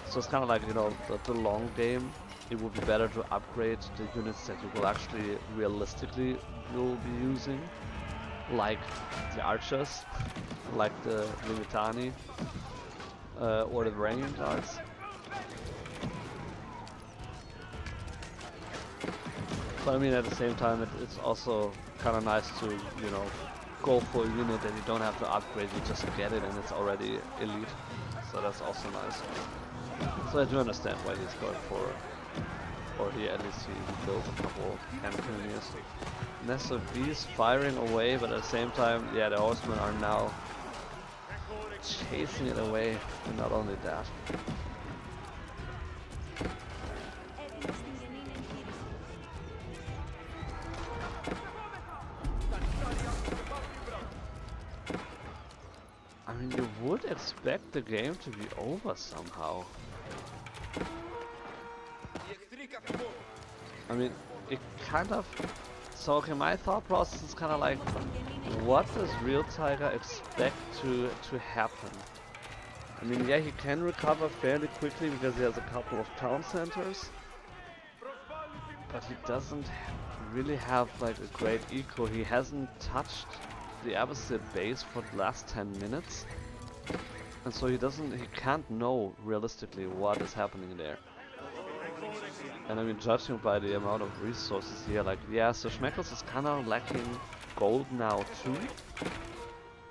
So it's kind of like, you know, the long game, it would be better to upgrade the units that you will actually realistically will be using, like the archers, like the limitani, or the Varangian guards. But I mean, at the same time, it's also kind of nice to, you know, go for a unit that you don't have to upgrade, you just get it and it's already elite. So that's also nice. So I do understand why he's going for, or he at least he built a couple hand cannoneers. Nest of Bees firing away, but at the same time, yeah, the horsemen are now chasing it away, and not only that. I mean, you would expect the game to be over somehow. I mean, it kind of... So, okay, my thought process is kind of like, what does Real Tiger expect to happen? I mean, yeah, he can recover fairly quickly because he has a couple of town centers. but he doesn't really have like a great eco. He hasn't touched the Abbasid base for the last 10 minutes. And so he can't know realistically what is happening there. And I mean, judging by the amount of resources here, like, yeah, so Schmeckles is kind of lacking gold now too.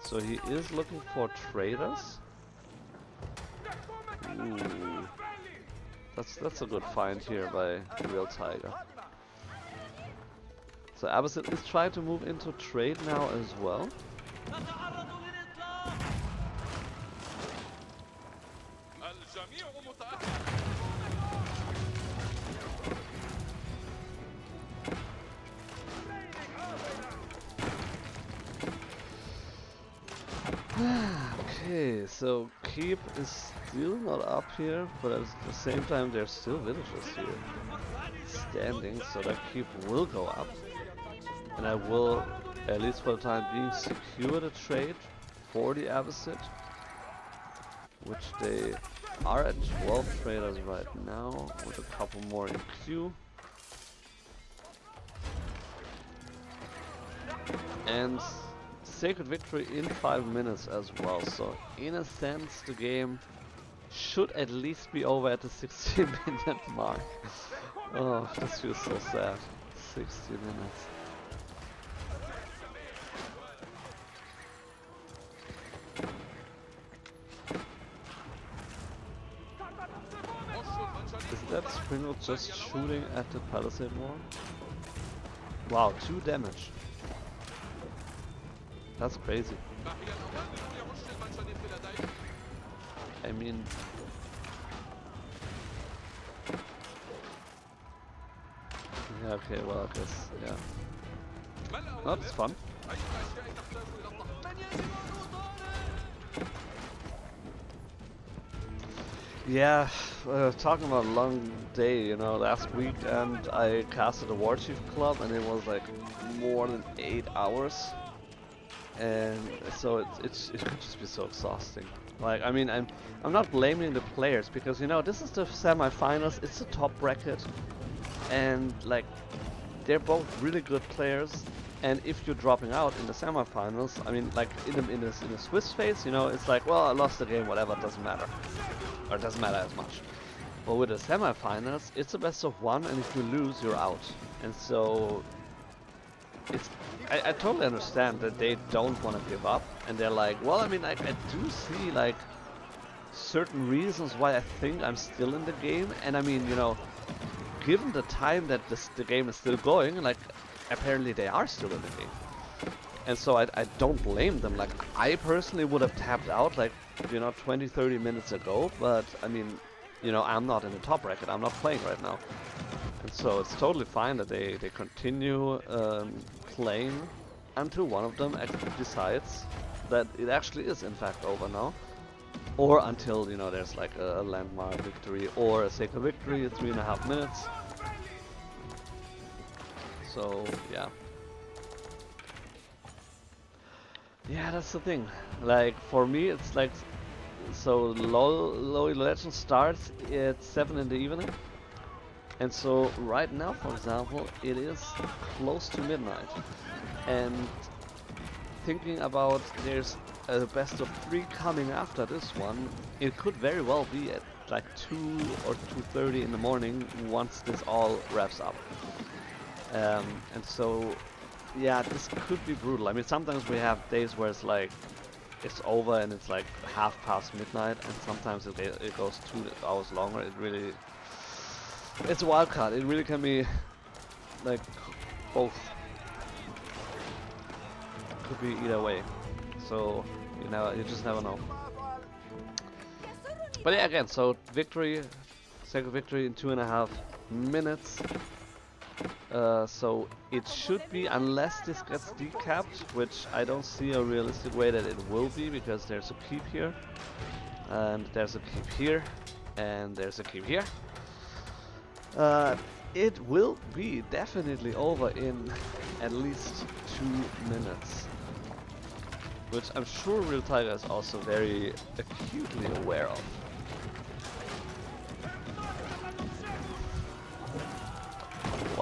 So he is looking for traders. Ooh. That's a good find here by the Real Tiger. So Abbasid is trying to move into trade now as well. Okay, so Keep is still not up here, but at the same time there's still villagers here standing, so that Keep will go up. And I will, at least for the time being, secure the trade for the Abbasid, which they are at 12 traders right now, with a couple more in queue. And Sacred Victory in 5 minutes as well, so in a sense the game should at least be over at the 60-minute mark. Oh, this feels so sad. 60 minutes. Is that Springle just shooting at the Palisade wall? Wow, 2 damage. That's crazy. I mean... Yeah, okay, well, I guess, yeah. Oh, that's fun. Yeah, talking about a long day, you know, last weekend I casted a War Chief Club and it was like more than 8 hours. And so it could just be so exhausting. Like, I mean, I'm not blaming the players because, you know, this is the semi-finals, it's the top bracket, and like they're both really good players. And if you're dropping out in the semi-finals, I mean, like in the Swiss phase, you know, it's like, well, I lost the game, whatever, it doesn't matter, or it doesn't matter as much. But with the semi-finals, it's a best of 1, and if you lose, you're out. And so it's I totally understand that they don't want to give up, and they're like, well, I mean, I do see like certain reasons why I think I'm still in the game, and I mean, you know, given the time that the game is still going, like apparently they are still in the game, and so I don't blame them. Like, I personally would have tapped out like, you know, 20-30 minutes ago, but I mean, you know, I'm not in the top bracket, I'm not playing right now. And so it's totally fine that they continue playing until one of them actually decides that it actually is in fact over now. Or until, you know, there's like a landmark victory or a sacred victory, 3.5 minutes. So, yeah. Yeah, that's the thing. Like, for me, it's like, so low legend starts at 7 in the evening. And so right now, for example, it is close to midnight. And thinking about there's a best of 3 coming after this one, it could very well be at like 2 or 2:30 in the morning once this all wraps up. And so, yeah, this could be brutal. I mean, sometimes we have days where it's like, it's over and it's like 1/2 past midnight, and sometimes it goes 2 hours longer. It really... It's a wild card. It really can be like both. Could be either way. So you just never know. But yeah, again, so victory, sacred victory in 2.5 minutes. So it should be, unless this gets decapped, which I don't see a realistic way that it will be, because there's a keep here, and there's a keep here, and there's a keep here. It will be definitely over in at least 2 minutes. Which I'm sure Real Tiger is also very acutely aware of.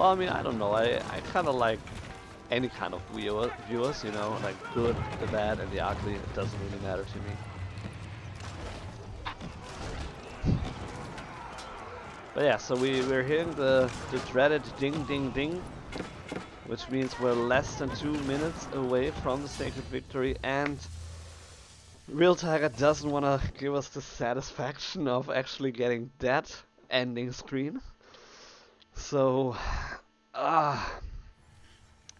Well, I mean, I don't know. I kind of like any kind of viewers, you know, like good, the bad, and the ugly. It doesn't really matter to me. But yeah, so we're hearing the dreaded ding ding ding, which means we're less than 2 minutes away from the sacred victory, and Real Tiger doesn't want to give us the satisfaction of actually getting that ending screen. So, ah,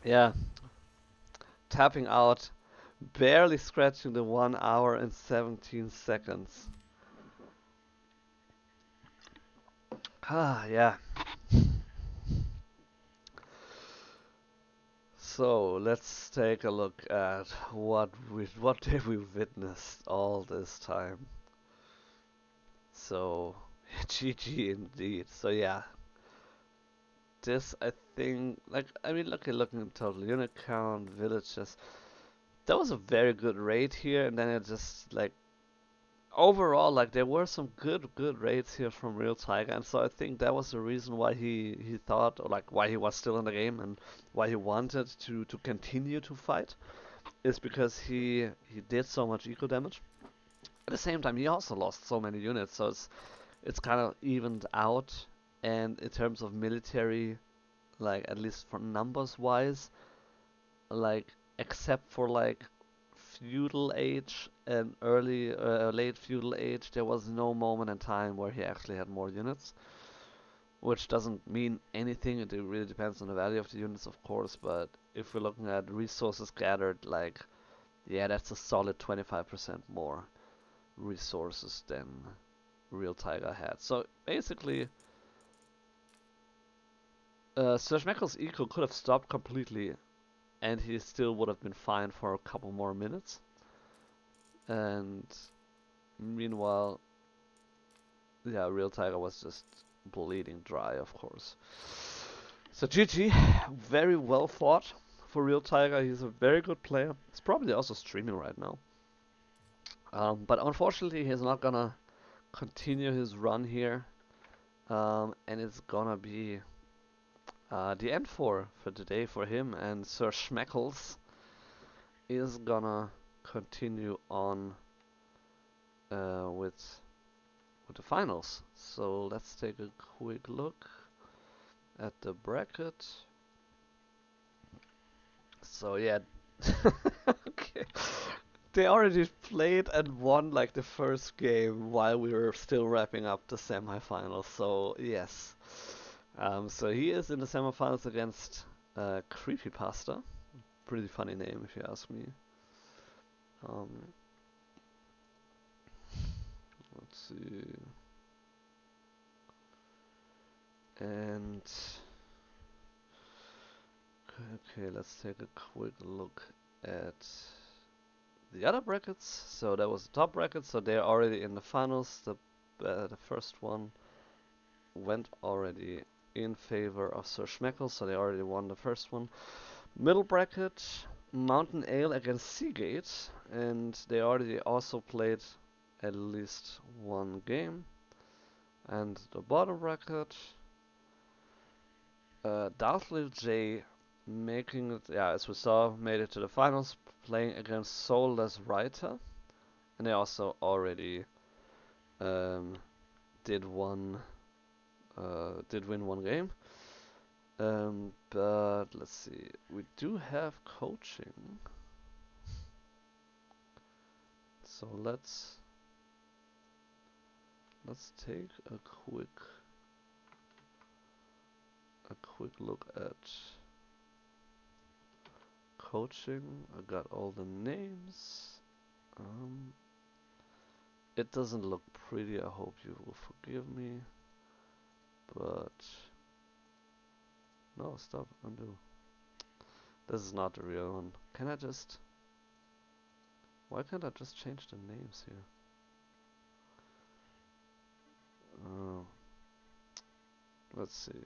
yeah, tapping out, barely scratching the 1 hour and 17 seconds. Ah, yeah. So let's take a look at what did we witnessed all this time. So GG indeed. So yeah, this I think like I mean looking at total unit count, villages. That was a very good raid here, and then it just like overall like there were some good raids here from Real Tiger, and so I think that was the reason why he thought or like why he was still in the game and why he wanted to continue to fight is because he did so much eco damage. At the same time, he also lost so many units, so it's kind of evened out. And in terms of military, like at least for numbers wise, like except for like feudal age and late feudal age, there was no moment in time where he actually had more units. Which doesn't mean anything. It really depends on the value of the units, of course. But if we're looking at resources gathered, like yeah, that's a solid 25% more resources than Real Tiger had. So basically, Sir Schmeckles' eco could have stopped completely, and he still would have been fine for a couple more minutes. And meanwhile, yeah, Real Tiger was just bleeding dry, of course. So GG, very well fought for Real Tiger. He's a very good player. He's probably also streaming right now. But unfortunately, he's not gonna continue his run here. And it's gonna be the end for today for him, and Sir Schmeckles is gonna continue on with the finals. So let's take a quick look at the bracket. So yeah, okay. They already played and won like the first game while we were still wrapping up the semifinals. So yes, so he is in the semifinals against Creepypasta. Pretty funny name if you ask me. Um, let's see. And okay, let's take a quick look at the other brackets. So that was the top bracket. So they're already in the finals. The first one went already in favor of Sir Schmeckles, so they already won the first one. Middle bracket, MountainAle against SeaGate, and they already also played at least one game. And the bottom bracket, Darth Lil J making it, yeah, as we saw, made it to the finals, playing against Soulless Writer, and they also already um, did win one game. But let's see, we do have coaching, so let's take a quick look at coaching. I got all the names. It doesn't look pretty. I hope you will forgive me. But no, stop, undo. This is not the real one. Can I just? Why can't I just change the names here? Oh, let's see.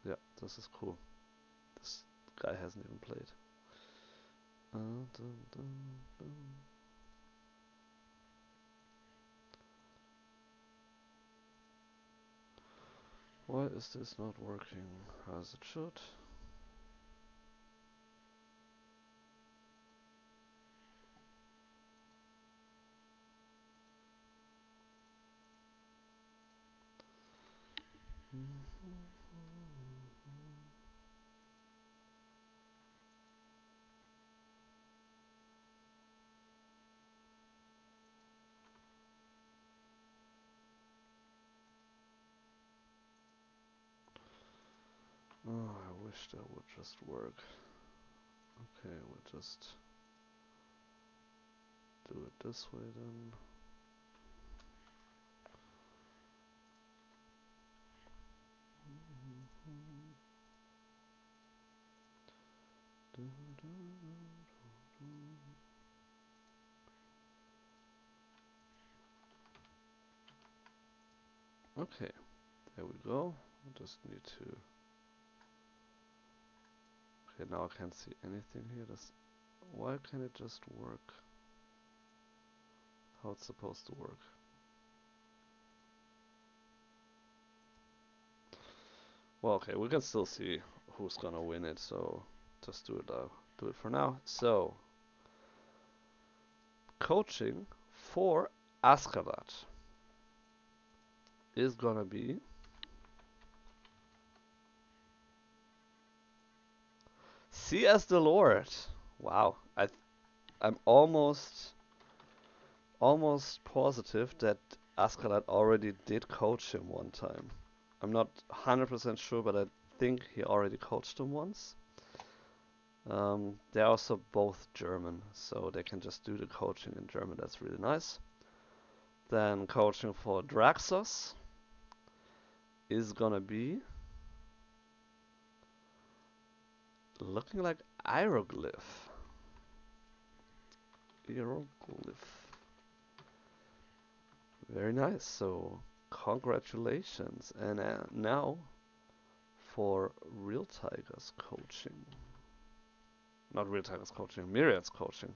Yeah, this is cool. This guy hasn't even played. Dun, dun, dun. Why is this not working as it should? Oh, I wish that would just work. Okay, we'll just do it this way then. Okay, there we go. I just need to. Okay, now I can't see anything here. Why can't it just work? How it's supposed to work? Well, okay, we can still see who's gonna win it, so just do it for now. So, coaching for Askeladd is gonna be CS the Lord. Wow, I'm almost positive that Askeladd already did coach him one time. I'm not 100% sure, but I think he already coached him once. They're also both German, so they can just do the coaching in German. That's really nice. Then coaching for Draxos is gonna be looking like Hieroglyph. Hieroglyph. Very nice. So congratulations. And now for Real Tigers coaching. Not Real Tigers coaching, Myriad's coaching.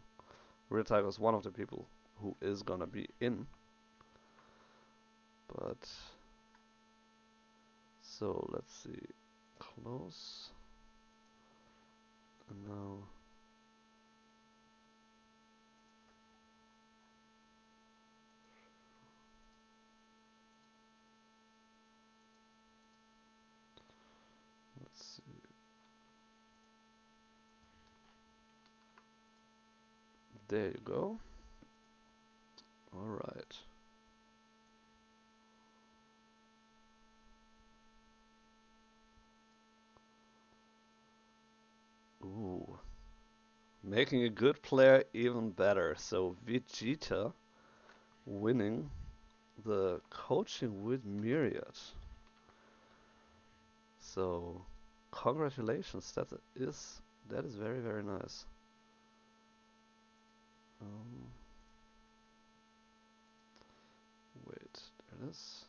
Real Tigers is one of the people who is gonna be in. But so let's see. Close. And now let's see. There you go. Alright. Ooh. Making a good player even better. So Vegeta winning the coaching with Myriad. So congratulations. That is very, very nice. Wait, there it is.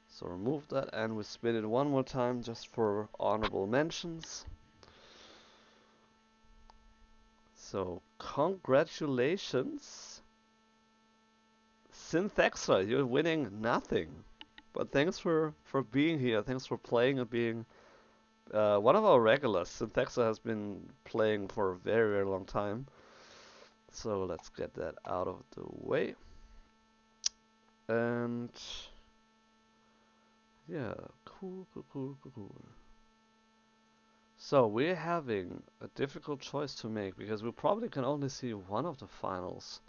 So remove that and we spin it one more time just for honorable mentions. So congratulations, Synthextra, you're winning nothing. But thanks for being here. Thanks for playing and being one of our regulars. Synthextra has been playing for a very, very long time. So let's get that out of the way. And yeah, cool. So we're having a difficult choice to make because we probably can only see one of the finals.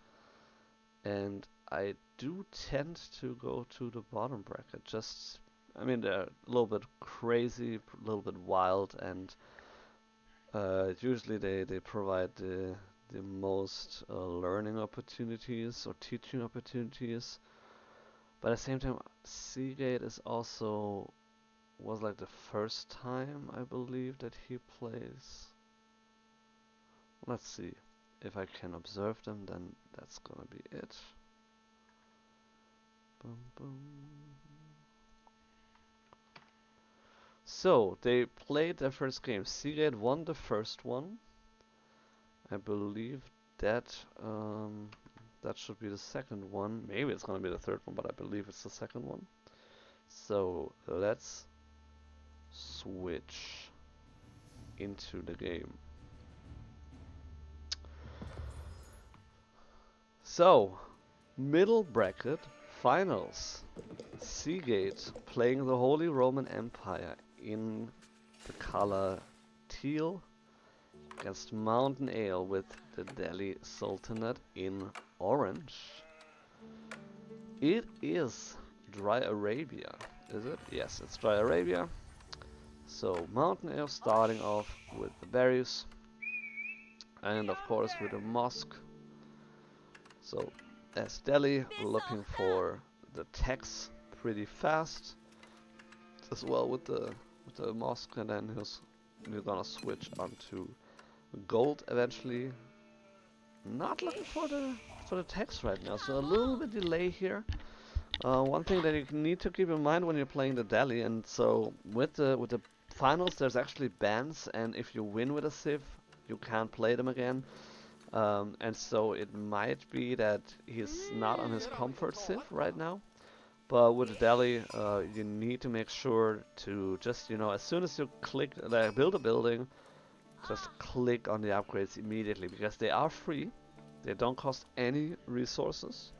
And I do tend to go to the bottom bracket. I mean, they're a little bit crazy, a little bit wild, and usually they provide the most learning opportunities or teaching opportunities. But at the same time, SeaGate was like the first time I believe that he plays. Let's see. If I can observe them, then that's gonna be it. Boom, boom. So, they played their first game. SeaGate won the first one. I believe that that should be the second one. Maybe it's gonna be the third one, but I believe it's the second one. So let's switch into the game. So, middle bracket finals. SeaGate playing the Holy Roman Empire in the color teal against MountainAle with the Delhi Sultanate in orange. It is Dry Arabia, is it? Yes, it's Dry Arabia. So MountainAle starting off with the berries and of course with a mosque. So as Delhi looking for the techs pretty fast as well with the mosque, and then we're gonna switch onto gold eventually. Not looking for the techs right now, so a little bit delay here. One thing that you need to keep in mind when you're playing the Delhi, and so with the finals there's actually bans, and if you win with a civ you can't play them again. And so it might be that he's not on his comfort civ right now. But with Delhi, you need to make sure to just, as soon as you click build a building, just click on the upgrades immediately, because they are free. They don't cost any resources,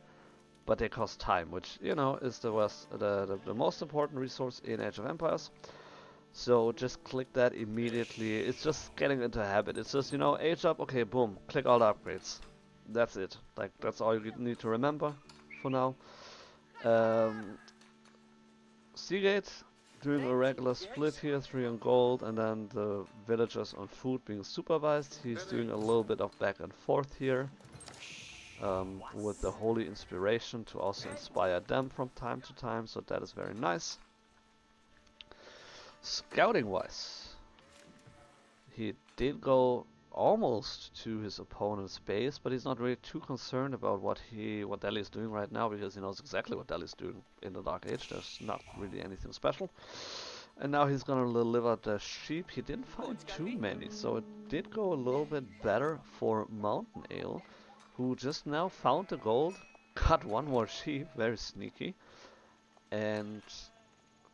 but they cost time, which, is the most important resource in Age of Empires. So just click that immediately. It's just getting into a habit. It's just, age up, okay, boom, click all the upgrades. That's it. Like, that's all you need to remember for now. SeaGate doing a regular split here, 3 on gold, and then the villagers on food being supervised. He's doing a little bit of back and forth here, with the holy inspiration to also inspire them from time to time, so that is very nice. Scouting wise, he did go almost to his opponent's base, but he's not really too concerned about what Delhi is doing right now, because he knows exactly what Delhi is doing in the Dark Age. There's not really anything special. And now he's gonna deliver the sheep. He didn't find too many, so it did go a little bit better for MountainAle, who just now found the gold, got one more sheep, very sneaky. And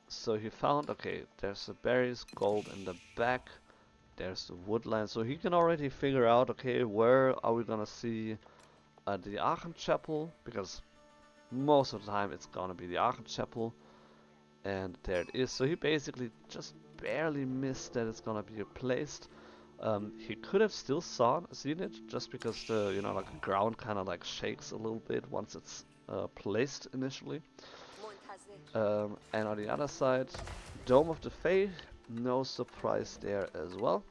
so he found, okay, there's the berries, gold in the back. There's the woodland, so he can already figure out, okay, where are we gonna see the Aachen Chapel, because most of the time it's gonna be the Aachen Chapel, and there it is. So he basically just barely missed that it's gonna be placed. He could have still seen it, just because the the ground kind of like shakes a little bit once it's placed initially. And on the other side, Dome of the Faith. No surprise there as well.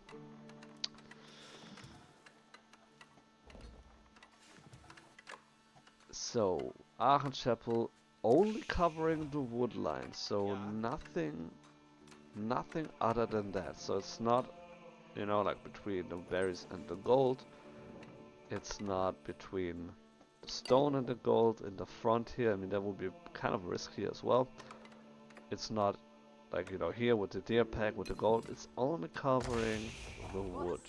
So, Aachen Chapel only covering the wood line, so nothing other than that. So it's not, like between the berries and the gold. It's not between the stone and the gold in the front here. I mean, that would be kind of risky as well. It's not like, here with the deer pack, with the gold, it's only covering the wood.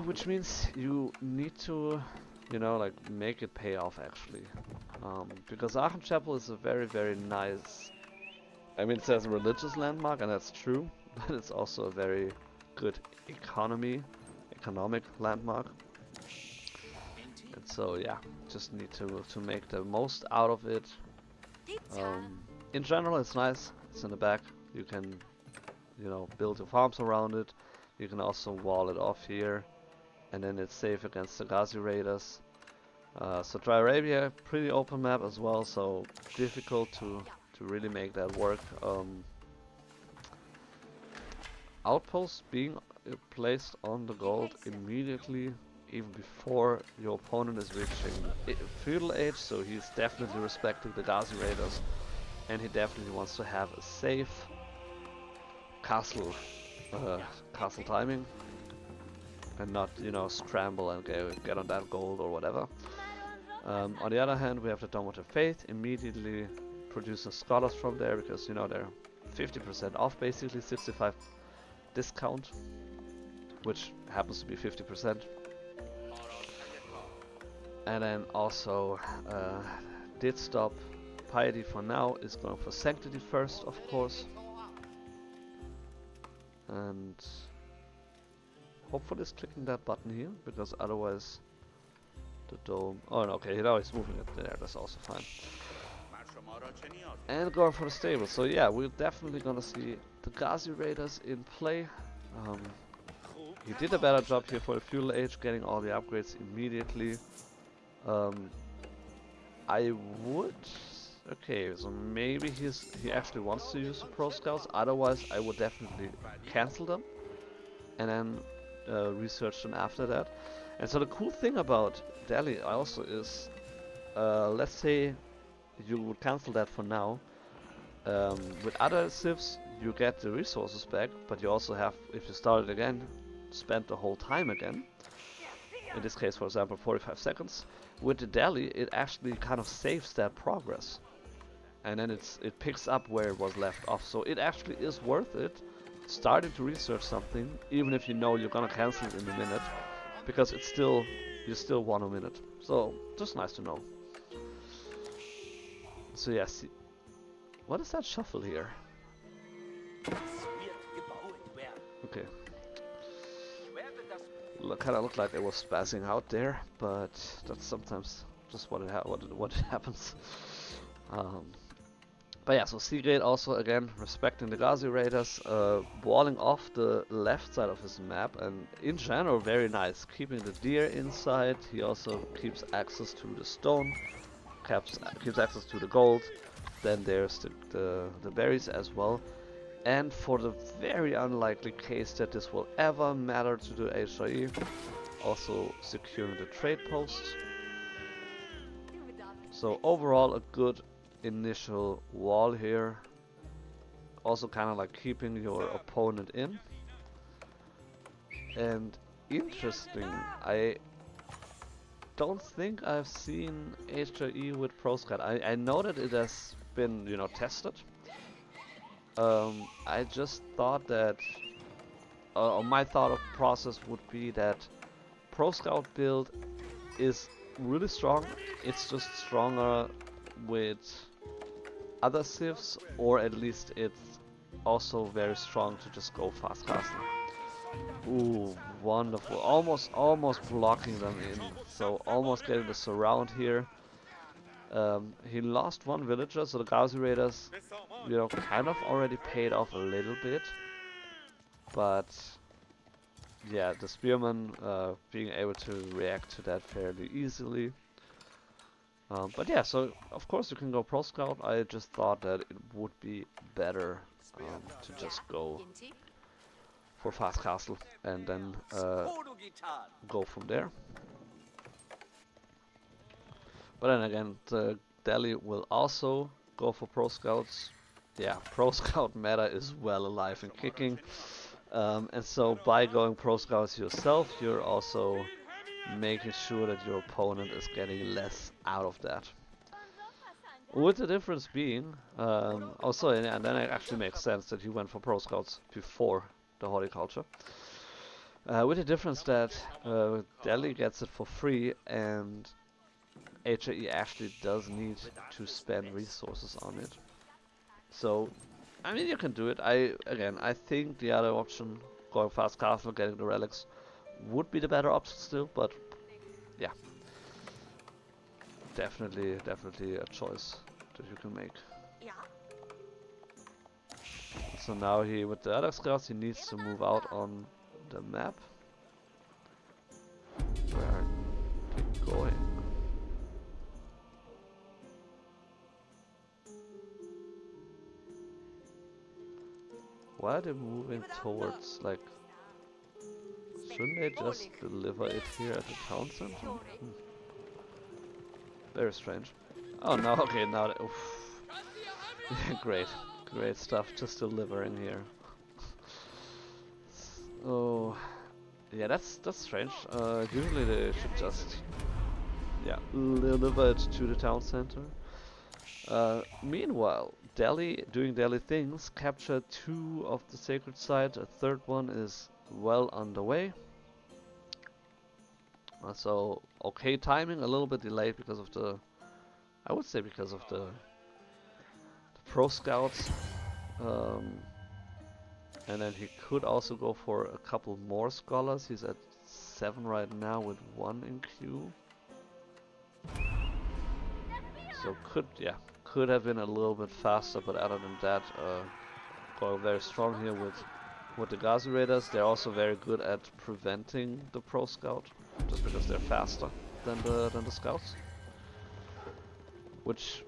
Which means you need to, like make it pay off actually. Because Aachen Chapel is a very, very nice, I mean, it says a religious landmark, and that's true, but it's also a very good economic landmark. And so, yeah, just need to make the most out of it. In general, it's nice. It's in the back. You can, build your farms around it. You can also wall it off here, and then it's safe against the Ghazi raiders. So Dry Arabia, pretty open map as well, so difficult to really make that work. Outposts being placed on the gold immediately, even before your opponent is reaching feudal age, so he's definitely respecting the Ghazi raiders. And he definitely wants to have a safe castle timing, and not, scramble and get on that gold or whatever. On the other hand, we have the Dome of the Faith immediately producing scholars from there, because they're 50% off, basically 65 discount, which happens to be 50%. And then also did stop piety for now is going for sanctity first, of course. And hopefully it's clicking that button here, because otherwise the dome... Oh no, okay, now he's moving it there, that's also fine. And going for the stable, so yeah, we're definitely gonna see the Ghazi Raiders in play. He did a better job here for the feudal age, getting all the upgrades immediately. I would... Okay, so maybe he actually wants to use the Pro Scouts, otherwise I would definitely cancel them and then research them after that. And so the cool thing about Delhi also is, let's say you would cancel that for now. With other civs you get the resources back, but you also have, if you start it again, spend the whole time again. In this case, for example, 45 seconds. With the Delhi, it actually kind of saves that progress. And then it picks up where it was left off. So it actually is worth it starting to research something, even if you know you're gonna cancel it in a minute, because it's still, you still won a minute. So just nice to know. So yes, what is that shuffle here? Okay. Kind of looked like it was spazzing out there, but that's sometimes just what happens. But yeah, so SeaGate also again respecting the Ghazi Raiders, walling off the left side of his map, and in general very nice, keeping the deer inside. He also keeps access to the stone, keeps access to the gold. Then there's the berries as well. And for the very unlikely case that this will ever matter to the HIE, also securing the trade posts. So overall a good initial wall here. Also kind of like keeping your opponent in. And interesting, I don't think I've seen HIE with Pro Scout. I know that it has been, you know, tested. I just thought that, my thought of process would be that Pro Scout build is really strong. It's just stronger with other civs, or at least it's also very strong to just go fast casting. Ooh, wonderful! Almost blocking them in. So almost getting the surround here. He lost one villager, so the Ghazi Raiders, you know, kind of already paid off a little bit. But yeah, the Spearman being able to react to that fairly easily. But yeah, so of course you can go Pro Scout. I just thought that it would be better to just go for fast castle and then go from there. But then again, the Delhi will also go for Pro Scouts. Yeah, Pro Scout meta is well alive and kicking. And so by going Pro Scouts yourself, you're also making sure that your opponent is getting less out of that. With the difference being, also, and then it actually makes sense that you went for Pro Scouts before the horticulture. With the difference that Delhi gets it for free, and HIE actually does need to spend resources on it. So, I mean, you can do it. I think the other option, going fast castle, getting the relics, would be the better option still, but yeah. Definitely a choice that you can make. So now he, with the other scouts, he needs to move out on the map. Where are they going? Why are they moving towards, like, shouldn't they just deliver it here at the town center? Very strange. Oh no, okay, now that, oof. Great stuff, just delivering here. Oh, yeah, that's strange. Usually they should just, yeah, deliver it to the town center. Meanwhile, Delhi, doing Delhi things, captured 2 of the sacred sites. A third one is well underway. So okay timing, a little bit delayed because of the, I would say because of the pro scouts. Um, and then he could also go for a couple more scholars. He's at 7 right now with 1 in queue. So could have been a little bit faster, but other than that, going very strong here with the Ghazi Raiders. They're also very good at preventing the pro scout, just because they're faster than the scouts, which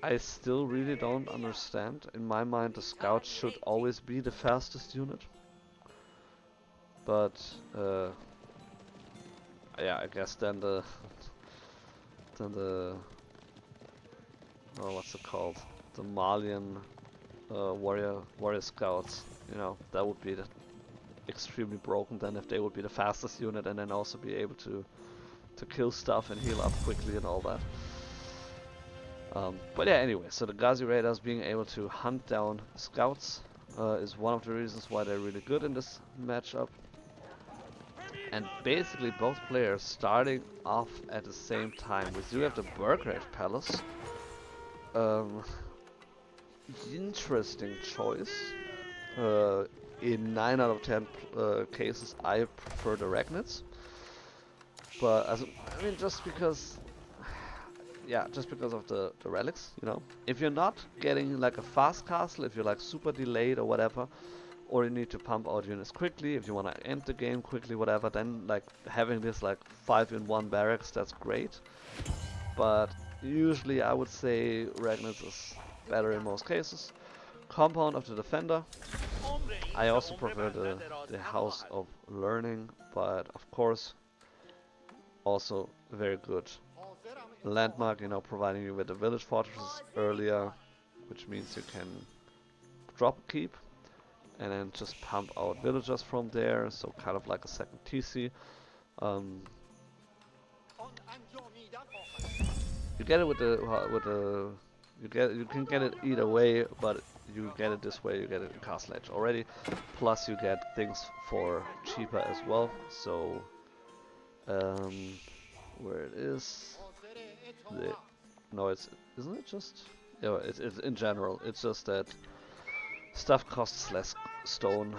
I still really don't understand. In my mind, the scout should always be the fastest unit, but yeah, I guess then the oh, what's it called? The Malian warrior scouts. You know, that would be extremely broken then if they would be the fastest unit and then also be able to kill stuff and heal up quickly and all that. But yeah, anyway, so the Ghazi Raiders being able to hunt down scouts is one of the reasons why they're really good in this matchup. And basically both players starting off at the same time. We do have the Burgrave Palace. Interesting choice. In 9 out of 10 cases, I prefer the Ragnids. But I mean, just because of the relics, you know. If you're not getting like a fast castle, if you're like super delayed or whatever, or you need to pump out units quickly, if you want to end the game quickly, whatever, then like having this like 5-in-1 barracks, that's great. But usually I would say Ragnids is better in most cases. Compound of the Defender. I also prefer the House of Learning, but of course also very good landmark, you know, providing you with the village fortresses earlier, which means you can drop a keep and then just pump out villagers from there, so kind of like a second TC. You get it with the you can get it either way, but you get it this way, you get it in Castle Edge already. Plus you get things for cheaper as well. So where it is, no, isn't it just? Yeah, it's in general. It's just that stuff costs less stone,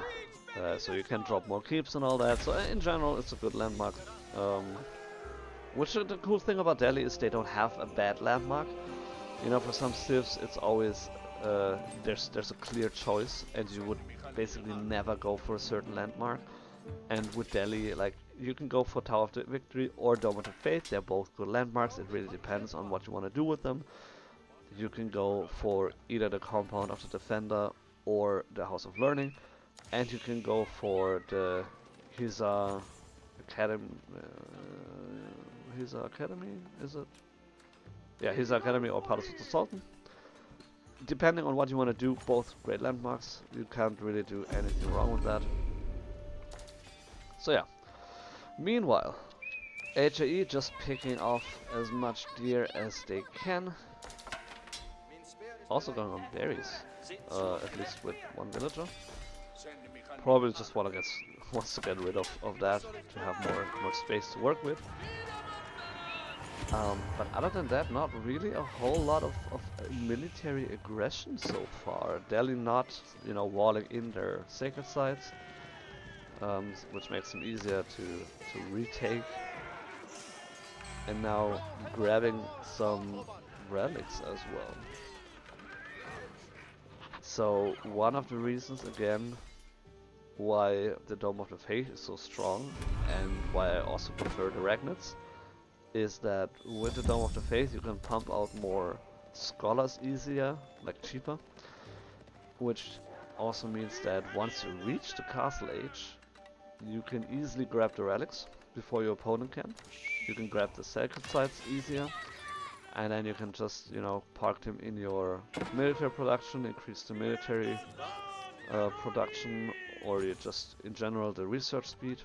so you can drop more keeps and all that. So in general, it's a good landmark. Which the cool thing about Delhi is they don't have a bad landmark. You know, for some civs, it's always there's a clear choice, and you would basically never go for a certain landmark. And with Delhi, like, you can go for Tower of the Victory or Dome of the Faith. They're both good landmarks. It really depends on what you want to do with them. You can go for either the Compound of the Defender or the House of Learning, and you can go for the Hisa Academy. Hisa Academy, is it? Yeah, Hisa Academy or Palace of the Sultan. Depending on what you want to do, both great landmarks. You can't really do anything wrong with that. So yeah. Meanwhile, HAE just picking off as much deer as they can. Also going on berries, at least with one villager. Probably just wants to get rid of that to have more space to work with. But other than that, not really a whole lot of military aggression so far. Delhi not, you know, walling in their sacred sites, which makes them easier to retake. And now grabbing some relics as well. So one of the reasons again why the Dome of the Faith is so strong, and why I also prefer the Ragnids, is that with the Dome of the Faith you can pump out more scholars easier, like cheaper, which also means that once you reach the Castle Age, you can easily grab the relics before your opponent can. You can grab the sacred sites easier, and then you can just, you know, park them in your military production, increase the military production, or you just in general the research speed.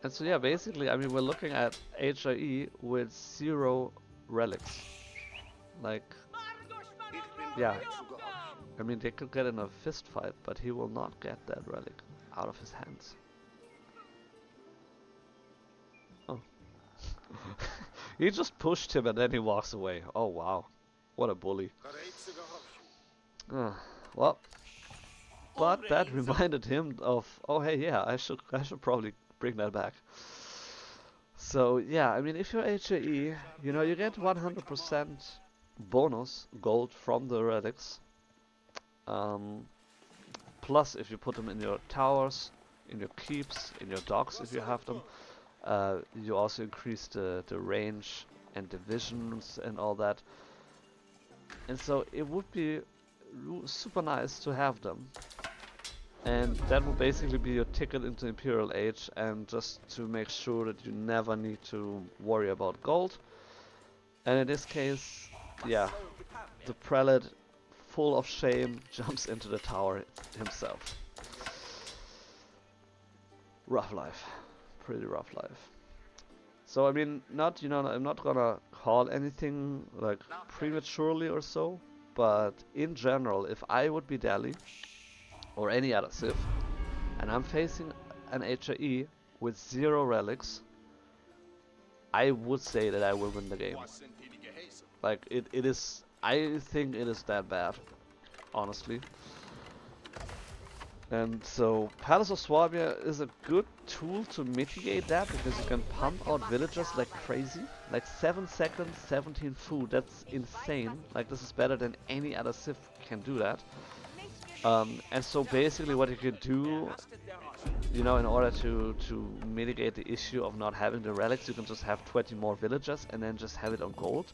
And so yeah, basically, I mean, we're looking at HIE with 0 relics. Like, yeah, I mean, they could get in a fist fight, but he will not get that relic out of his hands. Oh. He just pushed him and then he walks away. Oh wow. What a bully. Well, but that reminded him of, oh hey, yeah, I should probably bring that back. So yeah, I mean, if you're HAE, you know, you get 100% bonus gold from the relics. Um, Plus, if you put them in your towers, in your keeps, in your docks if you have them, you also increase the range and divisions and all that. And so it would be super nice to have them. And that would basically be your ticket into Imperial Age, and just to make sure that you never need to worry about gold. And in this case, yeah, the prelate, full of shame, jumps into the tower himself. Rough life. Pretty rough life. So I mean, I'm not gonna call anything like prematurely or so, but in general, if I would be Delhi or any other Civ, and I'm facing an HIE with 0 relics, I would say that I will win the game. Like it is, I think it is that bad, honestly. And so Palace of Swabia is a good tool to mitigate that, because you can pump out villagers like crazy. Like 7 seconds, 17 food, that's insane. Like this is better than any other Civ can do that. And so basically what you can do, you know, in order to mitigate the issue of not having the relics, you can just have 20 more villagers and then just have it on gold.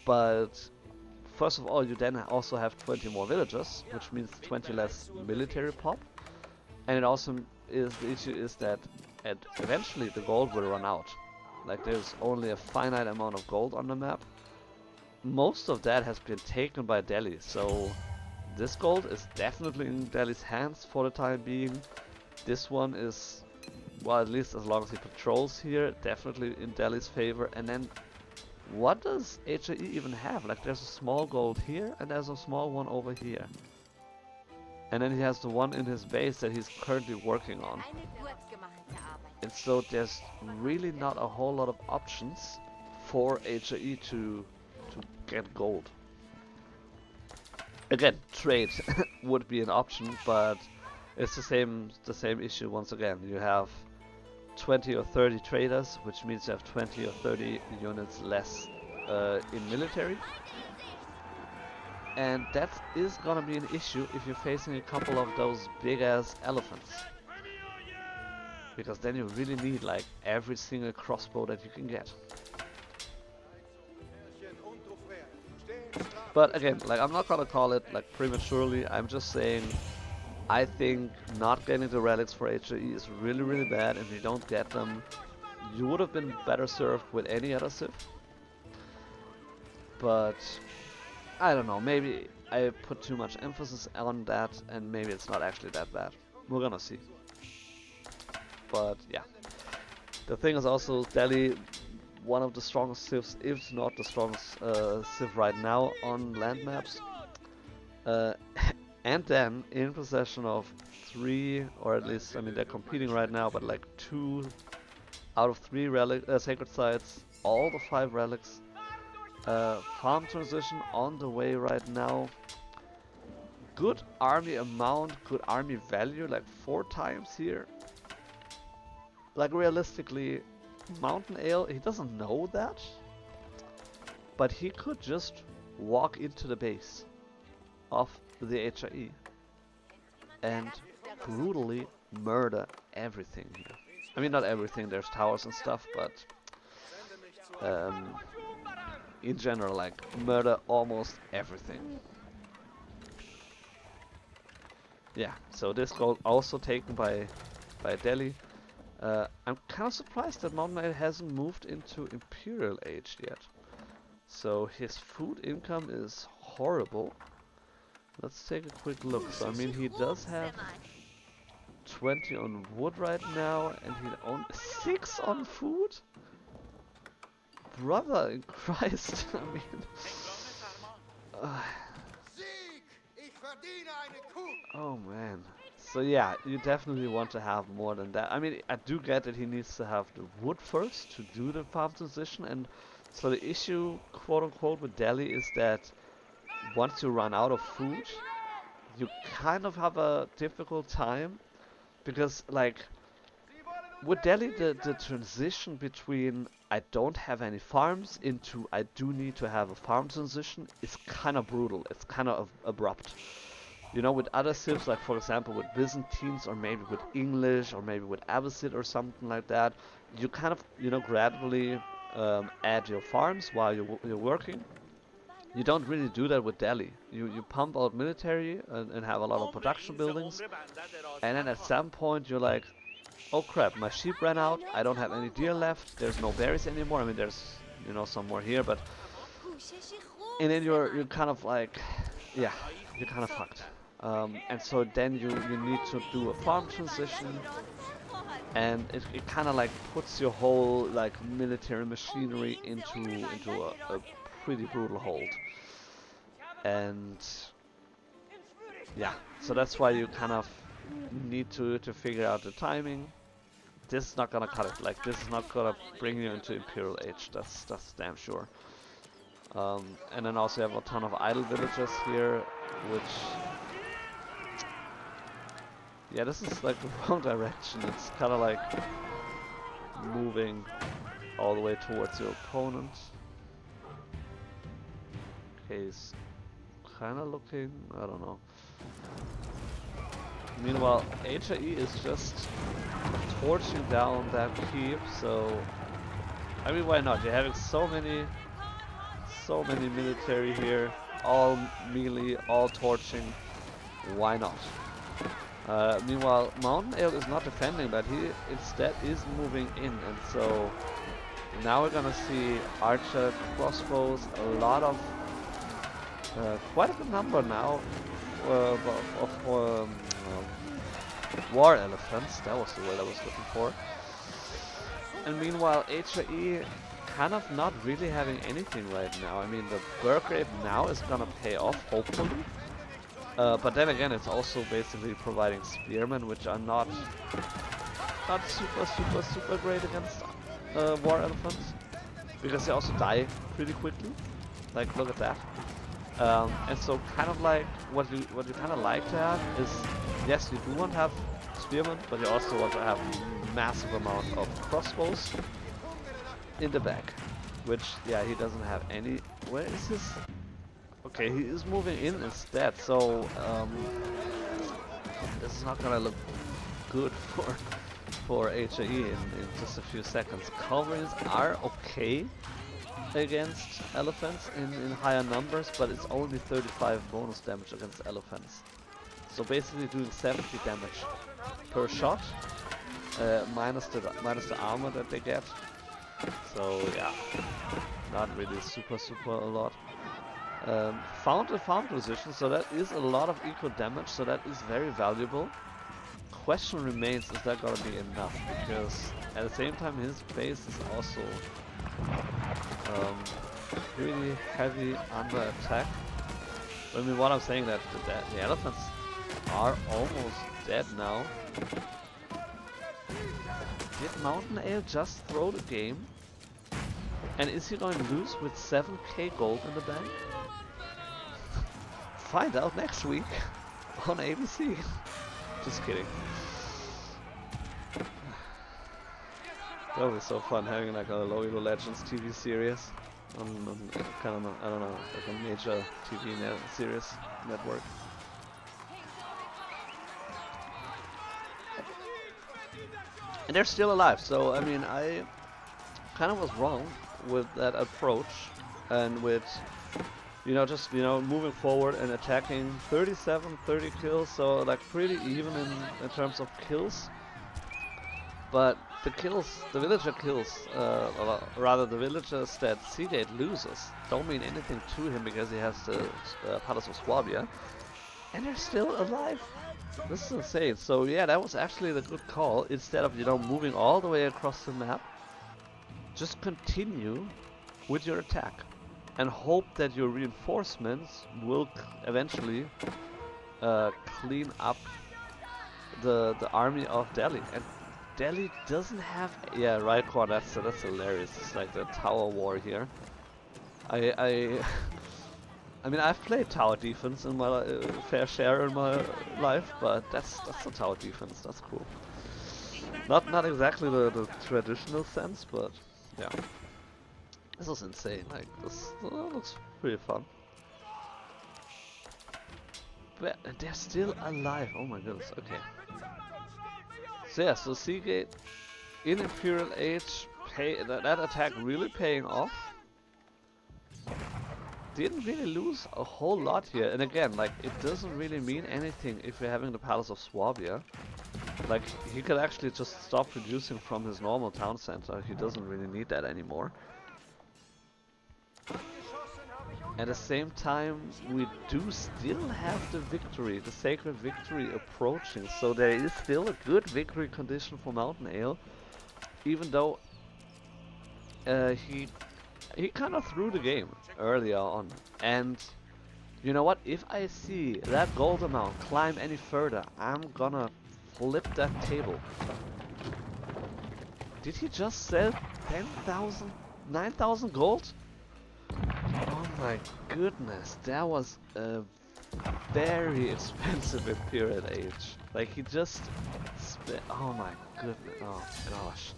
But first of all, you then also have 20 more villagers, which means 20 less military pop. And it also is, the issue is that eventually the gold will run out. Like there's only a finite amount of gold on the map. Most of that has been taken by Delhi, so this gold is definitely in Delhi's hands for the time being. This one is, well, at least as long as he patrols here, definitely in Delhi's favor. And then what does HAE even have? Like there's a small gold here and there's a small one over here. And then he has the one in his base that he's currently working on. And so there's really not a whole lot of options for HAE to get gold. Again, trade would be an option, but it's the same issue once again. You have 20 or 30 traders, which means you have 20 or 30 units less in military. And that is gonna be an issue if you're facing a couple of those big ass elephants. Because then you really need like every single crossbow that you can get. But again, like I'm not gonna call it like prematurely, I'm just saying I think not getting the relics for HAE is really, really bad, and if you don't get them, you would have been better served with any other Civ. But I don't know, maybe I put too much emphasis on that, and maybe it's not actually that bad. We're gonna see. But yeah. The thing is also, Delhi, one of the strongest Civs, if not the strongest Civ right now on land maps. And then in possession of 3, or at least, I mean, they're competing right now, but like 2 out of 3 sacred sites, all the 5 relics. Farm transition on the way right now. Good army amount, good army value, like 4 times here. Like realistically, MountainAle, he doesn't know that, but he could just walk into the base of the HAE and brutally murder everything here. I mean, not everything, there's towers and stuff, but in general, like, murder almost everything. Yeah, so this gold also taken by Delhi. I'm kind of surprised that MountainAle hasn't moved into Imperial Age yet. So his food income is horrible. Let's take a quick look. So I mean, he does have 20 on wood right now, and he owns 6 on food? Brother in Christ, I mean... oh man. So yeah, you definitely want to have more than that. I mean, I do get that he needs to have the wood first to do the farm transition, and so the issue, quote unquote, with Delhi is that once you run out of food, you kind of have a difficult time because like with Delhi, the transition between I don't have any farms into I do need to have a farm transition is kind of brutal. It's kind of abrupt. You know, with other civs, like for example with Byzantines or maybe with English or maybe with Abbasid or something like that, you kind of, you know, gradually add your farms while you're working. You don't really do that with Delhi. You pump out military and have a lot of production buildings, and then at some point you're like, oh crap, my sheep ran out, I don't have any deer left, there's no berries anymore. I mean, there's, you know, some more here, but and then you're kind of like, yeah, you're kind of fucked. And so then you need to do a farm transition, and it kind of like puts your whole like military machinery into a pretty brutal hold. And yeah, so that's why you kind of need to figure out the timing. This is not gonna cut it. Like, this is not gonna bring you into Imperial Age. That's damn sure. And then also you have a ton of idle villagers here, which, yeah, this is like the wrong direction. It's kind of like moving all the way towards your opponent. Okay, he's kind of looking, I don't know. Meanwhile, HIE is just torching down that keep, so I mean, why not? You're having so many military here, all melee, all torching. Why not? Meanwhile, MountainAle is not defending, but he instead is moving in, and so now we're gonna see archer crossbows, a lot of quite a good number now of war elephants. That was the word I was looking for. And meanwhile, HIE kind of not really having anything right now. I mean, the Burgrave now is gonna pay off, hopefully. But then again, it's also basically providing spearmen, which are not super great against war elephants, because they also die pretty quickly. Like, look at that. And so kind of like what you kind of like to have is, yes, you do want to have spearmen, but you also want to have massive amount of crossbows in the back, which, yeah, he doesn't have any. Where is his? Okay, he is moving in instead, so this is not gonna look good for HIE in just a few seconds. Cavalries are okay against elephants in higher numbers, but it's only 35 bonus damage against elephants. So basically doing 70 damage per shot, minus the armor that they get. So yeah, not really super a lot. Found a farm position, so that is a lot of equal damage, so that is very valuable. Question remains, is that gonna be enough? Because at the same time his base is also really heavy under attack. But I mean, what I'm saying that the elephants are almost dead now. Did MountainAle just throw the game? And is he going to lose with 7k gold in the bank? Find out next week on ABC. Just kidding. That was so fun having like a Low Elo Legends TV series on kind of, I don't know, like a major TV series network. And they're still alive, so I mean, I kind of was wrong with that approach, and with, you know, just, you know, moving forward and attacking. 37, 30 kills, so like pretty even in terms of kills. But the kills, the villager kills, or rather the villagers that SeaGate loses, don't mean anything to him because he has the Palace of Swabia, and they're still alive. This is insane. So yeah, that was actually the good call. Instead of, you know, moving all the way across the map, just continue with your attack and hope that your reinforcements will eventually clean up the army of Delhi. And Delhi doesn't have, yeah, right core. That's hilarious. It's like the tower war here. I I mean, I've played tower defense in my fair share in my life, but that's a tower defense. That's cool. Not exactly the traditional sense, but yeah, this is insane. Like this looks pretty fun. But they're still alive. Oh my goodness. Okay. So yeah, so SeaGate in Imperial Age, that attack really paying off. Didn't really lose a whole lot here, and again, like it doesn't really mean anything if you're having the Palace of Swabia. Like he could actually just stop producing from his normal town center. He doesn't really need that anymore. At the same time, we do still have the victory, the sacred victory approaching, so there is still a good victory condition for MountainAle, even though he kind of threw the game earlier on. And you know what? If I see that gold amount climb any further, I'm gonna flip that table. Did he just sell 10,000, 9,000 gold? Oh my goodness, that was a very expensive Imperial Age. Like he just spent, oh my goodness, oh gosh.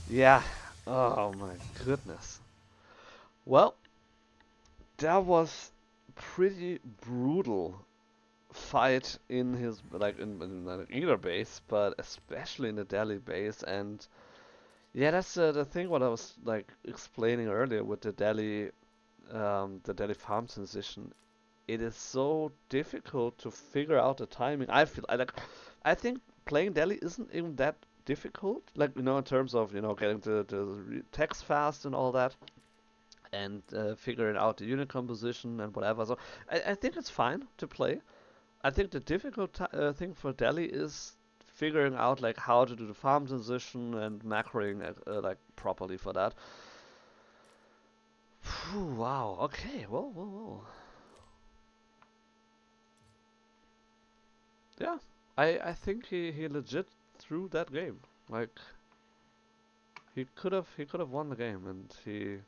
Yeah, oh my goodness. Well, that was pretty brutal fight in his, like in either base, but especially in the Delhi base. And yeah, that's the thing what I was like explaining earlier with the Delhi farm transition. It is so difficult to figure out the timing. I think playing Delhi isn't even that difficult. Like in terms of getting the text fast and all that, and figuring out the unit composition and whatever. So I think it's fine to play. I think the difficult thing for Delhi is figuring out like how to do the farm transition and macroing like properly for that. Phew, wow. Okay. Well. Yeah. I think he legit threw that game. Like he could have won the game, and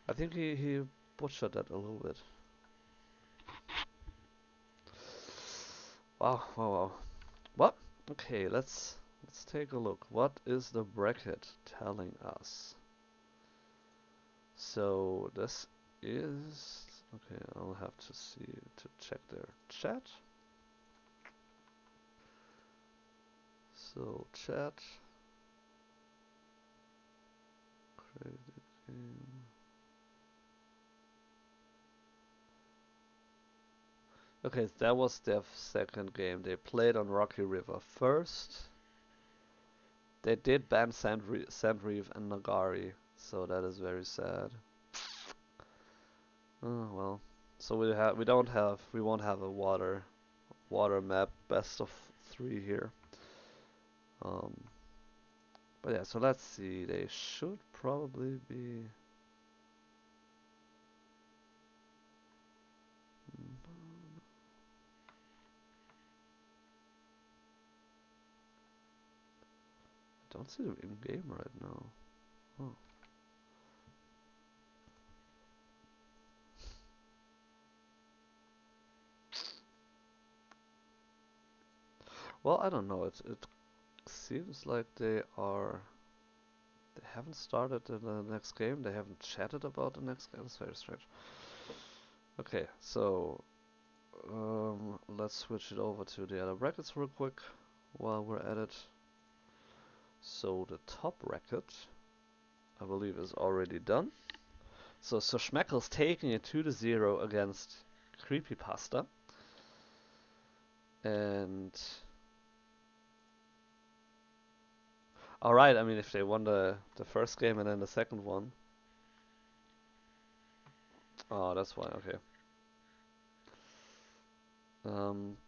I think he butchered that a little bit. Wow. What? Okay, let's take a look. What is the bracket telling us? So this is okay. I'll have to see to check their chat. So chat, crazy game. Okay, that was their second game. They played on Rocky River first. They did ban Sandreave and Nagari, so that is very sad. Oh well. So we won't have a water map best of 3 here. Um, but yeah, so let's see. They should probably be. I don't see them in game right now. Oh. Well, I don't know. It seems like they haven't started the next game. They haven't chatted about the next game. It's very strange. Okay, so let's switch it over to the other brackets real quick while we're at it. So the top bracket, I believe, is already done. So Schmeckles taking it 2-0 against Creepypasta. And alright, I mean if they won the first game and then the second one. Oh, that's why, okay.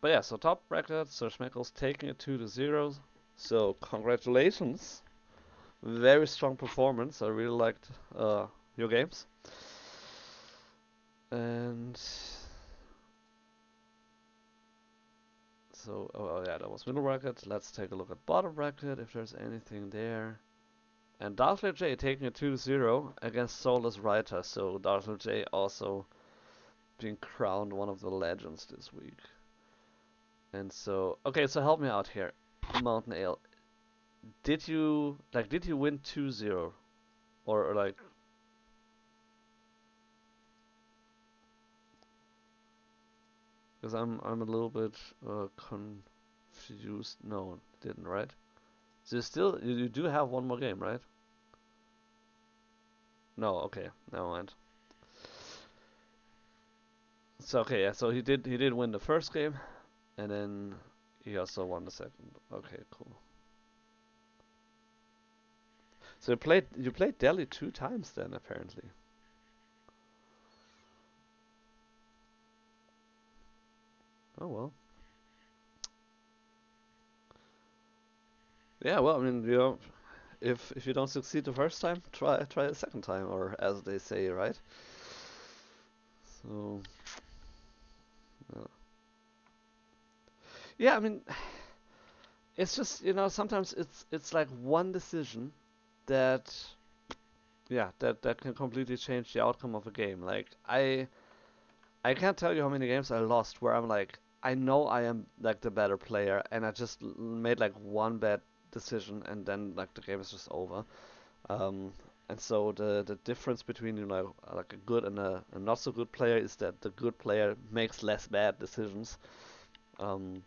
But yeah, so top bracket, so Schmeckles taking it 2-0. So congratulations. Very strong performance. I really liked your games. And so, oh yeah, that was middle bracket. Let's take a look at bottom bracket if there's anything there. And Darth Lil J taking a 2-0 against Soulless Writer, so Darth Lil J also being crowned one of the legends this week. And so, okay, so help me out here. MountainAle, did you win 2-0? Or like, because I'm a little bit confused. No, didn't, right? So you do have one more game, right? No, okay, never mind. So okay, yeah, so he did win the first game, and then he also won the second. Okay, cool. So you played Delhi 2 times then apparently. Oh well. Yeah, well, I mean, if you don't succeed the first time, try the second time, or as they say, right? So uh, yeah, I mean, it's just sometimes it's like one decision that that can completely change the outcome of a game. Like I can't tell you how many games I lost where I'm like, I know I am like the better player, and I just made like one bad decision, and then like the game is just over. Um, and so the difference between like a good and a not so good player is that the good player makes less bad decisions. Um,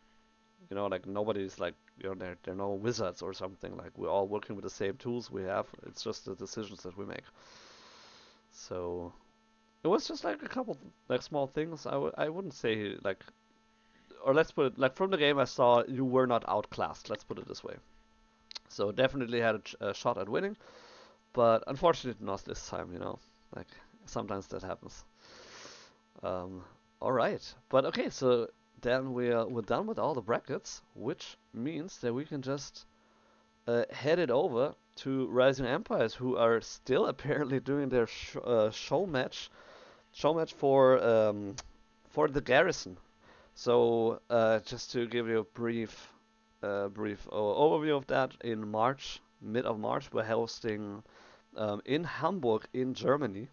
like nobody's like they're no wizards or something. Like we're all working with the same tools we have. It's just the decisions that we make. So it was just like a couple like small things. I wouldn't say like, or let's put it like, from the game I saw, you were not outclassed. Let's put it this way. So definitely had a shot at winning, but unfortunately not this time. Like sometimes that happens. Um, all right, but okay, so then we're done with all the brackets, which means that we can just head it over to Rising Empires, who are still apparently doing their show match for the garrison. So just to give you a brief overview of that, in March, mid of March, we're hosting in Hamburg in Germany,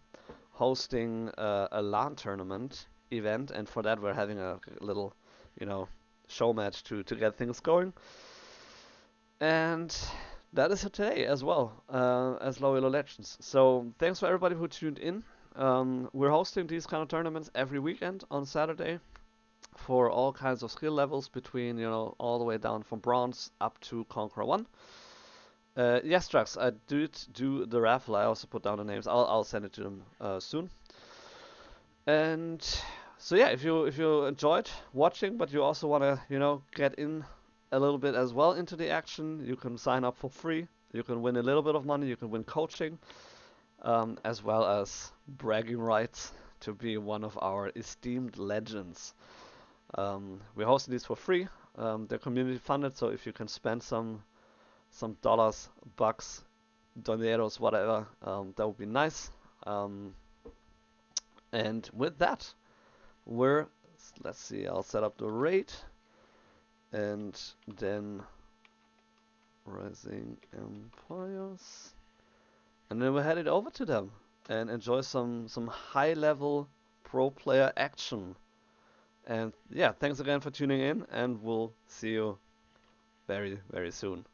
hosting a LAN tournament event, and for that we're having a little, you know, show match to get things going. And that is it today as well, as Loyal Legends. So thanks for everybody who tuned in. We're hosting these kind of tournaments every weekend on Saturday for all kinds of skill levels between, all the way down from bronze up to Conqueror 1. Yes, Drax, I did do the raffle. I also put down the names. I'll send it to them soon. And so yeah, if you enjoyed watching, but you also want to get in a little bit as well into the action, you can sign up for free. You can win a little bit of money. You can win coaching, as well as bragging rights to be one of our esteemed legends. We're hosting these for free. They're community funded, so if you can spend some dollars, bucks, doneros, whatever, that would be nice. Um, and with that, we're let's see. I'll set up the rate, and then Rising Empires, and then we're headed over to them and enjoy some high level pro player action. And yeah, thanks again for tuning in, and we'll see you very, very soon.